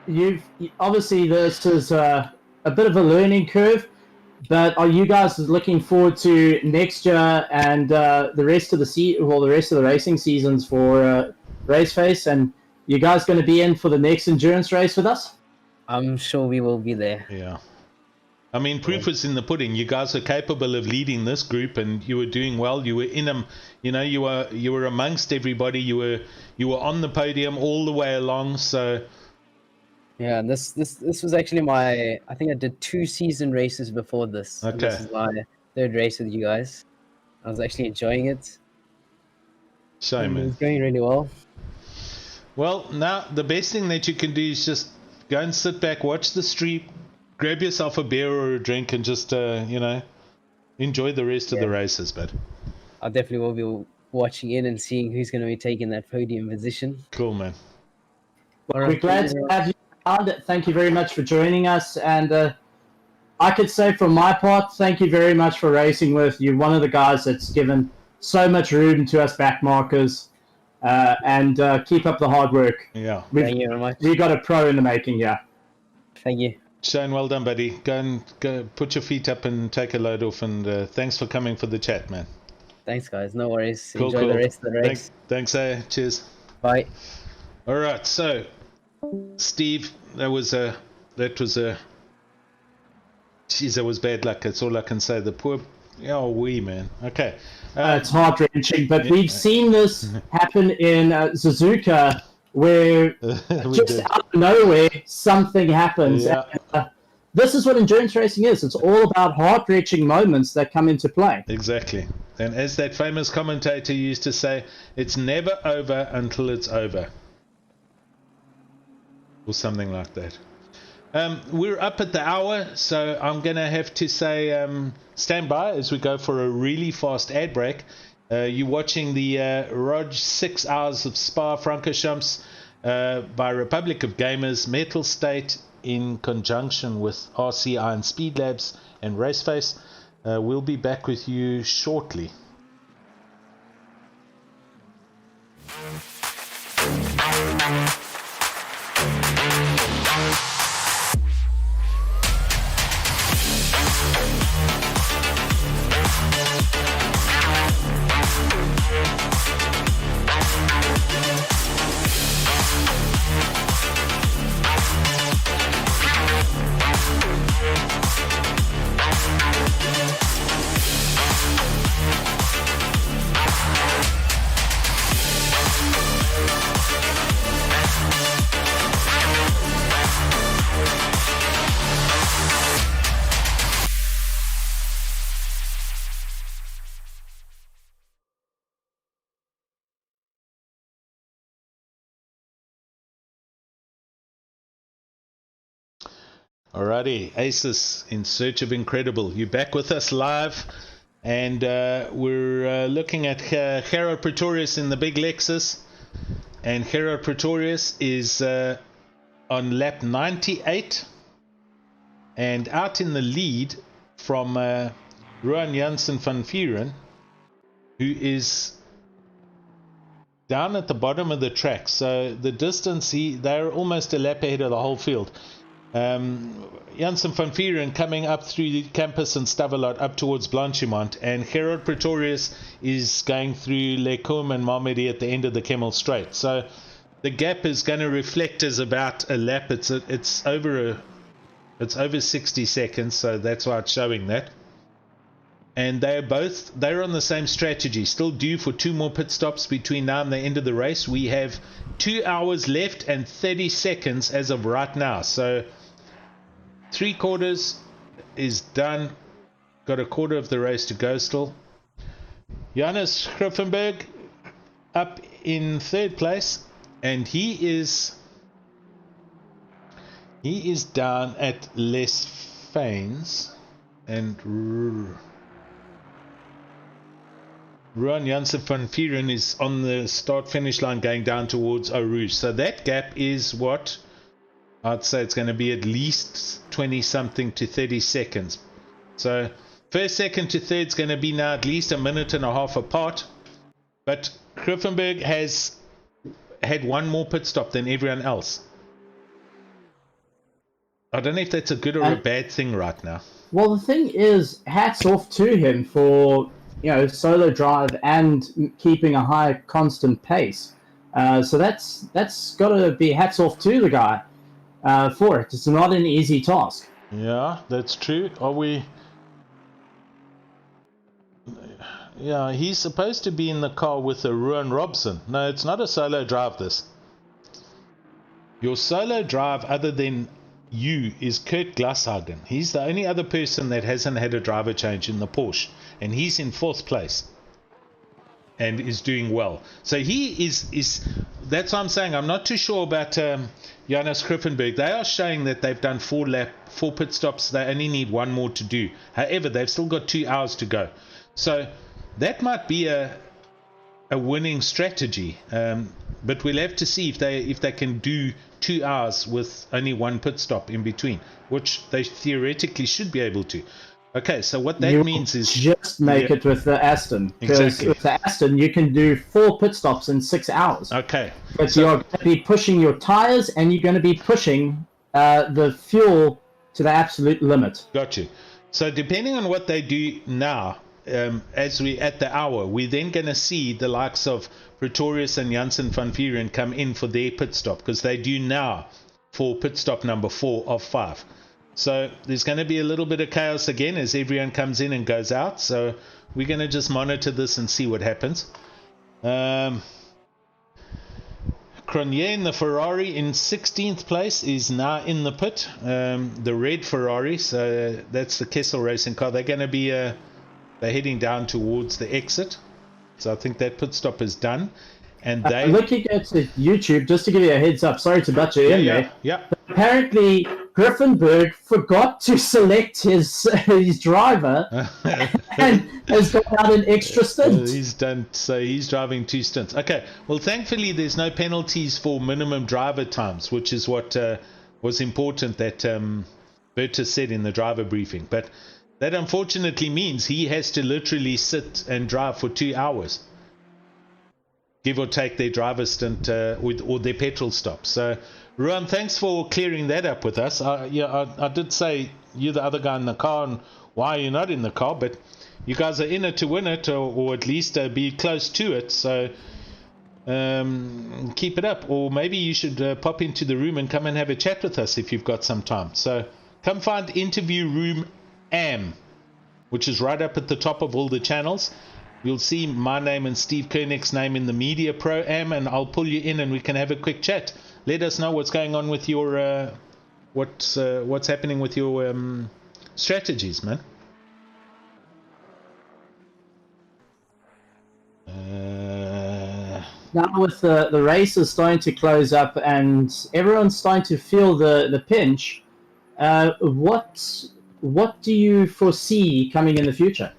you've obviously this is a bit of a learning curve, but are you guys looking forward to next year and the rest of the racing seasons for RaceFace? And you guys going to be in for the next endurance race with us? I'm sure we will be there. Yeah. I mean, proof is in the pudding. You guys are capable of leading this group, and you were doing well. You were in them, you were amongst everybody. You were on the podium all the way along. So yeah, this was actually I think I did 2 season races before this. Okay. This is my 3rd race with you guys. I was actually enjoying it. Shame, man. It was going really well. Well, now the best thing that you can do is just go and sit back, watch the stream, grab yourself a beer or a drink, and just enjoy the rest of the races. But I definitely will be watching in and seeing who's going to be taking that podium position. Cool, man. We're glad to have you around. Thank you very much for joining us. And I could say from my part, thank you very much for racing with you. One of the guys that's given so much room to us backmarkers. And keep up the hard work. Yeah. Thank you very much. We got a pro in the making, yeah. Thank you. Shane, well done, buddy. Go put your feet up and take a load off. And thanks for coming for the chat, man. Thanks, guys. No worries. Cool, Enjoy cool. the rest of the race. Thanks, cheers. Bye. All right, so Steve, that was a, geez, that was bad luck. That's all I can say. The poor, man. Okay. It's heart-wrenching, but we've seen this happen in Suzuka, where just out of nowhere, something happens. Yeah. And, this is what endurance racing is. It's all about heart-wrenching moments that come into play. Exactly. And as that famous commentator used to say, it's never over until it's over. Or something like that. We're up at the hour, so I'm going to have to say stand by as we go for a really fast ad break. You're watching the ROG 6 hours of Spa-Francorchamps by Republic of Gamers, Mettlestate, in conjunction with RCI and Speed Labs and RaceFace. We'll be back with you shortly. Alrighty, Asus, in search of incredible. You're back with us live, and we're looking at Gerard Pretorius in the big Lexus, and Gerard Pretorius is on lap 98, and out in the lead from Ruan Janssen van Vuren, who is down at the bottom of the track. So the distance, they're almost a lap ahead of the whole field. Janssen van Vuren coming up through the campus and Stavelot up towards Blanchimont, and Gerard Pretorius is going through Lecombe and Malmedy at the end of the Kemmel Straight. So the gap is going to reflect as about a lap. It's over 60 seconds, so that's why it's showing that. And they're on the same strategy, still due for 2 more pit stops between now and the end of the race. We have 2 hours left and 30 seconds as of right now. So 3/4 is done. Got a quarter of the race to go still. Johannes Griffenberg up in 3rd place, and he is down at Les Fanes, and Ruan Janssen van Vuren is on the start-finish line going down towards Eau Rouge. So that gap is what I'd say it's going to be at least 20-something to 30 seconds. So first, second to third is going to be now at least a minute and a half apart. But Griffenberg has had 1 more pit stop than everyone else. I don't know if that's a good or a bad thing right now. Well, the thing is, hats off to him for solo drive and keeping a high constant pace. So that's got to be hats off to the guy for it. It's not an easy task. Yeah, that's true. Are we? Yeah, he's supposed to be in the car with a Ruan Robson. No, it's not a solo drive, this. Your solo drive, other than you, is Kurt Glashagen. He's the only other person that hasn't had a driver change in the Porsche, and he's in 4th place and is doing well. So he is that's what I'm saying. I'm not too sure about Johannes Griffenberg. They are showing that they've done 4 pit stops. They only need 1 more to do. However, they've still got 2 hours to go. So that might be a winning strategy. But we'll have to see if they can do 2 hours with only 1 pit stop in between, which they theoretically should be able to. Okay, so what that means is just make it with the Aston. Because exactly. With the Aston, you can do 4 pit stops in 6 hours. Okay. But you're going to be pushing your tires, and you're going to be pushing the fuel to the absolute limit. Got you. So depending on what they do now, as we at the hour, we're then going to see the likes of Pretorius and Janssen van Vuren come in for their pit stop, because they do now for pit stop number 4 of 5. So there's going to be a little bit of chaos again as everyone comes in and goes out. So we're going to just monitor this and see what happens. Cronier in the Ferrari in 16th place is now in the pit. The red Ferrari, so that's the Kessel Racing car. They're going to be they're heading down towards the exit. So I think that pit stop is done. And they looking at YouTube, just to give you a heads up, sorry to butt you in there. Yeah. Apparently, Griffenberg forgot to select his driver and has got out an extra stint. He's done, so he's driving 2 stints. Okay, well, thankfully, there's no penalties for minimum driver times, which is what was important that Bertus said in the driver briefing. But that unfortunately means he has to literally sit and drive for 2 hours, give or take their driver stint or their petrol stop. So, Ruan, thanks for clearing that up with us. I did say you're the other guy in the car and why you're not in the car, but you guys are in it to win it, or at least be close to it. So keep it up, or maybe you should pop into the room and come and have a chat with us if you've got some time. So come find Interview Room AM, which is right up at the top of all the channels. You'll see my name and Steve Koenig's name in the Media Pro Am, and I'll pull you in and we can have a quick chat. Let us know what's going on with your what's happening with your strategies, man. Now with the races starting to close up and everyone's starting to feel the pinch, what do you foresee coming in the future?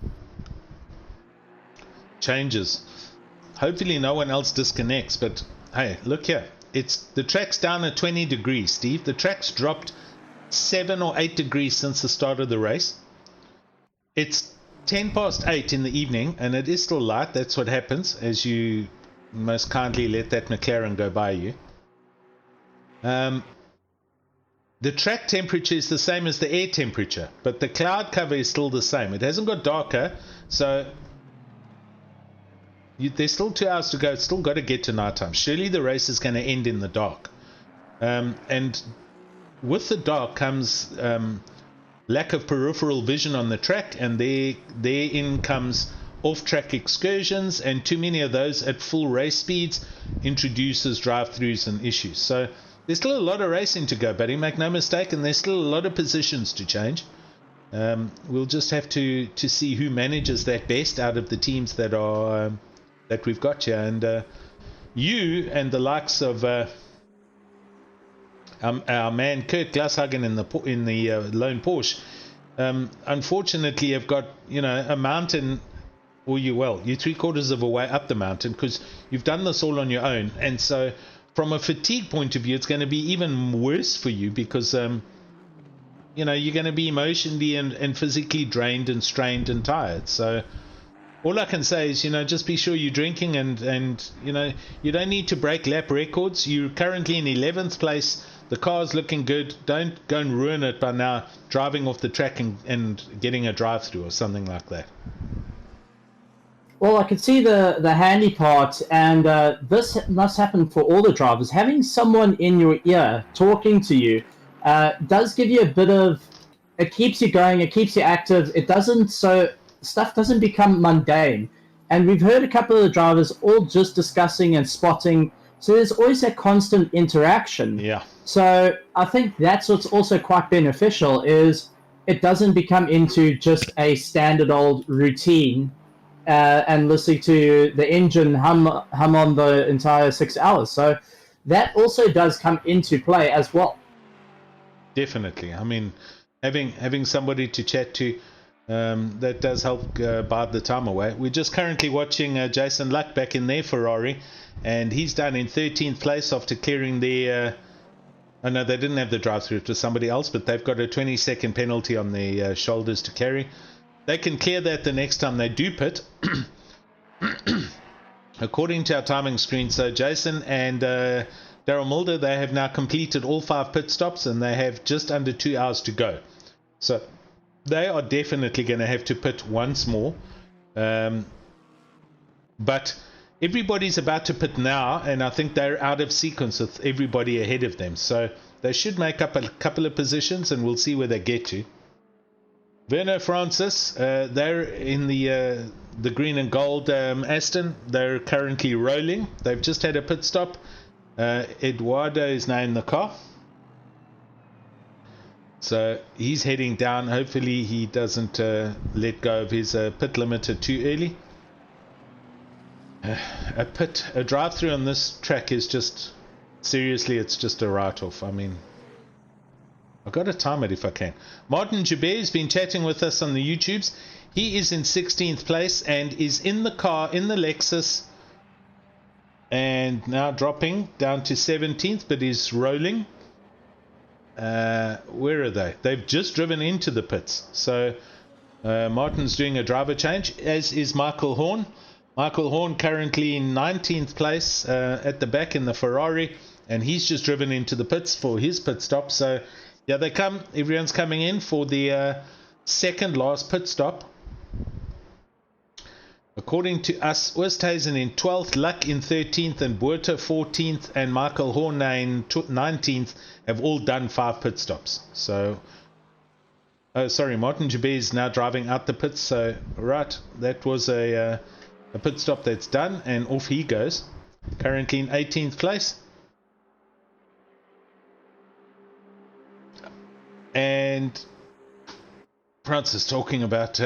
Changes. Hopefully no one else disconnects, but hey, look here. The track's down at 20 degrees, Steve. The track's dropped 7 or 8 degrees since the start of the race. It's 10 past 8 in the evening, and it is still light. That's what happens as you most kindly let that McLaren go by you. The track temperature is the same as the air temperature, but the cloud cover is still the same. It hasn't got darker, so there's still 2 hours to go. It's still got to get to nighttime. Surely the race is going to end in the dark. And with the dark comes lack of peripheral vision on the track, and therein comes off-track excursions, and too many of those at full race speeds introduces drive-throughs and issues. So there's still a lot of racing to go, buddy. Make no mistake, and there's still a lot of positions to change. We'll just have to see who manages that best out of the teams that are that we've got here, and you and the likes of our man Kurt Glashagen in the lone Porsche, unfortunately have got a mountain, or you're 3/4 of a way up the mountain, because you've done this all on your own, and so from a fatigue point of view, it's going to be even worse for you, because you're going to be emotionally and physically drained and strained and tired. So all I can say is, just be sure you're drinking, and you don't need to break lap records. You're currently in 11th place. The car's looking good. Don't go and ruin it by now driving off the track and getting a drive-through or something like that. Well, I can see the handy part, and this must happen for all the drivers. Having someone in your ear talking to you does give you a bit of... It keeps you going, it keeps you active. It doesn't... So stuff doesn't become mundane. And we've heard a couple of the drivers all just discussing and spotting. So there's always that constant interaction. Yeah. So I think that's what's also quite beneficial, is it doesn't become into just a standard old routine and listening to the engine hum on the entire 6 hours. So that also does come into play as well. Definitely. I mean, having somebody to chat to, that does help bide the time away. We're just currently watching Jason Luck back in their Ferrari, and he's done in 13th place after clearing their... oh no, they didn't have the drive-through, it was somebody else, but they've got a 20-second penalty on their shoulders to carry. They can clear that the next time they do pit. According to our timing screen, so Jason and Daryl Mulder, they have now completed all 5 pit stops, and they have just under 2 hours to go. So they are definitely going to have to pit once more. But everybody's about to pit now, and I think they're out of sequence with everybody ahead of them. So they should make up a couple of positions, and we'll see where they get to. Werner Francis, they're in the green and gold Aston. They're currently rolling. They've just had a pit stop. Eduardo is now in the car. So he's heading down. Hopefully he doesn't let go of his pit limiter too early. A drive-through on this track is just, seriously, it's just a write-off. I mean, I've got to time it if I can. Martin Joubert has been chatting with us on the YouTubes. He is in 16th place and is in the car, in the Lexus, and now dropping down to 17th, but is rolling. Where are they? They've just driven into the pits. So Martin's doing a driver change, as is Michael Horn. Michael Horn currently in 19th place at the back in the Ferrari, and he's just driven into the pits for his pit stop. So yeah, they come. Everyone's coming in for the second last pit stop. According to us, Oosthuizen in 12th, Luck in 13th, and Buerta 14th, and Michael Horn in 19th have all done 5 pit stops. So, oh, sorry, Martin Joubert is now driving out the pits. So, right, that was a pit stop that's done, and off he goes. Currently in 18th place. And Francis talking about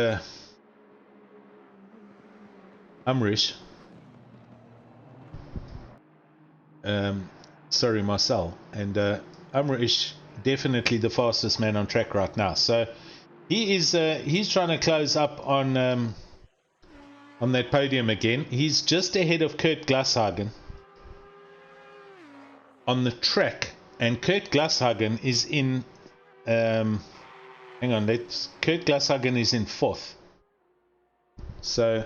Umrish. Sorry, Marcel. And Umrish definitely the fastest man on track right now. So he is he's trying to close up on that podium again. He's just ahead of Kurt Glashagen on the track, and Kurt Glashagen is in hang on, Kurt Glashagen is in 4th. So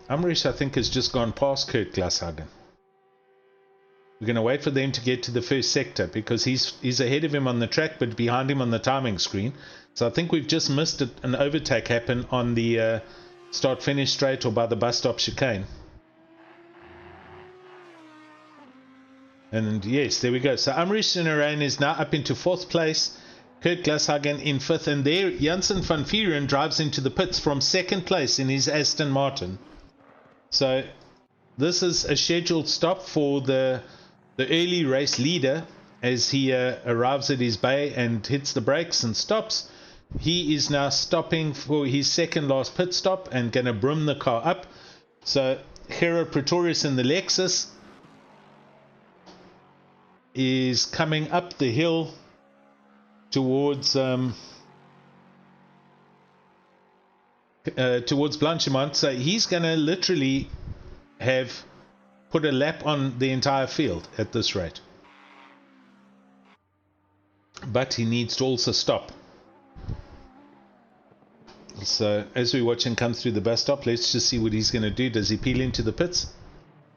Umrish, I think, has just gone past Kurt Glashagen. We're going to wait for them to get to the first sector, because he's ahead of him on the track, but behind him on the timing screen. So I think we've just missed an overtake happen on the start-finish straight or by the bus stop chicane. And yes, there we go. So Umrish Sinarain is now up into 4th place. Kurt Glashagen in 5th. And there, Janssen van Vuren drives into the pits from 2nd place in his Aston Martin. So this is a scheduled stop for the early race leader as he arrives at his bay and hits the brakes and stops. He is now stopping for his second last pit stop and going to brim the car up. So Gerard Pretorius in the Lexus is coming up the hill towards Blanchimont. So he's going to literally have put a lap on the entire field at this rate. But he needs to also stop. So as we watch him come through the bus stop, let's just see what he's going to do. Does he peel into the pits?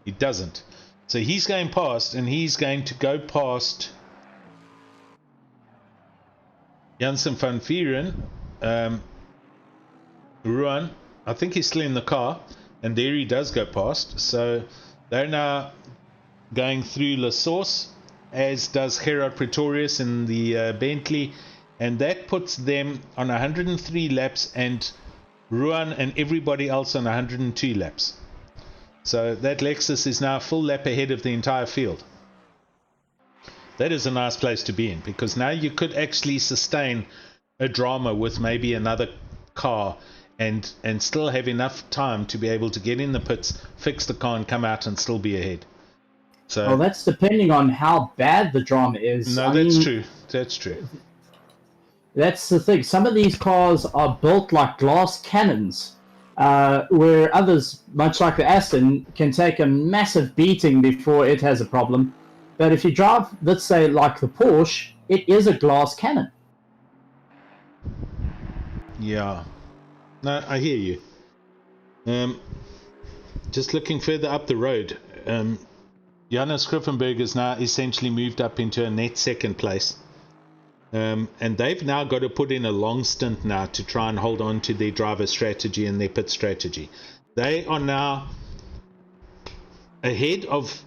He doesn't. So he's going past, and he's going to go past Janssen van Vuren. Ruan, I think he's still in the car, and there he does go past. So they're now going through La Source, as does Gerard Pretorius in the Bentley, and that puts them on 103 laps, and Ruan and everybody else on 102 laps. So that Lexus is now a full lap ahead of the entire field. That is a nice place to be in, because now you could actually sustain a drama with maybe another car and still have enough time to be able to get in the pits, fix the car, and come out and still be ahead. So, well, that's depending on how bad the drama is. No, that's true. That's true. That's the thing. Some of these cars are built like glass cannons. Where others, much like the Aston, can take a massive beating before it has a problem. But if you drive, let's say, like the Porsche, it is a glass cannon. Yeah. No, I hear you. Just looking further up the road, Johannes Griffenberg is now essentially moved up into a net 2nd place. And they've now got to put in a long stint now to try and hold on to their driver strategy and their pit strategy. They are now ahead of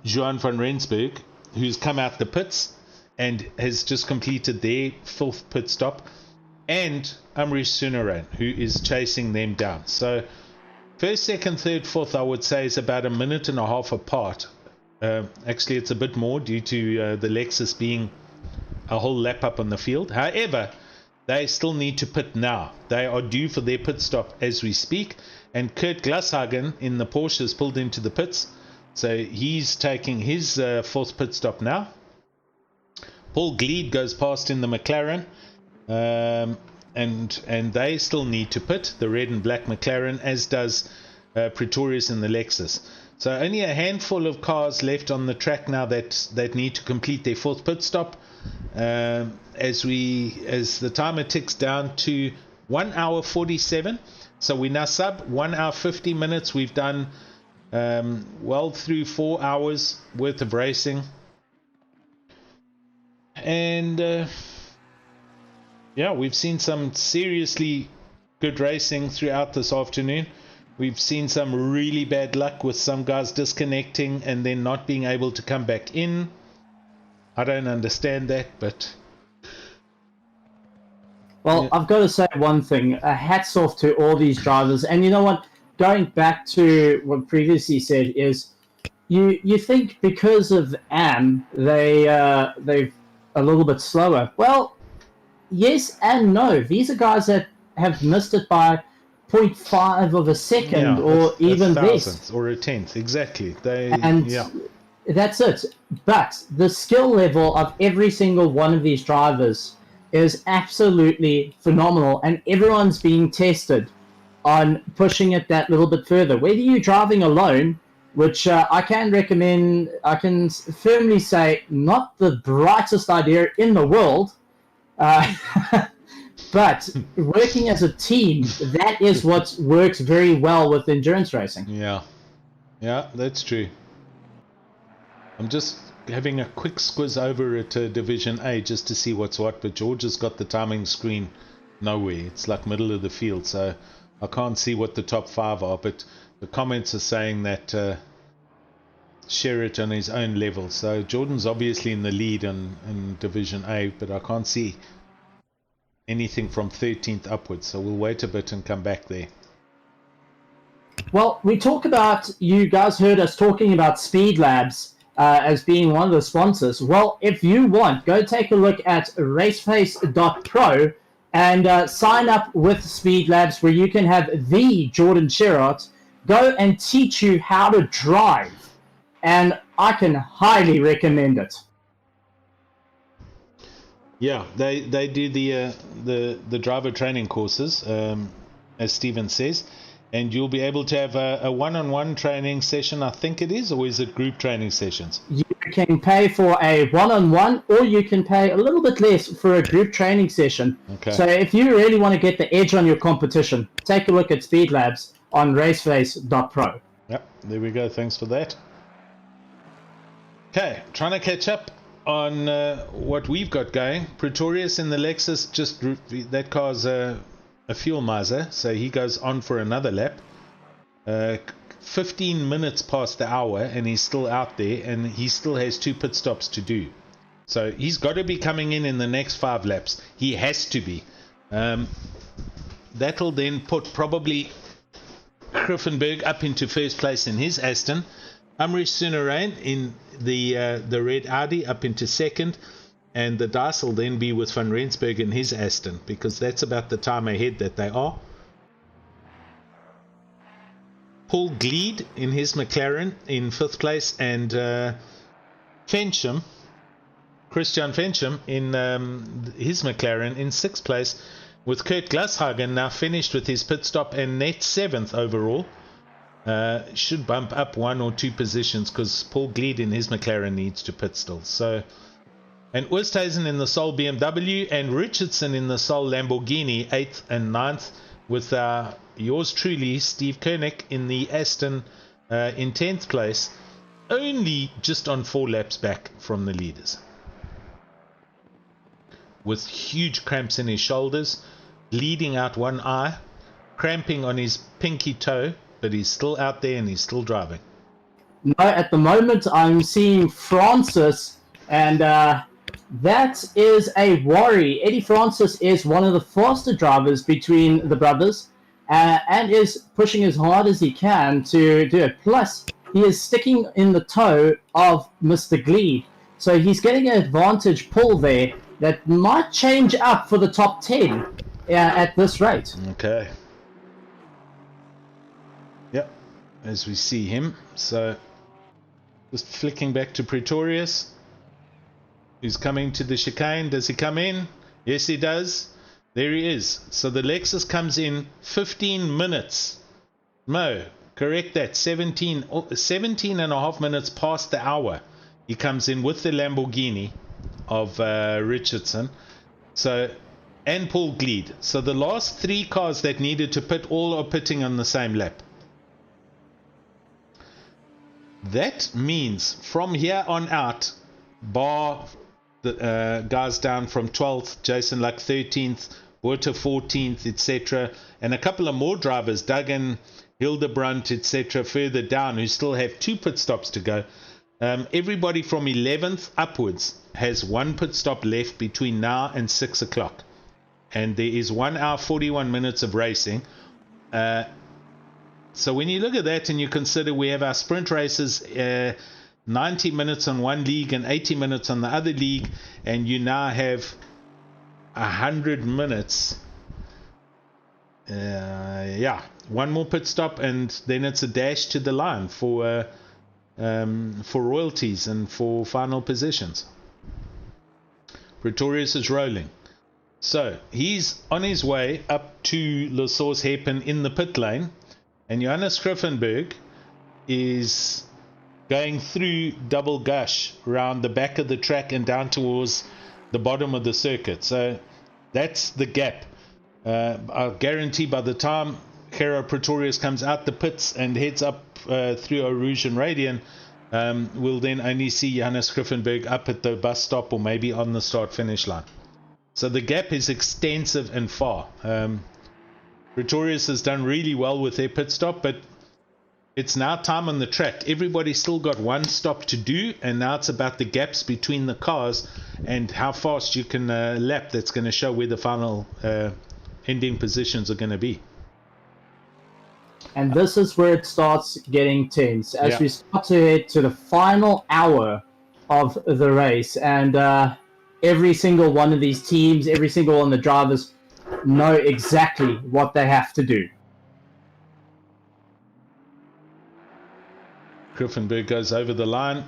Johan van Rensburg, who's come out the pits and has just completed their 4th pit stop, and Amrish Sunarain, who is chasing them down. So 1st, 2nd, 3rd, 4th, I would say, is about a minute and a half apart. Actually, it's a bit more due to the Lexus being a whole lap up on the field. However, they still need to pit now. They are due for their pit stop as we speak. And Kurt Glashagen in the Porsche has pulled into the pits. So he's taking his 4th pit stop now. Paul Gleed goes past in the McLaren. And they still need to pit, the red and black McLaren, as does Pretorius in the Lexus. So only a handful of cars left on the track now that need to complete their 4th pit stop. As the timer ticks down to 1 hour 47, so we're now sub 1 hour 50 minutes. We've done well through 4 hours worth of racing, and yeah, we've seen some seriously good racing throughout this afternoon. We've seen some really bad luck with some guys disconnecting and then not being able to come back in. I don't understand that, but... Well, yeah. I've got to say one thing. Hats off to all these drivers. And you know what? Going back to what previously said is, you think because of AM, they're a little bit slower. Well, yes and no. These are guys that have missed it by 0.5 of a second, or even less, or a tenth. Exactly. That's it. But the skill level of every single one of these drivers is absolutely phenomenal, and everyone's being tested on pushing it that little bit further. Whether you're driving alone, which I can recommend, I can firmly say, not the brightest idea in the world. But working as a team, that is what works very well with endurance racing. Yeah, that's true. I'm just having a quick squiz over at Division A just to see what's what, but George has got the timing screen nowhere. It's like middle of the field, so I can't see what the top 5 are, but the comments are saying that share it on his own level. So Jordan's obviously in the lead in Division A, but I can't see anything from 13th upwards, so we'll wait a bit and come back there. Well, you guys heard us talking about Speed Labs as being one of the sponsors. Well, if you want, go take a look at RaceFace.Pro and sign up with Speed Labs, where you can have the Jordan Sherrod go and teach you how to drive. And I can highly recommend it. Yeah, they do the driver training courses, as Steven says, and you'll be able to have a one-on-one training session, I think it is, or is it group training sessions? You can pay for a one-on-one, or you can pay a little bit less for a group training session. Okay. So if you really want to get the edge on your competition, take a look at Speed Labs on RaceFace.Pro. Yep, there we go. Thanks for that. Okay, trying to catch up on what we've got going. Pretorius in the Lexus, that car's a fuel miser, so he goes on for another lap. 15 minutes past the hour, and he's still out there, and he still has 2 pit stops to do. So he's got to be coming in the next 5 laps. He has to be. That'll then put probably Griffenberg up into first place in his Aston. Amrish Sunarain in the red Audi up into second, and the dice will then be with Van Rensburg in his Aston, because that's about the time ahead that they are. Paul Gleed in his McLaren in 5th place, and Christian Fensham in his McLaren in 6th place, with Kurt Glashagen now finished with his pit stop and net 7th overall. Should bump up 1 or 2 positions, because Paul Gleed in his McLaren needs to pit still. So, and Oosthuizen in the Sol BMW, and Richardson in the Sol Lamborghini 8th and 9th, with yours truly Steve Koenig in the Aston in 10th place. only just on 4 laps back from the leaders, with huge cramps in his shoulders, bleeding out one eye, cramping on his pinky toe, but he's still out there and he's still driving. No, at the moment I'm seeing Francis, and that is a worry. Eddie Francis is one of the faster drivers between the brothers, and is pushing as hard as he can to do it. Plus, he is sticking in the toe of Mr. Glee, so he's getting an advantage pull there that might change up for the top 10 at this rate. Okay. Yep, as we see him. So, just flicking back to Pretorius, who's coming to the chicane. Does he come in? Yes, he does. There he is. So the Lexus comes in 15 minutes. Mo, correct that. 17 and a half minutes past the hour. He comes in with the Lamborghini of Richardson. So, and Paul Gleed. So the last 3 cars that needed to pit, all are pitting on the same lap. That means from here on out, bar the guys down from 12th, Jason Luck 13th, Water 14th, etc., and a couple of more drivers, Duggan, Hildebrandt, etc., further down, who still have 2 pit stops to go. Everybody from 11th upwards has 1 pit stop left between now and 6 o'clock. And there is 1 hour 41 minutes of racing. So when you look at that and you consider we have our sprint races, 90 minutes on one league and 80 minutes on the other league, and you now have 100 minutes. Yeah, 1 more pit stop, and then it's a dash to the line for royalties and for final positions. Pretorius is rolling. So he's on his way up to Le Source hairpin in the pit lane, and Johannes Griffenberg is going through double gush around the back of the track and down towards the bottom of the circuit. So that's the gap. I guarantee by the time Hero Pretorius comes out the pits and heads up through Eau Rouge and Radian, we'll then only see Johannes Griffenberg up at the bus stop or maybe on the start finish line. So the gap is extensive and far. Pretorius has done really well with their pit stop, but it's now time on the track. Everybody's still got 1 stop to do, and now it's about the gaps between the cars and how fast you can lap. That's going to show where the final ending positions are going to be. And this is where it starts getting tense as we start to head to the final hour of the race. And every single one of these teams, every single one of the drivers know exactly what they have to do. Griffenberg goes over the line,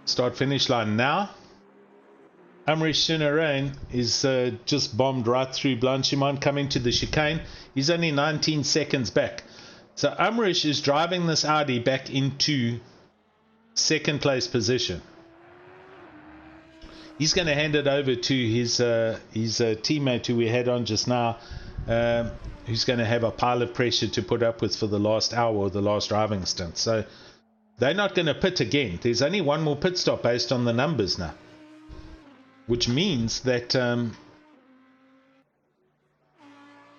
start finish line now. Amrish Sunarain is just bombed right through Blanchimont coming to the chicane. He's only 19 seconds back. So Amrish is driving this Audi back into second place position. He's going to hand it over to his teammate who we had on just now, who's going to have a pile of pressure to put up with for the last hour or the last driving stint. So they're not going to pit again. There's only 1 more pit stop based on the numbers now, which means that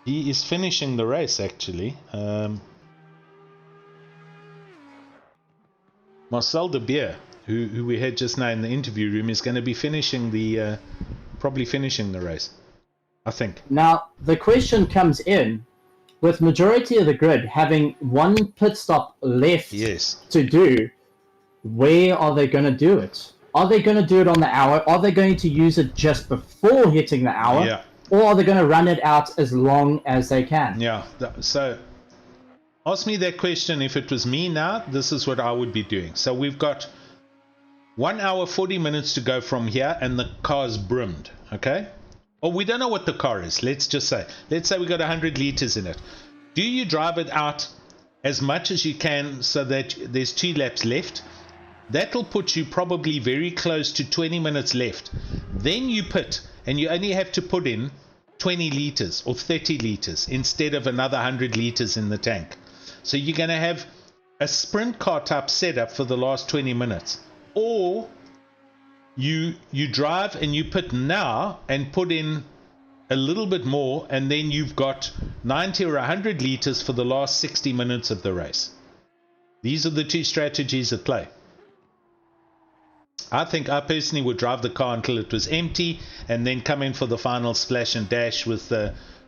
he is finishing the race actually. Marcel de Beer, who we had just now in the interview room, is going to be finishing the probably finishing the race, I think. Now the question comes in, with majority of the grid having 1 pit stop left to do, where are they going to do it? Are they going to do it on the hour? Are they going to use it just before hitting the hour? Yeah. Or are they going to run it out as long as they can? Yeah. So ask me that question if it was me now. This is what I would be doing. So we've got 1 hour 40 minutes to go from here, and the car's brimmed. Okay. Or we don't know what the car is. Let's say we got 100 liters in it. Do you drive it out as much as you can so that there's 2 laps left? That'll put you probably very close to 20 minutes left. Then you pit, and you only have to put in 20 liters or 30 liters instead of another 100 liters in the tank. So you're going to have a sprint car type setup for the last 20 minutes, or you drive and you pit now and put in a little bit more, and then you've got 90 or 100 liters for the last 60 minutes of the race. These are the two strategies at play. I think I personally would drive the car until it was empty and then come in for the final splash and dash with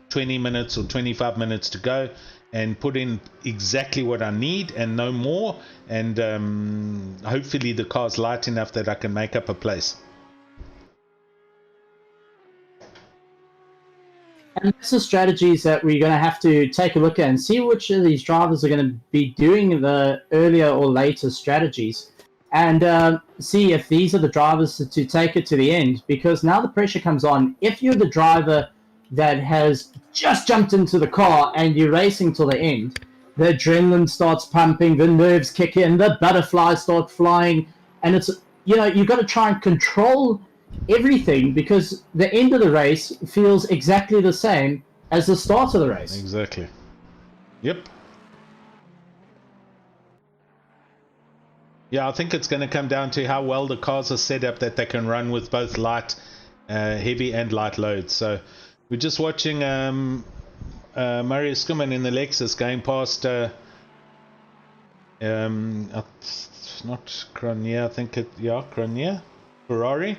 20 minutes or 25 minutes to go, and put in exactly what I need and no more, and hopefully the car's light enough that I can make up a place. And that's the strategies that we're going to have to take a look at and see which of these drivers are going to be doing the earlier or later strategies, and see if these are the drivers to take it to the end, because now the pressure comes on. If you're the driver that has just jumped into the car and you're racing till the end, the adrenaline starts pumping, the nerves kick in, the butterflies start flying, and it's, you've got to try and control everything, because the end of the race feels exactly the same as the start of the race. Exactly. Yep. Yeah, I think it's going to come down to how well the cars are set up that they can run with both light, heavy and light loads. So we're just watching Mario Skuman in the Lexus going past not Cronier, I think Cronier, Ferrari,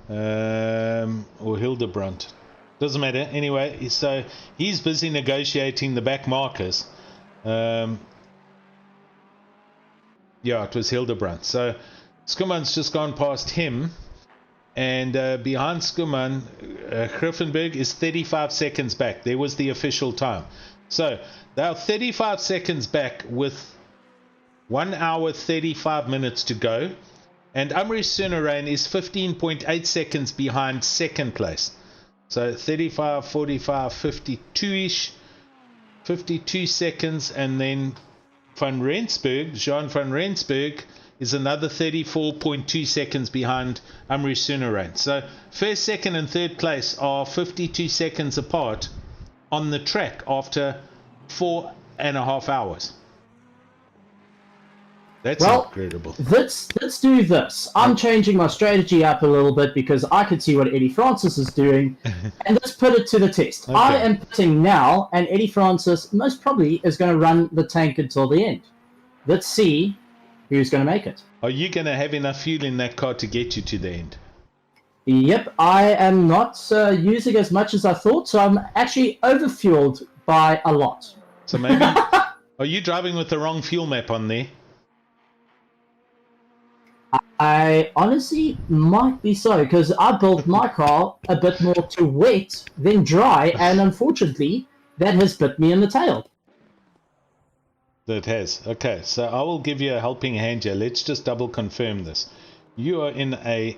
or Hildebrandt, doesn't matter. Anyway, so he's busy negotiating the back markers. Yeah, it was Hildebrandt. So Skuman's just gone past him, and behind Skuman, Griffenberg is 35 seconds back. There was the official time. So they're 35 seconds back with 1 hour 35 minutes to go, and Amri Sunarain is 15.8 seconds behind second place. So 35, 45, 52-ish, 52 seconds, and then Van Rensburg, Jean van Rensburg, is another 34.2 seconds behind Amri Sunarain. So first, second and third place are 52 seconds apart on the track after 4.5 hours. That's incredible. Let's do this. I'm changing my strategy up a little bit because I can see what Eddie Francis is doing, and let's put it to the test. Okay. I am pitting now, and Eddie Francis most probably is going to run the tank until the end. Let's see who's going to make it. Are you going to have enough fuel in that car to get you to the end? Yep, I am not using as much as I thought, so I'm actually overfueled by a lot. So maybe, are you driving with the wrong fuel map on there? I honestly might be so, because I built my car a bit more to wet than dry, and unfortunately, that has bit me in the tail. That has. Okay, so I will give you a helping hand here. Let's just double confirm this. You are in a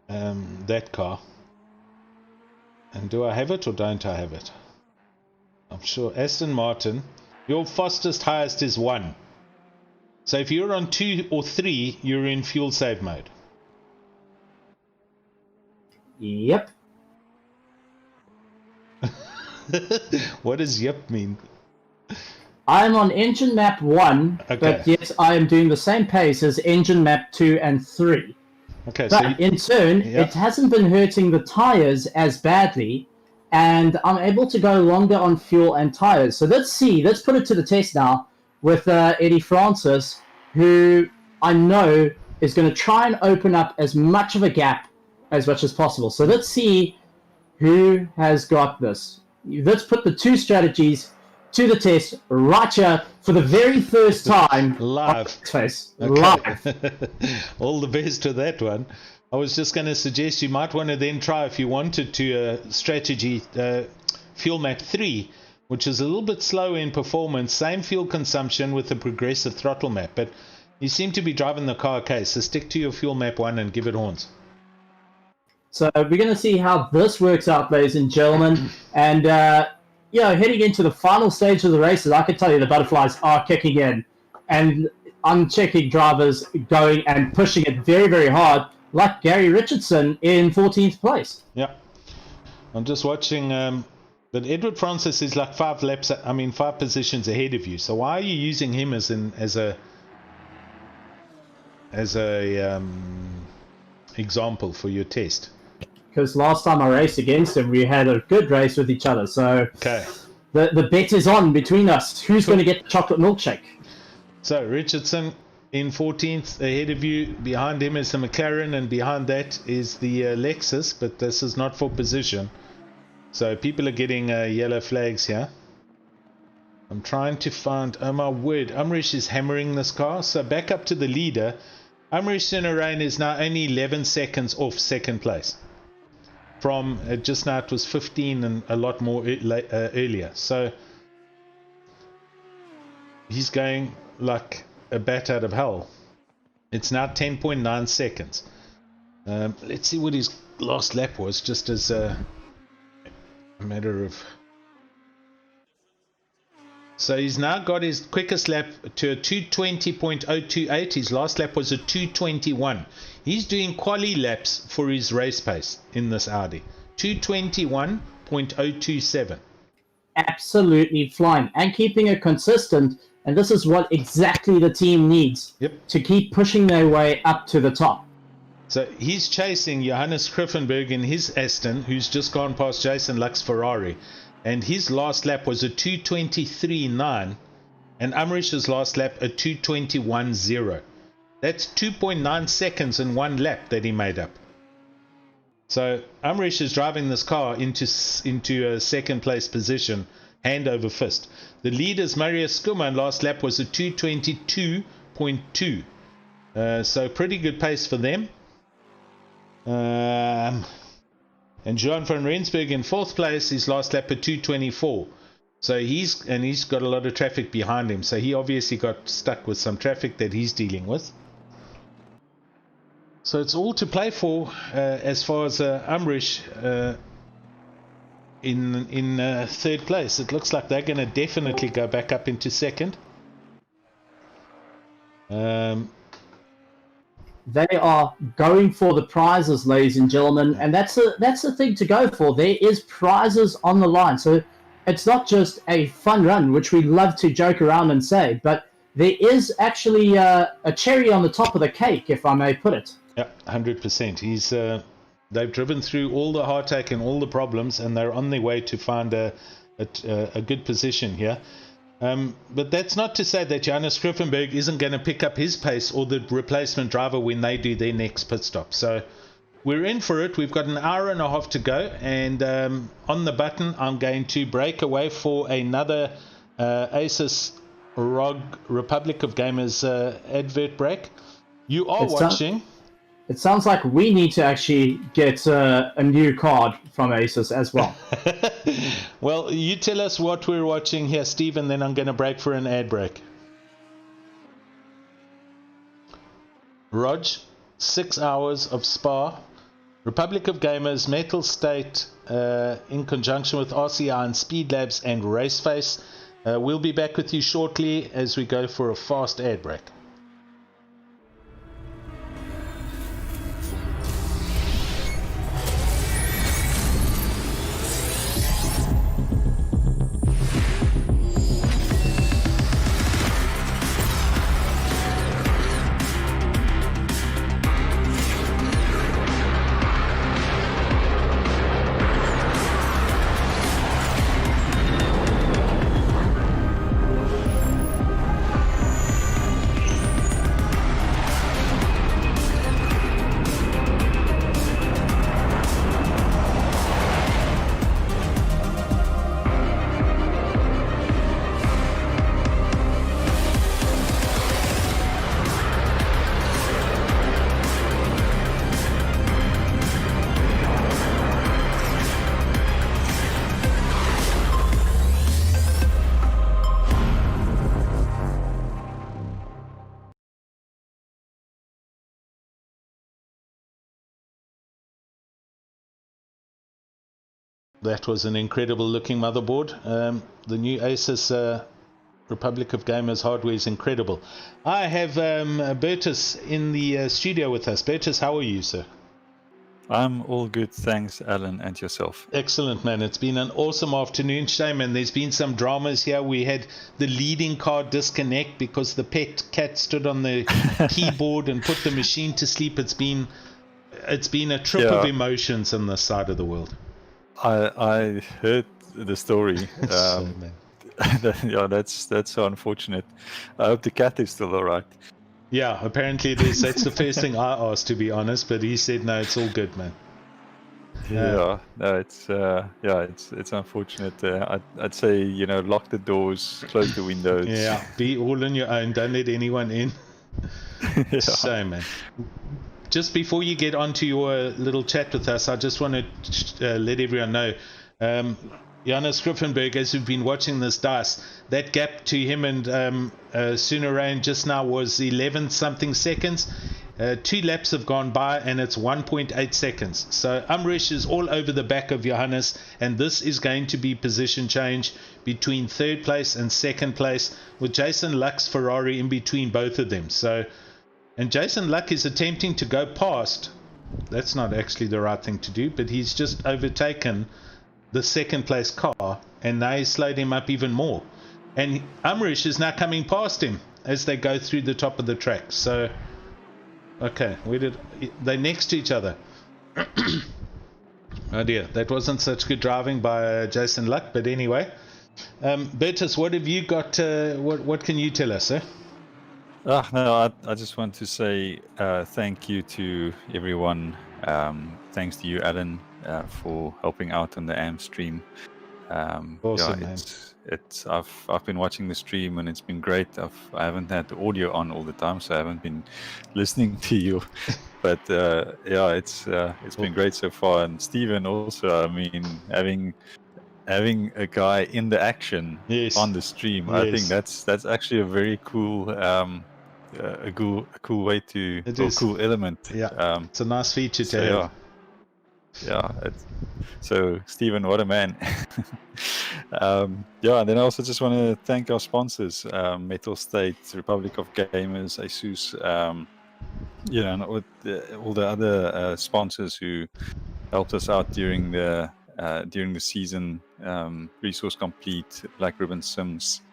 that car, and do I have it or don't I have it? I'm sure Aston Martin. Your fastest highest is 1. So if you're on 2 or 3, you're in fuel save mode. Yep. What does yep mean? I'm on engine map 1, okay. But yet I am doing the same pace as engine map 2 and 3. Okay, but so in turn, it hasn't been hurting the tires as badly, and I'm able to go longer on fuel and tires. So let's see. Let's put it to the test now with Eddie Francis, who I know is going to try and open up as much of a gap as much as possible. So let's see who has got this. Let's put the two strategies to the test right here for the very first time. Live. Face. Okay. Live. All the best to that one. I was just going to suggest you might want to then try, if you wanted to, strategy fuel map 3, which is a little bit slower in performance, same fuel consumption with a progressive throttle map, but you seem to be driving the car okay, so stick to your fuel map 1 and give it horns. So we're going to see how this works out, ladies and gentlemen, and heading into the final stage of the races, I can tell you the butterflies are kicking in, and I'm checking drivers going and pushing it very, very hard, like Gary Richardson in 14th place. Yeah. I'm just watching the But Edward Francis is like 5 positions ahead of you. So why are you using him as a example for your test? Because last time I raced against him, we had a good race with each other. So okay, the bet is on between us. Who's going to get the chocolate milkshake? So Richardson in 14th ahead of you. Behind him is the McLaren, and behind that is the Lexus. But this is not for position. So people are getting yellow flags here. I'm trying to find... Oh my word, Umrish is hammering this car. So back up to the leader. Umrish Sinarain is now only 11 seconds off second place. From just now it was 15 and a lot more earlier. So he's going like a bat out of hell. It's now 10.9 seconds. Let's see what his last lap was, just as a matter of... So he's now got his quickest lap to a 220.028. His last lap was a 221. He's doing quali laps for his race pace in this Audi. 221.027. Absolutely flying and keeping it consistent. And this is what exactly the team needs to keep pushing their way up to the top. So he's chasing Johannes Griffenberg in his Aston, who's just gone past Jason Luck's Ferrari. And his last lap was a 223.9, and Umrish's last lap a 221.0. That's 2.9 seconds in one lap that he made up. So Umrish is driving this car into a second place position, hand over fist. The leader's Marius Skuman last lap was a 222.2. So pretty good pace for them. And Johan van Rensburg in 4th place, his last lap at 224. So he's got a lot of traffic behind him. So he obviously got stuck with some traffic that he's dealing with. So it's all to play for as far as Umrish in 3rd place. It looks like they're going to definitely go back up into 2nd. They are going for the prizes, ladies and gentlemen, and that's the thing to go for. There is prizes on the line, so it's not just a fun run, which we love to joke around and say, but there is actually a cherry on the top of the cake, if I may put it. Yeah, 100%. They've driven through all the heartache and all the problems, and they're on their way to find a good position here. But that's not to say that Johannes Griffenberg isn't going to pick up his pace or the replacement driver when they do their next pit stop. So we're in for it. We've got an hour and a half to go, and on the button I'm going to break away for another Asus ROG Republic of Gamers advert break. You are watching. It sounds like we need to actually get a new card from Asus as well. Well, you tell us what we're watching here, Steve, and then I'm going to break for an ad break. ROG, 6 hours of Spa. Republic of Gamers, Mettlestate, in conjunction with RCI and Speed Labs and RaceFace. We'll be back with you shortly as we go for a fast ad break. That was an incredible looking motherboard. The new Asus Republic of Gamers hardware is incredible. I have Bertus in the studio with us. Bertus, how are you, sir? I'm all good, thanks, Alan, and yourself. Excellent, man. It's been an awesome afternoon, Shame, and there's been some dramas here. We had the leading car disconnect because the pet cat stood on the keyboard and put the machine to sleep. It's been a trip of emotions on this side of the world. I heard the story. Man. Yeah, that's so unfortunate. I hope the cat is still all right. Yeah, apparently it is. That's the first thing I asked, to be honest, but he said no, it's all good, man. Yeah, no, it's unfortunate. I'd say, lock the doors, close the windows. Yeah, be all on your own. Don't let anyone in. Yeah. So, man, just before you get onto your little chat with us, I just want to let everyone know, Jonas Griffenberg, as we've been watching this dice, that gap to him and Sunarain just now was 11 something seconds. 2 laps have gone by and it's 1.8 seconds. So Amrish is all over the back of Johannes, and this is going to be position change between 3rd place and 2nd place, with Jason Luck's Ferrari in between both of them. So, and Jason Luck is attempting to go past. That's not actually the right thing to do, but he's just overtaken the 2nd place car, and now he's slowed him up even more. And Amrish is now coming past him as they go through the top of the track. So, okay, they're next to each other. Oh dear, that wasn't such good driving by Jason Luck, but anyway. Bertus, what have you got? What can you tell us, sir? No, I just want to say thank you to everyone. Thanks to you, Alan, for helping out on the AM stream. Awesome, man. I've been watching the stream and it's been great. I haven't had the audio on all the time, so I haven't been listening to you. But it's been great so far. And Stephen also, I mean, having a guy in the action on the stream, I think that's actually a very cool cool way to, cool element. Yeah, it's a nice feature to have. Yeah, so Stephen, what a man. And then I also just want to thank our sponsors, Mettlestate, Republic of Gamers, Asus, and all the other sponsors who helped us out during the season, Resource Complete, Black Ribbon Sims,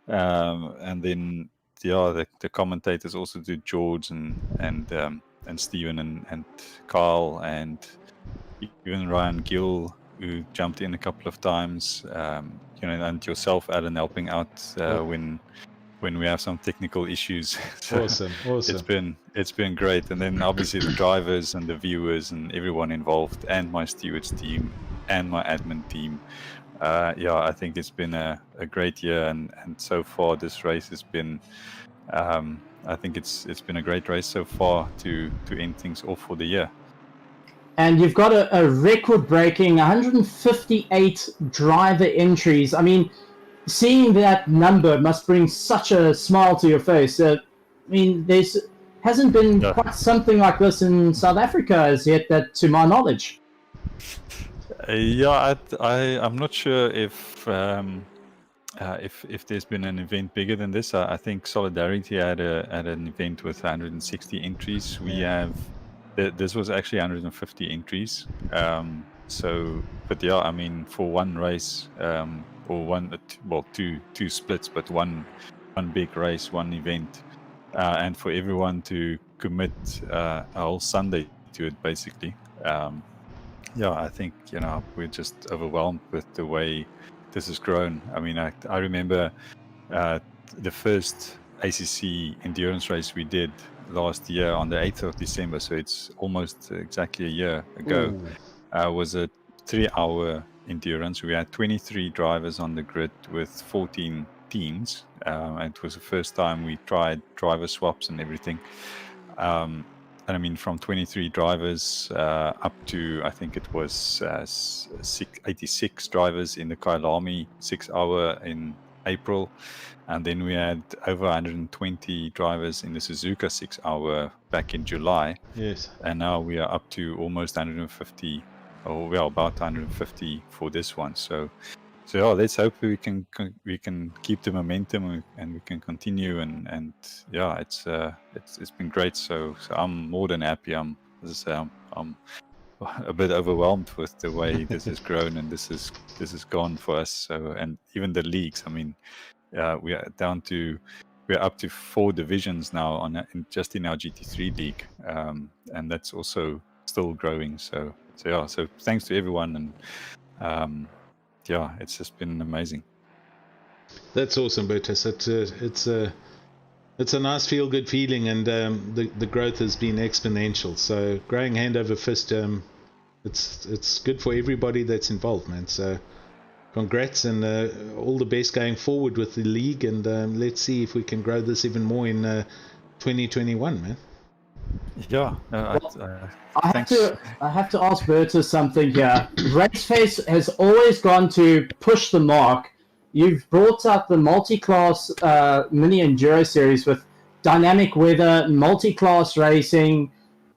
and then the commentators also do George and Stephen and Carl and even Ryan Gill, who jumped in a couple of times, and yourself, Alan, helping out when we have some technical issues. So awesome. It's been great, and then obviously the drivers and the viewers and everyone involved, and my stewards team and my admin team. I think it's been a great year, and so far this race has been. I think it's been a great race so far to end things off for the year. And you've got a record-breaking 158 driver entries. I mean, seeing that number must bring such a smile to your face. I mean, hasn't been quite something like this in South Africa as yet, that to my knowledge. I'm not sure if there's been an event bigger than this. I think Solidarity had an event with 160 entries. We have. This was actually 150 entries. I mean, for one race, or two splits, but one big race, one event, and for everyone to commit a whole Sunday to it, basically. I think we're just overwhelmed with the way this has grown. I mean, I remember the first ACC endurance race we did last year on the 8th of December, so it's almost exactly a year ago, was a 3-hour endurance. We had 23 drivers on the grid with 14 teams. It was the first time we tried driver swaps and everything. And I mean, from 23 drivers up to, I think it was 86 drivers in the Kailami 6-hour in April. And then we had over 120 drivers in the Suzuka 6-hour back in July. Yes. And now we are up to almost 150, or we are about 150 for this one. So let's hope we can keep the momentum and we can continue. And it's been great. So I'm more than happy. I'm a bit overwhelmed with the way this has grown and this has gone for us. So, and even the leagues. I mean, we are we're up to 4 divisions now just in our GT3 league, and that's also still growing. So thanks to everyone, and it's just been amazing. That's awesome, Bertus. It's a nice feel-good feeling, and the growth has been exponential. So growing hand over fist, it's good for everybody that's involved, man. So congrats, and all the best going forward with the league, and let's see if we can grow this even more in 2021, man. Yeah. I have to ask Bertus something here. RaceFace has always gone to push the mark. You've brought out the multi-class mini enduro series with dynamic weather, multi-class racing.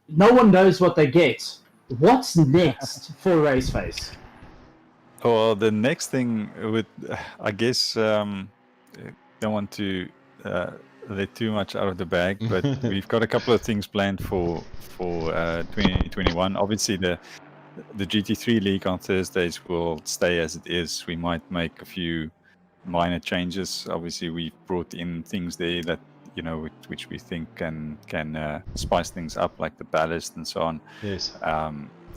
No one knows what they get. What's next for RaceFace? Well, the next thing I guess, don't want to let too much out of the bag, but we've got a couple of things planned for 2021. Obviously, the GT3 league on Thursdays will stay as it is. We might make a few minor changes. Obviously, we've brought in things there that which we think can spice things up, like the ballast and so on. Yes.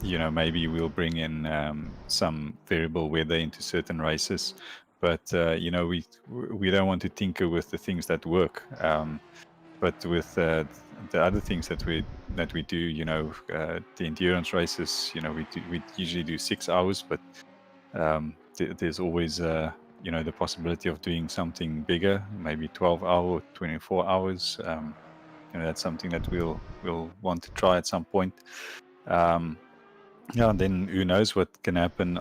Maybe we'll bring in some variable weather into certain races, but we don't want to tinker with the things that work. But with the other things that we do, the endurance races, we usually do 6 hours, but there's always the possibility of doing something bigger, maybe 12 hours, 24 hours. That's something that we'll want to try at some point. And then who knows what can happen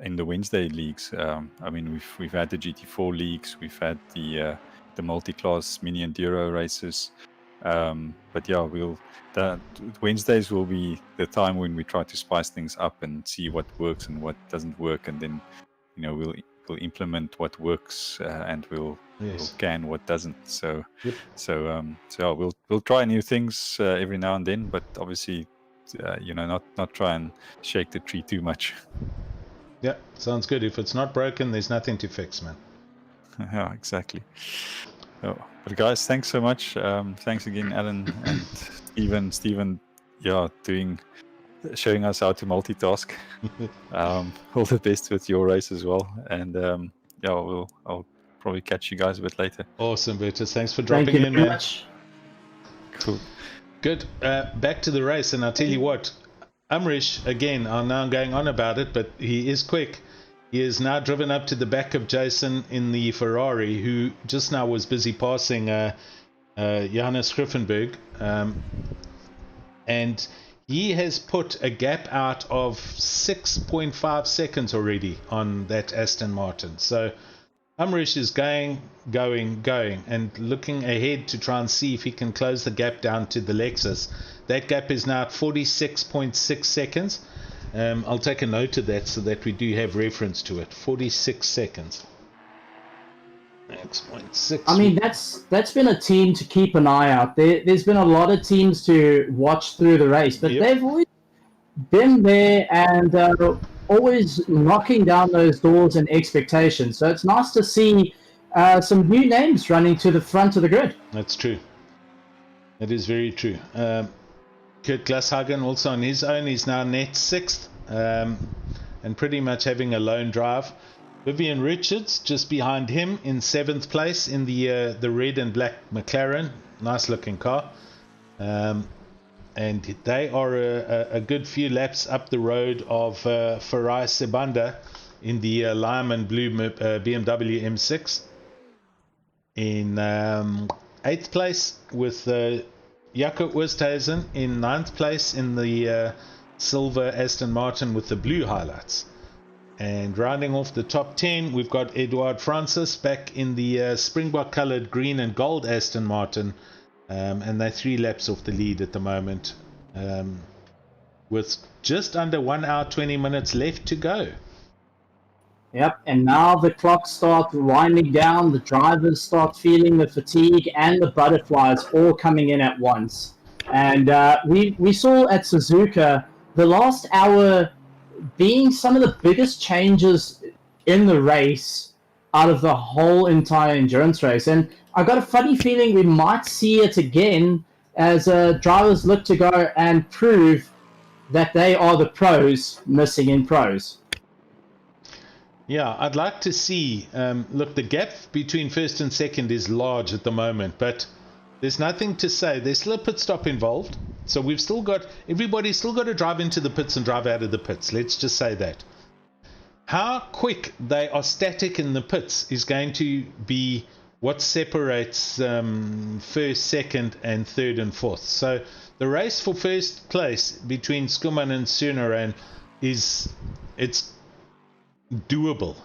in the Wednesday leagues. I mean, we've had the GT4 leagues, we've had the multi-class mini enduro races. But yeah, Wednesdays will be the time when we try to spice things up and see what works and what doesn't work, and then we'll implement what works, and we'll can what doesn't. So we'll try new things every now and then, but obviously not try and shake the tree too much. Yeah, sounds good. If it's not broken, there's nothing to fix, man. Yeah, exactly. Oh, but guys, thanks so much. Thanks again, Alan and Steven. Yeah, showing us how to multitask. All the best with your race as well, and I'll probably catch you guys a bit later. Awesome, Bertus. Thanks for dropping Thank you in, very man. much. Cool. Good. Back to the race, and I'll tell you what, Umrish, again, I'm now going on about it, but he is quick. He is now driven up to the back of Jason in the Ferrari, who just now was busy passing Johannes Griffenberg, and he has put a gap out of 6.5 seconds already on that Aston Martin. So Umrish is going, and looking ahead to try and see if he can close the gap down to the Lexus. That gap is now at 46.6 seconds. I'll take a note of that so that we do have reference to it. 46 seconds. 6.6. I mean, that's been a team to keep an eye out. There's been a lot of teams to watch through the race, but they've always been there and always knocking down those doors and expectations. So it's nice to see some new names running to the front of the grid. That's true. That is very true. Kurt Glashagen also on his own is now net 6th, and pretty much having a lone drive. Vivian Richards just behind him in 7th place in the red and black McLaren. Nice looking car. And they are a good few laps up the road of Farai Sebanda in the lime and blue BMW M6. In 8th place with Jaco Oosthuizen in 9th place in the silver Aston Martin with the blue highlights. And rounding off the top 10, we've got Edouard Francis back in the Springbok coloured green and gold Aston Martin, and they're 3 laps off the lead at the moment, with just under 1 hour 20 minutes left to go. Yep, and now the clock starts winding down, the drivers start feeling the fatigue and the butterflies all coming in at once. And we saw at Suzuka the last hour being some of the biggest changes in the race out of the whole entire endurance race. And I got a funny feeling we might see it again as drivers look to go and prove that they are the pros missing in pros. Yeah, I'd like to see, look, the gap between first and second is large at the moment, but there's nothing to say. There's still a pit stop involved, so we've still got, everybody's still got to drive into the pits and drive out of the pits. Let's just say that. How quick they are static in the pits is going to be what separates first, second, and third and fourth. So the race for first place between Skuman and Sunaran it's doable.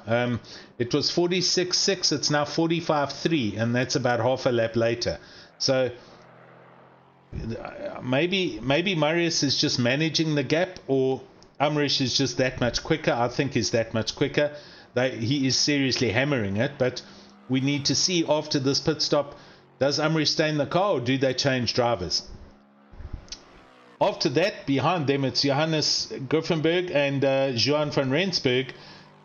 It was 46.6, it's now 45.3, and that's about half a lap later. So maybe Marius is just managing the gap, or Amrish is just that much quicker. I think he's that much quicker. He is seriously hammering it, but we need to see after this pit stop, does Amrish stay in the car or do they change drivers? After that, behind them, it's Johannes Griffenberg and Johan van Rensburg.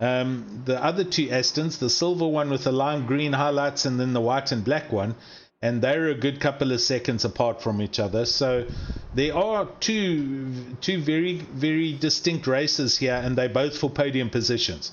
The other two Astons, the silver one with the lime green highlights and then the white and black one, and they're a good couple of seconds apart from each other. So there are two very, very distinct races here, and they're both for podium positions.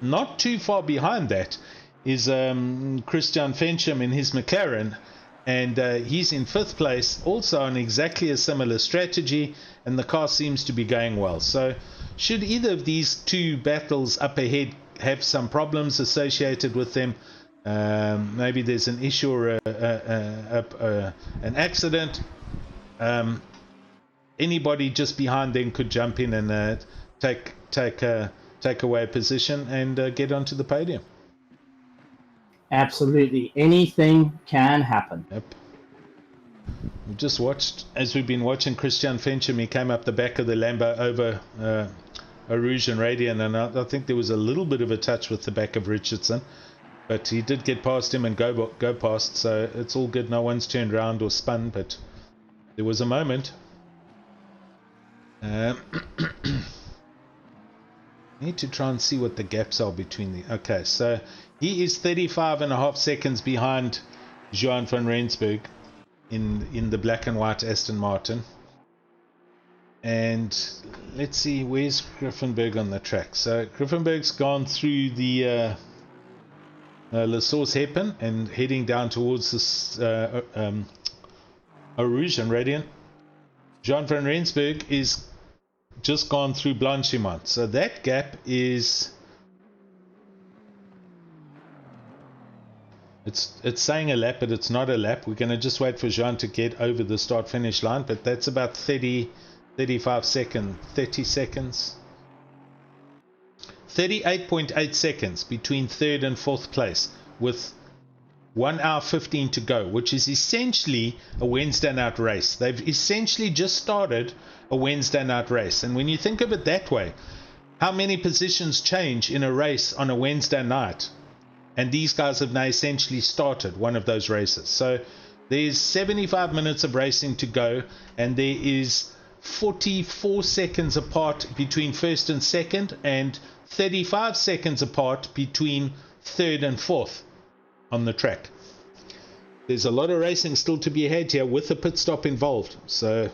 Not too far behind that is Christian Fencham in his McLaren, and he's in 5th place, also on exactly a similar strategy, and the car seems to be going well. So should either of these two battles up ahead have some problems associated with them, maybe there's an issue or an accident, anybody just behind them could jump in and take away a position and get onto the podium. Absolutely. Anything can happen. Yep. We've just watched, as we've been watching Christian Fencham, he came up the back of the Lambo over ROG and Radian, and I think there was a little bit of a touch with the back of Richardson, but he did get past him and go past, so it's all good. No one's turned around or spun, but there was a moment. Need to try and see what the gaps are between the... Okay, so he is 35.5 seconds behind Johan van Rensburg in the black and white Aston Martin. And let's see, where's Griffenberg on the track? So Griffenberg's gone through the La Source hairpin and heading down towards this Rouge and Radiant. Johan van Rensburg is just gone through Blanchimont, so that gap is, it's saying a lap, but it's not a lap. We're going to just wait for Jean to get over the start finish line, but that's about 35 seconds, 30 seconds, 38.8 seconds between 3rd and 4th place with 1 hour 15 to go, which is essentially a Wednesday night race. They've essentially just started a Wednesday night race. And when you think of it that way, how many positions change in a race on a Wednesday night? And these guys have now essentially started one of those races. So there's 75 minutes of racing to go, and there is 44 seconds apart between 1st and 2nd, and 35 seconds apart between 3rd and 4th on the track. There's a lot of racing still to be had here with a pit stop involved, so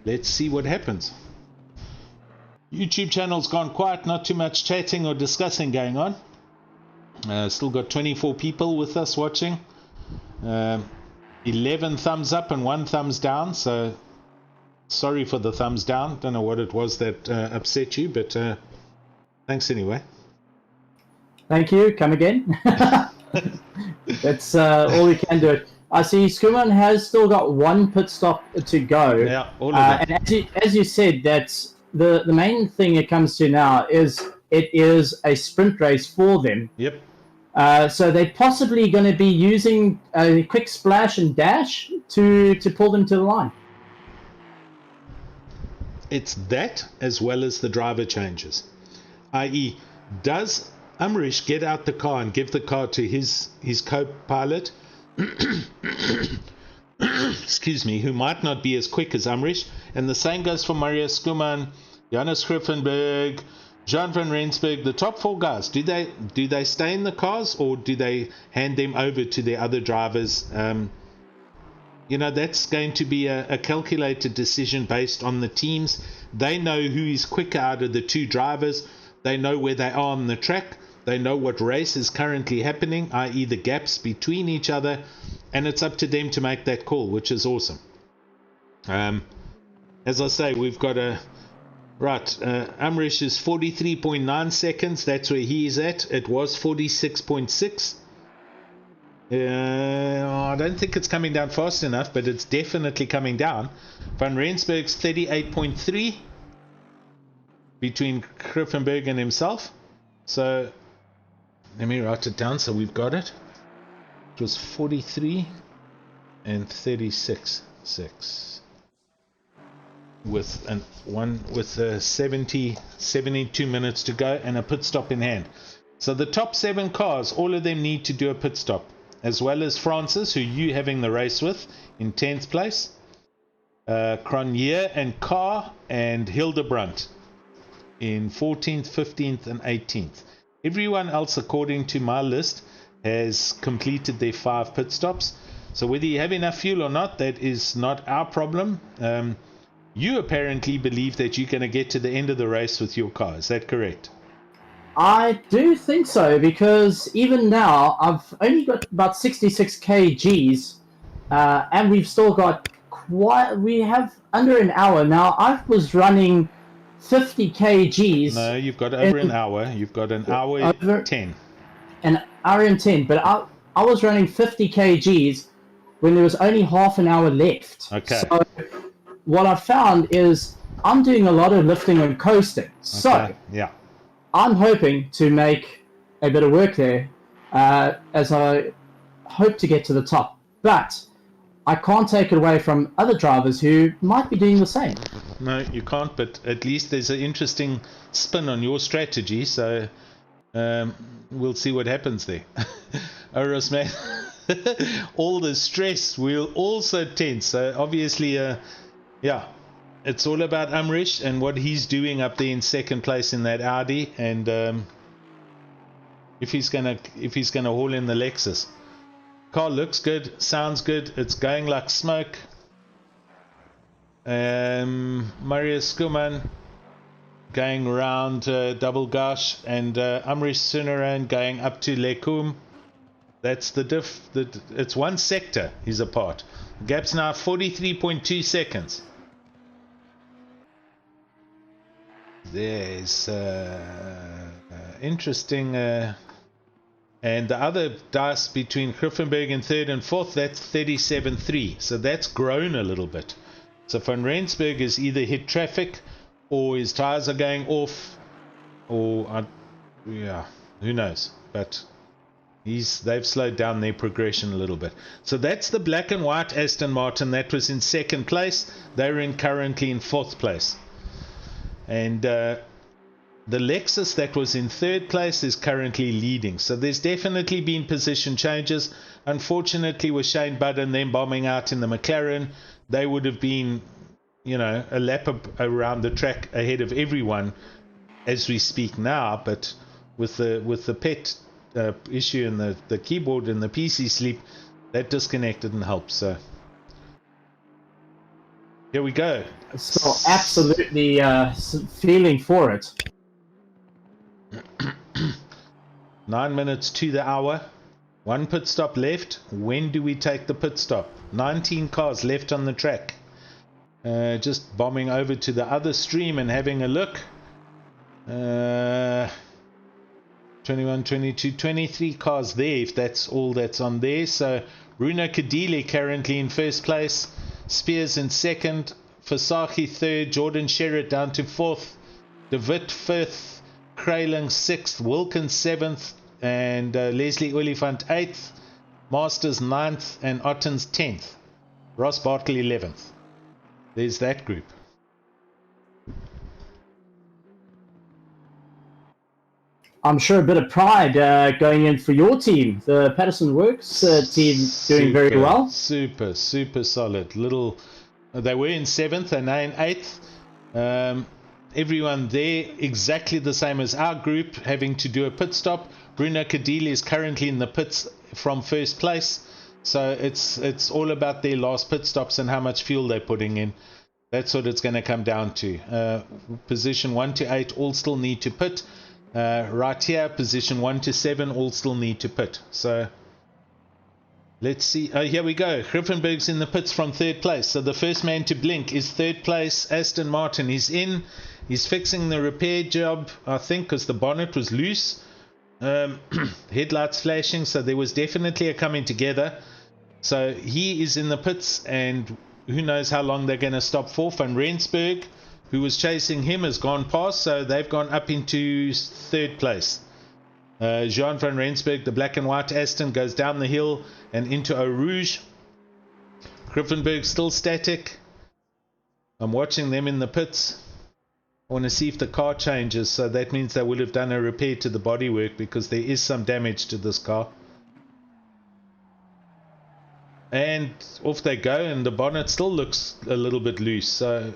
let's see what happens. YouTube channel's gone quiet, not too much chatting or discussing going on. Still got 24 people with us watching, 11 thumbs up and 1 thumbs down, so sorry for the thumbs down. Don't know what it was that upset you, but thanks anyway. Thank you. Come again. That's all we can do. I see Skuman has still got 1 pit stop to go. Yeah, all of it. And as you said, that's the main thing it comes to now is it is a sprint race for them. Yep. So they're possibly going to be using a quick splash and dash to pull them to the line. It's that as well as the driver changes, i.e. does Amrish get out the car and give the car to his co-pilot, excuse me, who might not be as quick as Amrish. And the same goes for Mario Skuman, Jonas Griffenberg, Jean van Rensburg. The top 4 guys, do they stay in the cars, or do they hand them over to their other drivers? That's going to be a calculated decision based on the teams. They know who is quicker out of the 2 drivers. They know where they are on the track. They know what race is currently happening, i.e. the gaps between each other, and it's up to them to make that call, which is awesome. As I say, we've got Amrish is 43.9 seconds. That's where he is at. It was 46.6. I don't think it's coming down fast enough, but it's definitely coming down. Van Rensburg's 38.3 between Griffenberg and himself. So let me write it down so we've got it. It was 43 and 36.6 with 72 minutes to go and a pit stop in hand. So the top 7 cars, all of them need to do a pit stop, as well as Francis, who you having the race with in 10th place, Cronje and Carr and Hildebrandt in 14th, 15th and 18th. Everyone else, according to my list, has completed their 5 pit stops. So whether you have enough fuel or not, that is not our problem. You apparently believe that you're going to get to the end of the race with your car. Is that correct? I do think so, because even now I've only got about 66 kgs, and we've still got we have under an hour. Now I was running 50 kgs. No, you've got over an hour. You've got an hour and 10. An hour and 10, but I was running 50 kgs when there was only half an hour left. Okay. So what I found is I'm doing a lot of lifting and coasting. Okay. So yeah, I'm hoping to make a bit of work there, as I hope to get to the top. But I can't take it away from other drivers who might be doing the same. No, you can't, but at least there's an interesting spin on your strategy, so we'll see what happens there. Oros, man, all the stress will also tense. So obviously, yeah, it's all about Amrish and what he's doing up there in 2nd place in that Audi, and if he's gonna haul in the Lexus. Car looks good, sounds good, it's going like smoke. Marius Skuman going around Double Gash, and Amrish Sunaran going up to Lekum. That's the diff. It's 1 sector he's apart. Gap's now 43.2 seconds. There's interesting. And the other dice between Griffenberg in 3rd and 4th, that's 37.3. So that's grown a little bit. So Van Rensburg has either hit traffic, or his tires are going off, or yeah, who knows. But they've slowed down their progression a little bit. So that's the black and white Aston Martin that was in 2nd place. They're currently in 4th place. And the Lexus that was in 3rd place is currently leading. So there's definitely been position changes. Unfortunately, with Shane Budd and them bombing out in the McLaren, they would have been, a lap around the track ahead of everyone as we speak now. But with the pet issue and the keyboard and the PC sleep, that disconnected and helped. So here we go. So absolutely feeling for it. 9 minutes to the hour. 1 pit stop left. When do we take the pit stop? 19 cars left on the track. Just bombing over to the other stream and having a look. 21, 22, 23 cars there, if that's all that's on there. So Bruno Kadile currently in 1st place. Spears in 2nd. Fasaki 3rd. Jordan Sherritt down to 4th. DeWitt 5th. Krayling 6th. Wilkins 7th. And Leslie Oliphant 8th. Masters 9th. And Ottens 10th. Ross Bartle 11th. There's that group. I'm sure a bit of pride going in for your team, the Paterson Works team, doing very well. Super solid. They were in 7th and now in 8th. Everyone there exactly the same as our group, having to do a pit stop. Bruno Cadile is currently in the pits from 1st place, so it's all about their last pit stops and how much fuel they're putting in. That's what it's going to come down to. Position 1 to 8 all still need to pit. Right here, position 1 to 7 all still need to pit. So let's see. Oh, here we go. Griffenberg's in the pits from 3rd place. So the first man to blink is 3rd place, Aston Martin. He's in. He's fixing the repair job, I think, because the bonnet was loose. Headlights flashing, so there was definitely a coming together. So he is in the pits, and who knows how long they're going to stop for. Van Rensburg, who was chasing him, has gone past, so they've gone up into 3rd place. Jean van Rensburg, the black and white Aston, goes down the hill and into Eau Rouge. Griffenberg still static. I'm watching them in the pits. I want to see if the car changes, so that means they will have done a repair to the bodywork, because there is some damage to this car. And off they go, and the bonnet still looks a little bit loose, so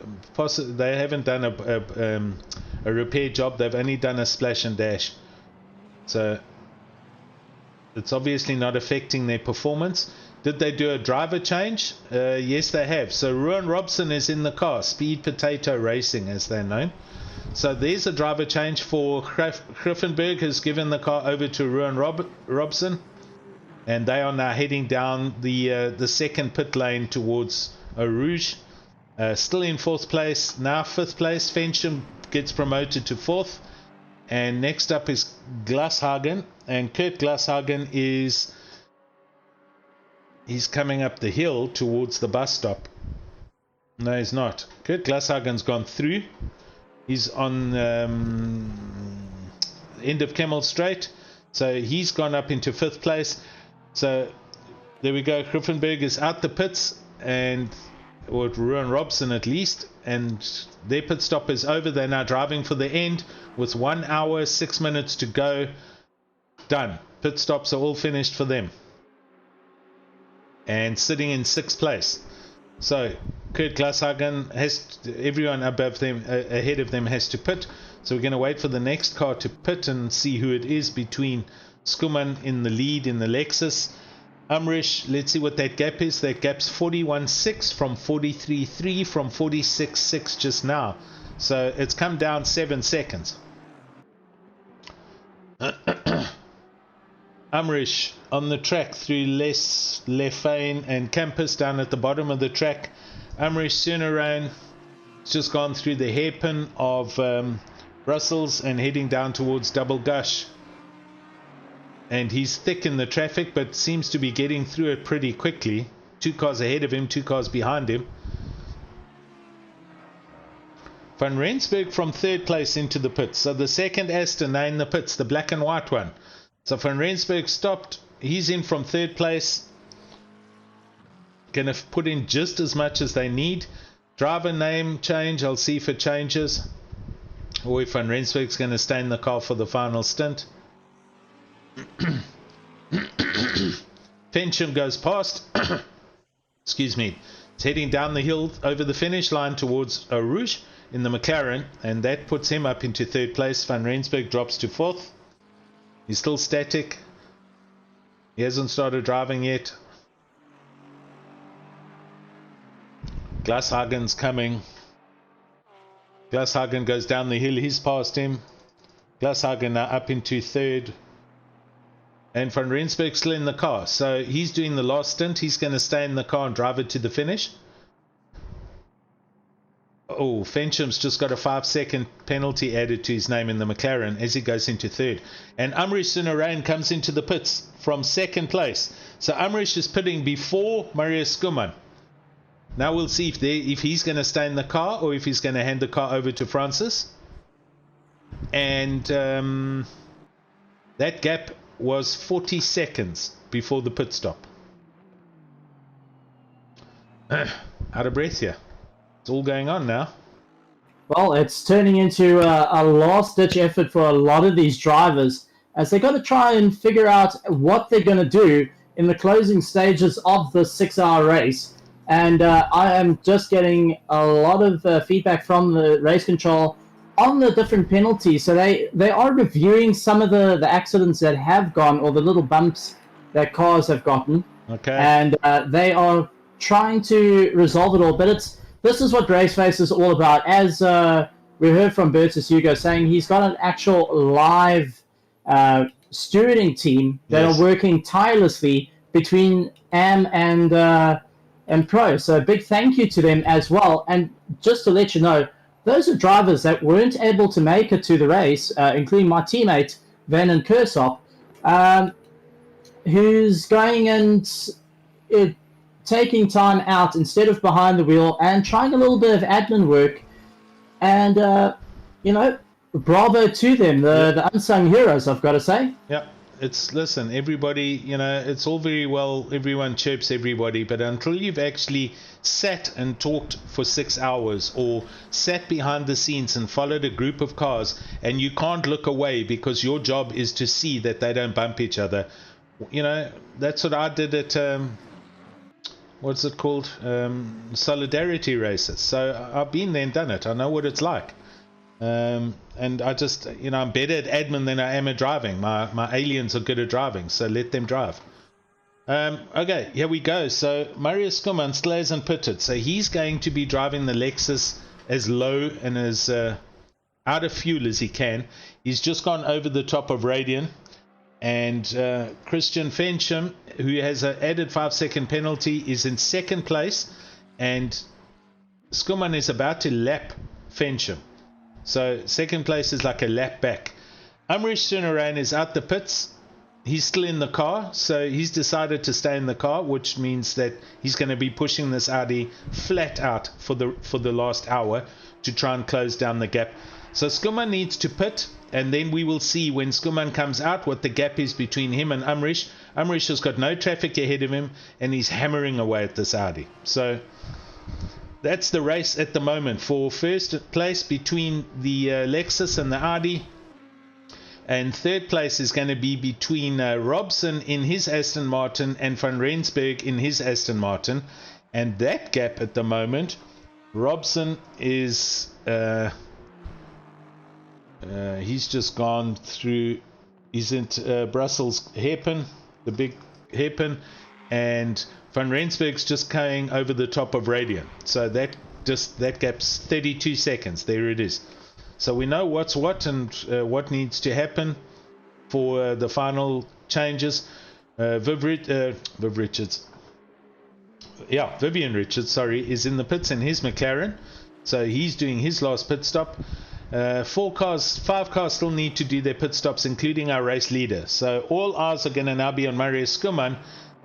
they haven't done a repair job. They've only done a splash and dash, so it's obviously not affecting their performance. Did they do a driver change? Yes, they have. So Ruan Robson is in the car, Speed Potato Racing as they're known. So there's a driver change for Griffenberg, has given the car over to Ruan Robson, and they are now heading down the second pit lane towards Eau Rouge. Still in 4th place, now 5th place. Fensham gets promoted to 4th, and next up is Glashagen, and Kurt Glashagen he's coming up the hill towards the bus stop. No, he's not. Kurt Glashagen's gone through. He's on end of Camel Straight, so he's gone up into 5th place. So there we go. Griffenberg is out the pits, or Ruan Robson at least, and their pit stop is over. They're now driving for the end with 1 hour 6 minutes to go. Done. Pit stops are all finished for them, and sitting in 6th place. So Kurt Glashagen everyone above them, ahead of them, has to pit. So we're going to wait for the next car to pit and see who it is between Skuman in the lead in the Lexus. Umrish, let's see what that gap is. That gap's 41.6 from 43.3 from 46.6 just now. So it's come down 7 seconds. Umrish on the track through Les Lefane and Campus down at the bottom of the track. Umrish Sunarain has just gone through the hairpin of Brussels and heading down towards Double Gush. And he's thick in the traffic, but seems to be getting through it pretty quickly. 2 cars ahead of him, 2 cars behind him. Van Rensburg from 3rd place into the pits. So the second Aston now in the pits, the black and white one. So Van Rensburg stopped. He's in from 3rd place. Going to put in just as much as they need. Driver name change. I'll see if it changes, or if Van Rensburg's going to stay in the car for the final stint. Fensham goes past. Excuse me. It's heading down the hill over the finish line towards Eau Rouge in the McLaren, and that puts him up into 3rd place. Van Rensburg drops to 4th. He's still static. He hasn't started driving yet. Glashagen's coming. Glashagen goes down the hill. He's past him. Glashagen now up into 3rd. And Van Rensburg still in the car. So he's doing the last stint. He's going to stay in the car and drive it to the finish. Oh, Fensham's just got a 5-second penalty added to his name in the McLaren as he goes into 3rd. And Umrish Sunarain comes into the pits from 2nd place. So Umrish is pitting before Marius Skuman. Now we'll see if he's going to stay in the car or if he's going to hand the car over to Francis. And that gap was 40 seconds before the pit stop. Out of breath here. It's all going on now. Well, it's turning into a last-ditch effort for a lot of these drivers as they got to try and figure out what they're going to do in the closing stages of the 6-hour race. And I am just getting a lot of feedback from the race control on the different penalties. So they are reviewing some of the accidents that have gone, or the little bumps that cars have gotten. Okay. And they are trying to resolve it all. But this is what RaceFace is all about. As we heard from Bertus Hugo saying, he's got an actual live stewarding team that Yes. are working tirelessly between AM and Pro. So a big thank you to them as well. And just to let you know, those are drivers that weren't able to make it to the race, including my teammate, Van and Kersop, who's going and taking time out instead of behind the wheel and trying a little bit of admin work. And, bravo to them, the unsung heroes, I've got to say. Yeah, listen, everybody, it's all very well, everyone chirps everybody, but until you've actually sat and talked for 6 hours or sat behind the scenes and followed a group of cars, and you can't look away because your job is to see that they don't bump each other. That's what I did at, what's it called? Solidarity races. So I've been there and done it. I know what it's like. And I just, I'm better at admin than I am at driving. My aliens are good at driving, so let them drive. Okay, here we go. So Marius Skuman still hasn't pitted, so he's going to be driving the Lexus as low and as out of fuel as he can. He's just gone over the top of Radian, and Christian Fensham, who has an added 5-second penalty, is in second place, and Skuman is about to lap Fensham. So second place is like a lap back. Amrish Sunarain is out the pits. He's still in the car, so he's decided to stay in the car, which means that he's going to be pushing this Audi flat out for the last hour to try and close down the gap. So Skuman needs to pit, and then we will see when Skuman comes out what the gap is between him and Amrish. Amrish has got no traffic ahead of him, and he's hammering away at this Audi. So that's the race at the moment for first place between the Lexus and the Audi, and third place is going to be between Robson in his Aston Martin and Van Rensburg in his Aston Martin. And that gap at the moment, Robson is he's just gone through, he's in Brussels hairpin, the big hairpin, and Van Rensburg's just going over the top of Radian. So that gap's 32 seconds. There it is. So we know what's what and what needs to happen for the final changes. Vivian Richards, is in the pits in his McLaren. So he's doing his last pit stop. 5 cars still need to do their pit stops, including our race leader. So all eyes are going to now be on Marius Skuman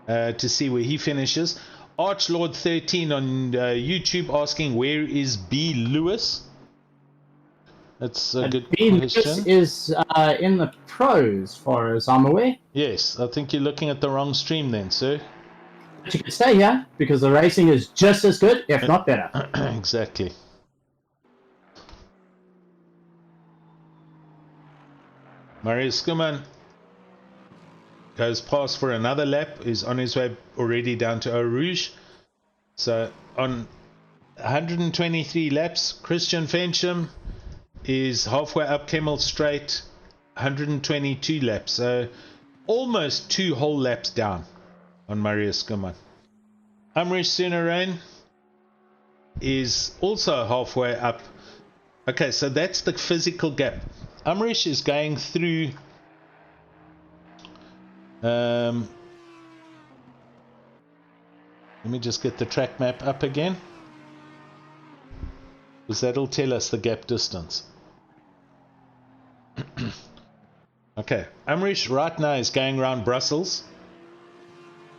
to see where he finishes. Archlord13 on YouTube asking, where is B. Lewis? That's a good B. question. Lewis is in the pros, as far as I'm aware. Yes, I think you're looking at the wrong stream then, sir. But you can stay here because the racing is just as good, if not better. Exactly. Marius Skuman goes past for another lap, is on his way already down to Eau Rouge. So on 123 laps, Christian Fensham is halfway up Kemmel Straight, 122 laps. So almost 2 whole laps down on Marius Skuman. Amrish Sunarain is also halfway up. Okay, so that's the physical gap. Amrish is going through let me just get the track map up again, because that'll tell us the gap distance. Okay, Amrish right now is going around Brussels,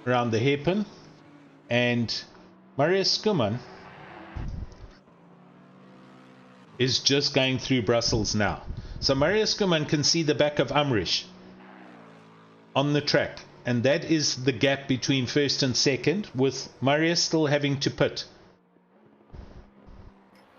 around the hairpin, and Marius Skuman is just going through Brussels now. So Marius Skuman can see the back of Amrish on the track, and that is the gap between first and second, with Marius still having to pit.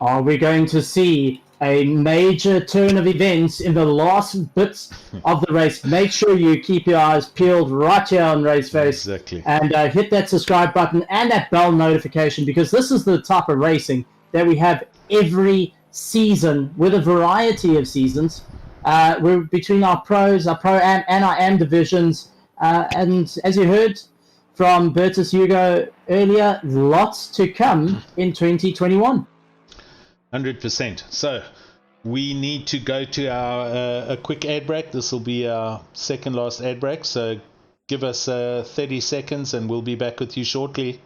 Are we going to see a major turn of events in the last bits of the race? Make sure you keep your eyes peeled right here on RaceFace. Exactly. And hit that subscribe button and that bell notification, because this is the type of racing that we have every season with a variety of seasons. We're between our pros, our pro-am and our am divisions. And as you heard from Bertus Hugo earlier, lots to come in 2021. 100%. So we need to go to our a quick ad break. This will be our second last ad break. So give us 30 seconds and we'll be back with you shortly.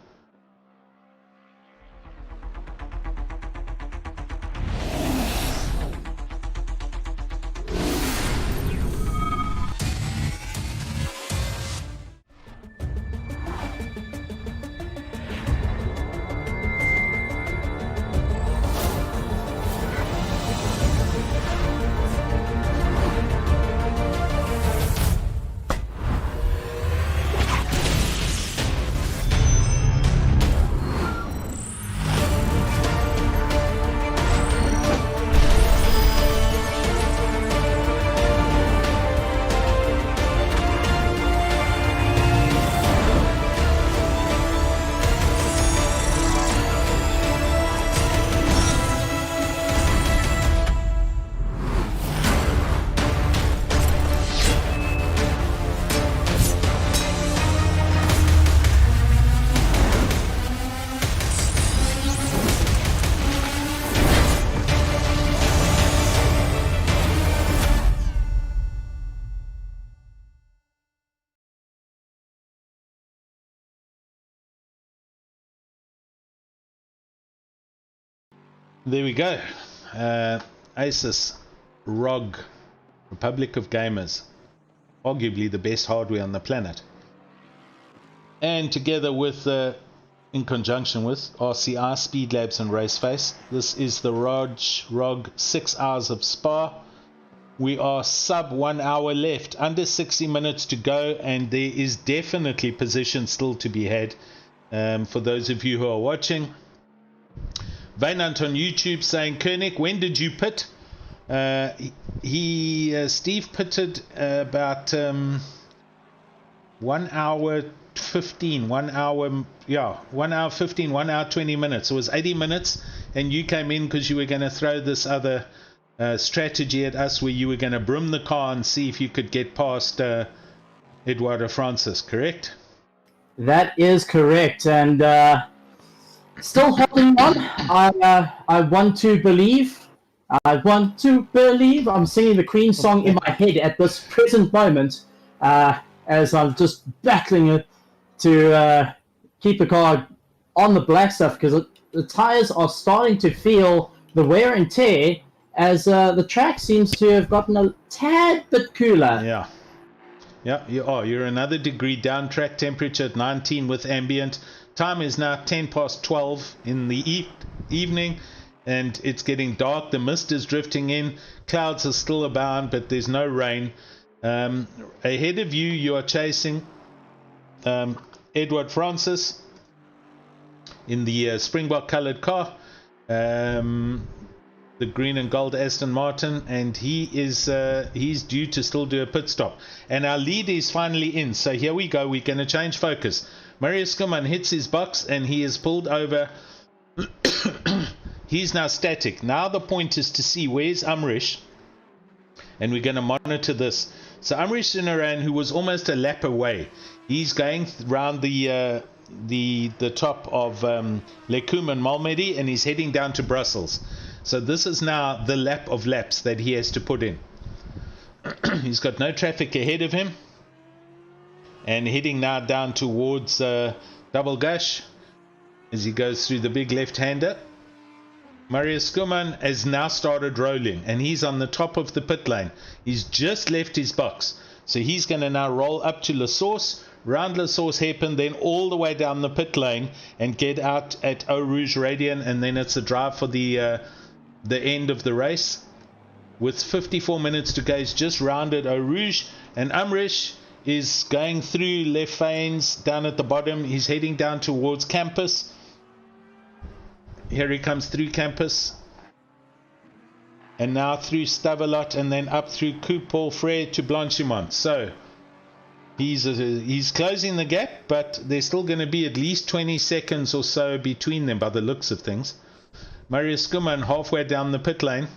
There we go. Asus ROG, Republic of Gamers, arguably the best hardware on the planet. And together with, in conjunction with RCI, Speed Labs and RaceFace, this is the ROG 6 hours of Spa. We are sub 1 hour left, under 60 minutes to go, and there is definitely position still to be had for those of you who are watching. Vainant on YouTube saying, Koenig, when did you pit? Steve pitted about 1 hour 15, 1 hour 15, 1 hour 20 minutes. It was 80 minutes, and you came in because you were going to throw this other strategy at us where you were going to brim the car and see if you could get past Eduardo Francis, correct? That is correct, and still holding on. I want to believe. I want to believe. I'm singing the Queen song in my head at this present moment, as I'm just battling to keep the car on the black stuff, because the tires are starting to feel the wear and tear as the track seems to have gotten a tad bit cooler. Yeah, you are. You're another degree down. Track temperature at 19 with ambient. Time is now 10 past 12 in the evening, and it's getting dark. The mist is drifting in. Clouds are still abound, but there's no rain. Ahead of you, you are chasing Edward Francis in the Springbok colored car, the green and gold Aston Martin, and he's due to still do a pit stop. And our lead is finally in. So here we go. We're going to change focus. Marius Skuman hits his box and he is pulled over. He's now static. Now the point is to see where's Amrish, and we're going to monitor this. So Amrish Sinaran, who was almost a lap away, he's going round the top of Lecum and Malmedy, and he's heading down to Brussels. So this is now the lap of laps that he has to put in. He's got no traffic ahead of him, and heading now down towards Double Gush as he goes through the big left-hander. Marius Skuman has now started rolling, and he's on the top of the pit lane. He's just left his box, so he's going to now roll up to La Source, round La Source hairpin, then all the way down the pit lane and get out at Eau Rouge Radian, and then it's a drive for the end of the race. With 54 minutes to go, he's just rounded Eau Rouge, and Amrish is going through Les Fanes down at the bottom. He's heading down towards Campus. Here he comes through Campus. and now through Stavelot, and then up through Coupe Paul Frere to Blanchimont. So he's closing the gap, but there's still going to be at least 20 seconds or so between them by the looks of things. Marius Skuman halfway down the pit lane.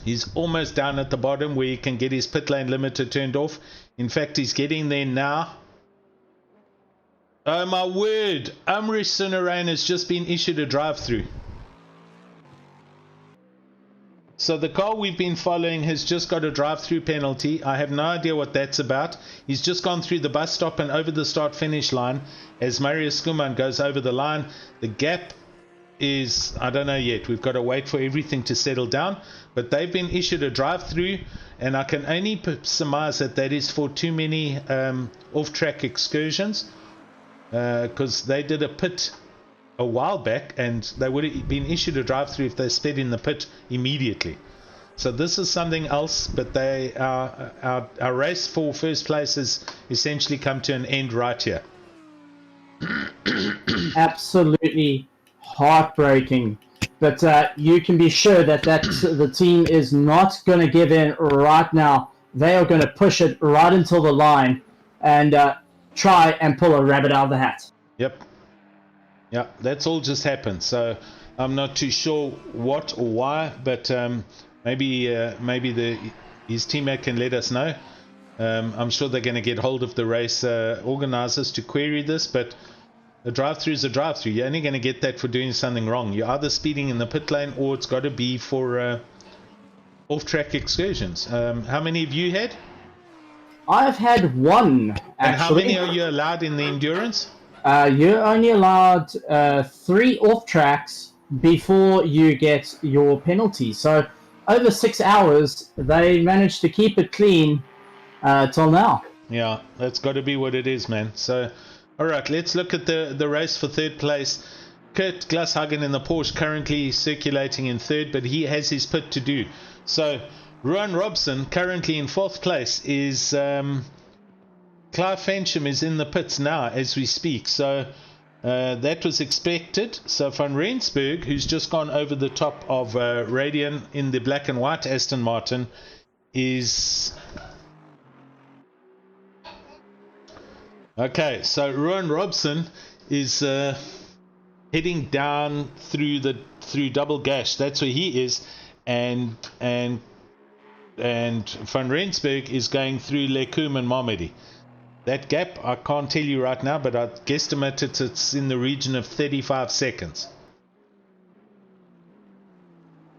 He's almost down at the bottom where he can get his pit lane limiter turned off. In fact, he's getting there now. Oh my word, Amrish Sunarain has just been issued a drive-through. So the car we've been following has just got a drive-through penalty. I have no idea what that's about. He's just gone through the bus stop and over the start-finish line as Marius Skuman goes over the line. The gap is, I don't know yet. We've got to wait for everything to settle down. But they've been issued a drive-through, and I can only surmise that that is for too many off-track excursions, because they did a pit a while back and they would have been issued a drive-through if they sped in the pit immediately. So this is something else, but our race for first place has essentially come to an end right here. Absolutely heartbreaking. But you can be sure that the team is not going to give in right now. They are going to push it right until the line and try and pull a rabbit out of the hat. Yep. Yeah, that's all just happened. So I'm not too sure what or why, but maybe his teammate can let us know. I'm sure they're going to get hold of the race organizers to query this, but a drive-through is a drive-through. You're only going to get that for doing something wrong. You're either speeding in the pit lane or it's got to be for off-track excursions. How many have you had? I've had one, actually. And how many are you allowed in the endurance? You're only allowed 3 off-tracks before you get your penalty. So over 6 hours, they managed to keep it clean till now. Yeah, that's got to be what it is, man. So, all right, let's look at the race for third place. Kurt Glashagen in the Porsche currently circulating in third, but he has his pit to do. So Rowan Robson currently in fourth place is... Clive Fensham is in the pits now as we speak, so that was expected. So Van Rensburg, who's just gone over the top of Radian in the black and white Aston Martin, is... Okay, so Rowan Robson is heading down through Double Gash. That's where he is, and Van Rensburg is going through Lecum and Marmedy. That gap, I can't tell you right now, but I guesstimate it's in the region of 35 seconds.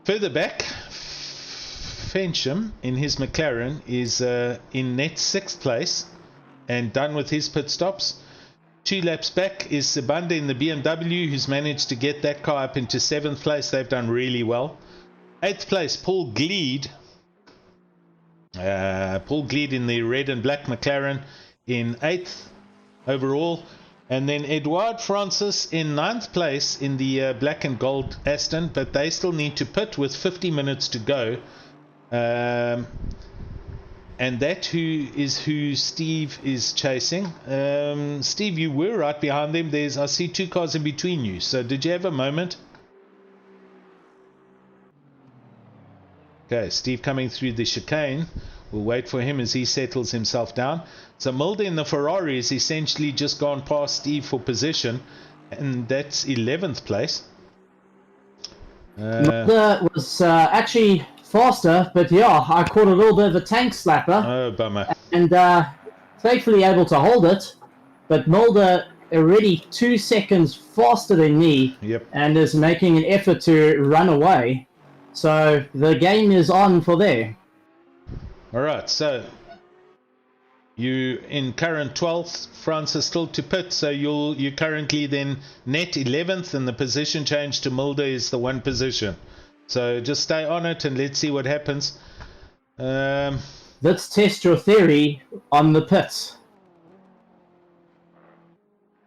Further back, Fensham in his McLaren is in net 6th place and done with his pit stops. 2 laps back is Sebanda in the BMW, who's managed to get that car up into 7th place. They've done really well. 8th place, Paul Gleed. Paul Gleed in the red and black McLaren in 8th overall, and then Edouard Francis in 9th place in the black and gold Aston, but they still need to pit with 50 minutes to go, and that who Steve is chasing. Steve, you were right behind them. I see 2 cars in between you, so did you have a moment? Okay, Steve coming through the chicane. We'll wait for him as he settles himself down. So Mulder in the Ferrari has essentially just gone past Steve for position, and that's 11th place. Mulder was actually faster, but yeah, I caught a little bit of a tank slapper. Oh, bummer. And thankfully able to hold it, but Mulder already 2 seconds faster than me. Yep. And is making an effort to run away. So the game is on for there. All right, so you in current 12th, Francis still to pit, so you're currently then net 11th, and the position change to Mulder is the 1 position. So just stay on it and let's see what happens. Let's test your theory on the pits.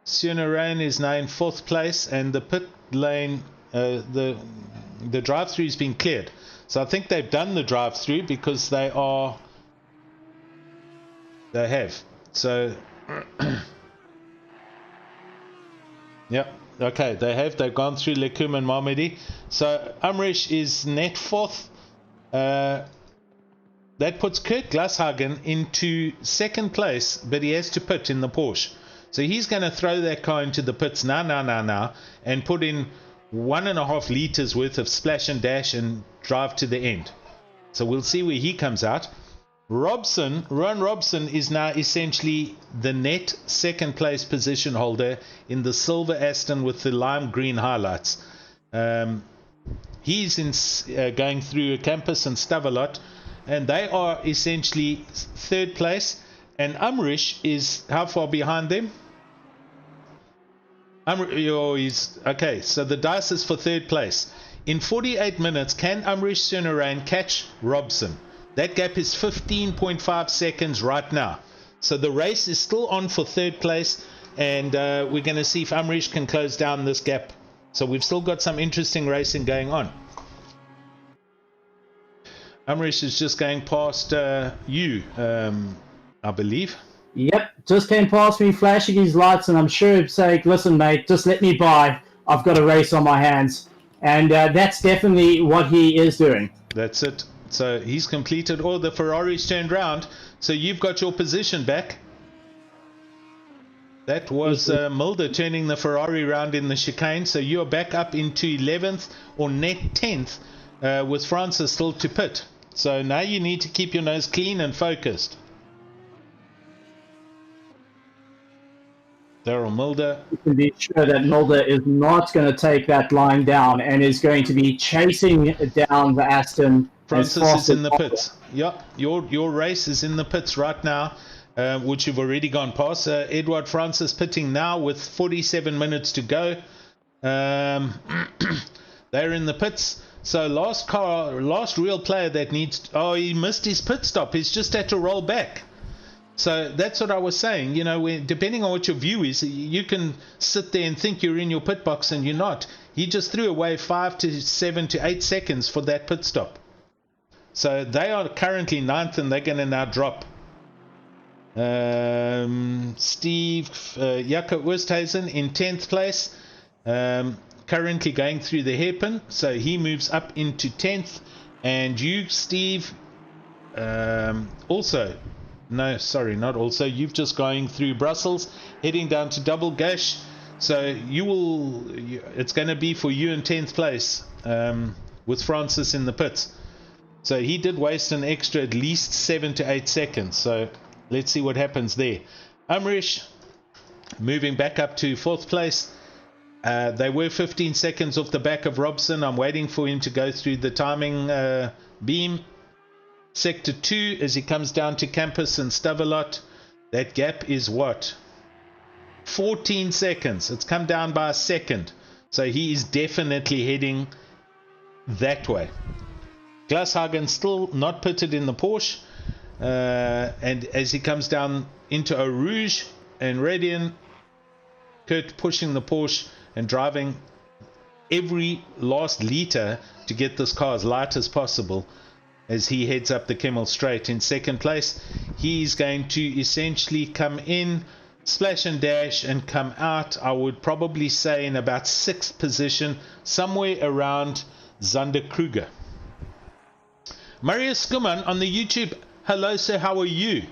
Sunarain is now in 4th place, and the pit lane, the drive-through has been cleared. So I think they've done the drive-through because they have. So, yep, okay, they've gone through Lecum and Marmedy. So Amrish is net 4th, That puts Kurt Glashagen into second place, but he has to pit in the Porsche. So he's going to throw that car into the pits now, and put in 1.5 liters worth of splash and dash and drive to the end. So we'll see where he comes out. Rowan Robson is now essentially the net second place position holder in the silver Aston with the lime green highlights. He's going through Campus and Stavelot, and they are essentially third place. And Umrish is how far behind them? Okay, so the dice is for third place. In 48 minutes, can Umrish Sunarain catch Robson? That gap is 15.5 seconds right now. So the race is still on for third place, and we're going to see if Umrish can close down this gap. So we've still got some interesting racing going on. Umrish is just going past you, I believe. Yep, just came past me, flashing his lights, and I'm sure he'd say, listen, mate, just let me by. I've got a race on my hands. And that's definitely what he is doing. That's it. So he's completed all the Ferraris turned round. So you've got your position back. That was Mulder turning the Ferrari round in the chicane. So you're back up into 11th or net 10th with Francis still to pit. So now you need to keep your nose clean and focused. Daryl Mulder. You can be sure that Mulder is not going to take that line down and is going to be chasing down the Aston. Francis is in the pits. Yep, your race is in the pits right now, which you've already gone past. Edward Francis pitting now with 47 minutes to go. They're in the pits. So last real player that needs... Oh, he missed his pit stop. He's just had to roll back. So that's what I was saying. You know, depending on what your view is, you can sit there and think you're in your pit box and you're not. He just threw away 5 to 7 to 8 seconds for that pit stop. So they are currently 9th and they're going to now drop. Steve Jaco Oosthuizen in 10th place. Currently going through the hairpin. So he moves up into 10th. And you, Steve, also... No, sorry, not also. You've just going through Brussels, heading down to Double Gash. So it's going to be for you in 10th place with Francis in the pits. So he did waste an extra at least 7 to 8 seconds. So let's see what happens there. Umrish moving back up to 4th place. They were 15 seconds off the back of Robson. I'm waiting for him to go through the timing beam. Sector 2 as he comes down to Campus and Stavelot. That gap is what? 14 seconds. It's come down by a second. So he is definitely heading that way. Glashagen still not pitted in the Porsche. And as he comes down into Eau Rouge and Radian, Kurt pushing the Porsche and driving every last litre to get this car as light as possible. As he heads up the Kemmel Straight in 2nd place, he's going to essentially come in, splash and dash, and come out, I would probably say, in about 6th position, somewhere around Zander Kruger. Marius Skuman on the YouTube. Hello, sir. How are you?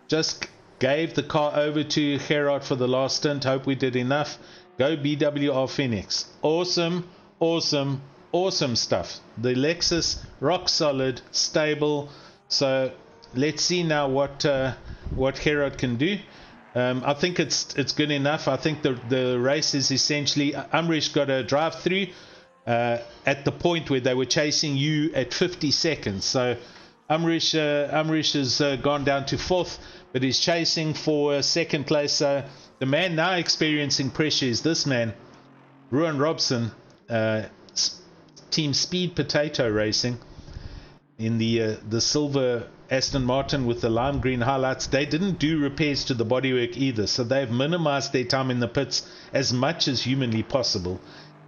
Just gave the car over to Gerard for the last stint. Hope we did enough. Go BWR Phoenix. Awesome, awesome, awesome stuff. The Lexus, rock solid, stable. So let's see now what Gerard can do. I think it's good enough. I think the race is essentially Umrish got a drive through at the point where they were chasing you at 50 seconds. So Umrish has gone down to 4th, but he's chasing for 2nd place. The man now experiencing pressure is this man, Ruan Robson, Team Speed Potato Racing in the silver Aston Martin with the lime green highlights. They didn't do repairs to the bodywork either, so they've minimized their time in the pits as much as humanly possible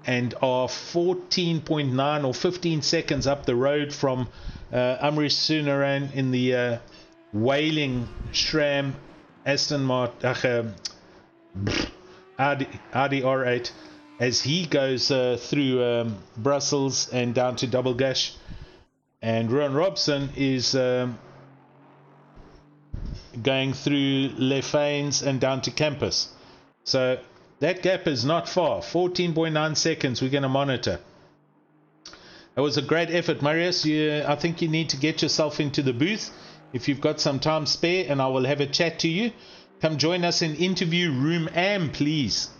and are 14.9 or 15 seconds up the road from Umrish Sunarain in the wailing SRAM Aston Martin Audi R8 as he goes through Brussels and down to Double Gash. and Ron Robson is going through Les Fanes and down to campus. So that gap is not far. 14.9 seconds we're going to monitor. That was a great effort, Marius. I think you need to get yourself into the booth if you've got some time spare, and I will have a chat to you. Come join us in interview room AM, please.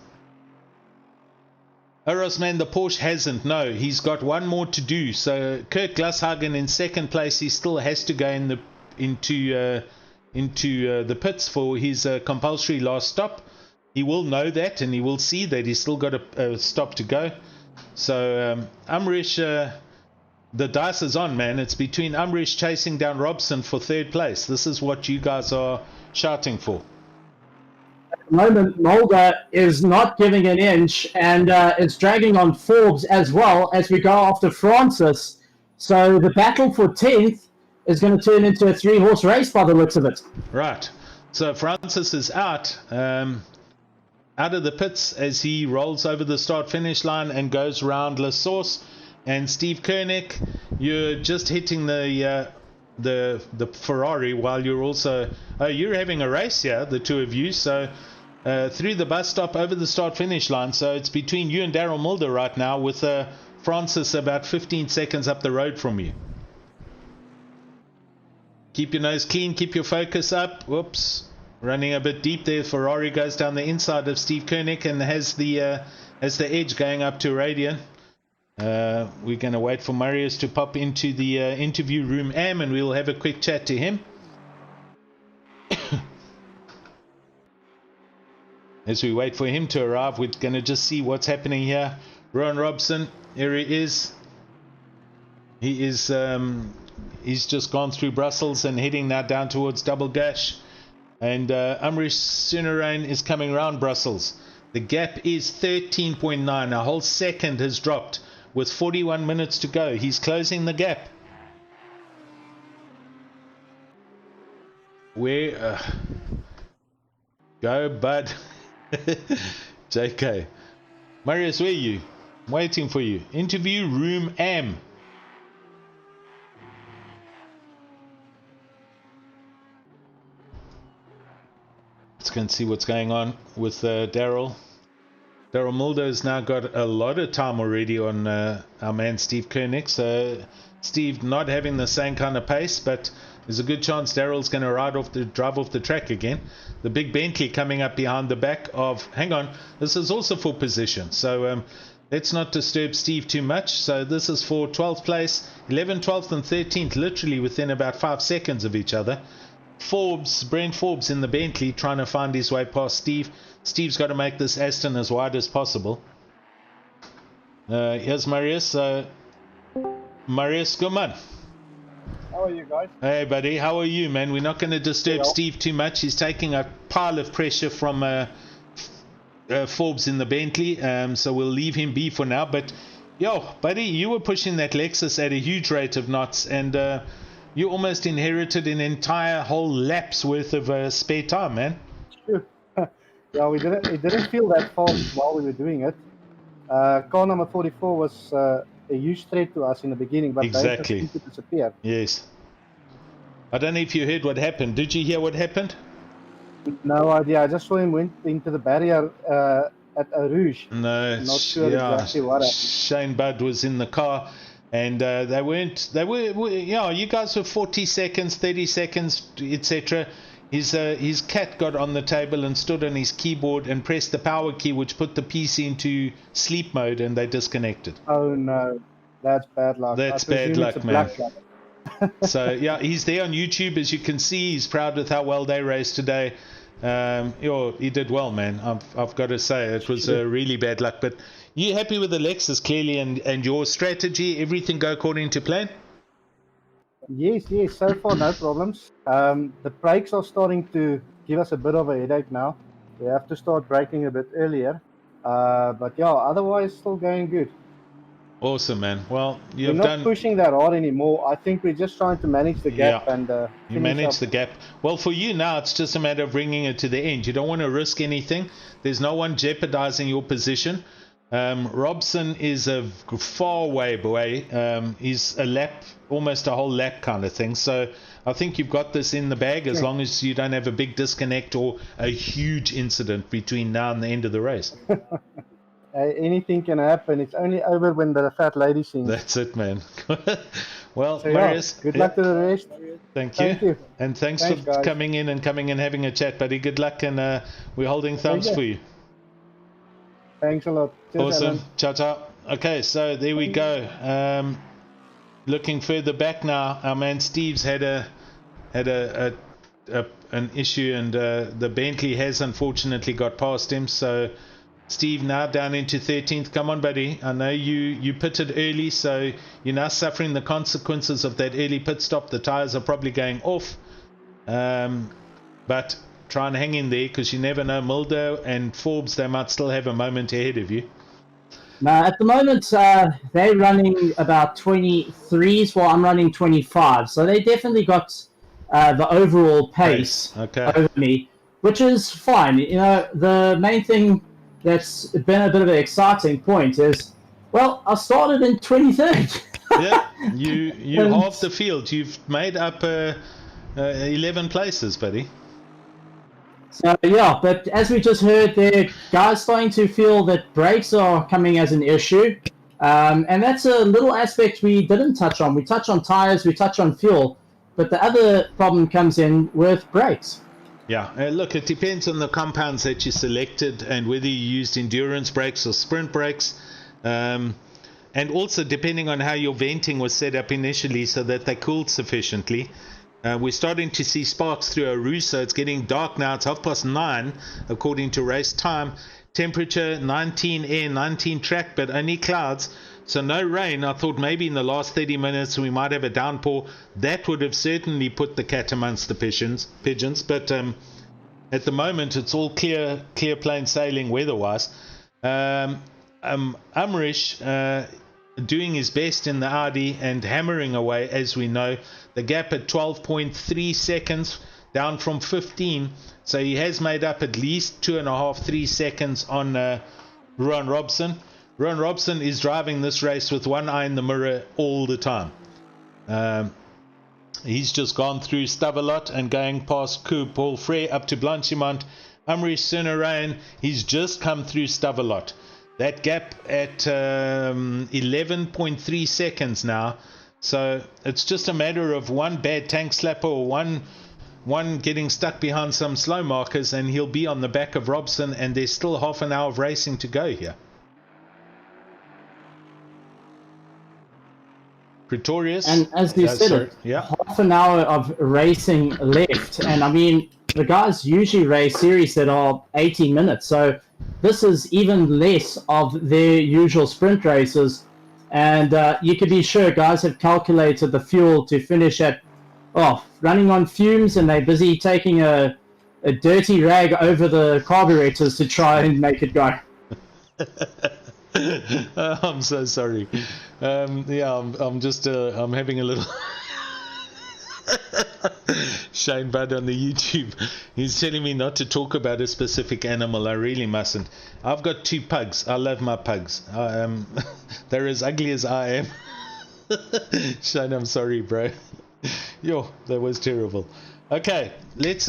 Orosman, the Porsche hasn't. No, he's got one more to do. So Kurt Glashagen in second place. He still has to go into the pits for his compulsory last stop. He will know that, and he will see that he's still got a stop to go. So Amrish, the dice is on, man. It's between Amrish chasing down Robson for third place. This is what you guys are shouting for. At the moment, Mulder is not giving an inch, and it's dragging on Forbes as well as we go after Francis. So the battle for 10th is going to turn into a 3-horse race by the looks of it. Right. So Francis is out of the pits as he rolls over the start-finish line and goes around La Source. And Steve Koenig, you're just hitting the Ferrari while you're also... Oh, you're having a race here, the two of you. So through the bus stop over the start-finish line. So it's between you and Daryl Mulder right now, with Francis about 15 seconds up the road from you. Keep your nose clean, keep your focus up. Whoops. Running a bit deep there. Ferrari goes down the inside of Steve Koenig and has the edge going up to Radian. We're going to wait for Marius to pop into the interview room AM, and we'll have a quick chat to him. As we wait for him to arrive, we're going to just see what's happening here. Ron Robson, here he is. He's just gone through Brussels and heading now down towards Double Gash. And Amrish Sunarain is coming around Brussels. The gap is 13.9. A whole second has dropped with 41 minutes to go. He's closing the gap. Where? Go, bud. JK. Marius, where are you? I'm waiting for you. Interview room AM. Let's go and see what's going on with Daryl. Daryl Mulder has now got a lot of time already on our man Steve Koenig. So Steve not having the same kind of pace, but there's a good chance Daryl's going to drive off the track again. The big Bentley coming up behind the back of... Hang on, this is also for position. So let's not disturb Steve too much. So this is for 12th place, 11th, 12th and 13th, literally within about 5 seconds of each other. Brent Forbes in the Bentley trying to find his way past Steve. Steve's got to make this Aston as wide as possible. Here's Marius. Marius, come on. How are you guys? Hey buddy, how are you, man? We're not going to disturb Steve too much. He's taking a pile of pressure from Forbes in the Bentley, so we'll leave him be for now. But yo buddy, you were pushing that Lexus at a huge rate of knots, and you almost inherited an entire whole lap's worth of spare time, man. Sure. Yeah, it didn't feel that fast while we were doing it. Car number 44 was a huge threat to us in the beginning, but exactly. they just disappeared. Yes. I don't know if you heard what happened. Did you hear what happened? No idea. I just saw him went into the barrier at ROG. No. Not sure exactly what happened. Shane Budd was in the car. And you guys were 40 seconds, 30 seconds, etc. His cat got on the table and stood on his keyboard and pressed the power key, which put the PC into sleep mode, and they disconnected. Oh no, that's bad luck. That's bad luck, man. So yeah, he's there on YouTube, as you can see. He's proud with how well they raced today. He did well, man. I've got to say, it was really bad luck, but. You happy with the Lexus, clearly, and your strategy? Everything go according to plan? Yes. So far, no problems. The brakes are starting to give us a bit of a headache now. We have to start braking a bit earlier. But yeah, otherwise, still going good. Awesome, man. Well, we're not pushing that hard anymore. I think we're just trying to manage the gap and you manage the gap. Well, for you now, it's just a matter of bringing it to the end. You don't want to risk anything. There's no one jeopardizing your position. Robson is a far way away. He's a lap, almost a whole lap kind of thing. So I think you've got this in the bag as long as you don't have a big disconnect or a huge incident between now and the end of the race. Anything can happen. It's only over when the fat lady sings. That's it, man. Well, So, Marius, good luck to the rest. Thank you. Thank you. And thanks for guys. coming in and having a chat, buddy. Good luck, and we're holding thumbs for you. Thanks a lot. Cheers, Awesome. Alan. Ciao, ciao. Okay, so there we go. Looking further back now, our man Steve's had an issue, and the Bentley has unfortunately got past him. So Steve now down into 13th. Come on, buddy. I know you pitted early, so you're now suffering the consequences of that early pit stop. The tires are probably going off, but try and hang in there, because you never know. Mildo and Forbes, they might still have a moment ahead of you. Now, at the moment, they're running about 23s, while I'm running 25. So they definitely got the overall pace over me, which is fine. You know, the main thing that's been a bit of an exciting point is, well, I started in 23rd. Yeah, you halved the field. You've made up 11 places, buddy. So yeah, but as we just heard, there guys starting to feel that brakes are coming as an issue, and that's a little aspect we didn't touch on. We touch on tires, we touch on fuel, but the other problem comes in with brakes. Yeah, look, it depends on the compounds that you selected and whether you used endurance brakes or sprint brakes, and also depending on how your venting was set up initially so that they cooled sufficiently. We're starting to see sparks through a roof, so it's getting dark now. It's 9:30 according to race time. Temperature 19 air, 19 track, but only clouds, so no rain. I thought maybe in the last 30 minutes we might have a downpour. That would have certainly put the cat amongst the pigeons, but at the moment it's all clear plain sailing weather-wise. Amrish doing his best in the Audi and hammering away, as we know. The gap at 12.3 seconds, down from 15. So he has made up at least 2.5-3 seconds on Rowan Robson. Rowan Robson is driving this race with one eye in the mirror all the time. He's just gone through Stavelot and going past Paul Frey up to Blanchimont. Amrish Sunarayan, he's just come through Stavelot. That gap at 11.3 seconds now. So it's just a matter of one bad tank slapper or one getting stuck behind some slow markers, and he'll be on the back of Robson, and there's still half an hour of racing to go here. Pretorius. And as you said, half an hour of racing left. And I mean, the guys usually race series that are 18 minutes. So this is even less of their usual sprint races. And you can be sure guys have calculated the fuel to finish at, running on fumes, and they're busy taking a dirty rag over the carburetors to try and make it go. I'm so sorry. I'm just I'm having a little Shane Budd on the YouTube. He's telling me not to talk about a specific animal. I really mustn't. I've got 2 pugs. I love my pugs. They're as ugly as I am. Shane, I'm sorry, bro. Yo, that was terrible. Okay, let's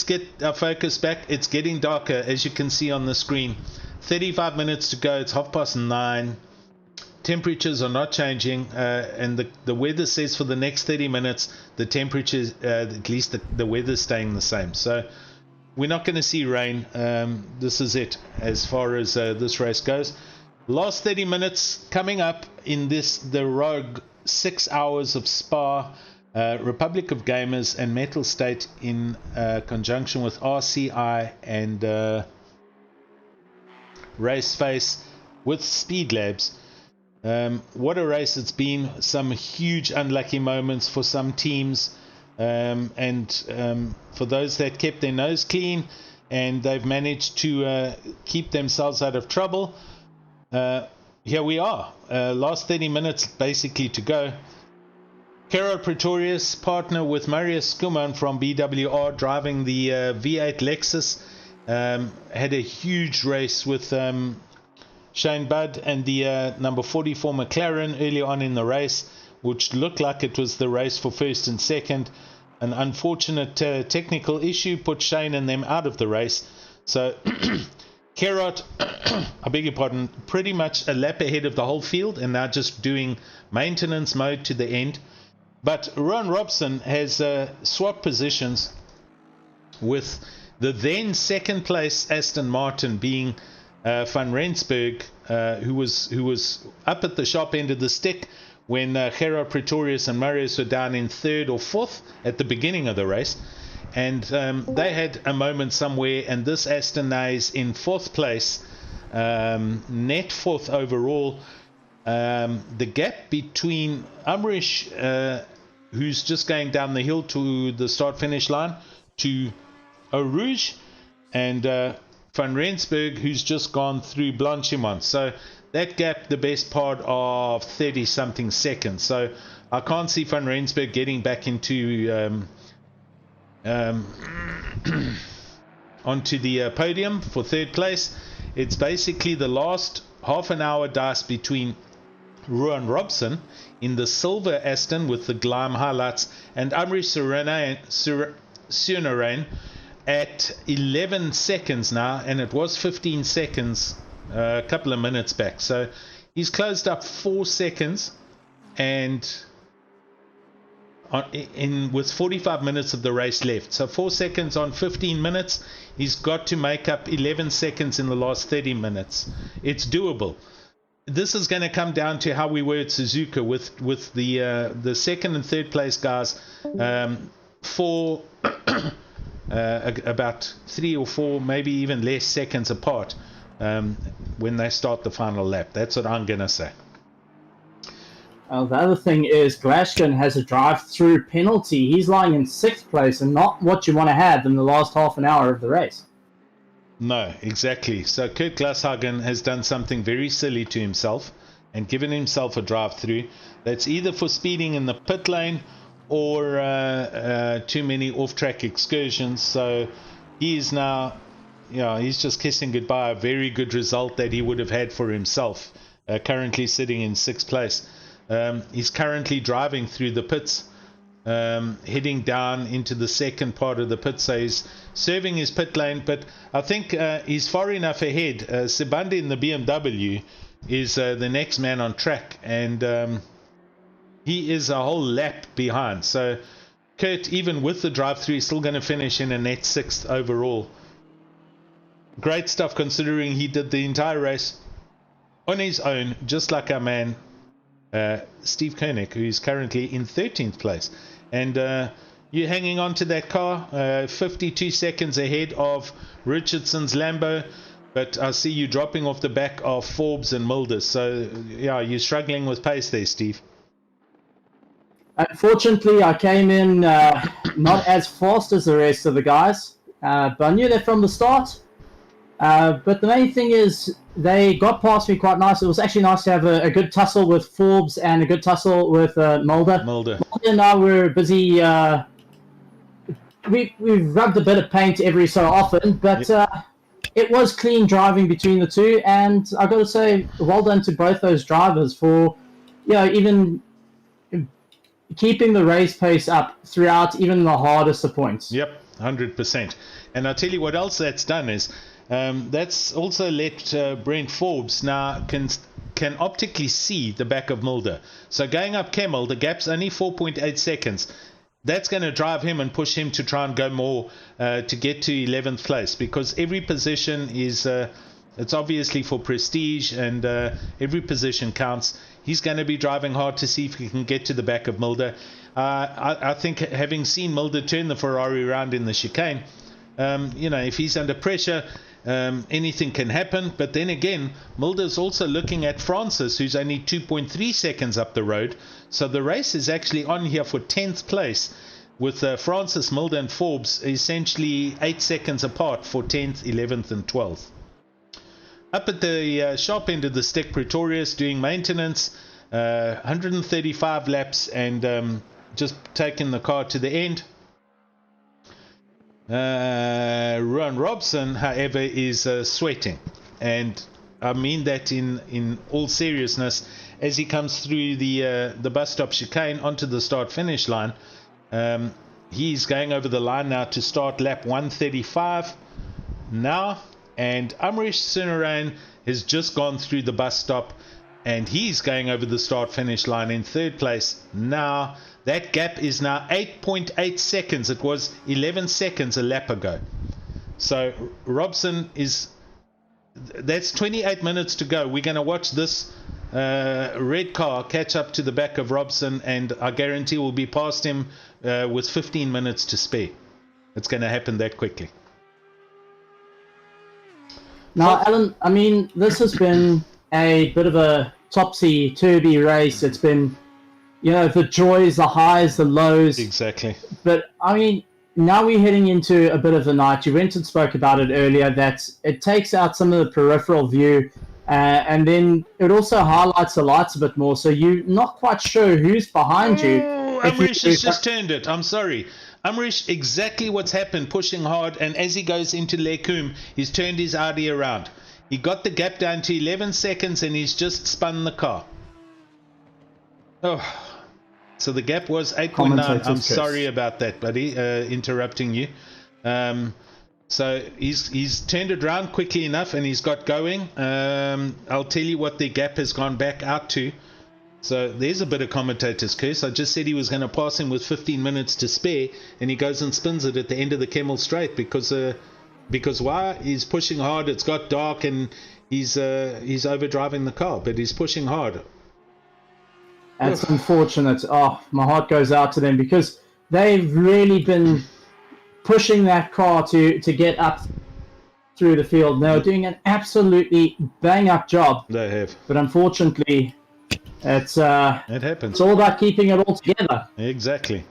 get our focus back. It's getting darker, as you can see on the screen. 35 minutes to go. It's 9:30. Temperatures are not changing, and the weather says for the next 30 minutes the temperatures, at least the weather's staying the same. So we're not going to see rain. This is it as far as this race goes. Last 30 minutes coming up in the ROG 6 hours of Spa, Republic of Gamers and Mettlestate in conjunction with RCI and RaceFace with Speed Labs. What a race it's been. Some huge unlucky moments for some teams, and for those that kept their nose clean and they've managed to keep themselves out of trouble. Here we are, last 30 minutes basically to go. Carol Pretorius, partner with Marius Skuman from BWR, driving the V8 Lexus, had a huge race with Shane Budd and the number 44 McLaren early on in the race, which looked like it was the race for first and second. An unfortunate technical issue put Shane and them out of the race. So Kerrot, I beg your pardon, pretty much a lap ahead of the whole field and now just doing maintenance mode to the end. But Ron Robson has swapped positions with the then second place Aston Martin being Van Rensburg, who was up at the sharp end of the stick when Gerard Pretorius and Marius were down in third or fourth at the beginning of the race. And they had a moment somewhere, and this Aston now is in fourth place, net fourth overall. The gap between Amrish, who's just going down the hill to the start-finish line, to ROG, and Van Rensburg, who's just gone through Blanchimont. So that gap, the best part of 30-something seconds. So I can't see Van Rensburg getting back into onto the podium for third place. It's basically the last half an hour dice between Ruan Robson in the silver Aston with the Gleim highlights and Amri Sunarain at 11 seconds now, and it was 15 seconds a couple of minutes back. So he's closed up 4 seconds, and with 45 minutes of the race left. So 4 seconds on 15 minutes. He's got to make up 11 seconds in the last 30 minutes. It's doable. This is going to come down to how we were at Suzuka with the second and third place guys for about 3 or 4, maybe even less seconds apart when they start the final lap. That's what I'm going to say. The other thing is Glashkin has a drive-through penalty. He's lying in 6th place and not what you want to have in the last half an hour of the race. No, exactly. So Kurt Glashagen has done something very silly to himself and given himself a drive-through. That's either for speeding in the pit lane or too many off-track excursions. So he is now, he's just kissing goodbye a very good result that he would have had for himself, currently sitting in 6th place. He's currently driving through the pits, heading down into the second part of the pit, so he's serving his pit lane, but I think he's far enough ahead. Sibande in the BMW is the next man on track, and he is a whole lap behind. So Kurt, even with the drive-through, is still going to finish in a net 6th overall. Great stuff considering he did the entire race on his own, just like our man Steve Koenig, who is currently in 13th place. And you're hanging on to that car, 52 seconds ahead of Richardson's Lambo, but I see you dropping off the back of Forbes and Mulder. So yeah, you're struggling with pace there, Steve. Unfortunately, I came in not as fast as the rest of the guys, but I knew that from the start. But the main thing is they got past me quite nice. It was actually nice to have a good tussle with Forbes and a good tussle with Mulder. Mulder and I were busy. We rubbed a bit of paint every so often, but it was clean driving between the two. And I got to say, well done to both those drivers for, even keeping the race pace up throughout even the hardest of points. Yep, 100%. And I'll tell you what else that's done is. That's also let Brent Forbes now can optically see the back of Mulder. So going up Kemmel, the gap's only 4.8 seconds. That's going to drive him and push him to try and go more to get to 11th place, because every position is it's obviously for prestige, and every position counts. He's going to be driving hard to see if he can get to the back of Mulder. I think having seen Mulder turn the Ferrari around in the chicane, if he's under pressure, anything can happen. But then again, Mulder's also looking at Francis, who's only 2.3 seconds up the road. So the race is actually on here for 10th place, with Francis, Mulder and Forbes essentially 8 seconds apart for 10th, 11th and 12th. Up at the sharp end of the stick, Pretorius doing maintenance, 135 laps, and just taking the car to the end. Ron Robson, however, is sweating, and I mean that in all seriousness. As he comes through the bus stop chicane onto the start-finish line, he's going over the line now to start lap 135 now, and Amrish Sunarain has just gone through the bus stop, and he's going over the start-finish line in third place now. That gap is now 8.8 seconds. It was 11 seconds a lap ago. So Robson is... That's 28 minutes to go. We're going to watch this red car catch up to the back of Robson, and I guarantee we'll be past him with 15 minutes to spare. It's going to happen that quickly. Now, Alan, I mean, this has been a bit of a topsy-turvy race. It's been, you know, the joys, the highs, the lows. Exactly. But, I mean, now we're heading into a bit of the night. You went and spoke about it earlier, that it takes out some of the peripheral view, and then it also highlights the lights a bit more, so you're not quite sure who's behind you. Amrish has just turned it. I'm sorry. Amrish, exactly what's happened, pushing hard, and as he goes into Lekum, he's turned his Audi around. He got the gap down to 11 seconds, and he's just spun the car. Oh, so the gap was 8.9. I'm sorry about that, buddy, interrupting you. So he's turned it around quickly enough, and he's got going. I'll tell you what the gap has gone back out to. So there's a bit of commentator's curse. I just said he was going to pass him with 15 minutes to spare, and he goes and spins it at the end of the Kemmel Straight because why? He's pushing hard. It's got dark, and he's overdriving the car, but he's pushing hard. That's unfortunate. Oh, my heart goes out to them, because they've really been pushing that car to get up through the field. They're doing an absolutely bang-up job. They have. But unfortunately, it happens. It's all about keeping it all together. Exactly.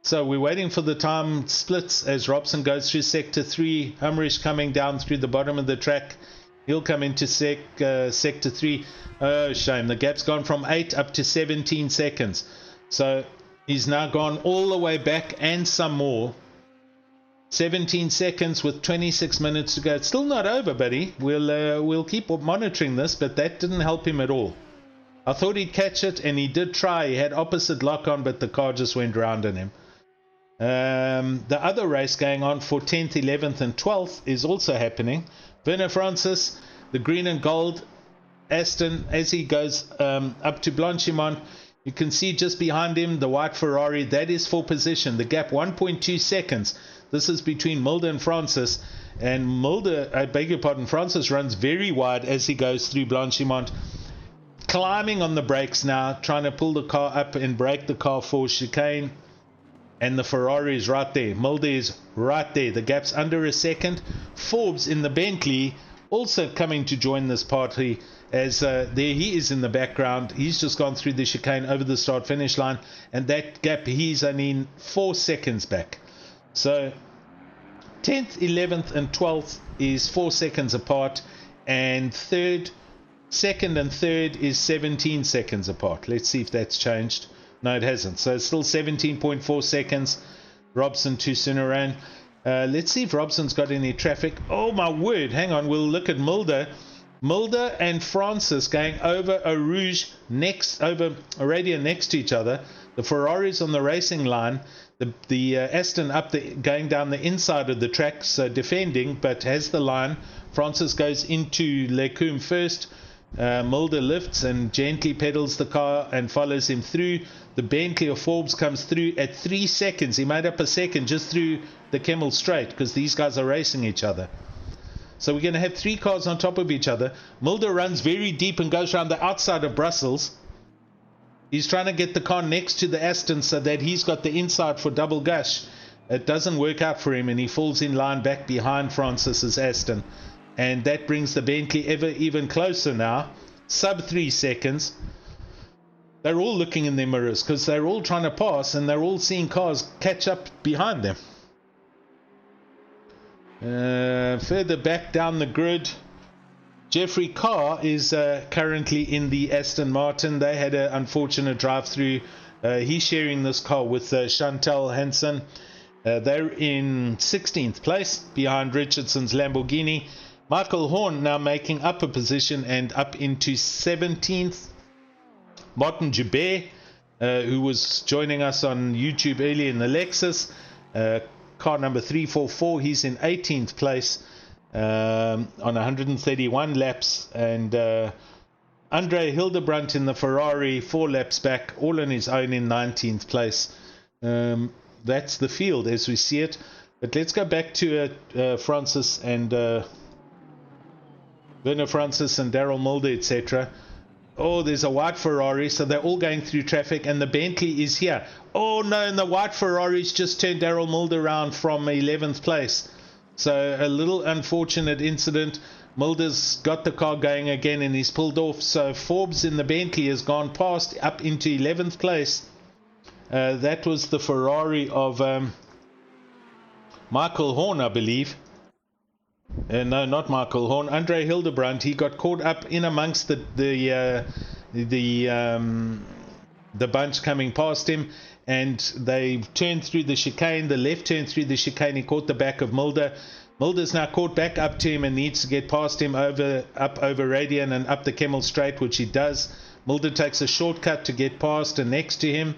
So we're waiting for the time splits as Robson goes through Sector 3. Amrish coming down through the bottom of the track. He'll come into Sector 3. Oh, shame. The gap's gone from 8 up to 17 seconds. So he's now gone all the way back and some more. 17 seconds with 26 minutes to go. It's still not over, buddy. We'll keep monitoring this, but that didn't help him at all. I thought he'd catch it, and he did try. He had opposite lock on, but the car just went round on him. The other race going on for 10th, 11th, and 12th is also happening. Werner Francis, the green and gold Aston, as he goes up to Blanchimont, you can see just behind him the white Ferrari. That is for position. The gap 1.2 seconds. This is between Mulder and Francis. And Mulder, I beg your pardon, Francis runs very wide as he goes through Blanchimont. Climbing on the brakes now, trying to pull the car up and brake the car for chicane. And the Ferrari is right there. Mulder is right there. The gap's under a second. Forbes in the Bentley also coming to join this party, as there he is in the background. He's just gone through the chicane over the start finish line, and that gap, he's only 4 seconds back. So 10th, 11th and 12th is 4 seconds apart, and second and third is 17 seconds apart. Let's see if that's changed. No, it hasn't. So it's still 17.4 seconds. Robson to Sunarain. Let's see if Robson's got any traffic. Oh my word, hang on, we'll look at Mulder. Mulder and Francis going over a Rouge over a radio next to each other. The Ferrari's on the racing line. The Aston going down the inside of the track, so defending, but has the line. Francis goes into Lekum first. Mulder lifts and gently pedals the car and follows him through. The Bentley of Forbes comes through at 3 seconds. He made up a second just through the Kemmel Straight, because these guys are racing each other. So we're going to have 3 cars on top of each other. Mulder runs very deep and goes around the outside of Brussels. He's trying to get the car next to the Aston so that he's got the inside for double gush. It doesn't work out for him, and he falls in line back behind Francis's Aston. And that brings the Bentley even closer now. Sub 3 seconds. They're all looking in their mirrors because they're all trying to pass, and they're all seeing cars catch up behind them. Further back down the grid, Jeffrey Carr is currently in the Aston Martin. They had an unfortunate drive through. He's sharing this car with Chantal Hansen. They're in 16th place behind Richardson's Lamborghini. Michael Horn now making up a position and up into 17th. Martin Joubert, who was joining us on YouTube earlier in the Lexus, car number 344, he's in 18th place on 131 laps, and Andre Hildebrandt in the Ferrari 4 laps back, all on his own in 19th place. That's the field as we see it. But let's go back to Francis and Werner Francis and Daryl Mulder, etc. Oh, there's a white Ferrari, so they're all going through traffic, and the Bentley is here. Oh no, and the white Ferraris just turned Daryl Mulder around from 11th place. So a little unfortunate incident. Mulder's got the car going again and he's pulled off. So Forbes in the Bentley has gone past up into 11th place. That was the Ferrari of Michael Horn, I believe. No, not Michael Horn. Andre Hildebrandt. He got caught up in amongst the bunch coming past him, and they turned through the chicane. The left turned through the chicane. He caught the back of Mulder. Mulder's now caught back up to him and needs to get past him up over Radian and up the Kemmel Straight, which he does. Mulder takes a shortcut to get past and next to him,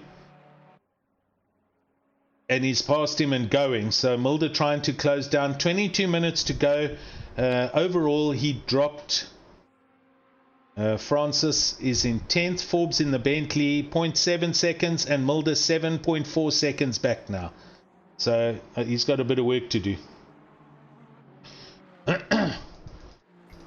and he's past him and going. So Mulder trying to close down. 22 minutes to go. Overall, he dropped. Francis is in 10th. Forbes in the Bentley 0.7 seconds, and Mulder 7.4 seconds back now. So he's got a bit of work to do.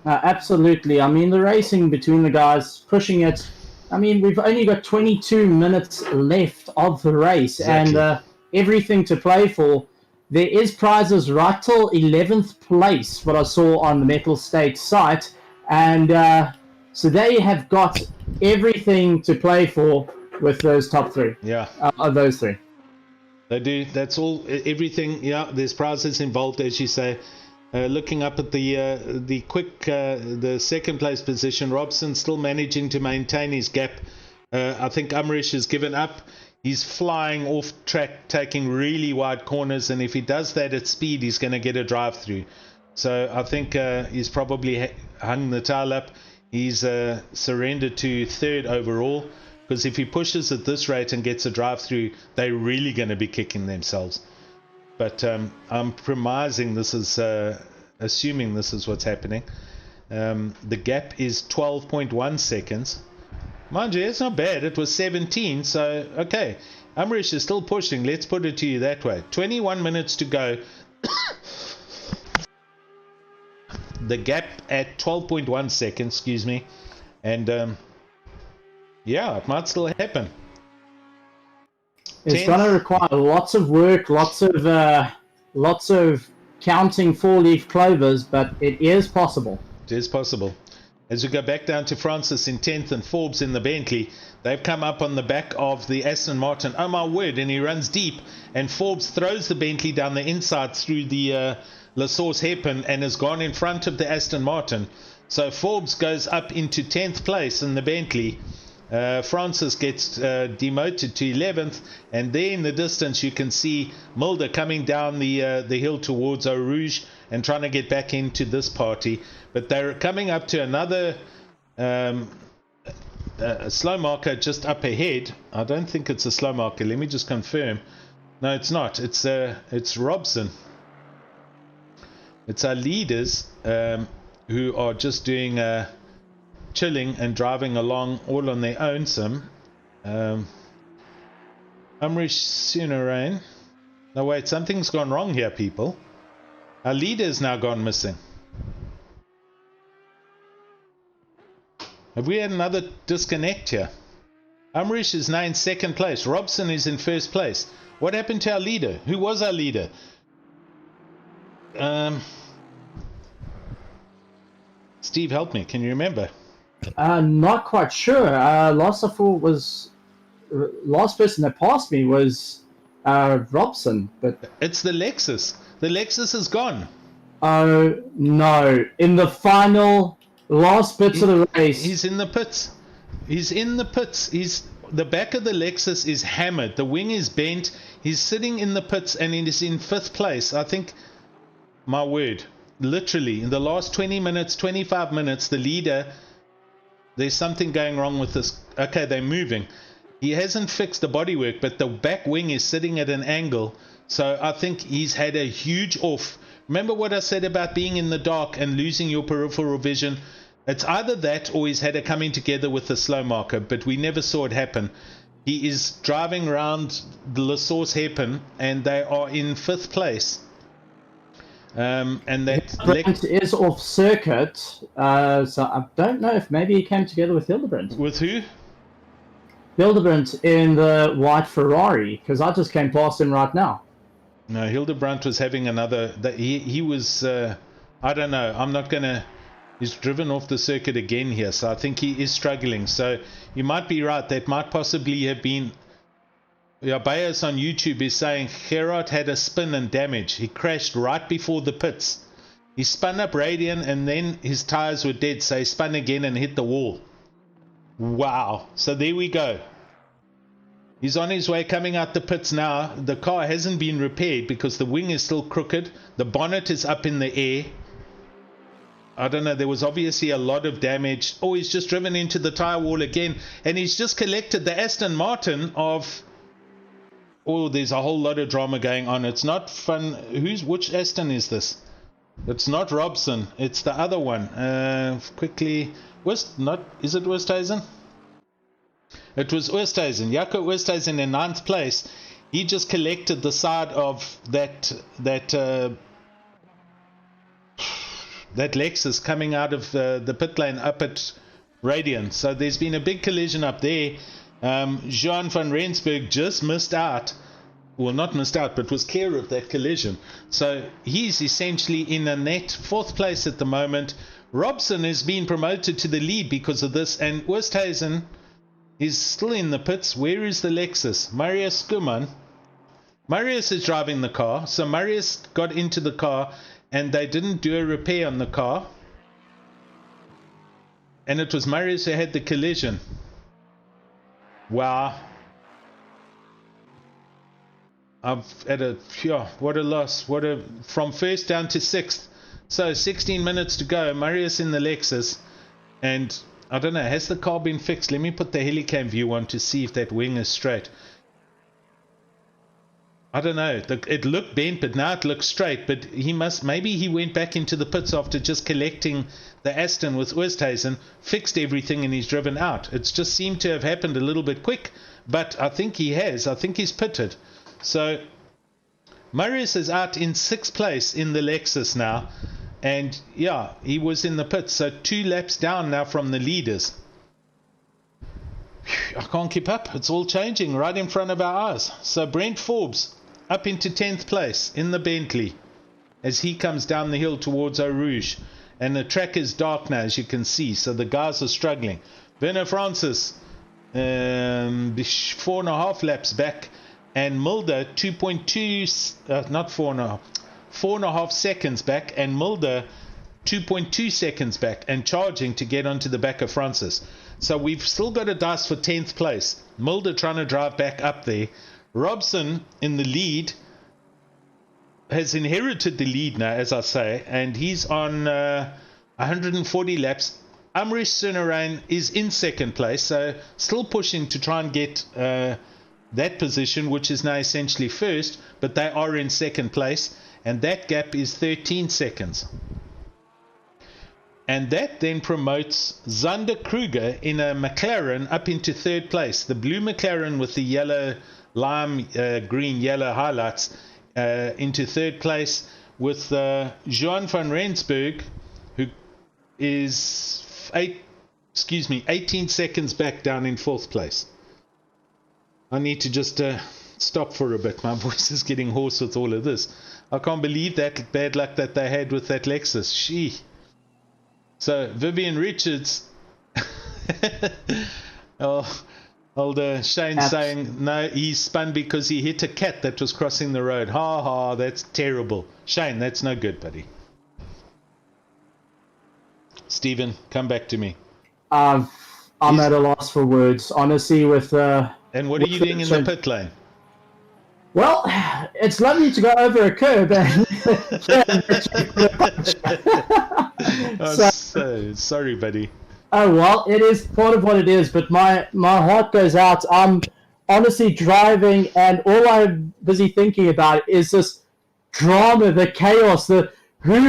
Absolutely. I mean, the racing between the guys, pushing it. I mean, we've only got 22 minutes left of the race, exactly. And everything to play for. There is prizes right till 11th place, what I saw on the Mettlestate site, and so they have got everything to play for with those top three. Yeah, of those three. They do. That's all. Everything. Yeah, there's prizes involved, as you say. Looking up at the second place position, Robson still managing to maintain his gap. I think Umrish has given up. He's flying off track, taking really wide corners, and if he does that at speed, he's going to get a drive through. So I think he's probably hung the towel up. He's surrendered to third overall, because if he pushes at this rate and gets a drive through, they're really going to be kicking themselves. But I'm premising this is, assuming this is what's happening. The gap is 12.1 seconds. Mind you, it's not bad. It was 17, so okay. Umrish is still pushing. Let's put it to you that way. 21 minutes to go. The gap at 12.1 seconds, excuse me. And yeah, it might still happen. It's going to require lots of work, lots of counting four-leaf clovers, but it is possible. It is possible. As we go back down to Francis in 10th and Forbes in the Bentley, they've come up on the back of the Aston Martin. Oh my word, and he runs deep, and Forbes throws the Bentley down the inside through the La Source hairpin and has gone in front of the Aston Martin. So Forbes goes up into 10th place in the Bentley. Francis gets demoted to 11th, and there in the distance you can see Mulder coming down the hill towards Eau Rouge and trying to get back into this party. But they're coming up to another slow marker just up ahead. I don't think it's a slow marker. Let me just confirm. No, it's not. It's Robson. It's our leaders who are just doing chilling and driving along all on their own. Umrish Sunarain. No, wait, something's gone wrong here, people. Our leader's now gone missing. Have we had another disconnect here? Umrish is now in second place. Robson is in first place. What happened to our leader? Who was our leader? Steve, help me. Can you remember? Not quite sure. Last person that passed me was Robson, but it's the Lexus. The Lexus is gone. Oh no! In the final last bits of the race, he's in the pits. He's in the pits. The back of the Lexus is hammered. The wing is bent. He's sitting in the pits and he is in 5th place. I think, my word, literally in the last 20 minutes, 25 minutes, the leader, there's something going wrong with this. Okay, they're moving. He hasn't fixed the bodywork, but the back wing is sitting at an angle. So I think he's had a huge off. Remember what I said about being in the dark and losing your peripheral vision? It's either that or he's had a coming together with the slow marker, but we never saw it happen. He is driving around the La Source hairpin, and they are in 5th place. And that is off circuit, so I don't know if maybe he came together with Hildebrandt. With who? Hildebrandt in the white Ferrari, because I just came past him right now. No, Hildebrandt was having another. He was. I don't know. I'm not gonna. He's driven off the circuit again here, so I think he is struggling. So you might be right. That might possibly have been. Bias on YouTube is saying Gerard had a spin and damage. He crashed right before the pits. He spun up Radian and then his tires were dead, so he spun again and hit the wall. Wow. So there we go. He's on his way coming out the pits now. The car hasn't been repaired because the wing is still crooked. The bonnet is up in the air. I don't know. There was obviously a lot of damage. Oh, he's just driven into the tire wall again. And he's just collected the Aston Martin of... Oh, there's a whole lot of drama going on. It's not fun. Which Aston is this? It's not Robson. It's the other one. Quickly. Is it Westhuizen? It was Westhuizen. Jaco Westhuizen in 9th place. He just collected the side of that Lexus coming out of the pit lane up at Radian. So there's been a big collision up there. Jean van Rensburg just missed out. Well, not missed out, but was clear of that collision. So he's essentially in a net 4th place at the moment. Robson is being promoted to the lead because of this, and Westhuizen is still in the pits. Where is the Lexus? Marius Skuman. Marius is driving the car. So Marius got into the car, and they didn't do a repair on the car. And it was Marius who had the collision. Wow. I've had what a loss. From 1st down to 6th. So 16 minutes to go. Marius in the Lexus. And I don't know, has the car been fixed? Let me put the helicam view on to see if that wing is straight. I don't know. It looked bent, but now it looks straight. But maybe he went back into the pits after just collecting the Aston with Westhuizen, fixed everything, and he's driven out. It's just seemed to have happened a little bit quick, but I think he has. I think he's pitted. So Marius is out in 6th place in the Lexus now, and yeah, he was in the pits. So 2 laps down now from the leaders. I can't keep up. It's all changing right in front of our eyes. So Brent Forbes up into 10th place in the Bentley as he comes down the hill towards Eau Rouge. And the track is dark now, as you can see, so the guys are struggling. Werner Francis, 4.5 laps back, and Mulder 4.5 seconds back, and Mulder 2.2 seconds back, and charging to get onto the back of Francis. So we've still got a dice for 10th place. Mulder trying to drive back up there. Robson in the lead, has inherited the lead now, as I say, and he's on 140 laps. Amrish Sunarain is in 2nd place, so still pushing to try and get that position, which is now essentially 1st, but they are in 2nd place, and that gap is 13 seconds. And that then promotes Zander Kruger in a McLaren up into 3rd place. The blue McLaren with the yellow, lime, green, yellow highlights into 3rd place, with Jean van Rensburg, who is 18 seconds back down in 4th place. I need to just stop for a bit. My voice is getting hoarse with all of this. I can't believe that bad luck that they had with that Lexus. Shee. So Vivian Richards, old Shane saying no, he spun because he hit a cat that was crossing the road. Ha ha, that's terrible. Shane, that's no good, buddy. Stephen, come back to me. I'm at a loss for words, honestly. And what are you doing in the pit lane? Well, it's lovely to go over a curb and so sorry, buddy. Oh, well, it is part of what it is, but my heart goes out. I'm honestly driving, and all I'm busy thinking about is this drama, the chaos, who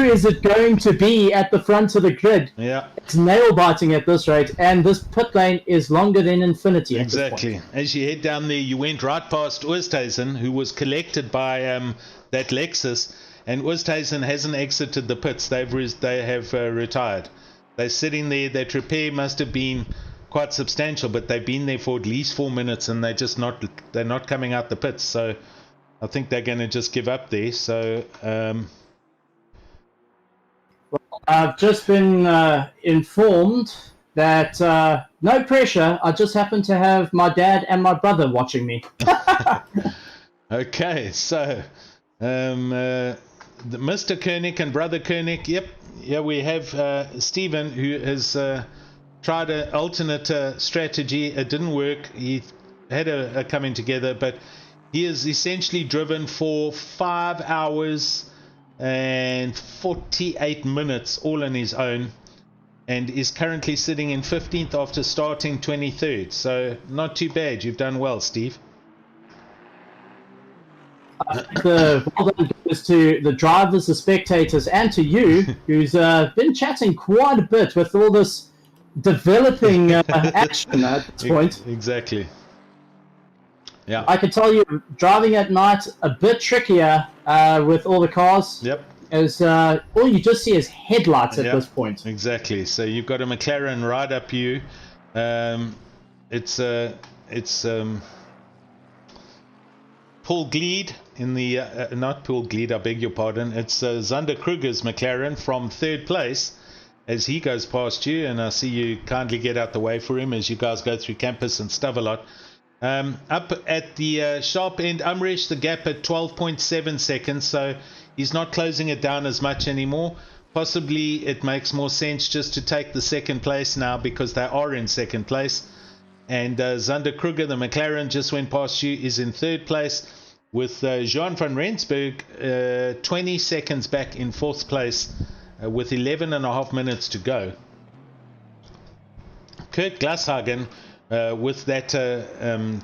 is it going to be at the front of the grid? Yeah. It's nail-biting at this rate, and this pit lane is longer than infinity at this Exactly. point. As you head down there, you went right past Oosthuizen, who was collected by that Lexus, and Oosthuizen hasn't exited the pits. They have retired. They're sitting there. That repair must have been quite substantial, but they've been there for at least 4 minutes, and they're not coming out the pits. So I think they're going to just give up there. So I've just been informed that no pressure. I just happen to have my dad and my brother watching me. okay, so Mr. Koenig and Brother Koenig, yep. Yeah, we have Stephen, who has tried an alternate strategy. It didn't work. He had a coming together, but he is essentially driven for 5 hours and 48 minutes all on his own, and is currently sitting in 15th after starting 23rd. So not too bad. You've done well, Steve. The well done goes to the drivers, the spectators, and to you, who's been chatting quite a bit with all this developing action at this point. Exactly. Yeah. I can tell you, driving at night a bit trickier with all the cars. Yep. As all you just see is headlights at this point. Exactly. So you've got a McLaren right up you. It's Paul Gleed in the not Paul Gleed, I beg your pardon. It's Zander Kruger's McLaren from 3rd place as he goes past you, and I see you kindly get out the way for him as you guys go through campus and stuff a lot. Up at the sharp end, Umresh, the gap at 12.7 seconds, so he's not closing it down as much anymore. Possibly it makes more sense just to take the 2nd place now because they are in 2nd place. And Zander Kruger, the McLaren, just went past you, is in 3rd place, with Jean van Rensburg 20 seconds back in 4th place with 11.5 minutes to go. Kurt Glashagen, with that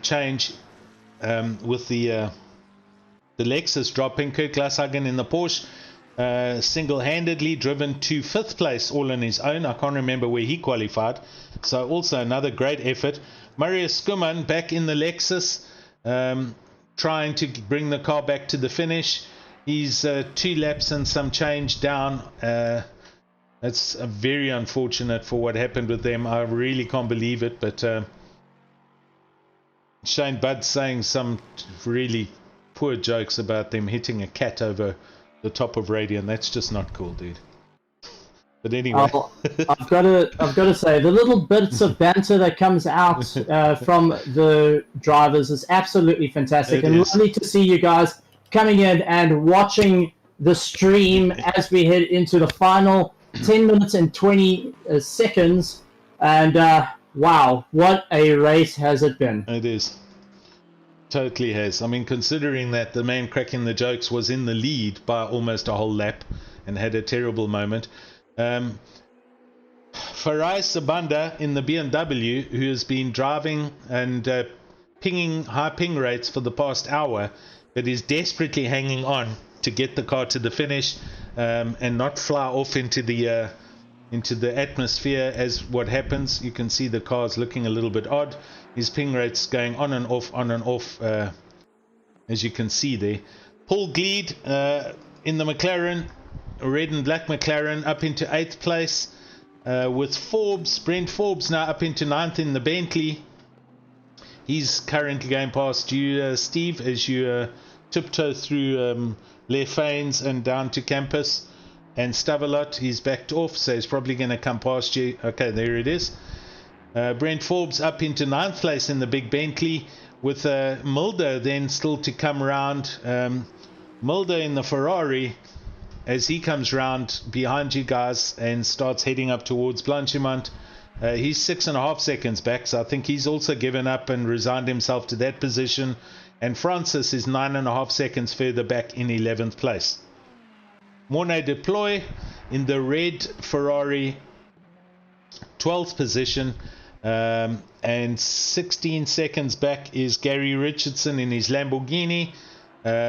change with the Lexus dropping, Kurt Glashagen in the Porsche single-handedly driven to 5th place all on his own. I can't remember where he qualified, so also another great effort. Marius Skuman back in the Lexus, trying to bring the car back to the finish. He's 2 laps and some change down. It's very unfortunate for what happened with them. I really can't believe it, but Shane Budd saying some really poor jokes about them hitting a cat over the top of Radian. That's just not cool, dude. But anyway, I've got to say, the little bits of banter that comes out from the drivers is absolutely fantastic, and lovely to see you guys coming in and watching the stream as we head into the final 10 minutes and 20 seconds. And wow, what a race has it been. It is. Totally has. I mean, considering that the man cracking the jokes was in the lead by almost a whole lap and had a terrible moment. Farai Sabanda in the BMW, who has been driving and pinging high ping rates for the past hour, but is desperately hanging on to get the car to the finish and not fly off into the atmosphere as what happens. You can see the car's looking a little bit odd. His ping rate's going on and off, as you can see there. Paul Gleed in the McLaren, red and black McLaren, up into 8th place with Brent Forbes now up into 9th in the Bentley. He's currently going past you, Steve, as you tiptoe through Les Fanes and down to campus. And Stavelot, he's backed off, so he's probably going to come past you. Okay, there it is. Brent Forbes up into 9th place in the big Bentley, with Mulder then still to come round. Mulder in the Ferrari, as he comes round behind you guys and starts heading up towards Blanchimont. He's 6.5 seconds back, so I think he's also given up and resigned himself to that position. And Francis is 9.5 seconds further back in 11th place. Mornay Deploy in the red Ferrari, 12th position. And 16 seconds back is Gary Richardson in his Lamborghini,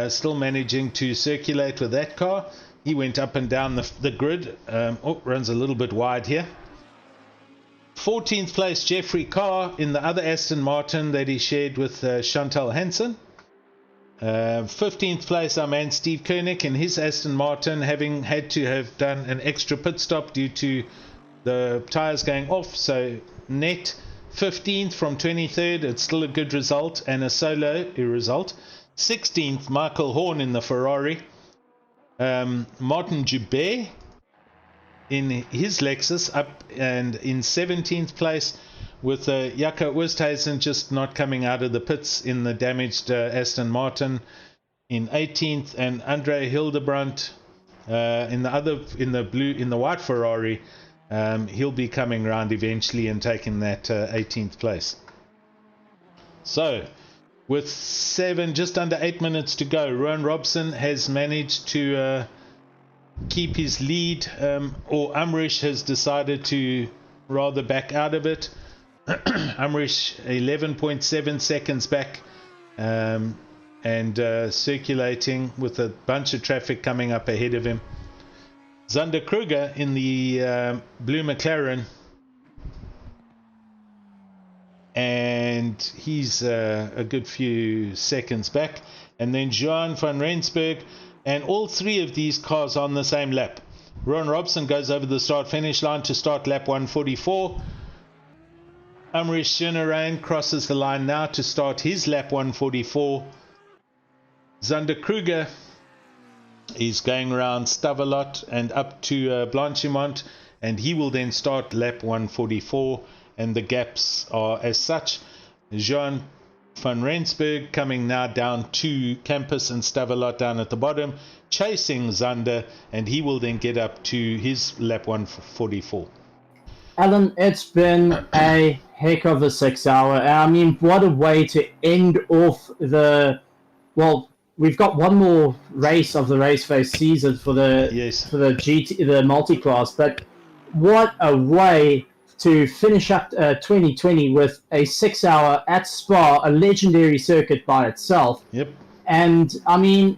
still managing to circulate with that car. He went up and down the grid. Runs a little bit wide here. 14th place Jeffrey Carr in the other Aston Martin that he shared with Chantal Hansen. 15th place our man Steve Koenig in his Aston Martin, having had to have done an extra pit stop due to the tyres going off. So net 15th from 23rd. It's still a good result and a solo result. 16th Michael Horn in the Ferrari. Martin Joubert in his Lexus up and in 17th place, with Jaco Oosthuizen just not coming out of the pits in the damaged Aston Martin in 18th, and Andre Hildebrandt in the white Ferrari. He'll be coming around eventually and taking that 18th place. So with just under 8 minutes to go, Rowan Robson has managed to keep his lead, or Umrish has decided to rather back out of it. Umrish 11.7 seconds back, and circulating with a bunch of traffic coming up ahead of him. Zander Kruger in the blue McLaren, and he's a good few seconds back. And then Johan van Rensburg, and all three of these cars on the same lap. Rowan Robson goes over the start-finish line to start lap 144. Umrish Schoenerain crosses the line now to start his lap 144. Zander Kruger is going around Stavelot and up to Blanchimont, and he will then start lap 144, and the gaps are as such. Jean van Rensburg coming now down to Campus and Stavelot down at the bottom, chasing Zander, and he will then get up to his lap 144. Alan, it's been a heck of a 6 hour. I mean, what a way to end off we've got one more race of the RaceFace season for the multi-class, but what a way to finish up 2020 with a 6 hour at Spa, a legendary circuit by itself. Yep. And I mean,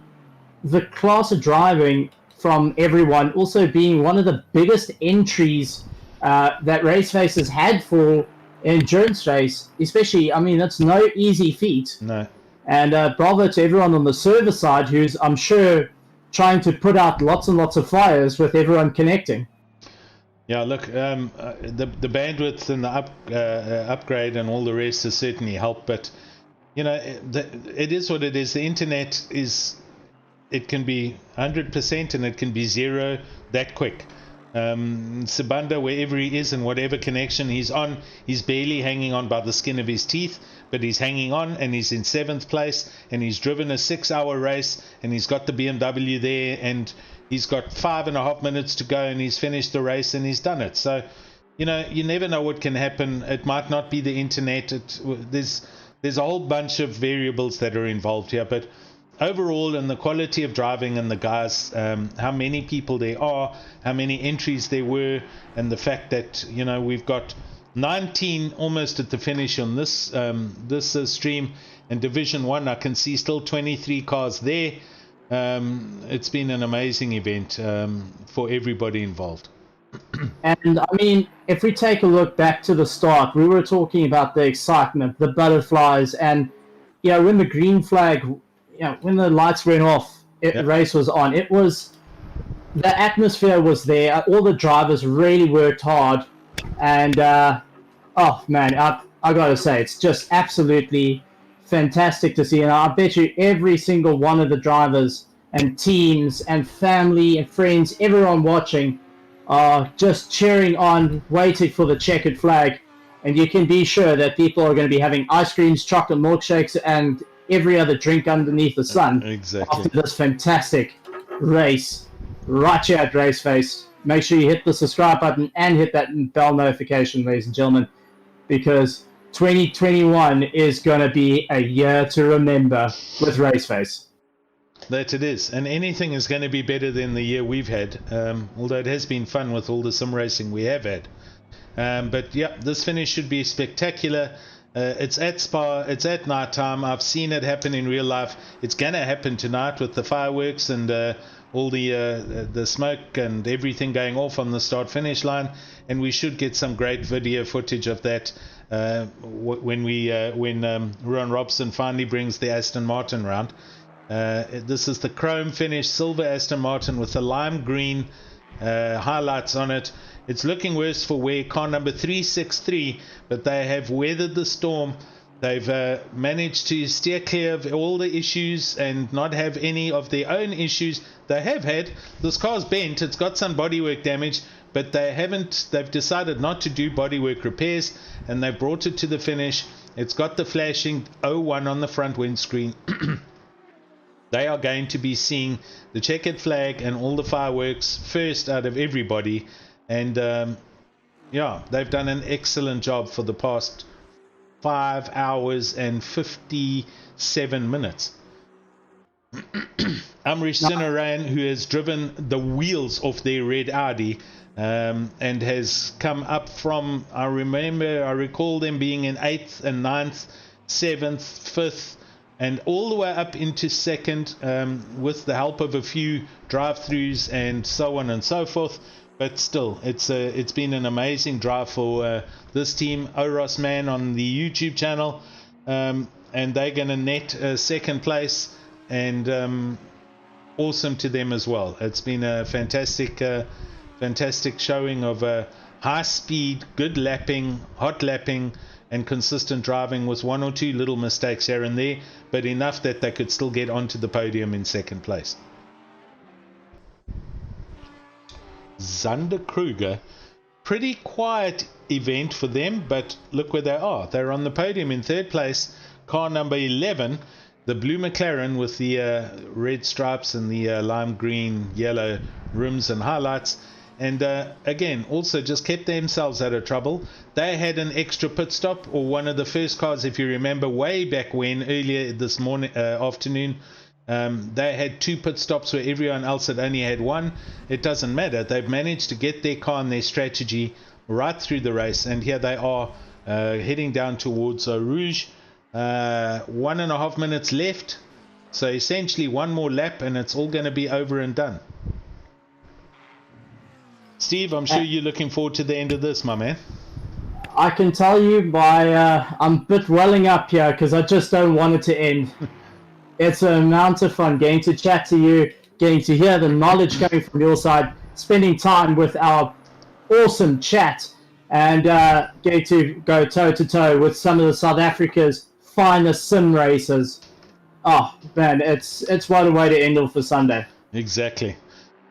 the class of driving from everyone also being one of the biggest entries that RaceFace has had for endurance race, especially. I mean, that's no easy feat. No. And bravo to everyone on the server side who's, I'm sure, trying to put out lots and lots of fires with everyone connecting. Yeah, look, the bandwidth and the upgrade and all the rest has certainly helped, but you know, it is what it is. The internet it can be 100% and it can be 0 that quick. Sibanda, wherever he is and whatever connection he's on, he's barely hanging on by the skin of his teeth, but he's hanging on, and he's in 7th place, and he's driven a 6 hour race, and he's got the BMW there, and he's got 5.5 minutes to go, and he's finished the race and he's done it. So, you know, you never know what can happen. It might not be the internet. There's a whole bunch of variables that are involved here, but overall, and the quality of driving and the guys, how many people there are, how many entries there were, and the fact that, you know, we've got 19 almost at the finish on this stream, and Division 1 I can see still 23 cars there. It's been an amazing event for everybody involved. And I mean, if we take a look back to the start, we were talking about the excitement, the butterflies, and you know, when the green flag, when the lights went off, the race was on. It was, the atmosphere was there. All the drivers really worked hard, and oh man, I gotta say, it's just absolutely fantastic to see. And I bet you every single one of the drivers and teams and family and friends, everyone watching, are just cheering on, waiting for the checkered flag. And you can be sure that people are going to be having ice creams, chocolate milkshakes, and every other drink underneath the sun. Exactly. After this fantastic race right here at RaceFace. make sure you hit the subscribe button and hit that bell notification, ladies and gentlemen, because 2021 is going to be a year to remember with RaceFace. That it is, and anything is going to be better than the year we've had, although it has been fun with all the sim racing we have had. But yeah, this finish should be spectacular. It's at Spa, it's at night time. I've seen it happen in real life. It's going to happen tonight with the fireworks and all the smoke and everything going off on the start finish line, and we should get some great video footage of that when Ron Robson finally brings the Aston Martin round. This is the chrome finish silver Aston Martin with the lime green highlights on it. It's looking worse for wear, car number 363, but they have weathered the storm. They've managed to steer clear of all the issues and not have any of their own issues they have had. This car's bent, it's got some bodywork damage, but they've decided not to do bodywork repairs, and they brought it to the finish. It's got the flashing 01 on the front windscreen. They are going to be seeing the checkered flag and all the fireworks first out of everybody. And yeah, they've done an excellent job for the past 5 hours and 57 minutes. Amrish Sinaran, who has driven the wheels off their red Audi and has come up from, I recall them being in 8th and 9th, 7th, 5th, and all the way up into 2nd with the help of a few drive-throughs and so on and so forth. But still, it's been an amazing drive for this team. Oros Man on the YouTube channel, and they're going to net 2nd place, and awesome to them as well. It's been a fantastic showing of high speed, good lapping, hot lapping, and consistent driving with 1 or 2 little mistakes here and there, but enough that they could still get onto the podium in 2nd place. Zander Kruger, pretty quiet event for them, but look where they are. They're on the podium in 3rd place, car number 11, the blue McLaren with the red stripes and the lime green yellow rims and highlights. And again, also just kept themselves out of trouble. They had an extra pit stop, or one of the first cars, if you remember, way back when, earlier this afternoon. They had 2 pit stops where everyone else had only had 1. It doesn't matter. They've managed to get their car and their strategy right through the race, and here they are heading down towards ROG. 1.5 minutes left, so essentially 1 more lap and it's all going to be over and done. Steve, I'm sure you're looking forward to the end of this, my man. I can tell you I'm a bit welling up here because I just don't want it to end. It's an amount of fun getting to chat to you, getting to hear the knowledge coming from your side, spending time with our awesome chat, and getting to go toe-to-toe with some of the South Africa's finest sim racers. Oh, man, it's what a way to end off for Sunday. Exactly.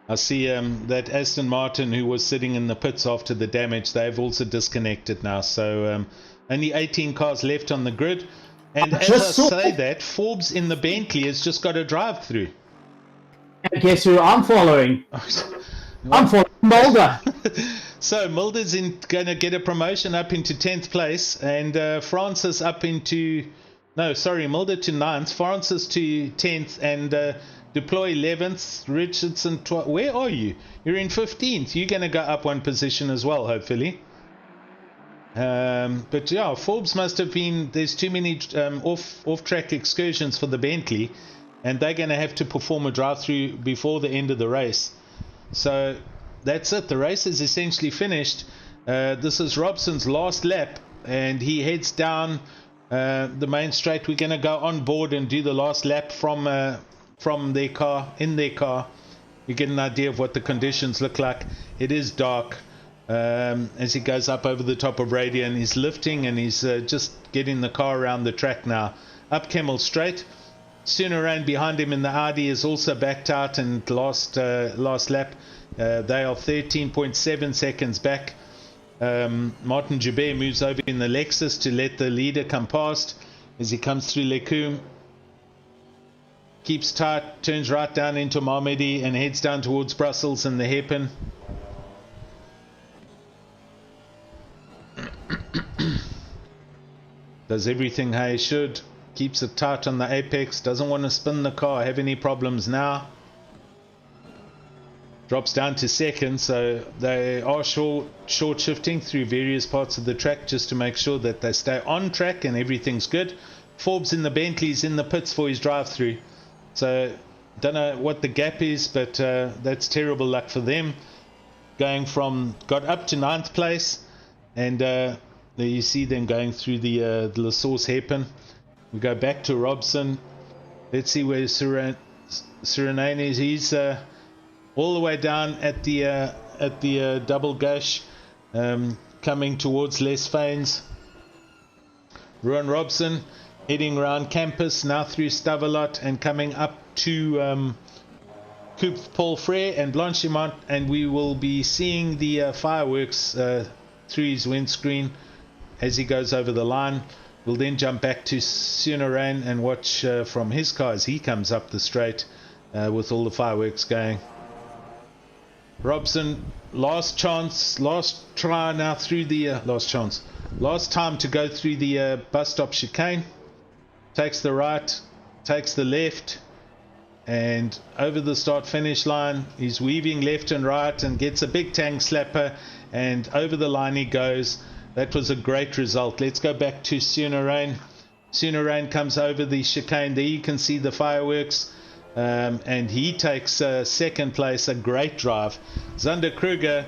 I see that Aston Martin, who was sitting in the pits after the damage, they've also disconnected now. So only 18 cars left on the grid. And as I say that, Forbes in the Bentley has just got a drive-through. And guess who I'm following? I'm following Mulder. So Mulder's going to get a promotion up into 10th place, and Francis up into... No, sorry, Mulder to 9th, Francis to 10th, and Deploy 11th, Richardson 12th. Where are you? You're in 15th. You're going to go up 1 position as well, hopefully. But yeah, Forbes must have been... There's too many off-track excursions for the Bentley, and they're going to have to perform a drive-through before the end of the race. So that's it. The race is essentially finished. This is Robson's last lap, and he heads down the main straight. We're going to go on board and do the last lap from their car, in their car. You get an idea of what the conditions look like. It is dark as he goes up over the top of Radio, and he's lifting, and he's just getting the car around the track now. Up Kemmel Straight. Sooner around behind him in the Audi is also backed out and last lap. They are 13.7 seconds back. Martin Joubert moves over in the Lexus to let the leader come past as he comes through Lecum. Keeps tight, turns right down into Marmedy and heads down towards Brussels and the hairpin. Does everything how he should. Keeps it tight on the apex. Doesn't want to spin the car, have any problems now. Drops down to second, so they are short shifting through various parts of the track just to make sure that they stay on track and everything's good. Forbes in the Bentley's in the pits for his drive-through. So, don't know what the gap is, but that's terrible luck for them. Got up to 9th place, and there you see them going through the La Source hairpin. We go back to Robson. Let's see where Suriname is. He's all the way down at the double gush, coming towards Les Fanes. Ruan Robson heading around campus, now through Stavelot and coming up to Coupe Paul Frere and Blanchimont, and we will be seeing the fireworks through his windscreen as he goes over the line. We'll then jump back to Sunarain and watch from his car as he comes up the straight with all the fireworks going. Robson, last try now through the last time to go through the bus stop chicane. Takes the right, takes the left, and over the start finish line he's weaving left and right and gets a big tang slapper, and over the line he goes. That was a great result. Let's go back to Sunarain. Sunarain comes over the chicane. There you can see the fireworks. And he takes second place, a great drive. Zander Kruger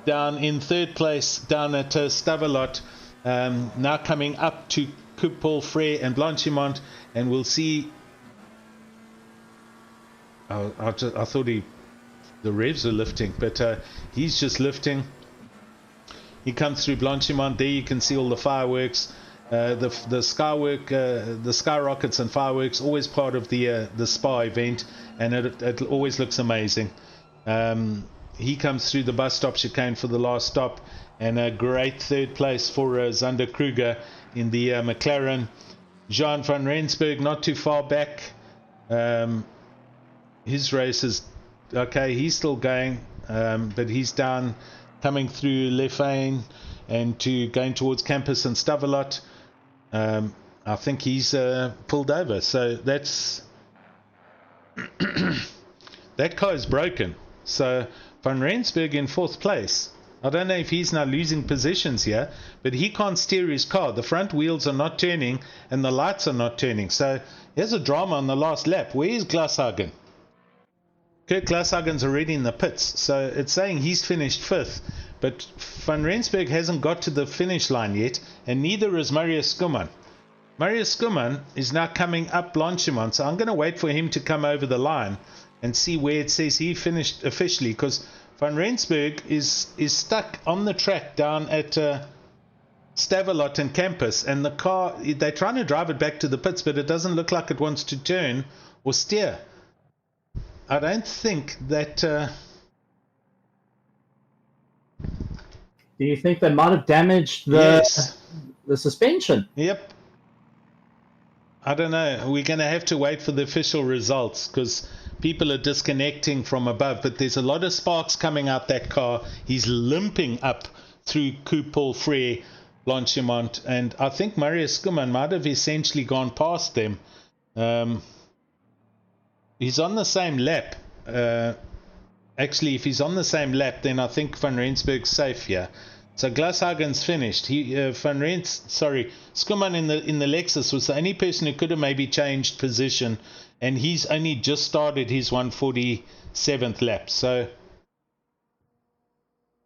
down in third place down at Stavelot, now coming up to Coupe Paul Frere and Blanchimont, and we'll see. I thought the revs were lifting, but he's just lifting. He comes through Blanchimont. There you can see all the fireworks. The skyrockets and fireworks, always part of the Spa event, and it always looks amazing. He comes through the bus stop chicane for the last stop, and a great third place for Zander Kruger in the McLaren. Jean van Rensburg not too far back. His race is okay, he's still going, but he's down, coming through Lefane and going towards campus and Stavelot. I think he's pulled over, so that's that car is broken. So Van Rensburg in 4th place. I don't know if he's now losing positions here, but he can't steer his car. The front wheels are not turning and the lights are not turning. So here's a drama on the last lap. Where is Glashagen? Kurt Glashagen's already in the pits, so it's saying he's finished 5th. But Van Rensburg hasn't got to the finish line yet, and neither is Marius Skuman. Marius Skuman is now coming up Blanchimont, so I'm going to wait for him to come over the line and see where it says he finished officially, because Van Rensburg is stuck on the track down at Stavelot and Campus, and the car, they're trying to drive it back to the pits, but it doesn't look like it wants to turn or steer. I don't think that... Do you think they might have damaged the suspension? Yep. I don't know. We're going to have to wait for the official results because people are disconnecting from above. But there's a lot of sparks coming out that car. He's limping up through Coupe Paul Frere, Blanchimont. And I think Marius Skuman might have essentially gone past them. He's on the same lap. Actually, if he's on the same lap, then I think Van Rensburg's safe here. So Glashagen's finished. Skuman in the Lexus was the only person who could have maybe changed position, and he's only just started his 147th lap. So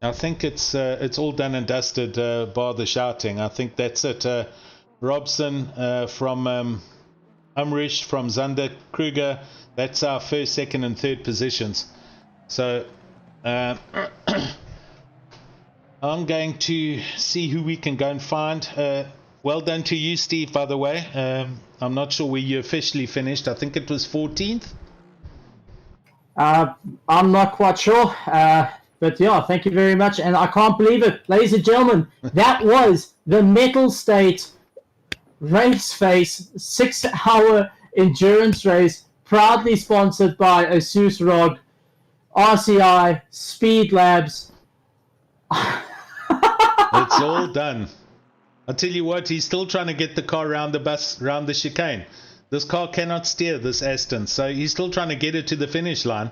I think it's all done and dusted, bar the shouting. I think that's it. Robson from Umrish, from Zander Kruger. That's our first, second, and third positions. So I'm going to see who we can go and find. Well done to you, Steve, by the way. I'm not sure where you officially finished. I think it was 14th. I'm not quite sure. But yeah, thank you very much. And I can't believe it. Ladies and gentlemen, that was the Mettlestate RaceFace 6-hour endurance race, proudly sponsored by Asus ROG, RCI, Speed Labs. It's all done. I'll tell you what, he's still trying to get the car round the chicane. This car cannot steer, this Aston, so he's still trying to get it to the finish line.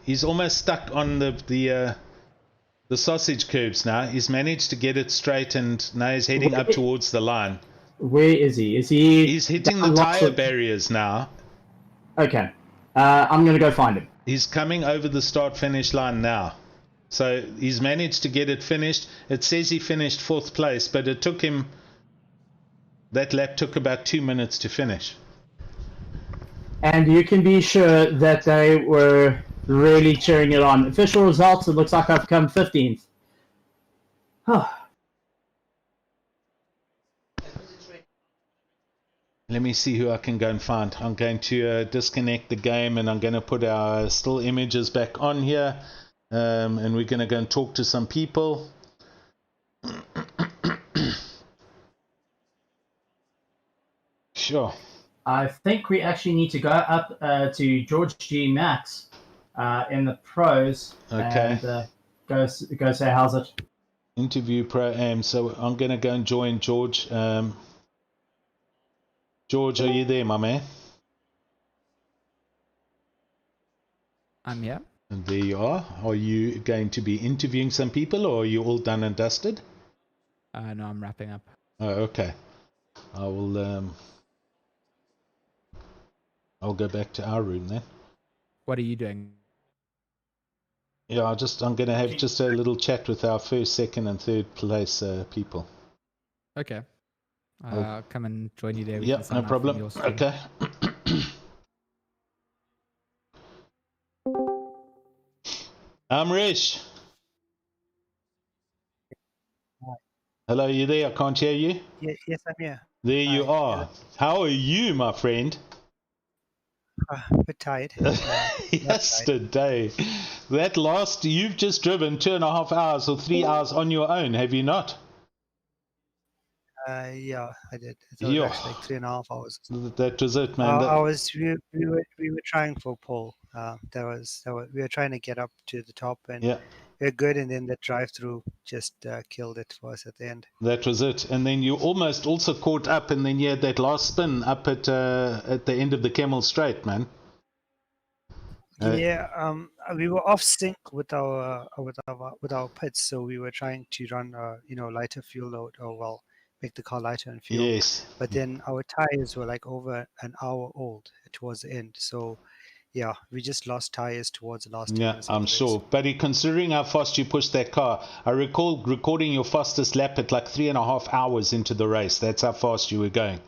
He's almost stuck on the sausage curbs now. He's managed to get it straight, and now he's heading up towards the line. Where is he? He's hitting the tire barriers now. Okay. I'm going to go find him. He's coming over the start-finish line now. So he's managed to get it finished. It says he finished 4th place, but it took him... That lap took about 2 minutes to finish. And you can be sure that they were really cheering it on. Official results, it looks like I've come 15th. Let me see who I can go and find. I'm going to disconnect the game, and I'm going to put our still images back on here. And we're going to go and talk to some people. Sure. I think we actually need to go up to George G. Max in the pros. Okay. And go say how's it. Interview Pro-Am. So I'm going to go and join George. George, are you there, my man? I'm here. And there you are. Are you going to be interviewing some people, or are you all done and dusted? No, I'm wrapping up. Oh, okay. I will. I'll go back to our room then. What are you doing? Yeah, I'm going to have just a little chat with our 1st, 2nd, and 3rd place people. Okay. I'll come and join you there. Yeah, no problem. Okay. Amrish. Hello, you there? I can't hear you. Yes, I'm here. There you are. How are you, my friend? A bit tired. Yesterday. That last, you've just driven 2.5 hours or 3 hours on your own, have you not? Yeah, I did. It was actually like 3.5 hours. That was it, man. We were trying for pole. We were trying to get up to the top, and we're good. And then the drive-through just killed it for us at the end. That was it. And then you almost also caught up, and then you had that last spin up at the end of the Camel Straight, man. We were off sync with our pits, so we were trying to run lighter fuel load, make the car lighter in fuel. Yes. But then our tires were like over an hour old towards the end, so yeah, we just lost tires towards the last. Yeah, I'm sure. But considering how fast you pushed that car, I recall recording your fastest lap at like 3.5 hours into the race. That's how fast you were going.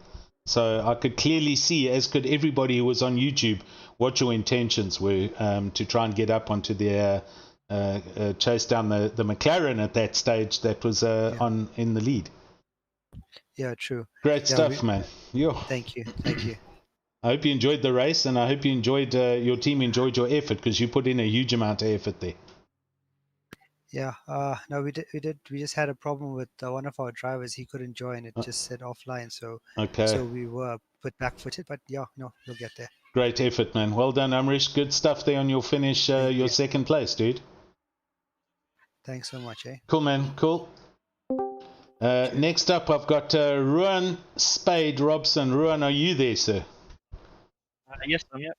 So I could clearly see, as could everybody who was on YouTube, what your intentions were to try and get up onto the chase down the McLaren at that stage that was in the lead. Yeah, true. Great stuff, man. Thank you. I hope you enjoyed the race, and I hope you enjoyed your team enjoyed your effort, because you put in a huge amount of effort there. Yeah, no, we did. We just had a problem with one of our drivers. He couldn't join. It just said offline. So we were put back-footed, but yeah, no, we'll get there. Great effort, man. Well done, Amrish. Good stuff there on your finish, your 2nd place, dude. Thanks so much, eh? Cool, man. Cool. Next up, I've got Ruan Spade Robson. Ruan, are you there, sir? Yes, I'm here.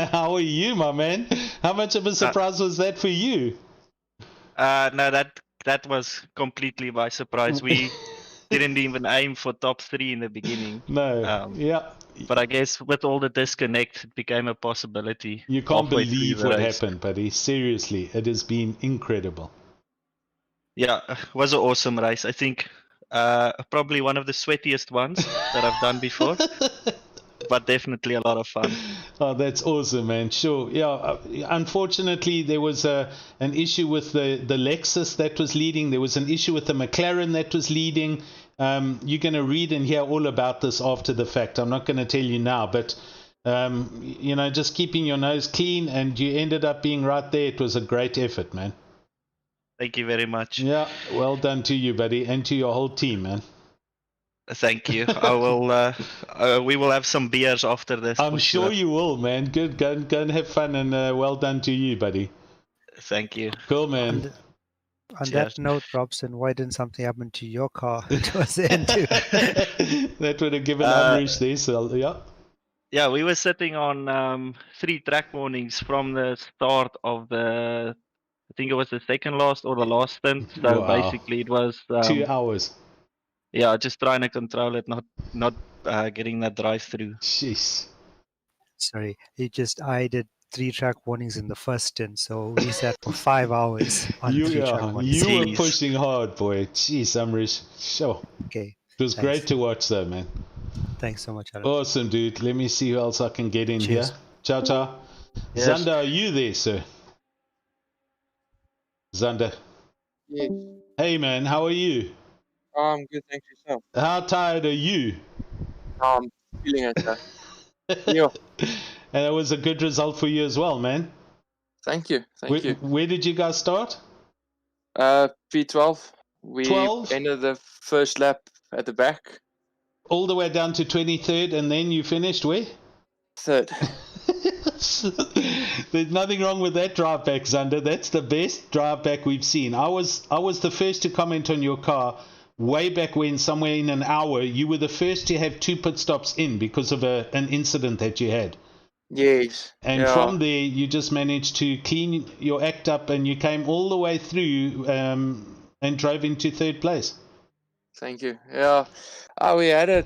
How are you, my man? How much of a surprise was that for you? No, that was completely by surprise. We didn't even aim for top 3 in the beginning. No. But I guess with all the disconnect, it became a possibility. You can't believe what happened, buddy. Seriously, it has been incredible. Yeah, it was an awesome race. I think probably one of the sweatiest ones that I've done before. But definitely a lot of fun. Oh, that's awesome, man. Sure. Yeah. Unfortunately, there was an issue with the Lexus that was leading. There was an issue with the McLaren that was leading. You're going to read and hear all about this after the fact. I'm not going to tell you now, but just keeping your nose clean, and you ended up being right there. It was a great effort, man. Thank you very much. Yeah. Well done to you, buddy, and to your whole team, man. Thank you. I will. We will have some beers after this. I'm sure you will, man. Good. Go and have fun, and well done to you, buddy. Thank you. Cool, man. On Cheers. that note, Robson, why didn't something happen to your car towards the end too? That would have given Amrish this. Yeah. Yeah, we were sitting on 3 track warnings from the start of the, I think it was the second last or the last stint. So Wow. basically it was 2 hours. Yeah, just trying to control it, not getting that drive through. Jeez. Sorry, I did 3 track warnings in the first stint, so we sat for 5 hours on 3 track warnings. You were pushing hard, boy. Jeez, Amrish. Sure. Okay. It was great to watch, though, man. Thanks so much, Alex. Awesome, dude. Let me see who else I can get in Cheers. here. Ciao, ciao. Yes. Zander, are you there, sir? Zander. Yes. Hey, man. How are you? I'm good, thanks yourself. How tired are you? I'm feeling it, sir. Yeah. And it was a good result for you as well, man. Thank you. Thank you. Where did you guys start? P12. We 12? ended the first lap at the back. All the way down to 23rd, and then you finished where? Third. There's nothing wrong with that drive back, Zander. That's the best drive back we've seen. I was the first to comment on your car way back when, somewhere in an hour. You were the first to have 2 pit stops in because of an incident that you had. Yes. And from there, you just managed to clean your act up, and you came all the way through and drove into 3rd place. Thank you. Yeah. We had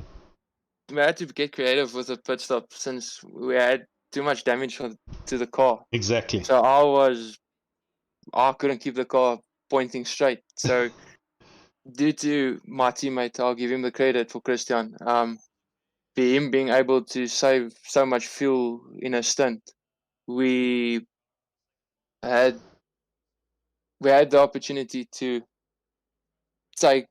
to get creative with the pit stop since we had too much damage to the car. Exactly. So I couldn't keep the car pointing straight. So due to my teammate, I'll give him the credit for Christian. Him being able to save so much fuel in a stint, we had the opportunity to take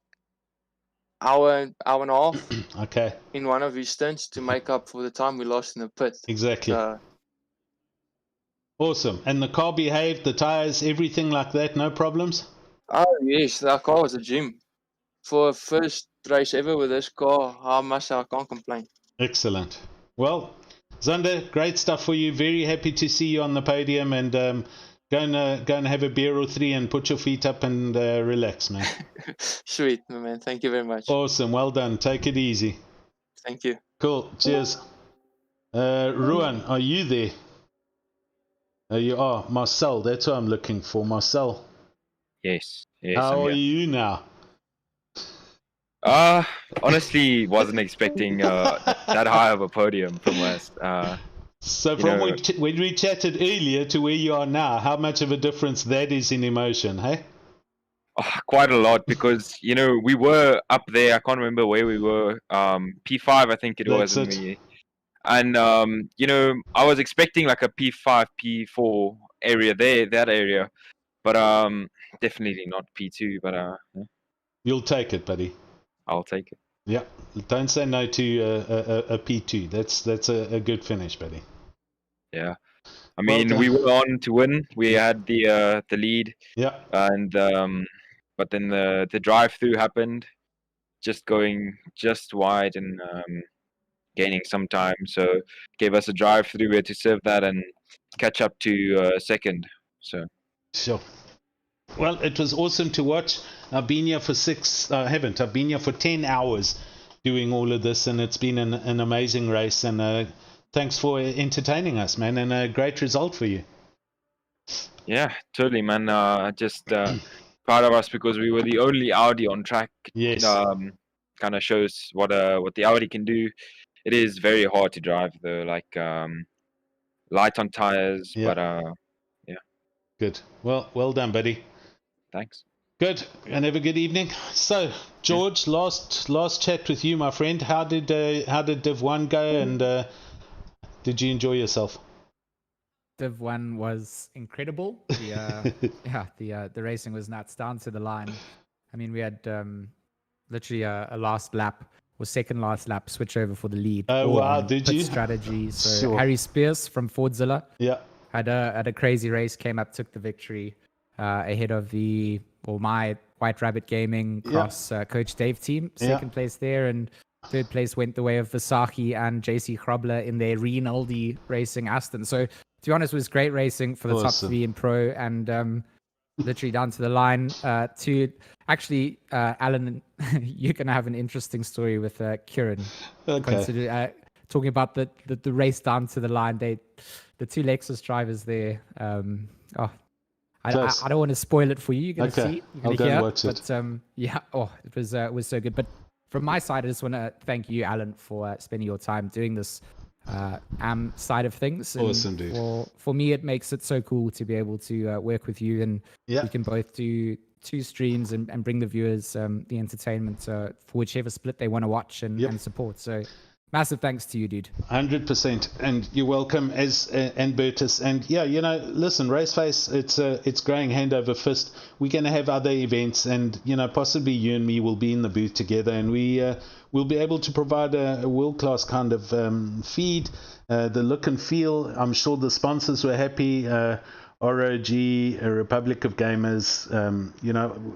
hour and a half okay. in one of his stints to make up for the time we lost in the pit. Exactly. Awesome. And the car behaved, the tires, everything like that, no problems? Oh yes, that car was a gym. For a first race ever with this car, I can't complain. Excellent. Well, Zander, great stuff for you. Very happy to see you on the podium, and go and have a beer or 3 and put your feet up and relax, man. Sweet, man. Thank you very much. Awesome. Well done. Take it easy. Thank you. Cool. Cheers. Ruan, are you there? You are. Marcel, that's what I'm looking for. Marcel. Yes. How are you now? Honestly, wasn't expecting that high of a podium from us. So from when we chatted earlier to where you are now, how much of a difference that is in emotion, hey? Quite a lot, because we were up there. I can't remember where we were. P5, I think it was. And I was expecting like a P5, P4 area there, that area, but definitely not P2. But yeah. You'll take it, buddy. I'll take it. Yeah, don't say no to a P2. That's a good finish, buddy. Yeah, I mean, we were on to win. We had the lead. Yeah. And but then the drive through happened, just going just wide and gaining some time. So gave us a drive through. We had to serve that and catch up to second. So. Sure. Well, it was awesome to watch. I've been here for I've been here for 10 hours doing all of this, and it's been an amazing race, and thanks for entertaining us, man, and a great result for you. Yeah, totally, man. Just proud of us because we were the only Audi on track. Yes. Kind of shows what the Audi can do. It is very hard to drive though, like light on tires, but yeah. Good. Well done, buddy. Thanks. Good, and have a good evening. So, George, last chat with you, my friend. How did Div 1 go, and did you enjoy yourself? Div 1 was incredible. The racing was nuts down to the line. I mean, we had literally a last lap or second last lap switch over for the lead. Oh wow! Did you? Strategy. So Harry Spears from Fordzilla. Yeah. Had a crazy race, came up, took the victory ahead of my White Rabbit Gaming cross Coach Dave team. Second place there, and third place went the way of Visachi and JC Krobler in their Rinaldi Racing Aston. So to be honest, it was great racing for the top 3 in Pro, and literally down to the line. Actually, Alan, you're gonna have an interesting story with Kieran. Okay. Talking about the race down to the line. The two Lexus drivers there. I don't want to spoil it for you. You're gonna see. You're gonna I'll go and watch it. But yeah, it was so good. But from my side, I just want to thank you, Alan, for spending your time doing this AM side of things. And awesome, dude. For me, it makes it so cool to be able to work with you, and we can both do 2 streams and bring the viewers the entertainment for whichever split they want to watch and support. So massive thanks to you, dude. 100%, and you're welcome, and Bertus. And yeah, listen, RaceFace, it's growing hand over fist. We're going to have other events, and possibly you and me will be in the booth together, and we'll be able to provide a world-class kind of feed, the look and feel. I'm sure the sponsors were happy. ROG, Republic of Gamers,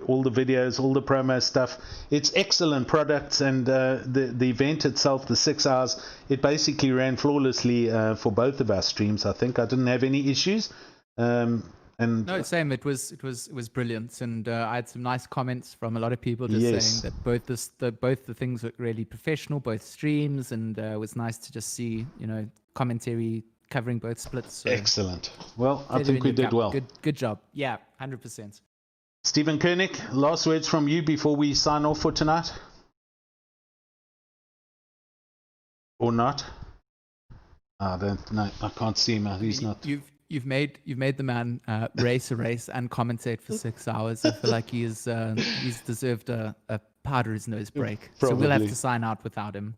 all the videos, all the promo stuff. It's excellent products, and the event itself, the 6 hours, it basically ran flawlessly for both of our streams. I think I didn't have any issues. No, same. It was brilliant, and I had some nice comments from a lot of people just saying that both the things look really professional, both streams, and it was nice to just see commentary covering both splits. So excellent. Well, I think we did well. Good job. Yeah, 100%. Stephen Koenig, last words from you before we sign off for tonight, or not? I don't know. I can't see him. He's not. You've made the man race a race and commentate for 6 hours. I feel like he's deserved a powder his nose break. Probably. So we'll have to sign out without him.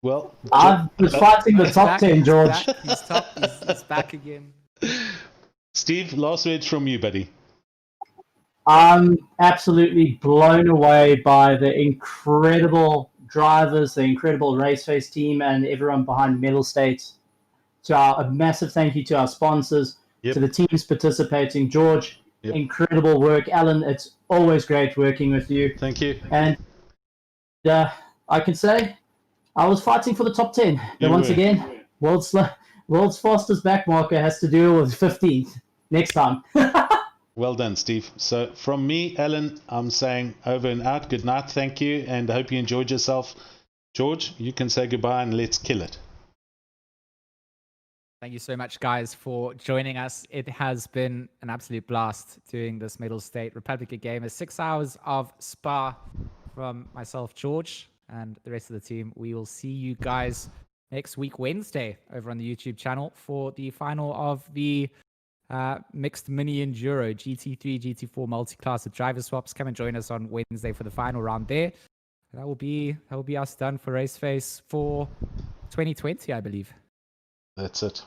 Well, I was fighting the top 10, George. He's back again. Steve, last words from you, buddy. I'm absolutely blown away by the incredible drivers, the incredible RaceFace team, and everyone behind Mettlestate. A massive thank you to our sponsors, to the teams participating. George, incredible work. Alan, it's always great working with you. Thank you. And I can say I was fighting for the top 10. But once again, world's fastest back marker has to deal with 15th next time. Well done, Steve. So from me, Alan, I'm saying over and out. Good night. Thank you. And I hope you enjoyed yourself. George, you can say goodbye and let's kill it. Thank you so much, guys, for joining us. It has been an absolute blast doing this Mettlestate Republic of Gamers. 6 hours of Spa from myself, George, and the rest of the team. We will see you guys next week, Wednesday, over on the YouTube channel for the final of the Mixed Mini Enduro GT3, GT4 multi-class with driver swaps. Come and join us on Wednesday for the final round there. That will be us done for RaceFace for 2020, I believe. That's it.